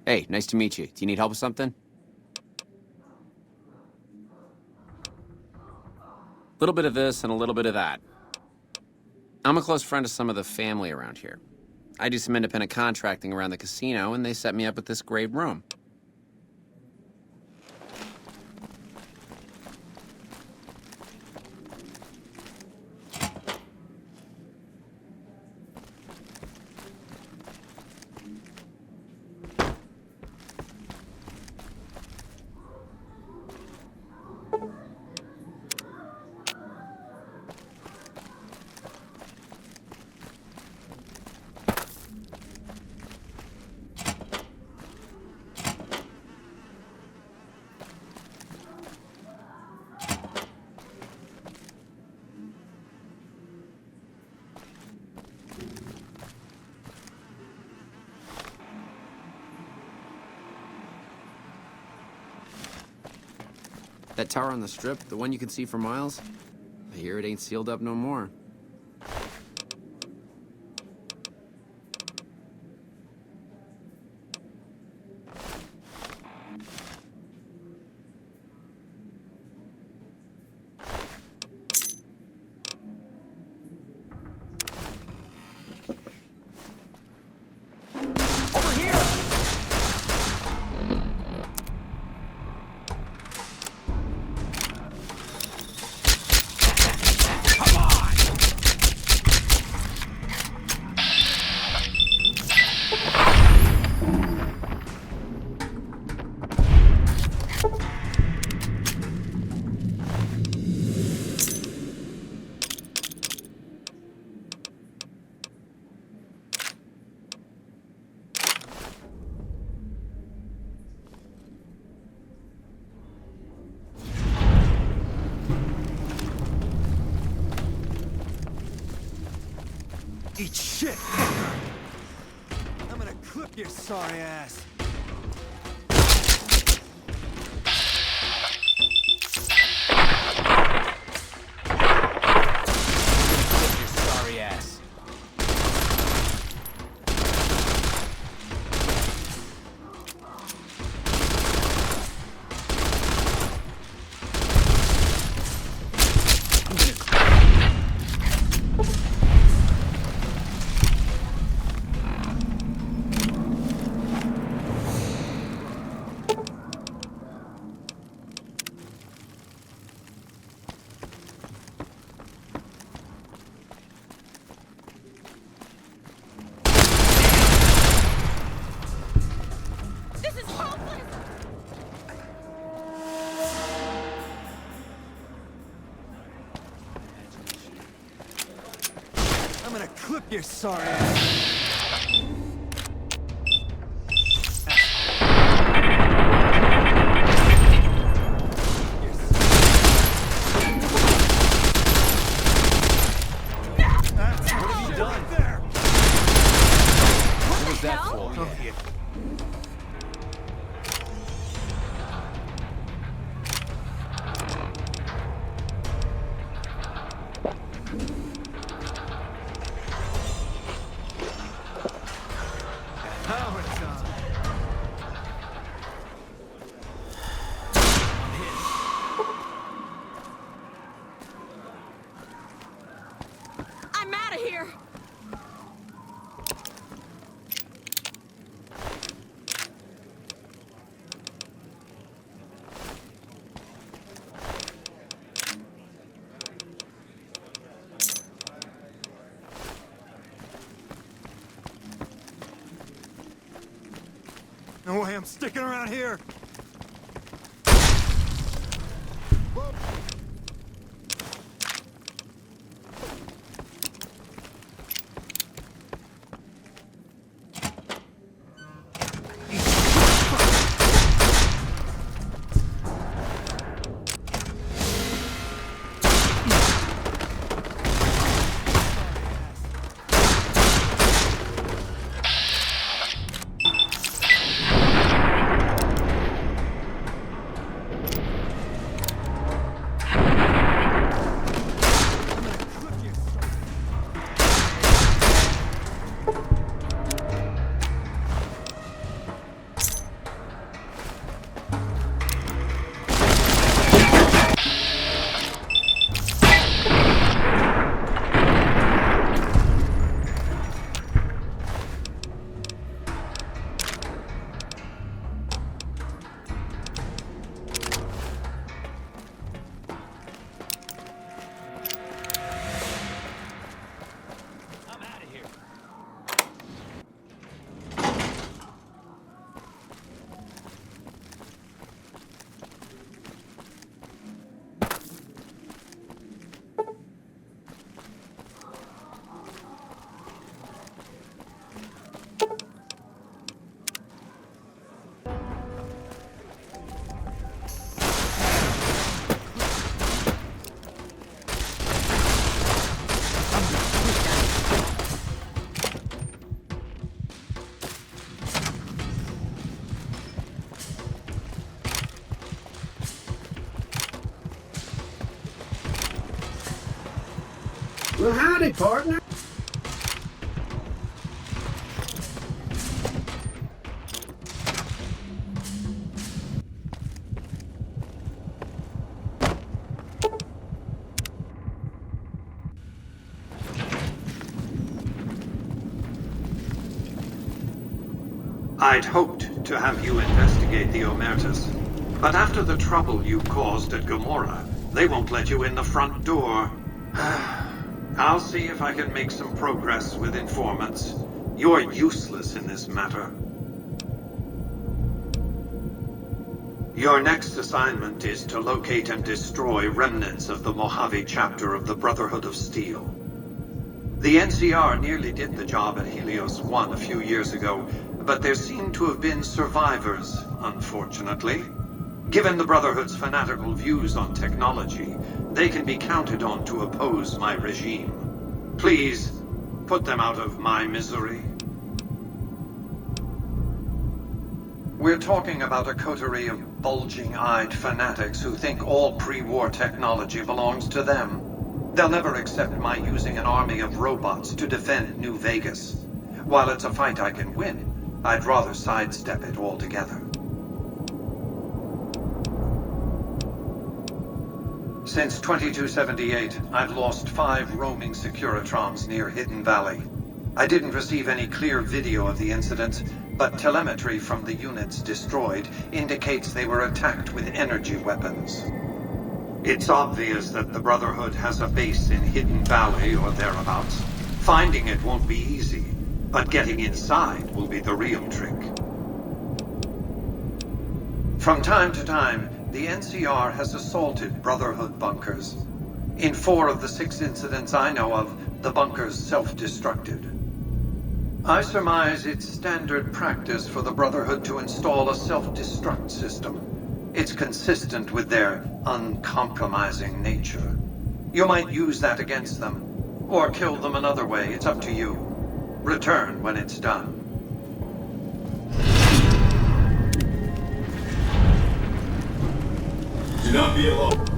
Hey, nice to meet you. Do you need help with something? A little bit of this and a little bit of that. I'm a close friend of some of the family around here. I do some independent contracting around the casino, and they set me up with this great room. That tower on the strip, the one you can see for miles, I hear it ain't sealed up no more. Eat shit! I'm gonna clip your sorry ass. Clip your sorry ass. gonna clip your sorry ass. I'm out of here! No way I'm sticking around here. Well, howdy, partner. I'd hoped to have you investigate the Omertas, but after the trouble you caused at Gomorrah, they won't let you in the front door. I'll see if I can make some progress with informants. You're useless in this matter. Your next assignment is to locate and destroy remnants of the Mojave chapter of the Brotherhood of Steel. The NCR nearly did the job at Helios 1 a few years ago, but there seem to have been survivors, unfortunately. Given the Brotherhood's fanatical views on technology, they can be counted on to oppose my regime. Please, put them out of my misery. We're talking about a coterie of bulging-eyed fanatics who think all pre-war technology belongs to them. They'll never accept my using an army of robots to defend New Vegas. While it's a fight I can win, I'd rather sidestep it altogether. Since 2278, I've lost 5 roaming Securitrons near Hidden Valley. I didn't receive any clear video of the incident, but telemetry from the units destroyed indicates they were attacked with energy weapons. It's obvious that the Brotherhood has a base in Hidden Valley or thereabouts. Finding it won't be easy, but getting inside will be the real trick. From time to time, the NCR has assaulted Brotherhood bunkers. In 4 of the 6 incidents I know of, the bunker's self-destructed. I surmise it's standard practice for the Brotherhood to install a self-destruct system. It's consistent with their uncompromising nature. You might use that against them, or kill them another way. It's up to you. Return when it's done. Do not be alone.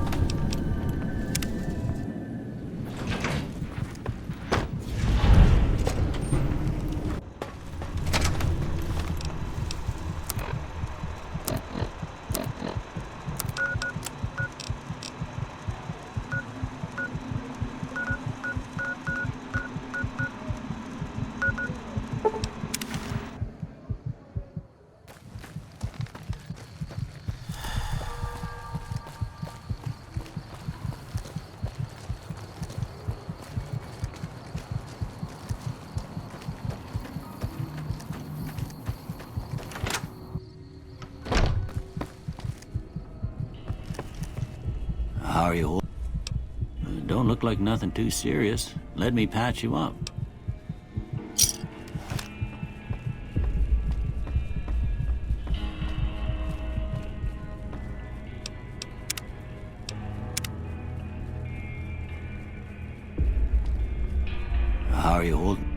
How are you? Don't look like nothing too serious. Let me patch you up. How are you holding?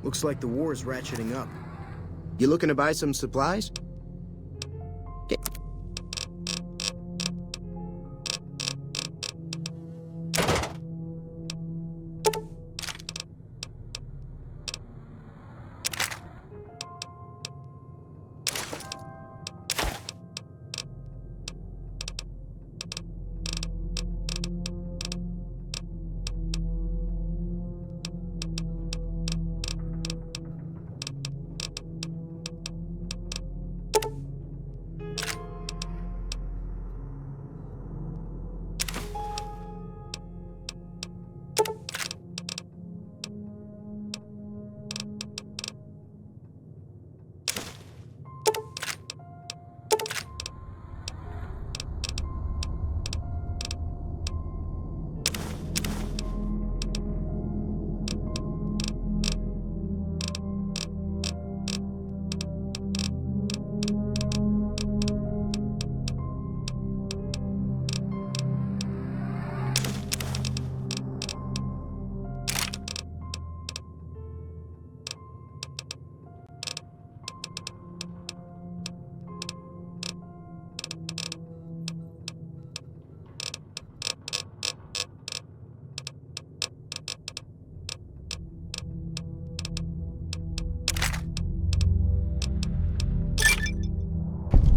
Looks like the war's ratcheting up. You looking to buy some supplies?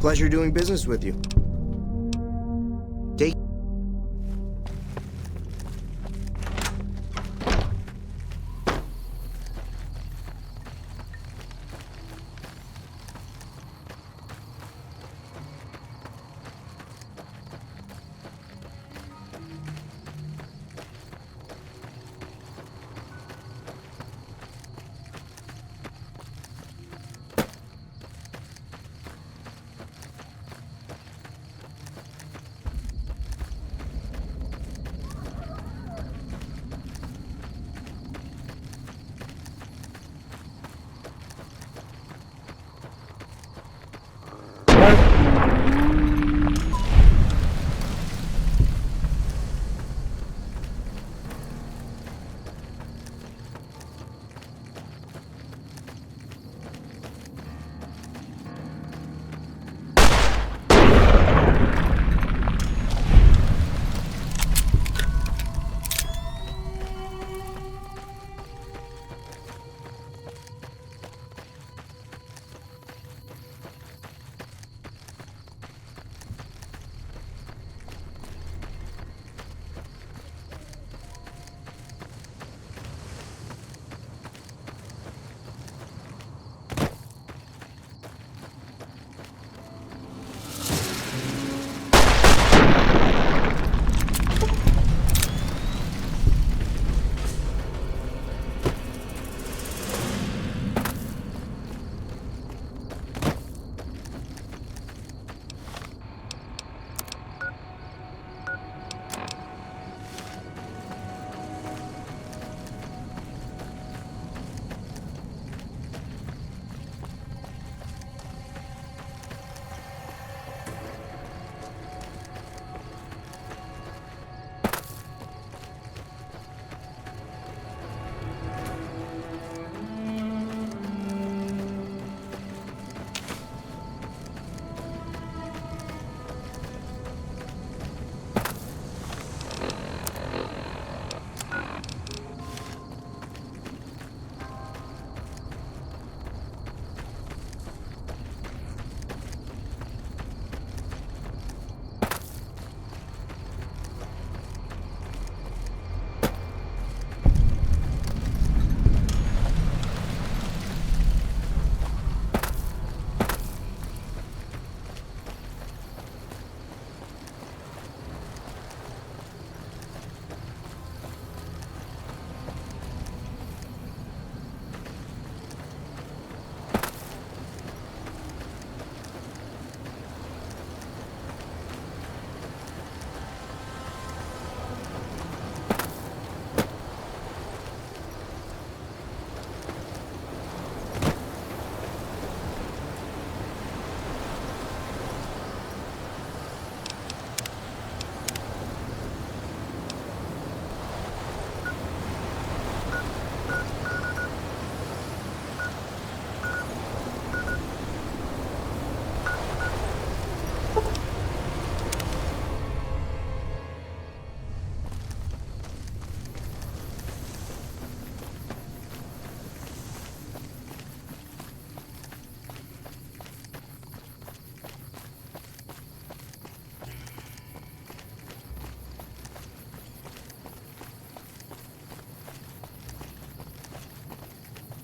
Pleasure doing business with you. Take.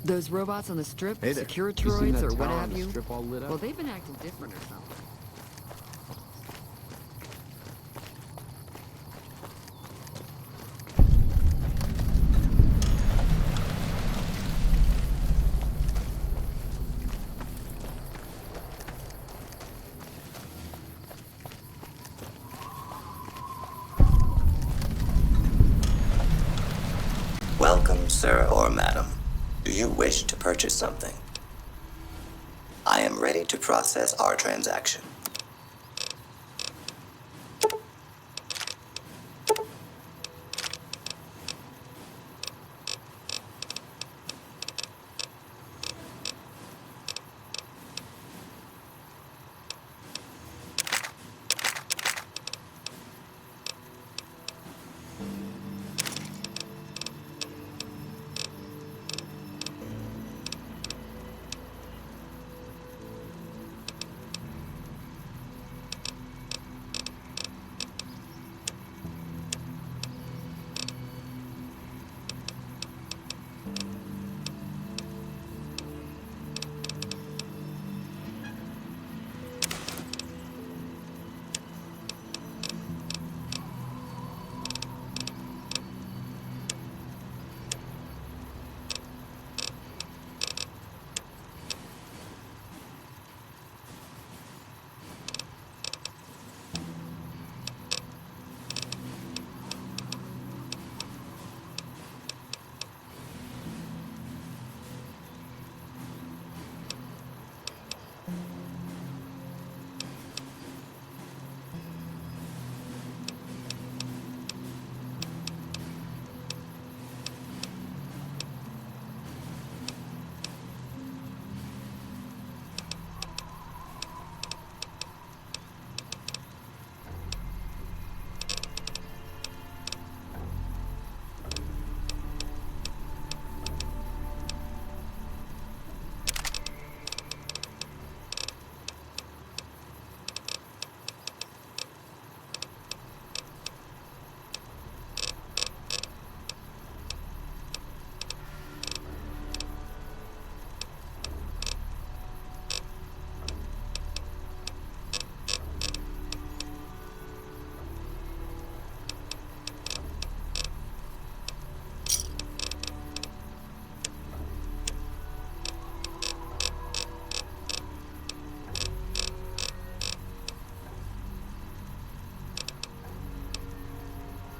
Those robots on the strip, Hey there. You seen Securitroids that or what tower on have the you? strip all lit up? Well, they've been acting different or something. Welcome, sir or madam. Do you wish to purchase something? I am ready to process our transaction.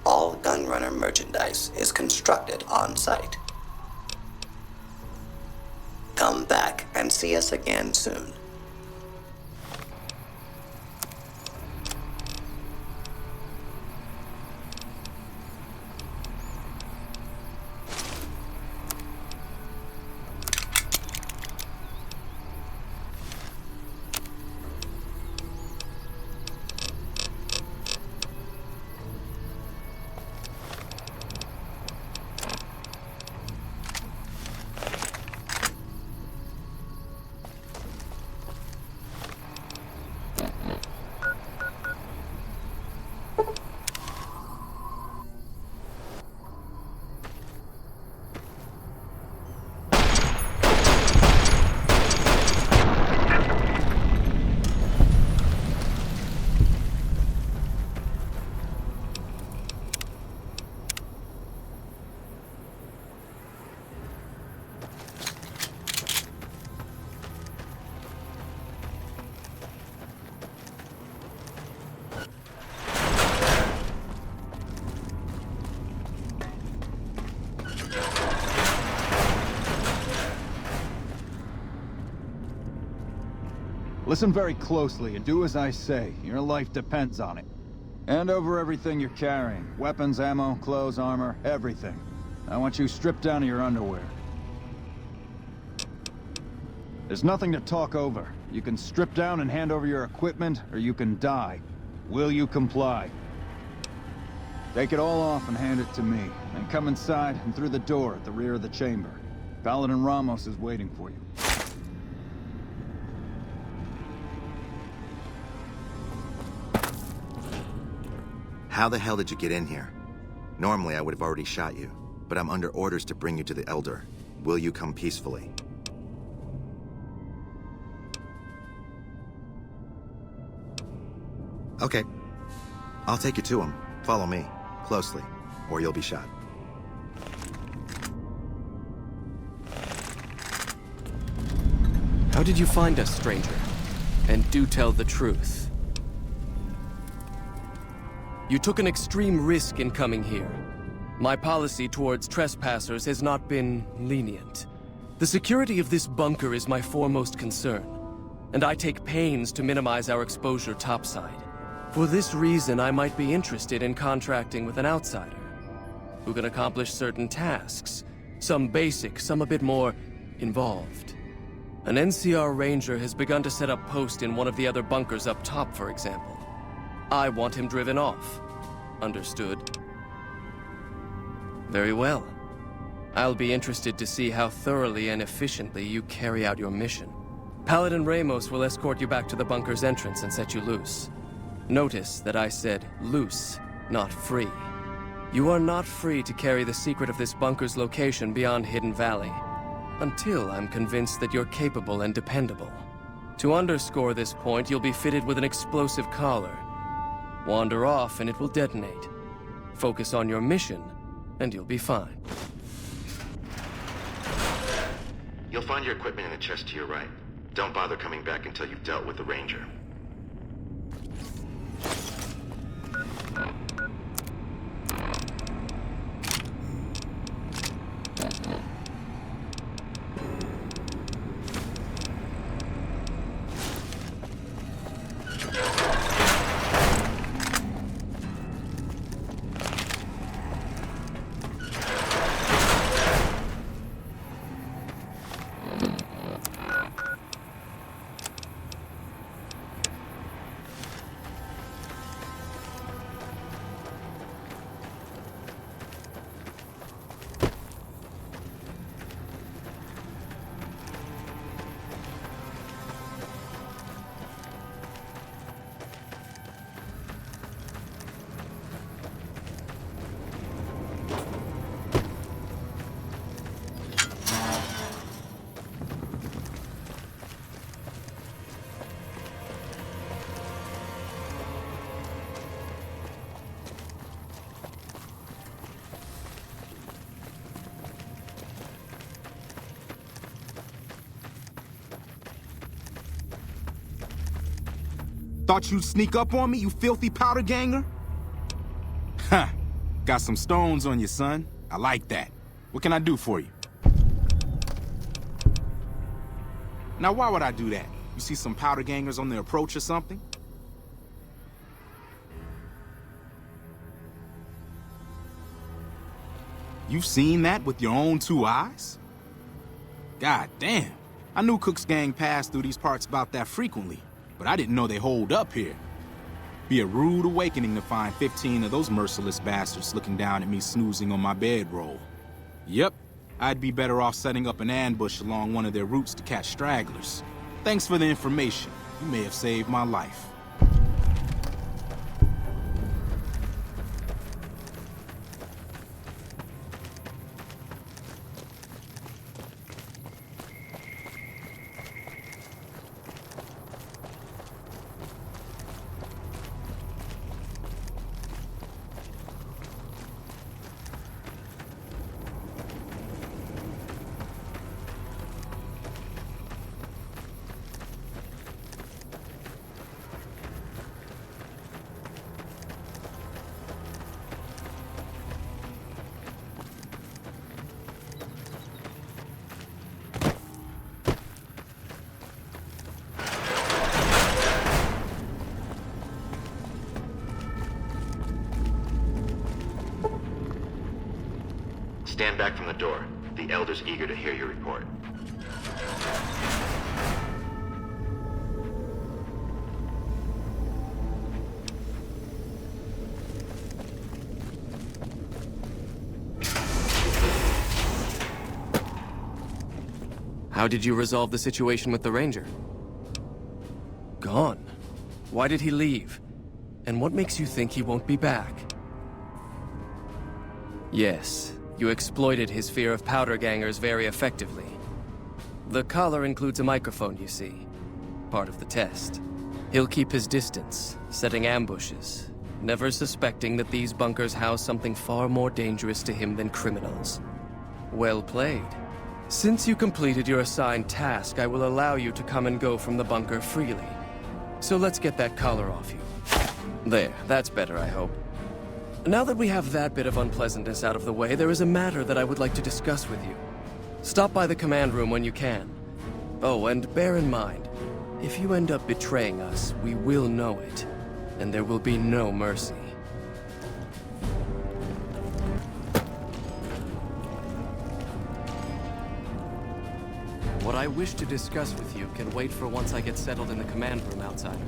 All Gunrunner merchandise is constructed on site. Come back and see us again soon. Listen very closely and do as I say. Your life depends on it. Hand over everything you're carrying. Weapons, ammo, clothes, armor, everything. I want you stripped down to your underwear. There's nothing to talk over. You can strip down and hand over your equipment, or you can die. Will you comply? Take it all off and hand it to me. Then come inside and through the door at the rear of the chamber. Paladin Ramos is waiting for you. How the hell did you get in here? Normally, I would have already shot you, but I'm under orders to bring you to the Elder. Will you come peacefully? Okay. I'll take you to him. Follow me, closely, or you'll be shot. How did you find us, stranger? And do tell the truth. You took an extreme risk in coming here. My policy towards trespassers has not been lenient. The security of this bunker is my foremost concern, and I take pains to minimize our exposure topside. For this reason, I might be interested in contracting with an outsider who can accomplish certain tasks, some basic, some a bit more involved. An NCR ranger has begun to set up post in one of the other bunkers up top, for example. I want him driven off. Understood? Very well. I'll be interested to see how thoroughly and efficiently you carry out your mission. Paladin Ramos will escort you back to the bunker's entrance and set you loose. Notice that I said loose, not free. You are not free to carry the secret of this bunker's location beyond Hidden Valley, until I'm convinced that you're capable and dependable. To underscore this point, you'll be fitted with an explosive collar. Wander off and it will detonate. Focus on your mission, and you'll be fine. You'll find your equipment in the chest to your right. Don't bother coming back until you've dealt with the ranger. Thought you'd sneak up on me, you filthy powder ganger? Huh. Got some stones on you, son. I like that. What can I do for you? Now, why would I do that? You see some powder gangers on the approach or something? You've seen that with your own two eyes? God damn. I knew Cook's gang passed through these parts about that frequently, but I didn't know they holed up here. Be a rude awakening to find 15 of those merciless bastards looking down at me snoozing on my bedroll. Yep, I'd be better off setting up an ambush along one of their routes to catch stragglers. Thanks for the information. You may have saved my life. Stand back from the door. The Elder's eager to hear your report. How did you resolve the situation with the ranger? Gone. Why did he leave? And what makes you think he won't be back? Yes, You exploited his fear of powder gangers very effectively. The collar includes a microphone, you see. Part of the test. He'll keep his distance, setting ambushes, never suspecting that these bunkers house something far more dangerous to him than criminals. Well played. Since you completed your assigned task, I will allow you to come and go from the bunker freely. So let's get that collar off you. There, that's better, I hope. Now that we have that bit of unpleasantness out of the way, there is a matter that I would like to discuss with you. Stop by the command room when you can. Oh, and bear in mind, if you end up betraying us, we will know it, and there will be no mercy. What I wish to discuss with you can wait for once I get settled in the command room, Outsider.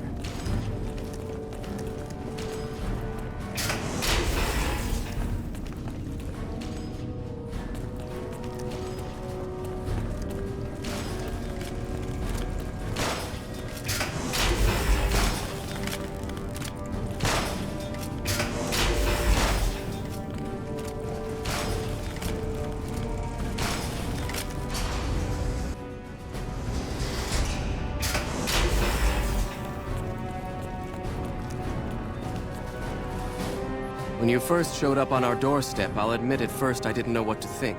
When you first showed up on our doorstep, I'll admit at first I didn't know what to think.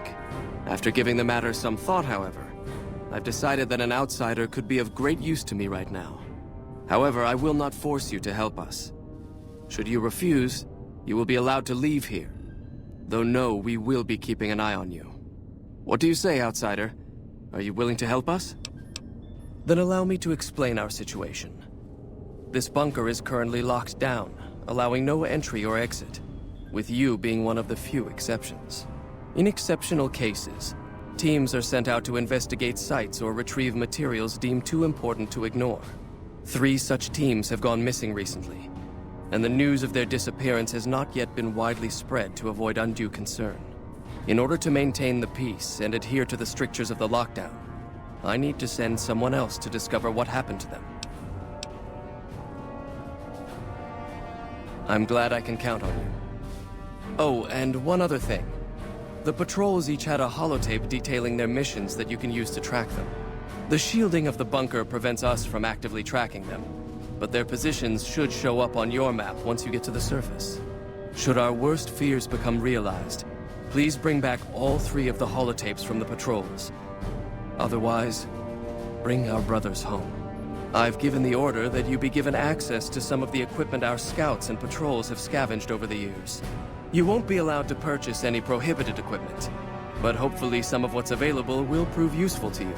After giving the matter some thought, however, I've decided that an outsider could be of great use to me right now. However, I will not force you to help us. Should you refuse, you will be allowed to leave here. Though no, we will be keeping an eye on you. What do you say, outsider? Are you willing to help us? Then allow me to explain our situation. This bunker is currently locked down, allowing no entry or exit, with you being one of the few exceptions. In exceptional cases, teams are sent out to investigate sites or retrieve materials deemed too important to ignore. 3 such teams have gone missing recently, and the news of their disappearance has not yet been widely spread to avoid undue concern. In order to maintain the peace and adhere to the strictures of the lockdown, I need to send someone else to discover what happened to them. I'm glad I can count on you. Oh, and one other thing. The patrols each had a holotape detailing their missions that you can use to track them. The shielding of the bunker prevents us from actively tracking them, but their positions should show up on your map once you get to the surface. Should our worst fears become realized, please bring back all 3 of the holotapes from the patrols. Otherwise, bring our brothers home. I've given the order that you be given access to some of the equipment our scouts and patrols have scavenged over the years. You won't be allowed to purchase any prohibited equipment, but hopefully some of what's available will prove useful to you.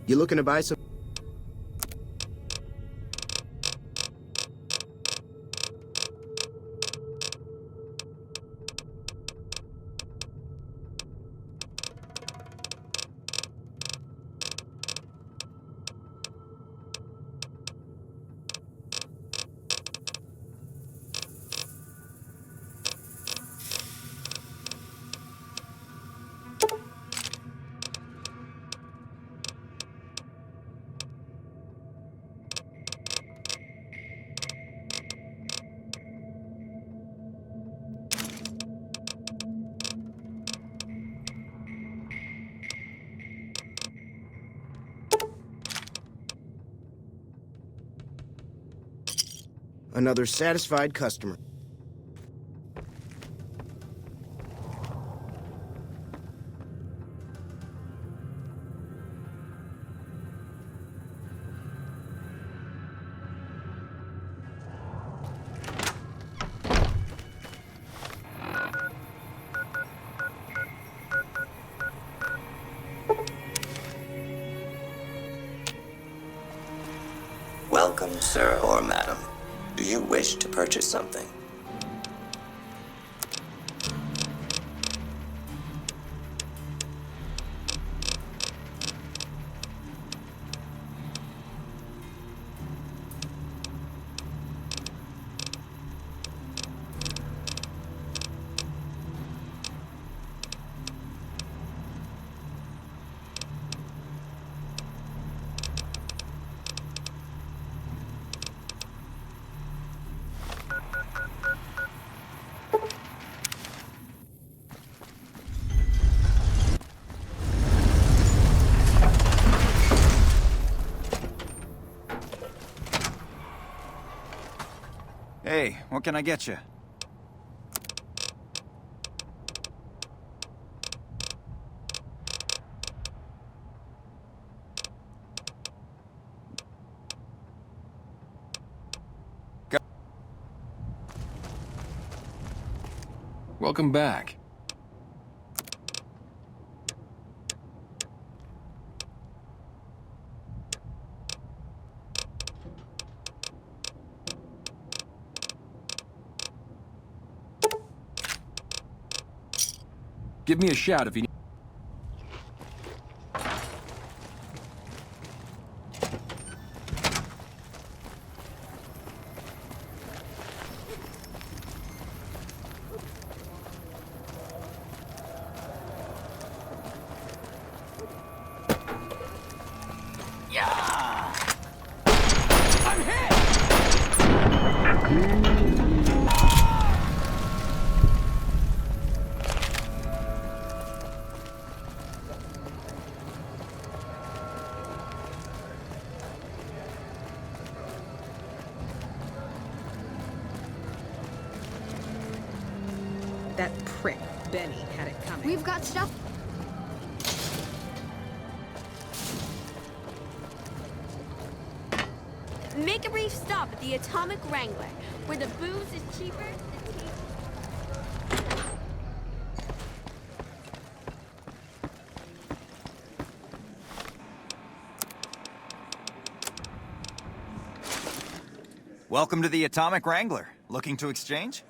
You looking to buy some? Another satisfied customer. Welcome, sir or madam. Do you wish to purchase something? Hey, what can I get you? Welcome back. Give me a shout if you need. That prick, Benny, had it coming. We've got stuff. Make a brief stop at the Atomic Wrangler, where the booze is cheaper. Welcome to the Atomic Wrangler. Looking to exchange?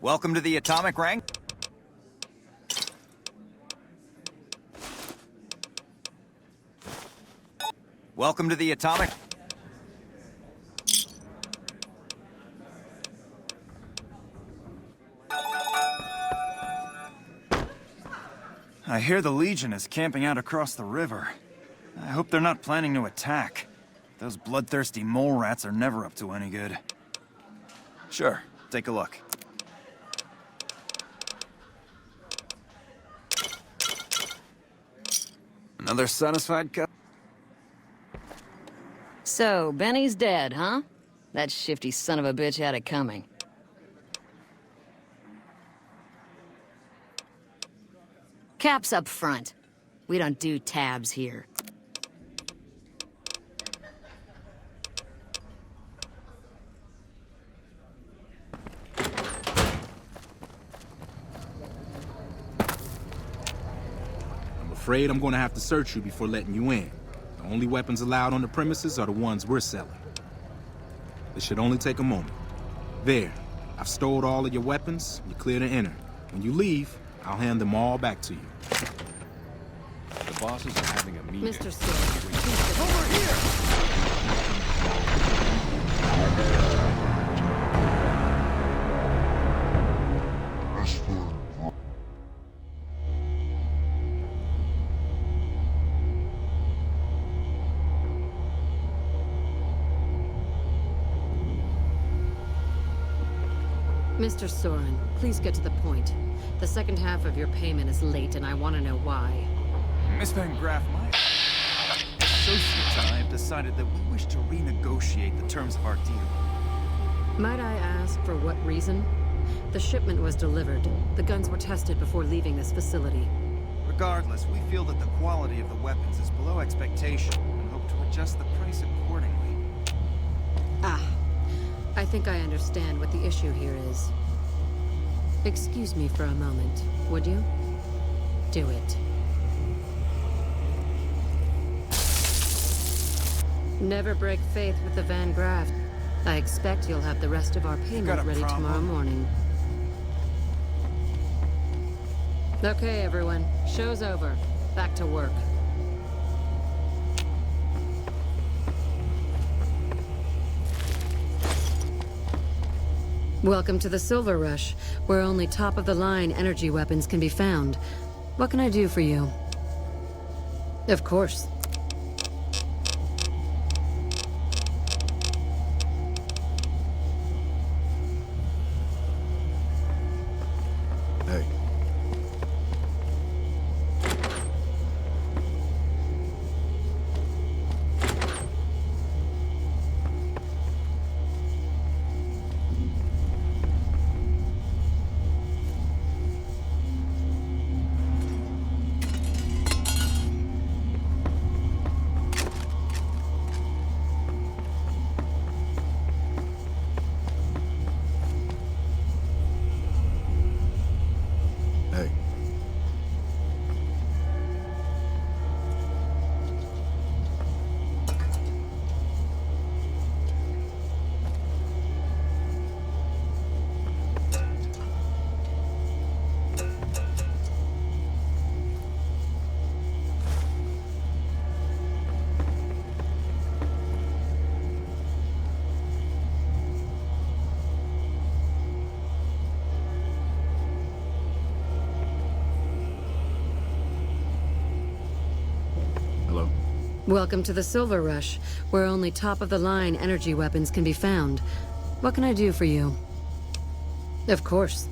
Welcome to the Atomic Rank. Welcome to the Atomic... I hear the Legion is camping out across the river. I hope they're not planning to attack. Those bloodthirsty mole rats are never up to any good. Sure, take a look. Another satisfied cut? So, Benny's dead, huh? That shifty son of a bitch had it coming. Caps up front. We don't do tabs here. I'm afraid I'm gonna have to search you before letting you in. The only weapons allowed on the premises are the ones we're selling. This should only take a moment. There, I've stored all of your weapons. You're clear to enter. When you leave, I'll hand them all back to you. The bosses are having a meeting. Mr. Stewart, Over here! Mr. Soren, please get to the point. The second half of your payment is late, and I want to know why. Miss Van Graff, my associates and I have decided that we wish to renegotiate the terms of our deal. Might I ask for what reason? The shipment was delivered. The guns were tested before leaving this facility. Regardless, we feel that the quality of the weapons is below expectation and hope to adjust the price accordingly. Ah, I think I understand what the issue here is. Excuse me for a moment, would you? Do it. Never break faith with the Van Graff. I expect you'll have the rest of our payment ready tomorrow morning. Okay, everyone. Show's over. Back to work. Welcome to the Silver Rush, where only top-of-the-line energy weapons can be found. What can I do for you? Of course. Hey. Hey. Hello. Welcome to the Silver Rush, where only top-of-the-line energy weapons can be found. What can I do for you? Of course.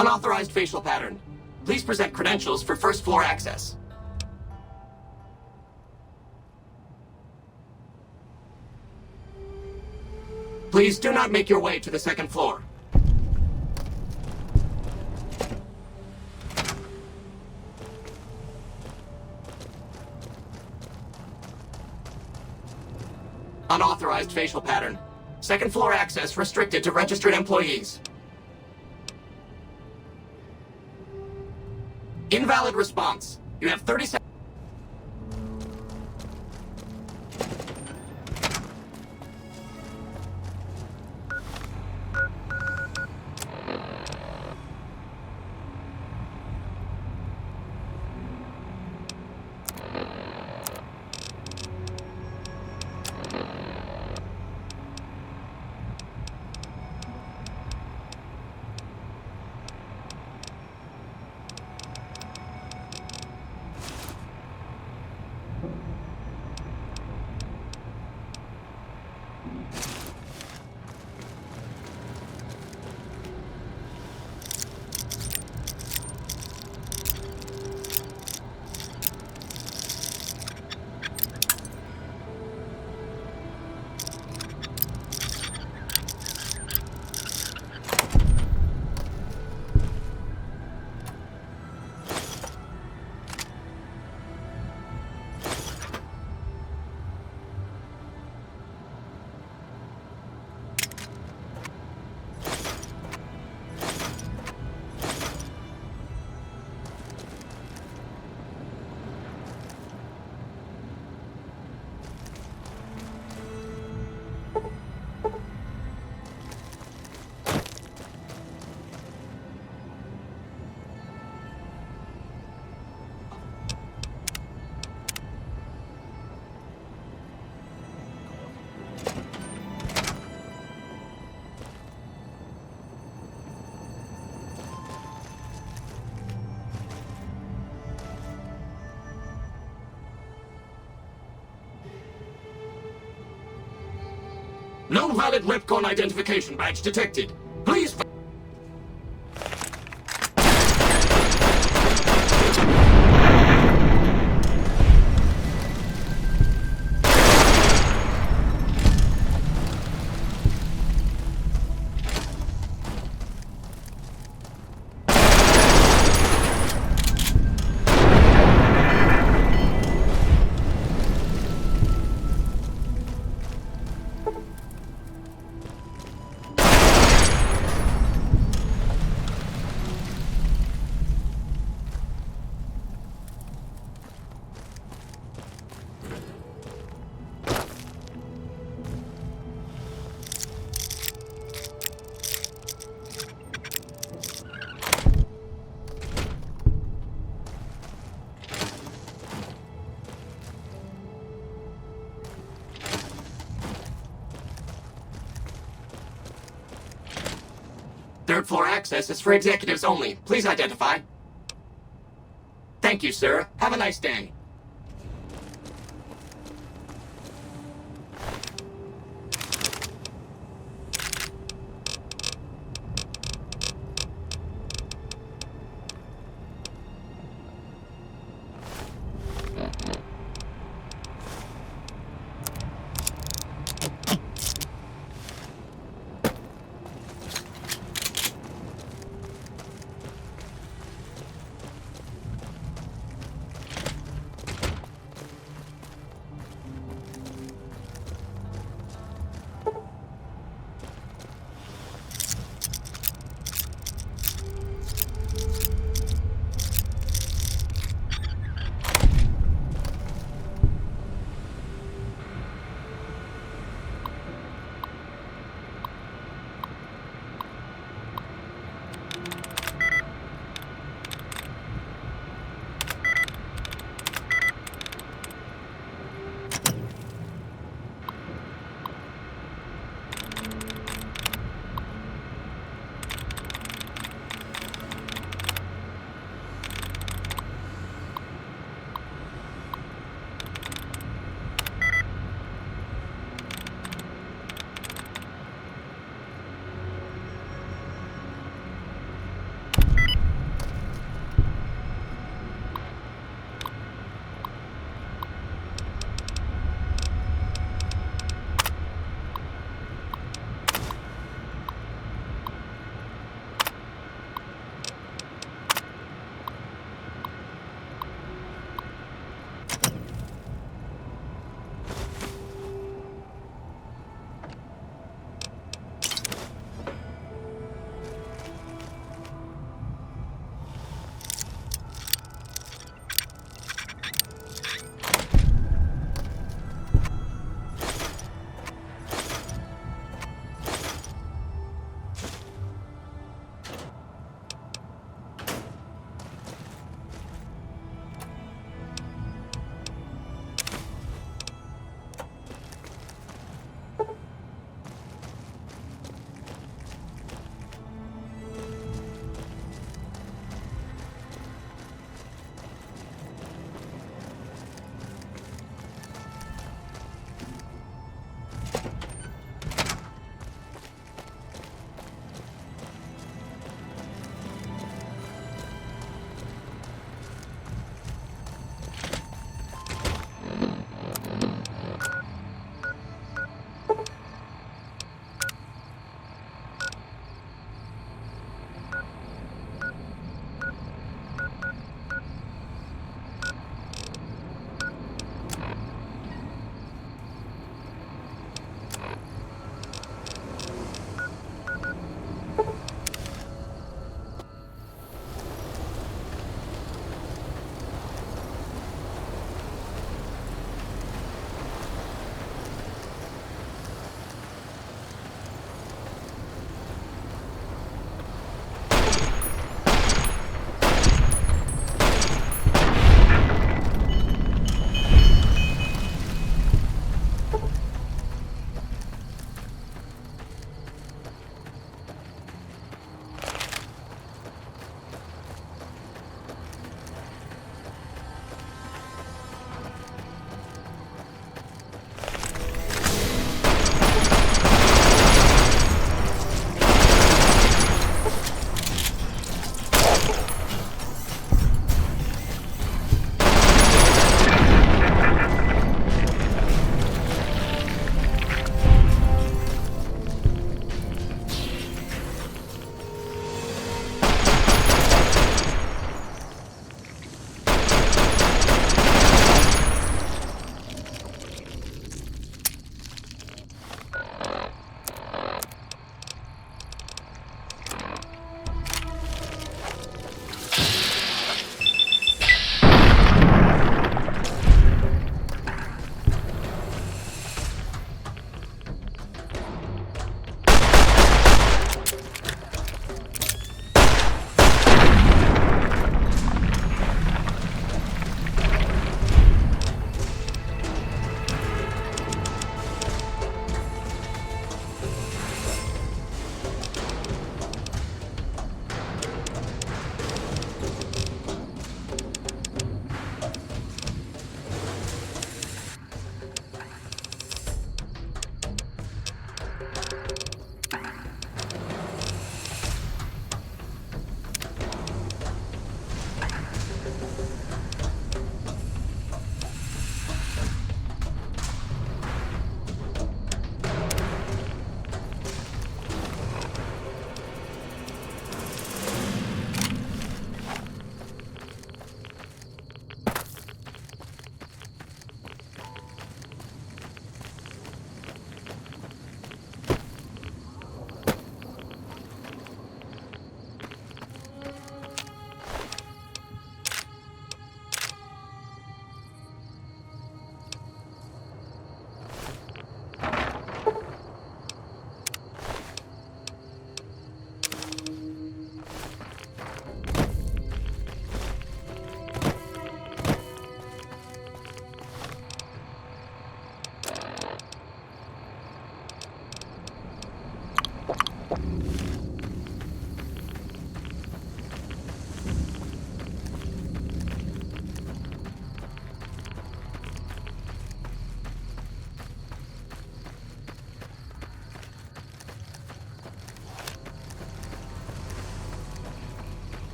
Unauthorized facial pattern. Please present credentials for first floor access. Please do not make your way to the second floor. Unauthorized facial pattern. Second floor access restricted to registered employees. Invalid response. You have 30 seconds. No valid Repcon identification badge detected. Please... Third floor access is for executives only. Please identify. Thank you, sir. Have a nice day.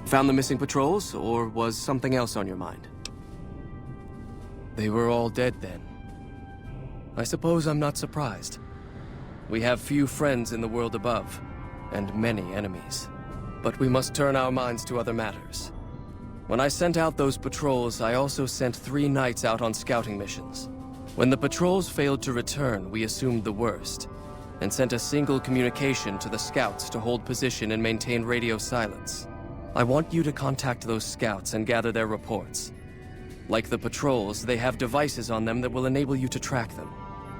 Found the missing patrols, or was something else on your mind? They were all dead then. I suppose I'm not surprised. We have few friends in the world above, and many enemies. But we must turn our minds to other matters. When I sent out those patrols, I also sent 3 knights out on scouting missions. When the patrols failed to return, we assumed the worst, and sent a single communication to the scouts to hold position and maintain radio silence. I want you to contact those scouts and gather their reports. Like the patrols, they have devices on them that will enable you to track them.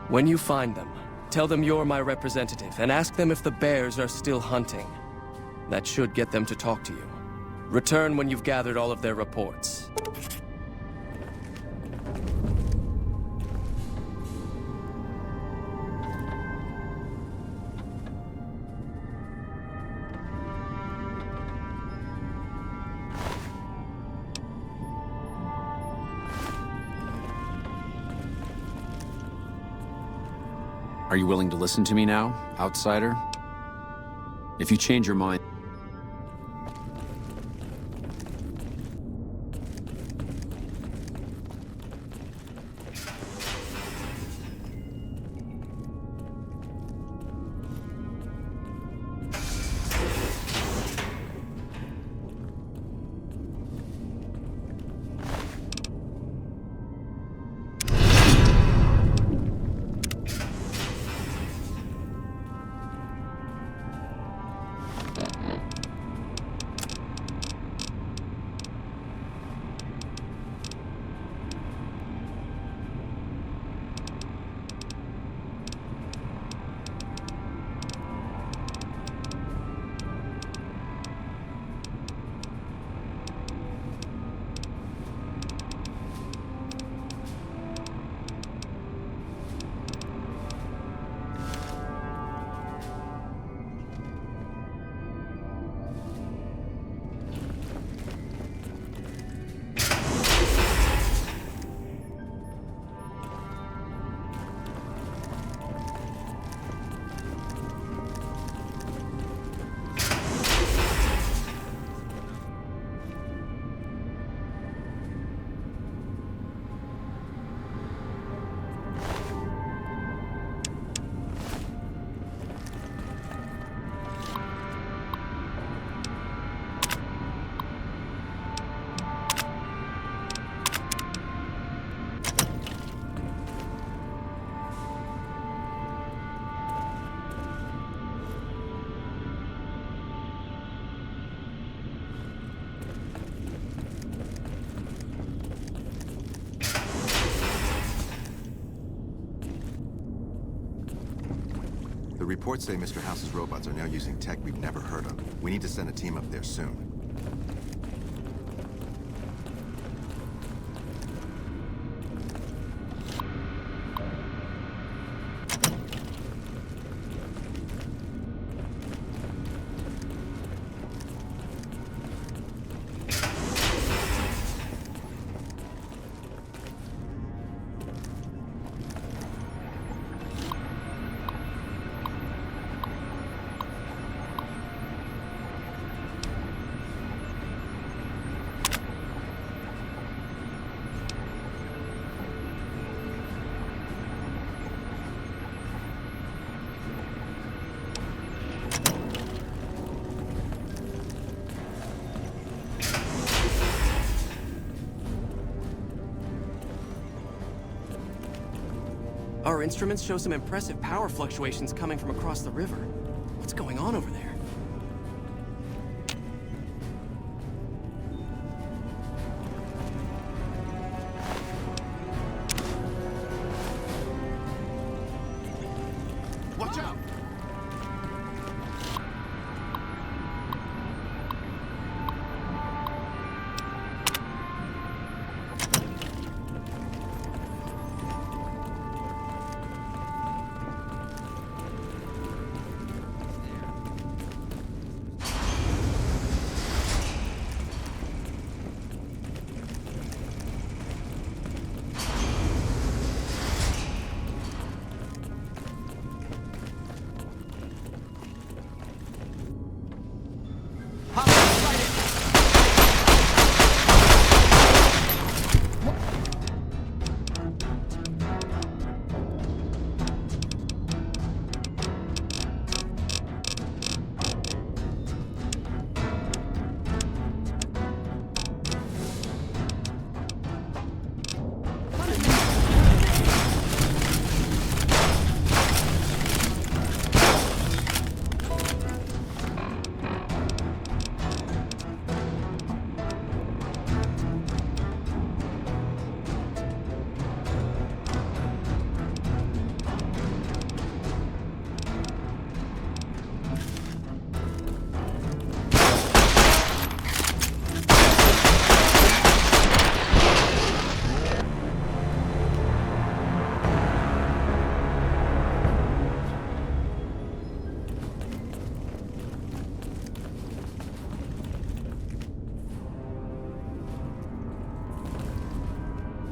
When you find them, tell them you're my representative and ask them if the bears are still hunting. That should get them to talk to you. Return when you've gathered all of their reports. Are you willing to listen to me now, outsider? If you change your mind... The reports say Mr. House's robots are now using tech we've never heard of. We need to send a team up there soon. Our instruments show some impressive power fluctuations coming from across the river. What's going on over there? Watch out!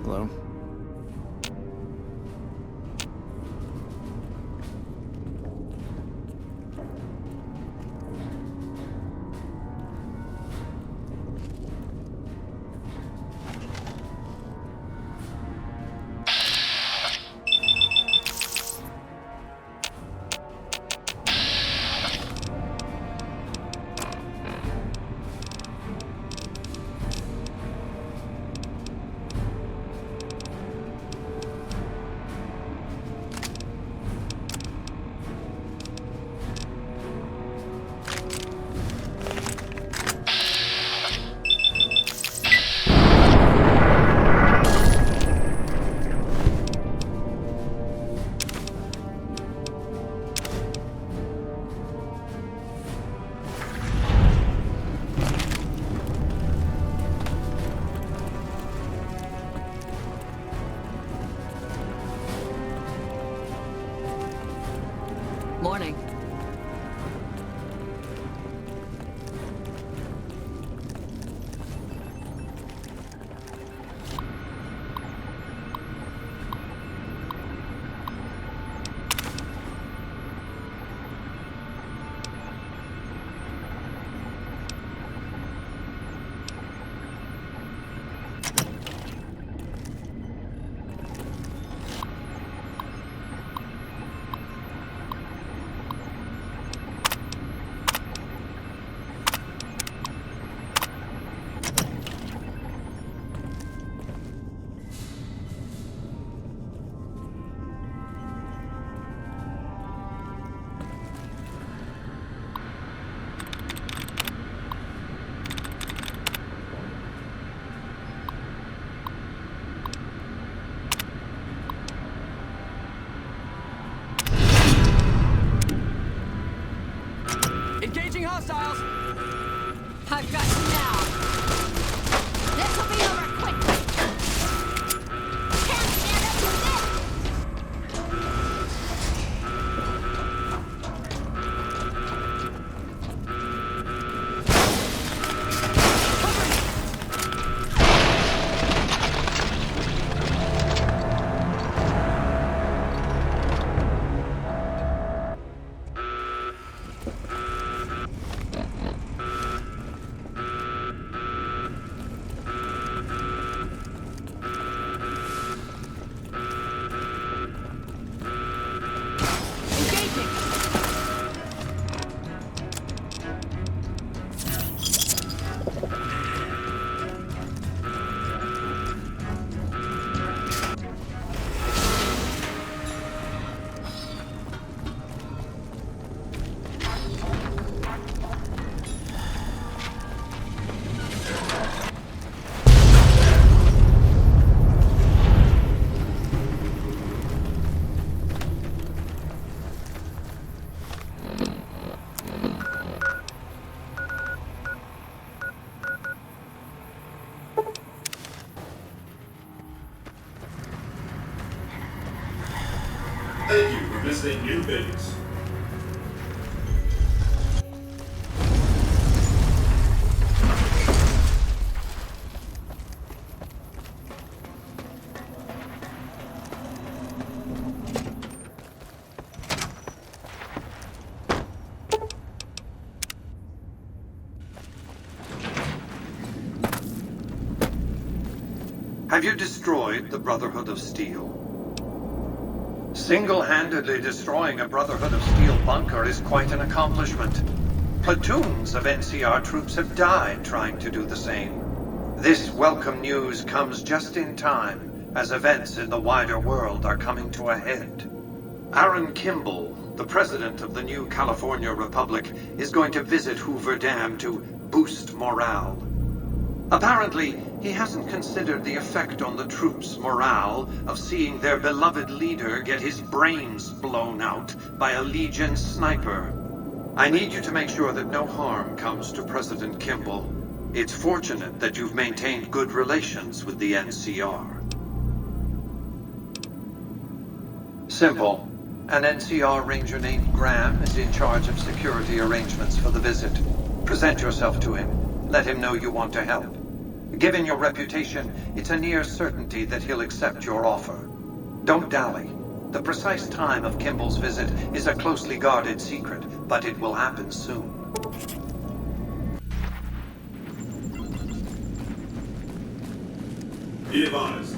Hello? Morning. Engaging hostiles! I've got you now. This will be over quickly. Can't stand up to this. Thank you for visiting New Vegas. Have you destroyed the Brotherhood of Steel? Single-handedly destroying a Brotherhood of Steel bunker is quite an accomplishment. Platoons of NCR troops have died trying to do the same. This welcome news comes just in time, as events in the wider world are coming to a head. Aaron Kimball, the president of the new California Republic, is going to visit Hoover Dam to boost morale. Apparently, he hasn't considered the effect on the troops' morale of seeing their beloved leader get his brains blown out by a Legion sniper. I need you to make sure that no harm comes to President Kimball. It's fortunate that you've maintained good relations with the NCR. Simple. An NCR Ranger named Graham is in charge of security arrangements for the visit. Present yourself to him. Let him know you want to help. Given your reputation, it's a near certainty that he'll accept your offer. Don't dally. The precise time of Kimball's visit is a closely guarded secret, but it will happen soon. Be advised.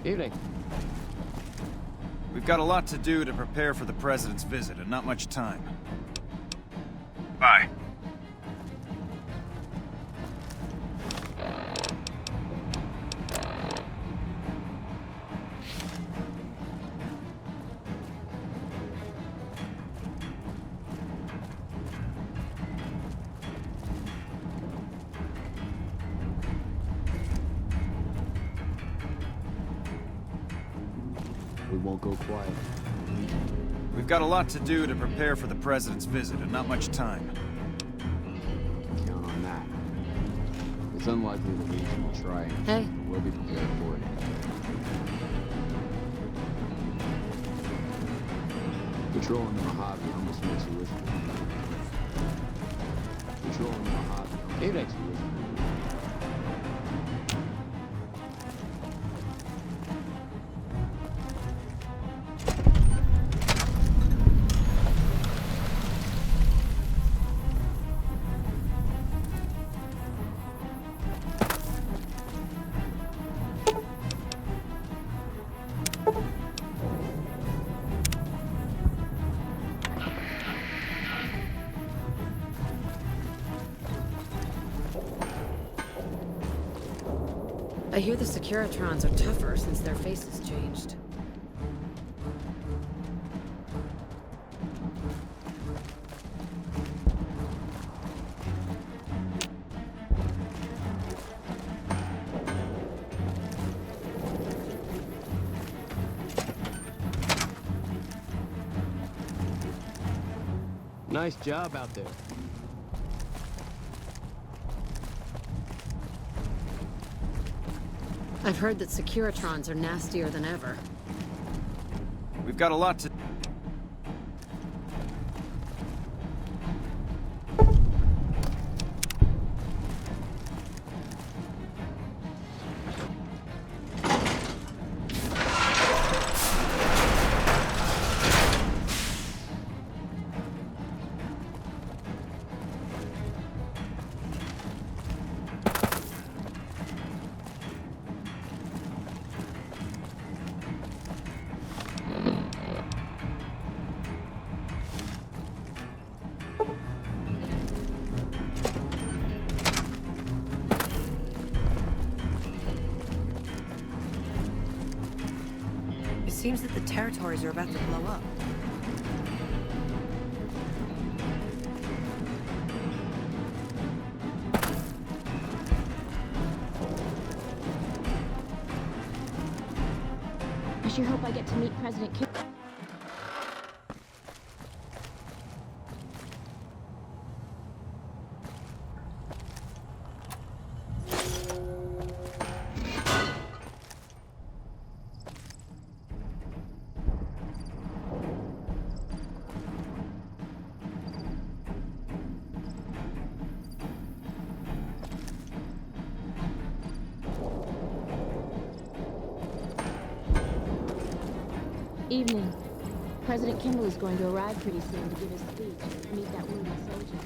Evening. We've got a lot to do to prepare for the President's visit, and not much time. Bye. We won't go quiet. We've got a lot to do to prepare for the President's visit, and not much time. Count on that. It's unlikely the Legion will try anything. Hey. We'll be prepared for it. Patrolling the Mojave almost makes you wish. Patrolling the Mojave makes you wish. I hear the Securitrons are tougher since their faces changed. Nice job out there. I've heard that Securitrons are nastier than ever. We've got a lot to... It seems that the territories are about to blow up. sure hope I get to meet President Kim. Evening. President Kimball is going to arrive pretty soon to give his speech. Meet that wounded soldier.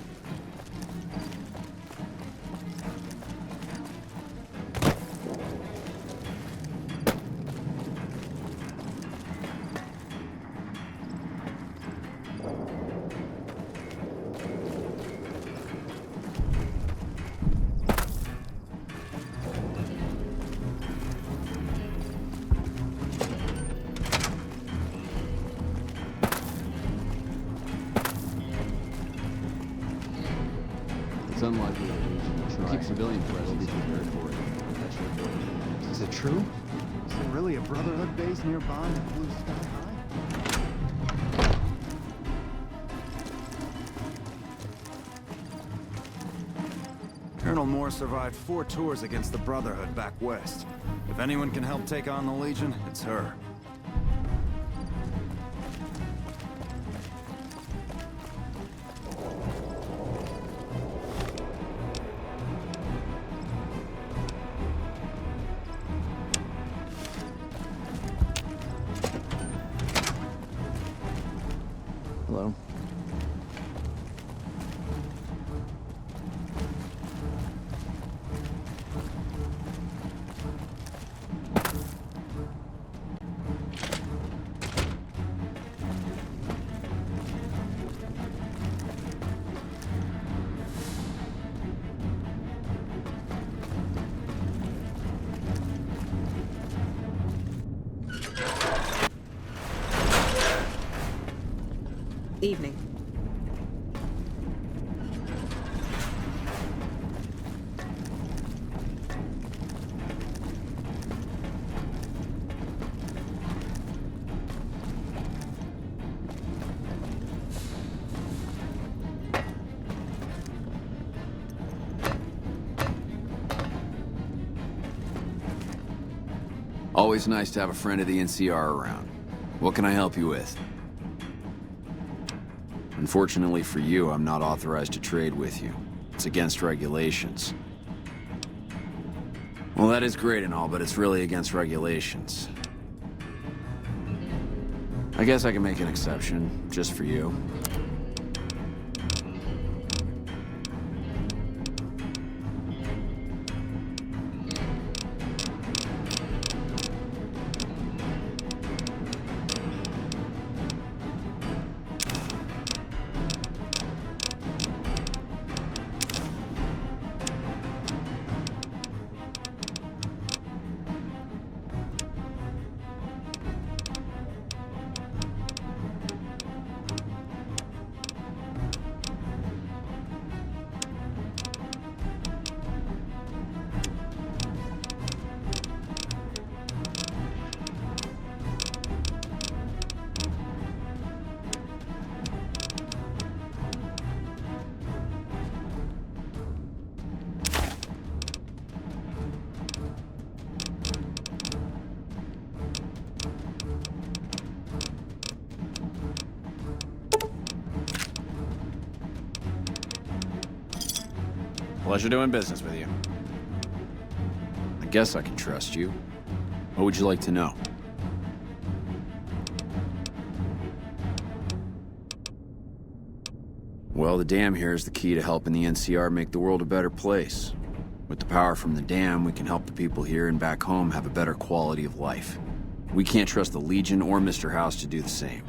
It's unlikely that we should keep civilian presence prepared for it. Is it true? Is there really a Brotherhood base nearby in the blue sky high? Colonel Moore survived 4 tours against the Brotherhood back west. If anyone can help take on the Legion, it's her. Hello? Evening. Always nice to have a friend of the NCR around. What can I help you with? Unfortunately for you, I'm not authorized to trade with you. It's against regulations. Well, that is great and all, but it's really against regulations. I guess I can make an exception, just for you. Pleasure doing business with you. I guess I can trust you. What would you like to know? Well, the dam here is the key to helping the NCR make the world a better place. With the power from the dam, we can help the people here and back home have a better quality of life. We can't trust the Legion or Mr. House to do the same.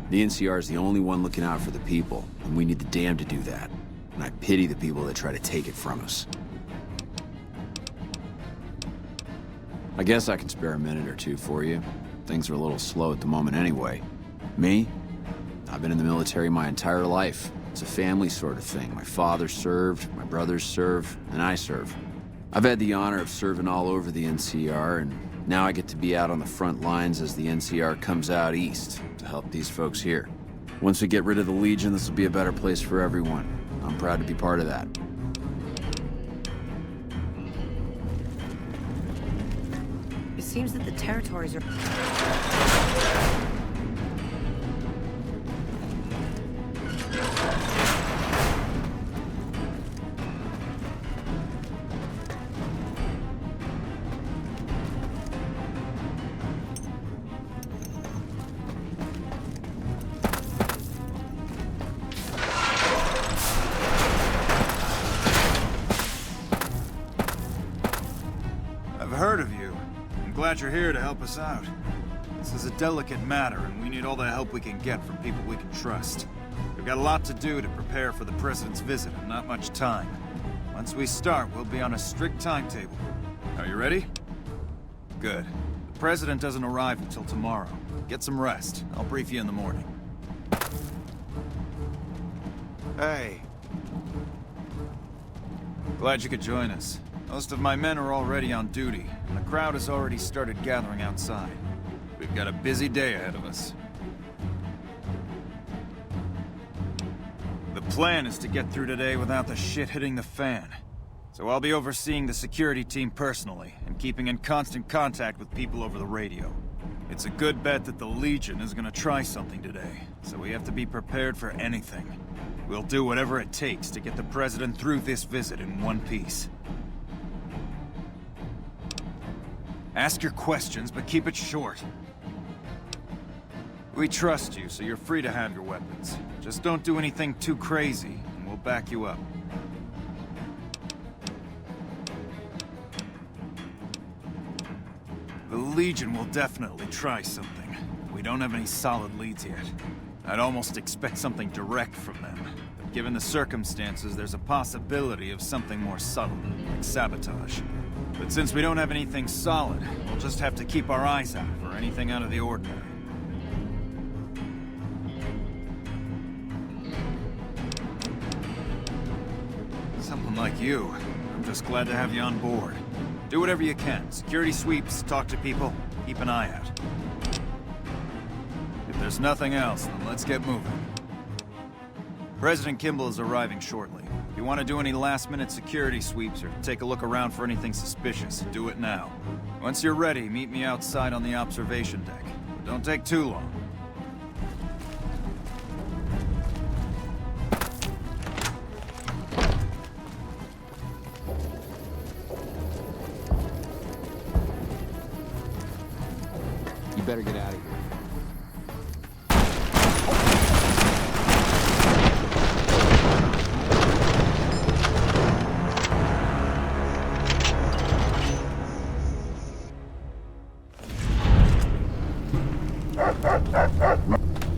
The NCR is the only one looking out for the people, and we need the dam to do that. And I pity the people that try to take it from us. I guess I can spare a minute or two for you. Things are a little slow at the moment anyway. Me? I've been in the military my entire life. It's a family sort of thing. My father served, my brothers serve, and I serve. I've had the honor of serving all over the NCR, and Now I get to be out on the front lines as the NCR comes out east to help these folks here. Once we get rid of the Legion, this will be a better place for everyone. I'm proud to be part of that. It seems that the territories are... Glad you're here to help us out. This is a delicate matter, and we need all the help we can get from people we can trust. We've got a lot to do to prepare for the President's visit, and not much time. Once we start, we'll be on a strict timetable. Are you ready? Good. The President doesn't arrive until tomorrow. Get some rest. I'll brief you in the morning. Hey. Glad you could join us. Most of my men are already on duty, and the crowd has already started gathering outside. We've got a busy day ahead of us. The plan is to get through today without the shit hitting the fan. So I'll be overseeing the security team personally, and keeping in constant contact with people over the radio. It's a good bet that the Legion is gonna try something today, so we have to be prepared for anything. We'll do whatever it takes to get the President through this visit in one piece. Ask your questions, but keep it short. We trust you, so you're free to have your weapons. Just don't do anything too crazy, and we'll back you up. The Legion will definitely try something. We don't have any solid leads yet. I'd almost expect something direct from them. But given the circumstances, there's a possibility of something more subtle, like sabotage. But since we don't have anything solid, we'll just have to keep our eyes out for anything out of the ordinary. Someone like you, I'm just glad to have you on board. Do whatever you can. Security sweeps, talk to people, keep an eye out. If there's nothing else, then let's get moving. President Kimball is arriving shortly. If you want to do any last-minute security sweeps or take a look around for anything suspicious, do it now. Once you're ready, meet me outside on the observation deck. But don't take too long. You better get out of here.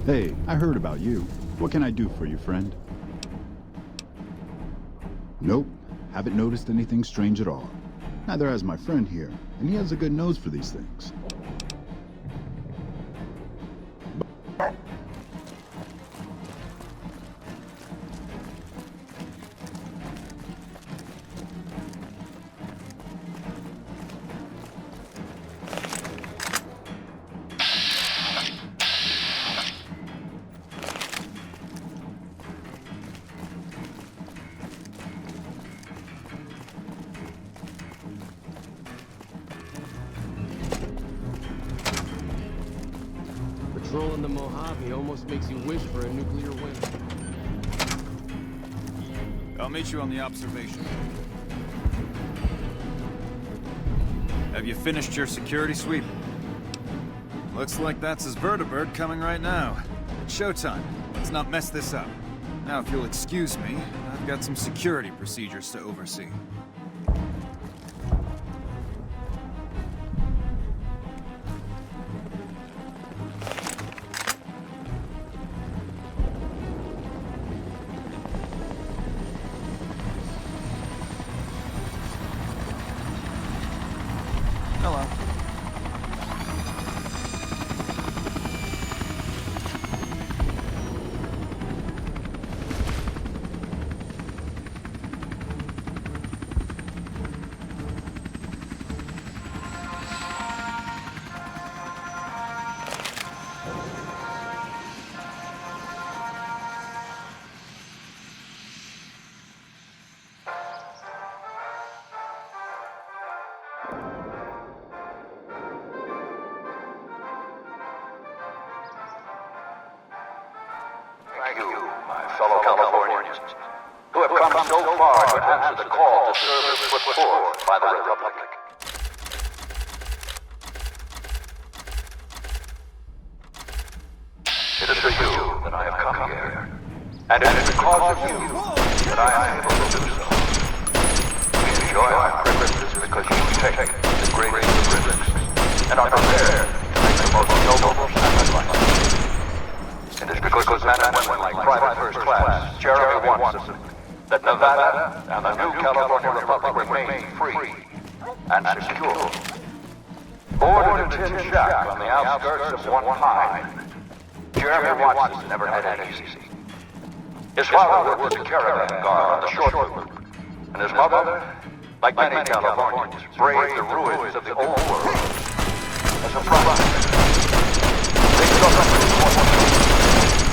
Hey, I heard about you. What can I do for you, friend? Nope. Haven't noticed anything strange at all. Neither has my friend here, and he has a good nose for these things. Patrolling the Mojave almost makes you wish for a nuclear winter. I'll meet you on the observation. Have you finished your security sweep? Looks like that's his vertibird coming right now. It's showtime. Let's not mess this up. Now, if you'll excuse me, I've got some security procedures to oversee. Hello. come so far to answer the call to service put forth by the Republic. It is for you that I have come here, and it is because of you that I am able to do so. We enjoy our privileges because you take the greatest of risks and are prepared to make the most noble sacrifices. It is because men and women like Private First Class Jeremy Watson that Nevada and the new California Republic remain free and secure. Born in a tin shack on the outskirts of One Pine, Jeremy Watson never had it easy. His father worked as a caravan guard on the short route, and his mother, like many Californians, braved the ruins of the old world. As a prize, they took up the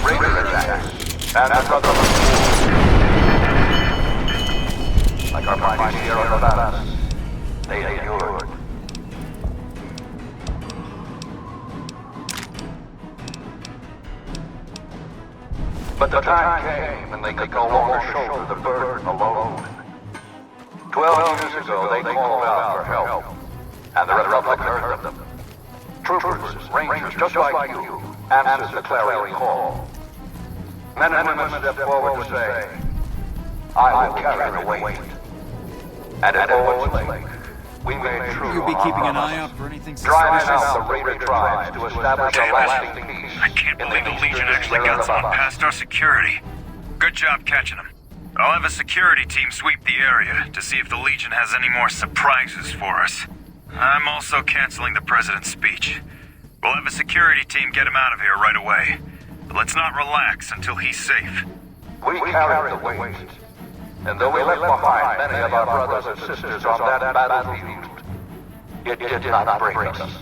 Raider attacks and another war. Like our mighty Sierra Nevadas, they endured. But the time came when they could no longer shoulder the burden alone. 12 years ago, they called out for help, and the Republic heard them. Troopers, Rangers, just like you, answered the clarion call. Men and women stepped forward to say, I will carry the weight. And at Owens Lake, we made true. You'll be keeping an eye out for anything suspicious. Driving out the Raider tribes to establish a lasting peace. I can't believe the Legion actually got someone past our security. Good job catching them. I'll have a security team sweep the area to see if the Legion has any more surprises for us. I'm also canceling the President's speech. We'll have a security team get him out of here right away. But let's not relax until he's safe. We carried the weight. And though we left behind many of our brothers and sisters on that battlefield, it did not break us.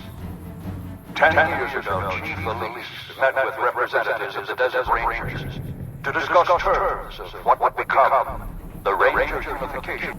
10 years ago, Chief Elise met with representatives of the Desert Rangers to discuss terms of what would become the Ranger Unification.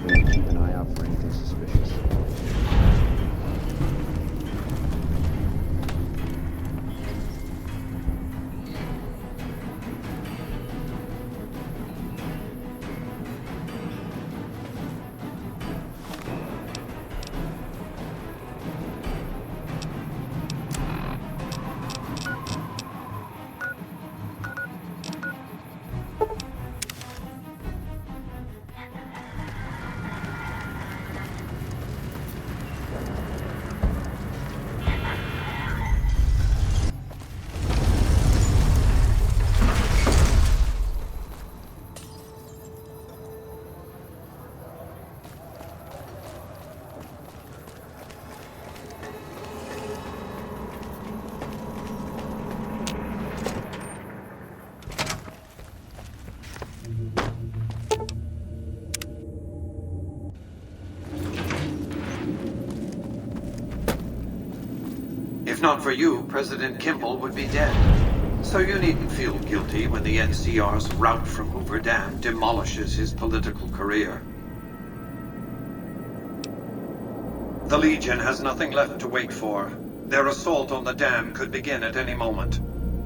Keep an eye out for anything suspicious. If not for you, President Kimball would be dead. So you needn't feel guilty when the NCR's rout from Hoover Dam demolishes his political career. The Legion has nothing left to wait for. Their assault on the dam could begin at any moment.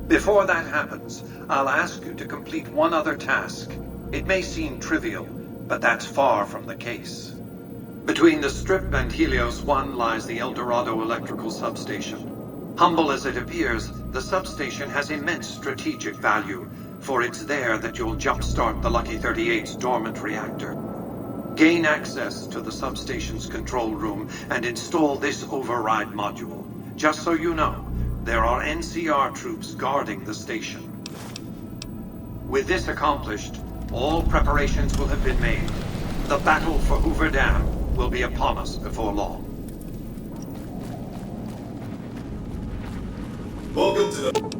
Before that happens, I'll ask you to complete one other task. It may seem trivial, but that's far from the case. Between the Strip and Helios 1 lies the El Dorado electrical substation. Humble as it appears, the substation has immense strategic value, for it's there that you'll jumpstart the Lucky 38's dormant reactor. Gain access to the substation's control room and install this override module. Just so you know, there are NCR troops guarding the station. With this accomplished, all preparations will have been made. The battle for Hoover Dam will be upon us before long. Welcome to the...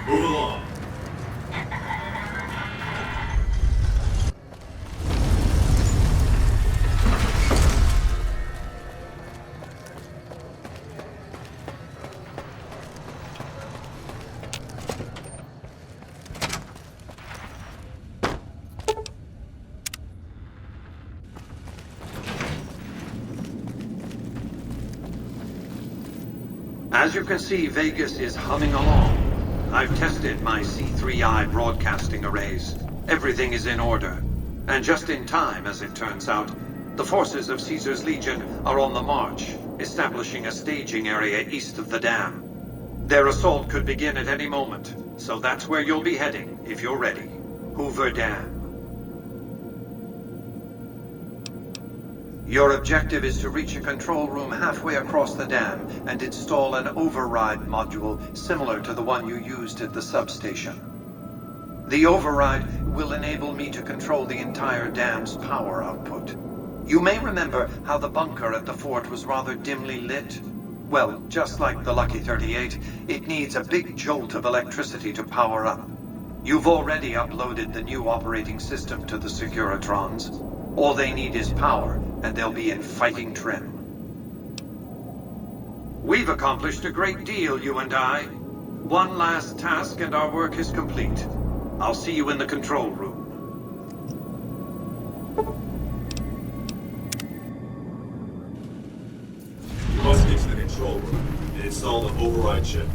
Move along. As you can see, Vegas is humming along. I've tested my C3I broadcasting arrays. Everything is in order. And just in time, as it turns out, the forces of Caesar's Legion are on the march, establishing a staging area east of the dam. Their assault could begin at any moment, so that's where you'll be heading, if you're ready. Hoover Dam. Your objective is to reach a control room halfway across the dam and install an override module similar to the one you used at the substation. The override will enable me to control the entire dam's power output. You may remember how the bunker at the fort was rather dimly lit. Well, just like the Lucky 38, it needs a big jolt of electricity to power up. You've already uploaded the new operating system to the Securitrons. All they need is power, and they'll be in fighting trim. We've accomplished a great deal, you and I. One last task and our work is complete. I'll see you in the control room. You must get to the control room and install the override chip.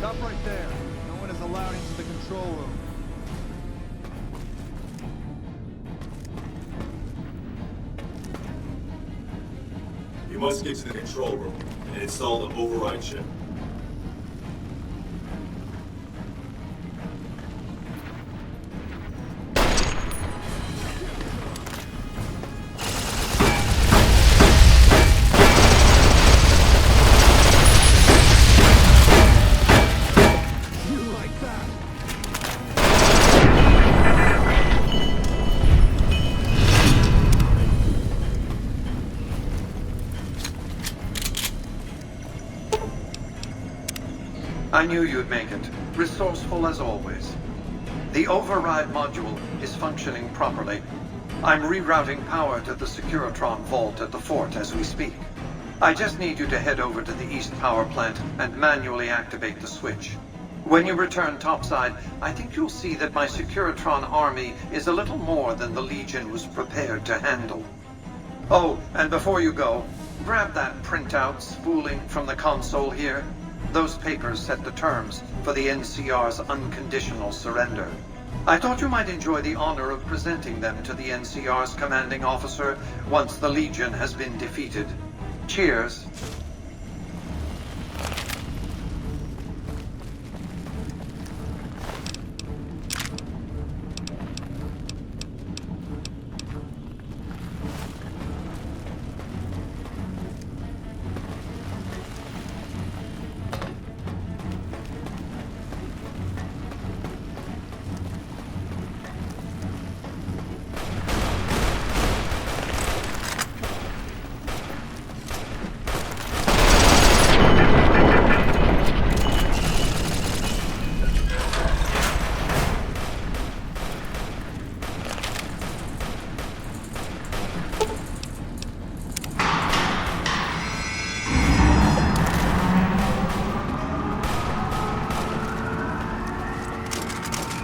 Stop right there. No one is allowed into the control room. You must get to the control room and install the override chip. I knew you'd make it. Resourceful as always. The override module is functioning properly. I'm rerouting power to the Securitron vault at the fort as we speak. I just need you to head over to the east power plant and manually activate the switch. When you return topside, I think you'll see that my Securitron army is a little more than the Legion was prepared to handle. Oh, and before you go, grab that printout spooling from the console here. Those papers set the terms for the NCR's unconditional surrender. I thought you might enjoy the honor of presenting them to the NCR's commanding officer once the Legion has been defeated. Cheers.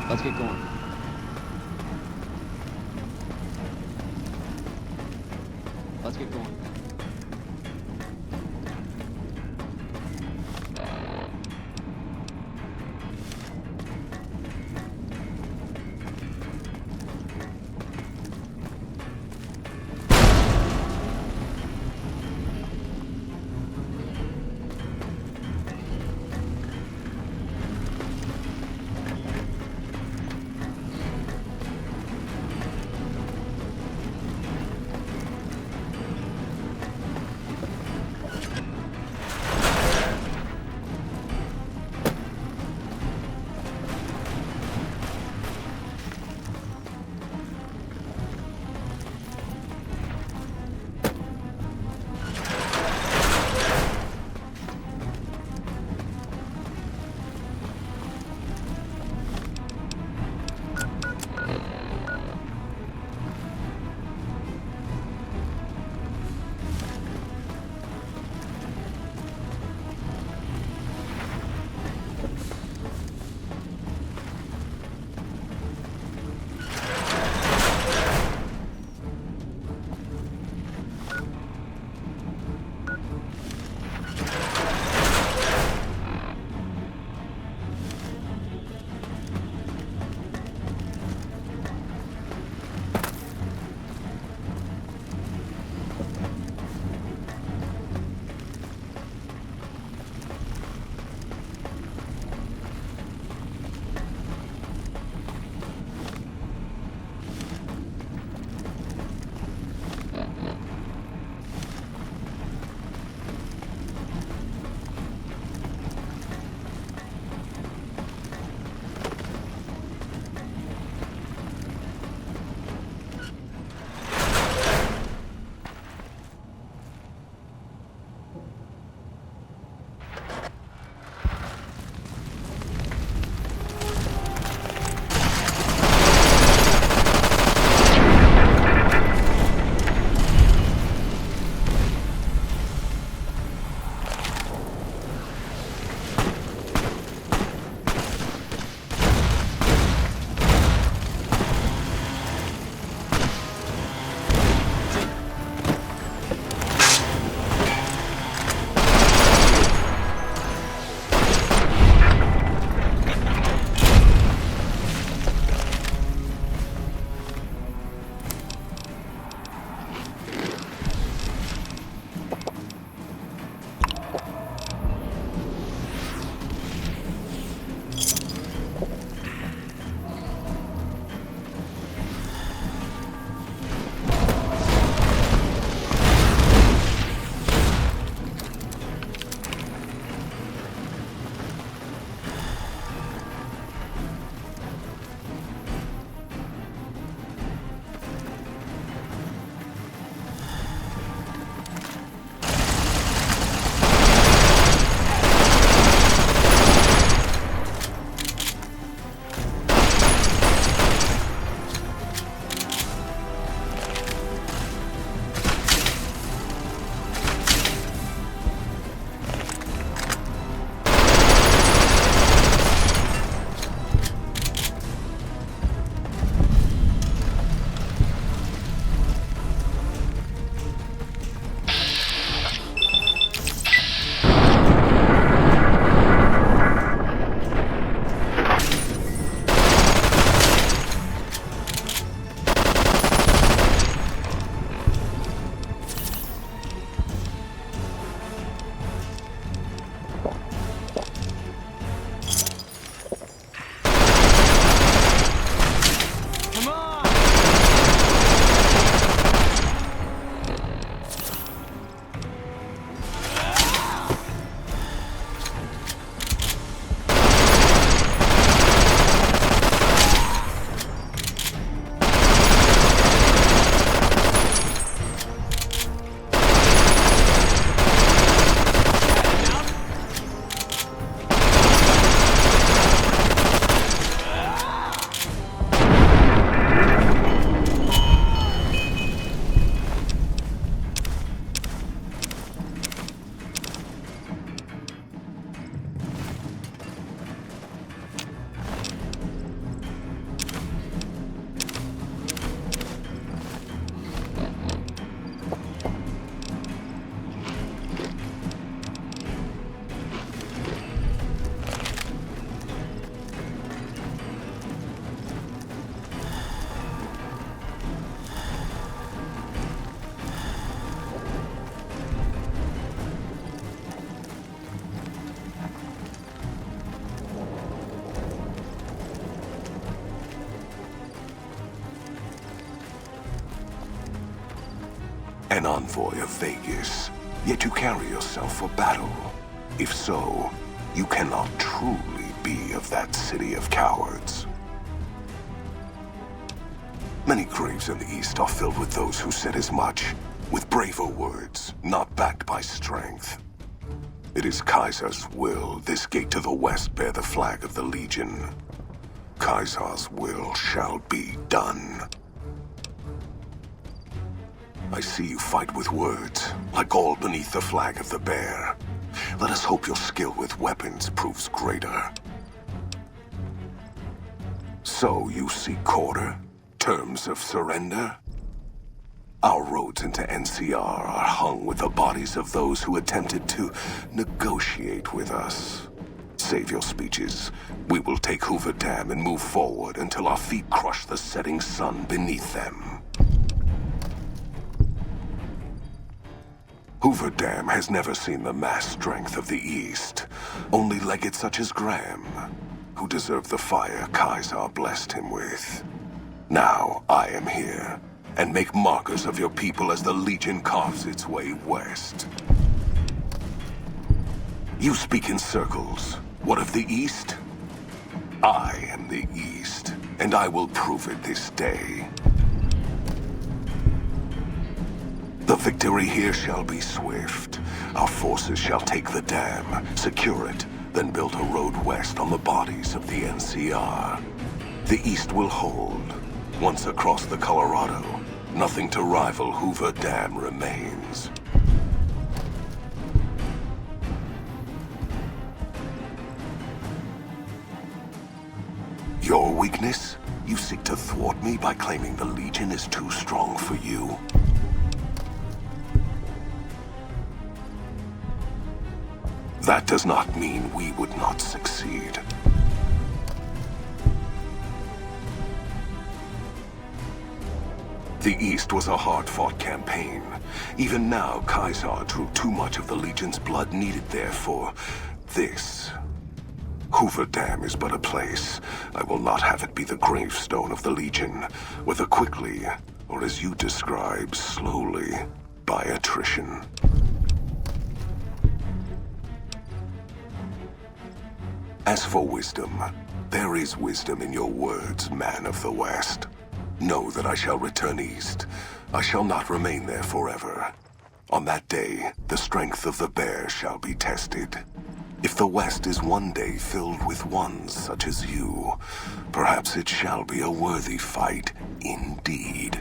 Let's get going. Let's get going. An envoy of Vegas, yet you carry yourself for battle. If so, you cannot truly be of that city of cowards. Many graves in the East are filled with those who said as much, with braver words, not backed by strength. It is Kaiser's will this gate to the west bear the flag of the Legion. Kaiser's will shall be done. I see you fight with words, like all beneath the flag of the bear. Let us hope your skill with weapons proves greater. So you seek quarter? Terms of surrender? Our roads into NCR are hung with the bodies of those who attempted to negotiate with us. Save your speeches. We will take Hoover Dam and move forward until our feet crush the setting sun beneath them. Hoover Dam has never seen the mass strength of the East. Only legates such as Graham, who deserve the fire Kaiser blessed him with. Now I am here, and make markers of your people as the Legion carves its way west. You speak in circles. What of the East? I am the East, and I will prove it this day. The victory here shall be swift. Our forces shall take the dam, secure it, then build a road west on the bodies of the NCR. The East will hold. Once across the Colorado, nothing to rival Hoover Dam remains. Your weakness? You seek to thwart me by claiming the Legion is too strong for you? That does not mean we would not succeed. The East was a hard-fought campaign. Even now, Kaiser drew too much of the Legion's blood needed there for this. Hoover Dam is but a place. I will not have it be the gravestone of the Legion, whether quickly, or as you describe, slowly, by attrition. As for wisdom, there is wisdom in your words, man of the West. Know that I shall return east. I shall not remain there forever. On that day, the strength of the bear shall be tested. If the West is one day filled with ones such as you, perhaps it shall be a worthy fight indeed.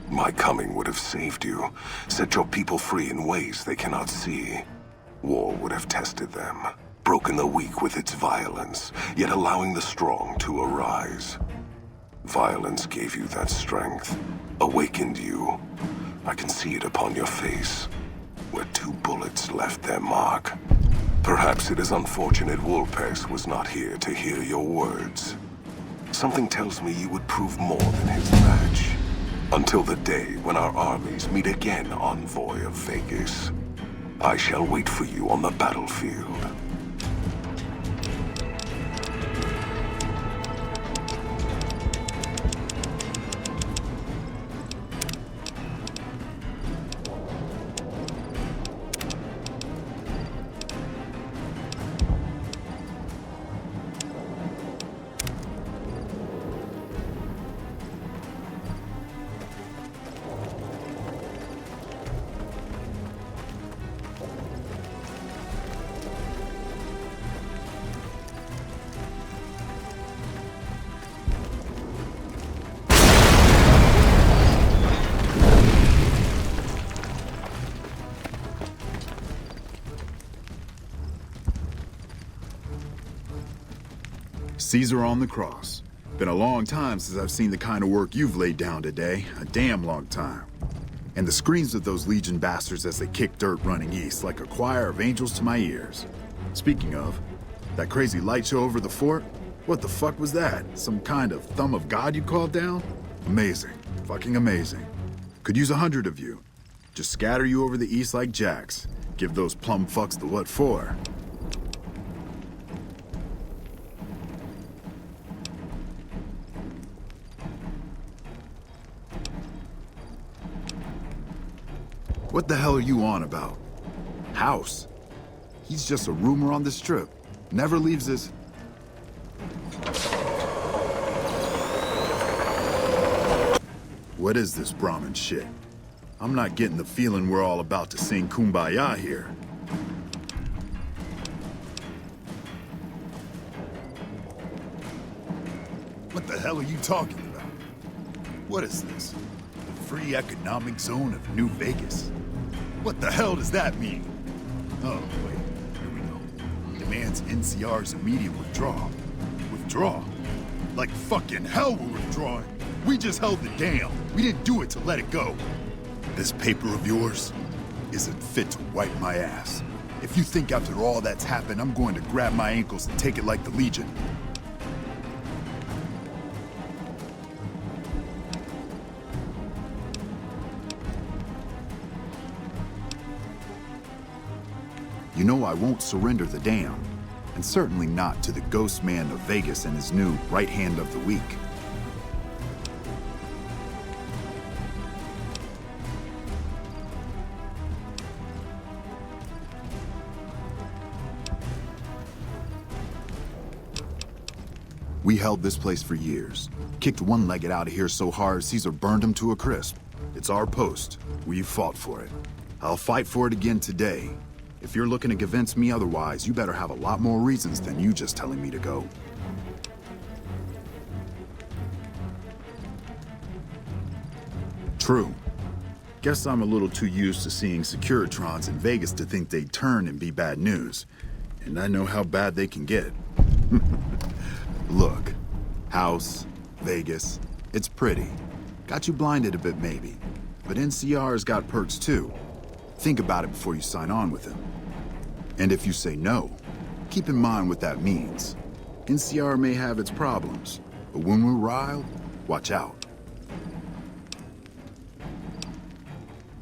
My coming would have saved you, set your people free in ways they cannot see. War would have tested them, broken the weak with its violence, yet allowing the strong to arise. Violence gave you that strength, awakened you. I can see it upon your face, where 2 bullets left their mark. Perhaps it is unfortunate Wolpex was not here to hear your words. Something tells me you would prove more than his match. Until the day when our armies meet again, envoy of Vegas. I shall wait for you on the battlefield. Caesar on the cross. Been a long time since I've seen the kind of work you've laid down today. A damn long time. And the screams of those Legion bastards as they kick dirt running east like a choir of angels to my ears. Speaking of, that crazy light show over the fort? What the fuck was that? Some kind of thumb of God you called down? Amazing. Fucking amazing. Could use 100 of you. Just scatter you over the east like jacks. Give those plum fucks the what for. What the hell are you on about? House? He's just a rumor on the Strip. Never leaves his... What is this Brahmin shit? I'm not getting the feeling we're all about to sing Kumbaya here. What the hell are you talking about? What is this? The free economic zone of New Vegas? What the hell does that mean? Oh, wait, here we go. Demands NCR's immediate withdrawal. Withdraw? Like fucking hell we're withdrawing. We just held the dam. We didn't do it to let it go. This paper of yours isn't fit to wipe my ass. If you think after all that's happened, I'm going to grab my ankles and take it like the Legion. You know I won't surrender the dam, and certainly not to the ghost man of Vegas and his new right hand of the week. We held this place for years. Kicked one-legged out of here so hard Caesar burned him to a crisp. It's our post. We fought for it. I'll fight for it again today. If you're looking to convince me otherwise, you better have a lot more reasons than you just telling me to go. True. Guess I'm a little too used to seeing Securitrons in Vegas to think they'd turn and be bad news. And I know how bad they can get. Look, House, Vegas, it's pretty. Got you blinded a bit maybe, but NCR's got perks too. Think about it before you sign on with him. And if you say no, keep in mind what that means. NCR may have its problems, but when we're riled, watch out.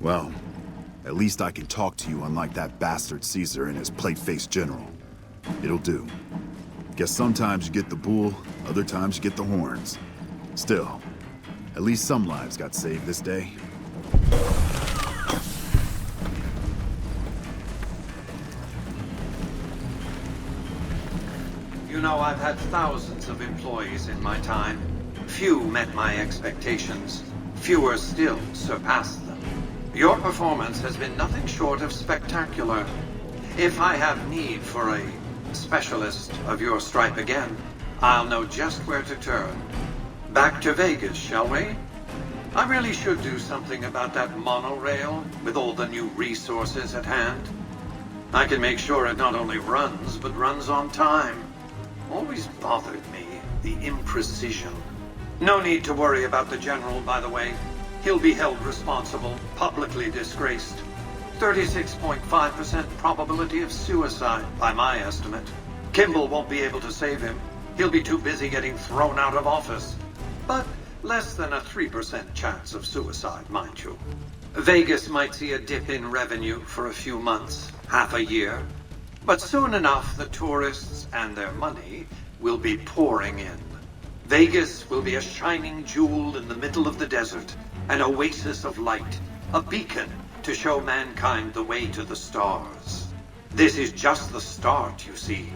Well, at least I can talk to you unlike that bastard Caesar and his plate-faced general. It'll do. Guess sometimes you get the bull, other times you get the horns. Still, at least some lives got saved this day. You know, I've had thousands of employees in my time. Few met my expectations. Fewer still surpassed them. Your performance has been nothing short of spectacular. If I have need for a specialist of your stripe again, I'll know just where to turn. Back to Vegas, shall we? I really should do something about that monorail with all the new resources at hand. I can make sure it not only runs, but runs on time. Always bothered me, the imprecision. No need to worry about the General, by the way. He'll be held responsible, publicly disgraced. 36.5% probability of suicide, by my estimate. Kimball won't be able to save him. He'll be too busy getting thrown out of office. But less than a 3% chance of suicide, mind you. Vegas might see a dip in revenue for a few months, half a year. But soon enough, the tourists and their money will be pouring in. Vegas will be a shining jewel in the middle of the desert, an oasis of light, a beacon to show mankind the way to the stars. This is just the start, you see.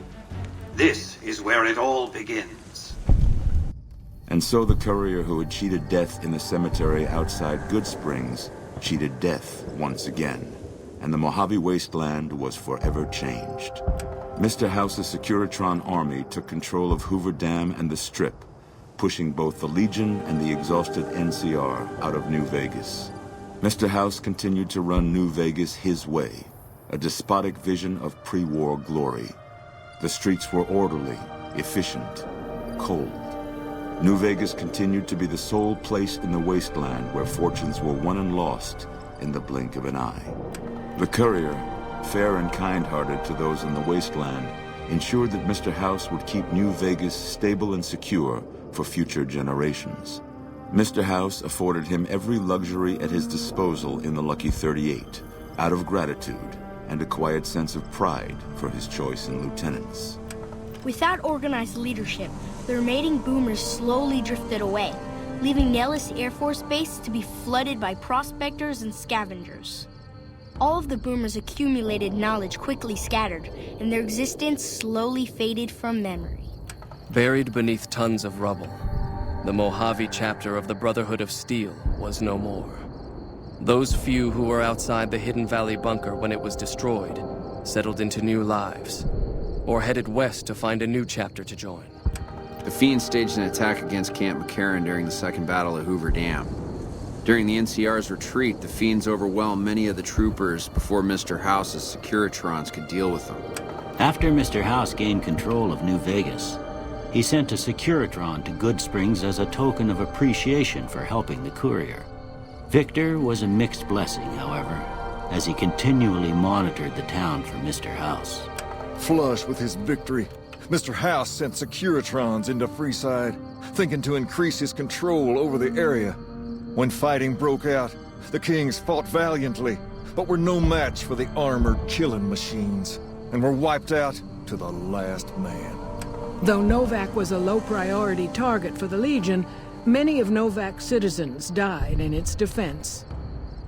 This is where it all begins. And so the courier who had cheated death in the cemetery outside Goodsprings cheated death once again, and the Mojave Wasteland was forever changed. Mr. House's Securitron army took control of Hoover Dam and the Strip, pushing both the Legion and the exhausted NCR out of New Vegas. Mr. House continued to run New Vegas his way, a despotic vision of pre-war glory. The streets were orderly, efficient, cold. New Vegas continued to be the sole place in the wasteland where fortunes were won and lost in the blink of an eye. The courier, fair and kind-hearted to those in the wasteland, ensured that Mr. House would keep New Vegas stable and secure for future generations. Mr. House afforded him every luxury at his disposal in the Lucky 38, out of gratitude and a quiet sense of pride for his choice in lieutenants. Without organized leadership, the remaining boomers slowly drifted away, leaving Nellis Air Force Base to be flooded by prospectors and scavengers. All of the boomers' accumulated knowledge quickly scattered, and their existence slowly faded from memory. Buried beneath tons of rubble, the Mojave chapter of the Brotherhood of Steel was no more. Those few who were outside the Hidden Valley bunker when it was destroyed settled into new lives, or headed west to find a new chapter to join. The Fiends staged an attack against Camp McCarran during the Second Battle of Hoover Dam. During the NCR's retreat, the Fiends overwhelmed many of the troopers before Mr. House's Securitrons could deal with them. After Mr. House gained control of New Vegas, he sent a Securitron to Goodsprings as a token of appreciation for helping the courier. Victor was a mixed blessing, however, as he continually monitored the town for Mr. House. Flush with his victory, Mr. House sent Securitrons into Freeside, thinking to increase his control over the area. When fighting broke out, the Kings fought valiantly, but were no match for the armored killing machines, and were wiped out to the last man. Though Novak was a low-priority target for the Legion, many of Novak's citizens died in its defense.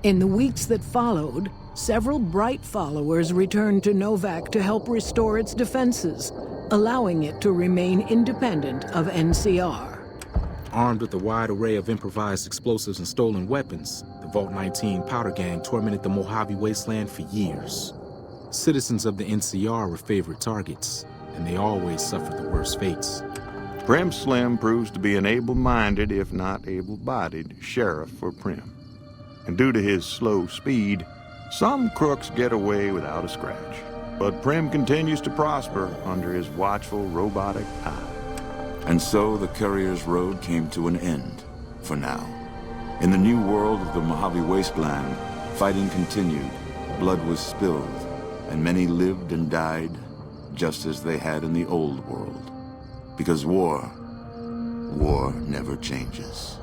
In the weeks that followed, several Bright followers returned to Novak to help restore its defenses, allowing it to remain independent of NCR. Armed with a wide array of improvised explosives and stolen weapons, the Vault 19 Powder Gang tormented the Mojave Wasteland for years. Citizens of the NCR were favorite targets, and they always suffered the worst fates. Prim Slim proves to be an able-minded, if not able-bodied, sheriff for Prim. And due to his slow speed, some crooks get away without a scratch. But Prim continues to prosper under his watchful, robotic eye. And so the Courier's Road came to an end, for now. In the new world of the Mojave Wasteland, fighting continued, blood was spilled, and many lived and died just as they had in the old world. Because war never changes.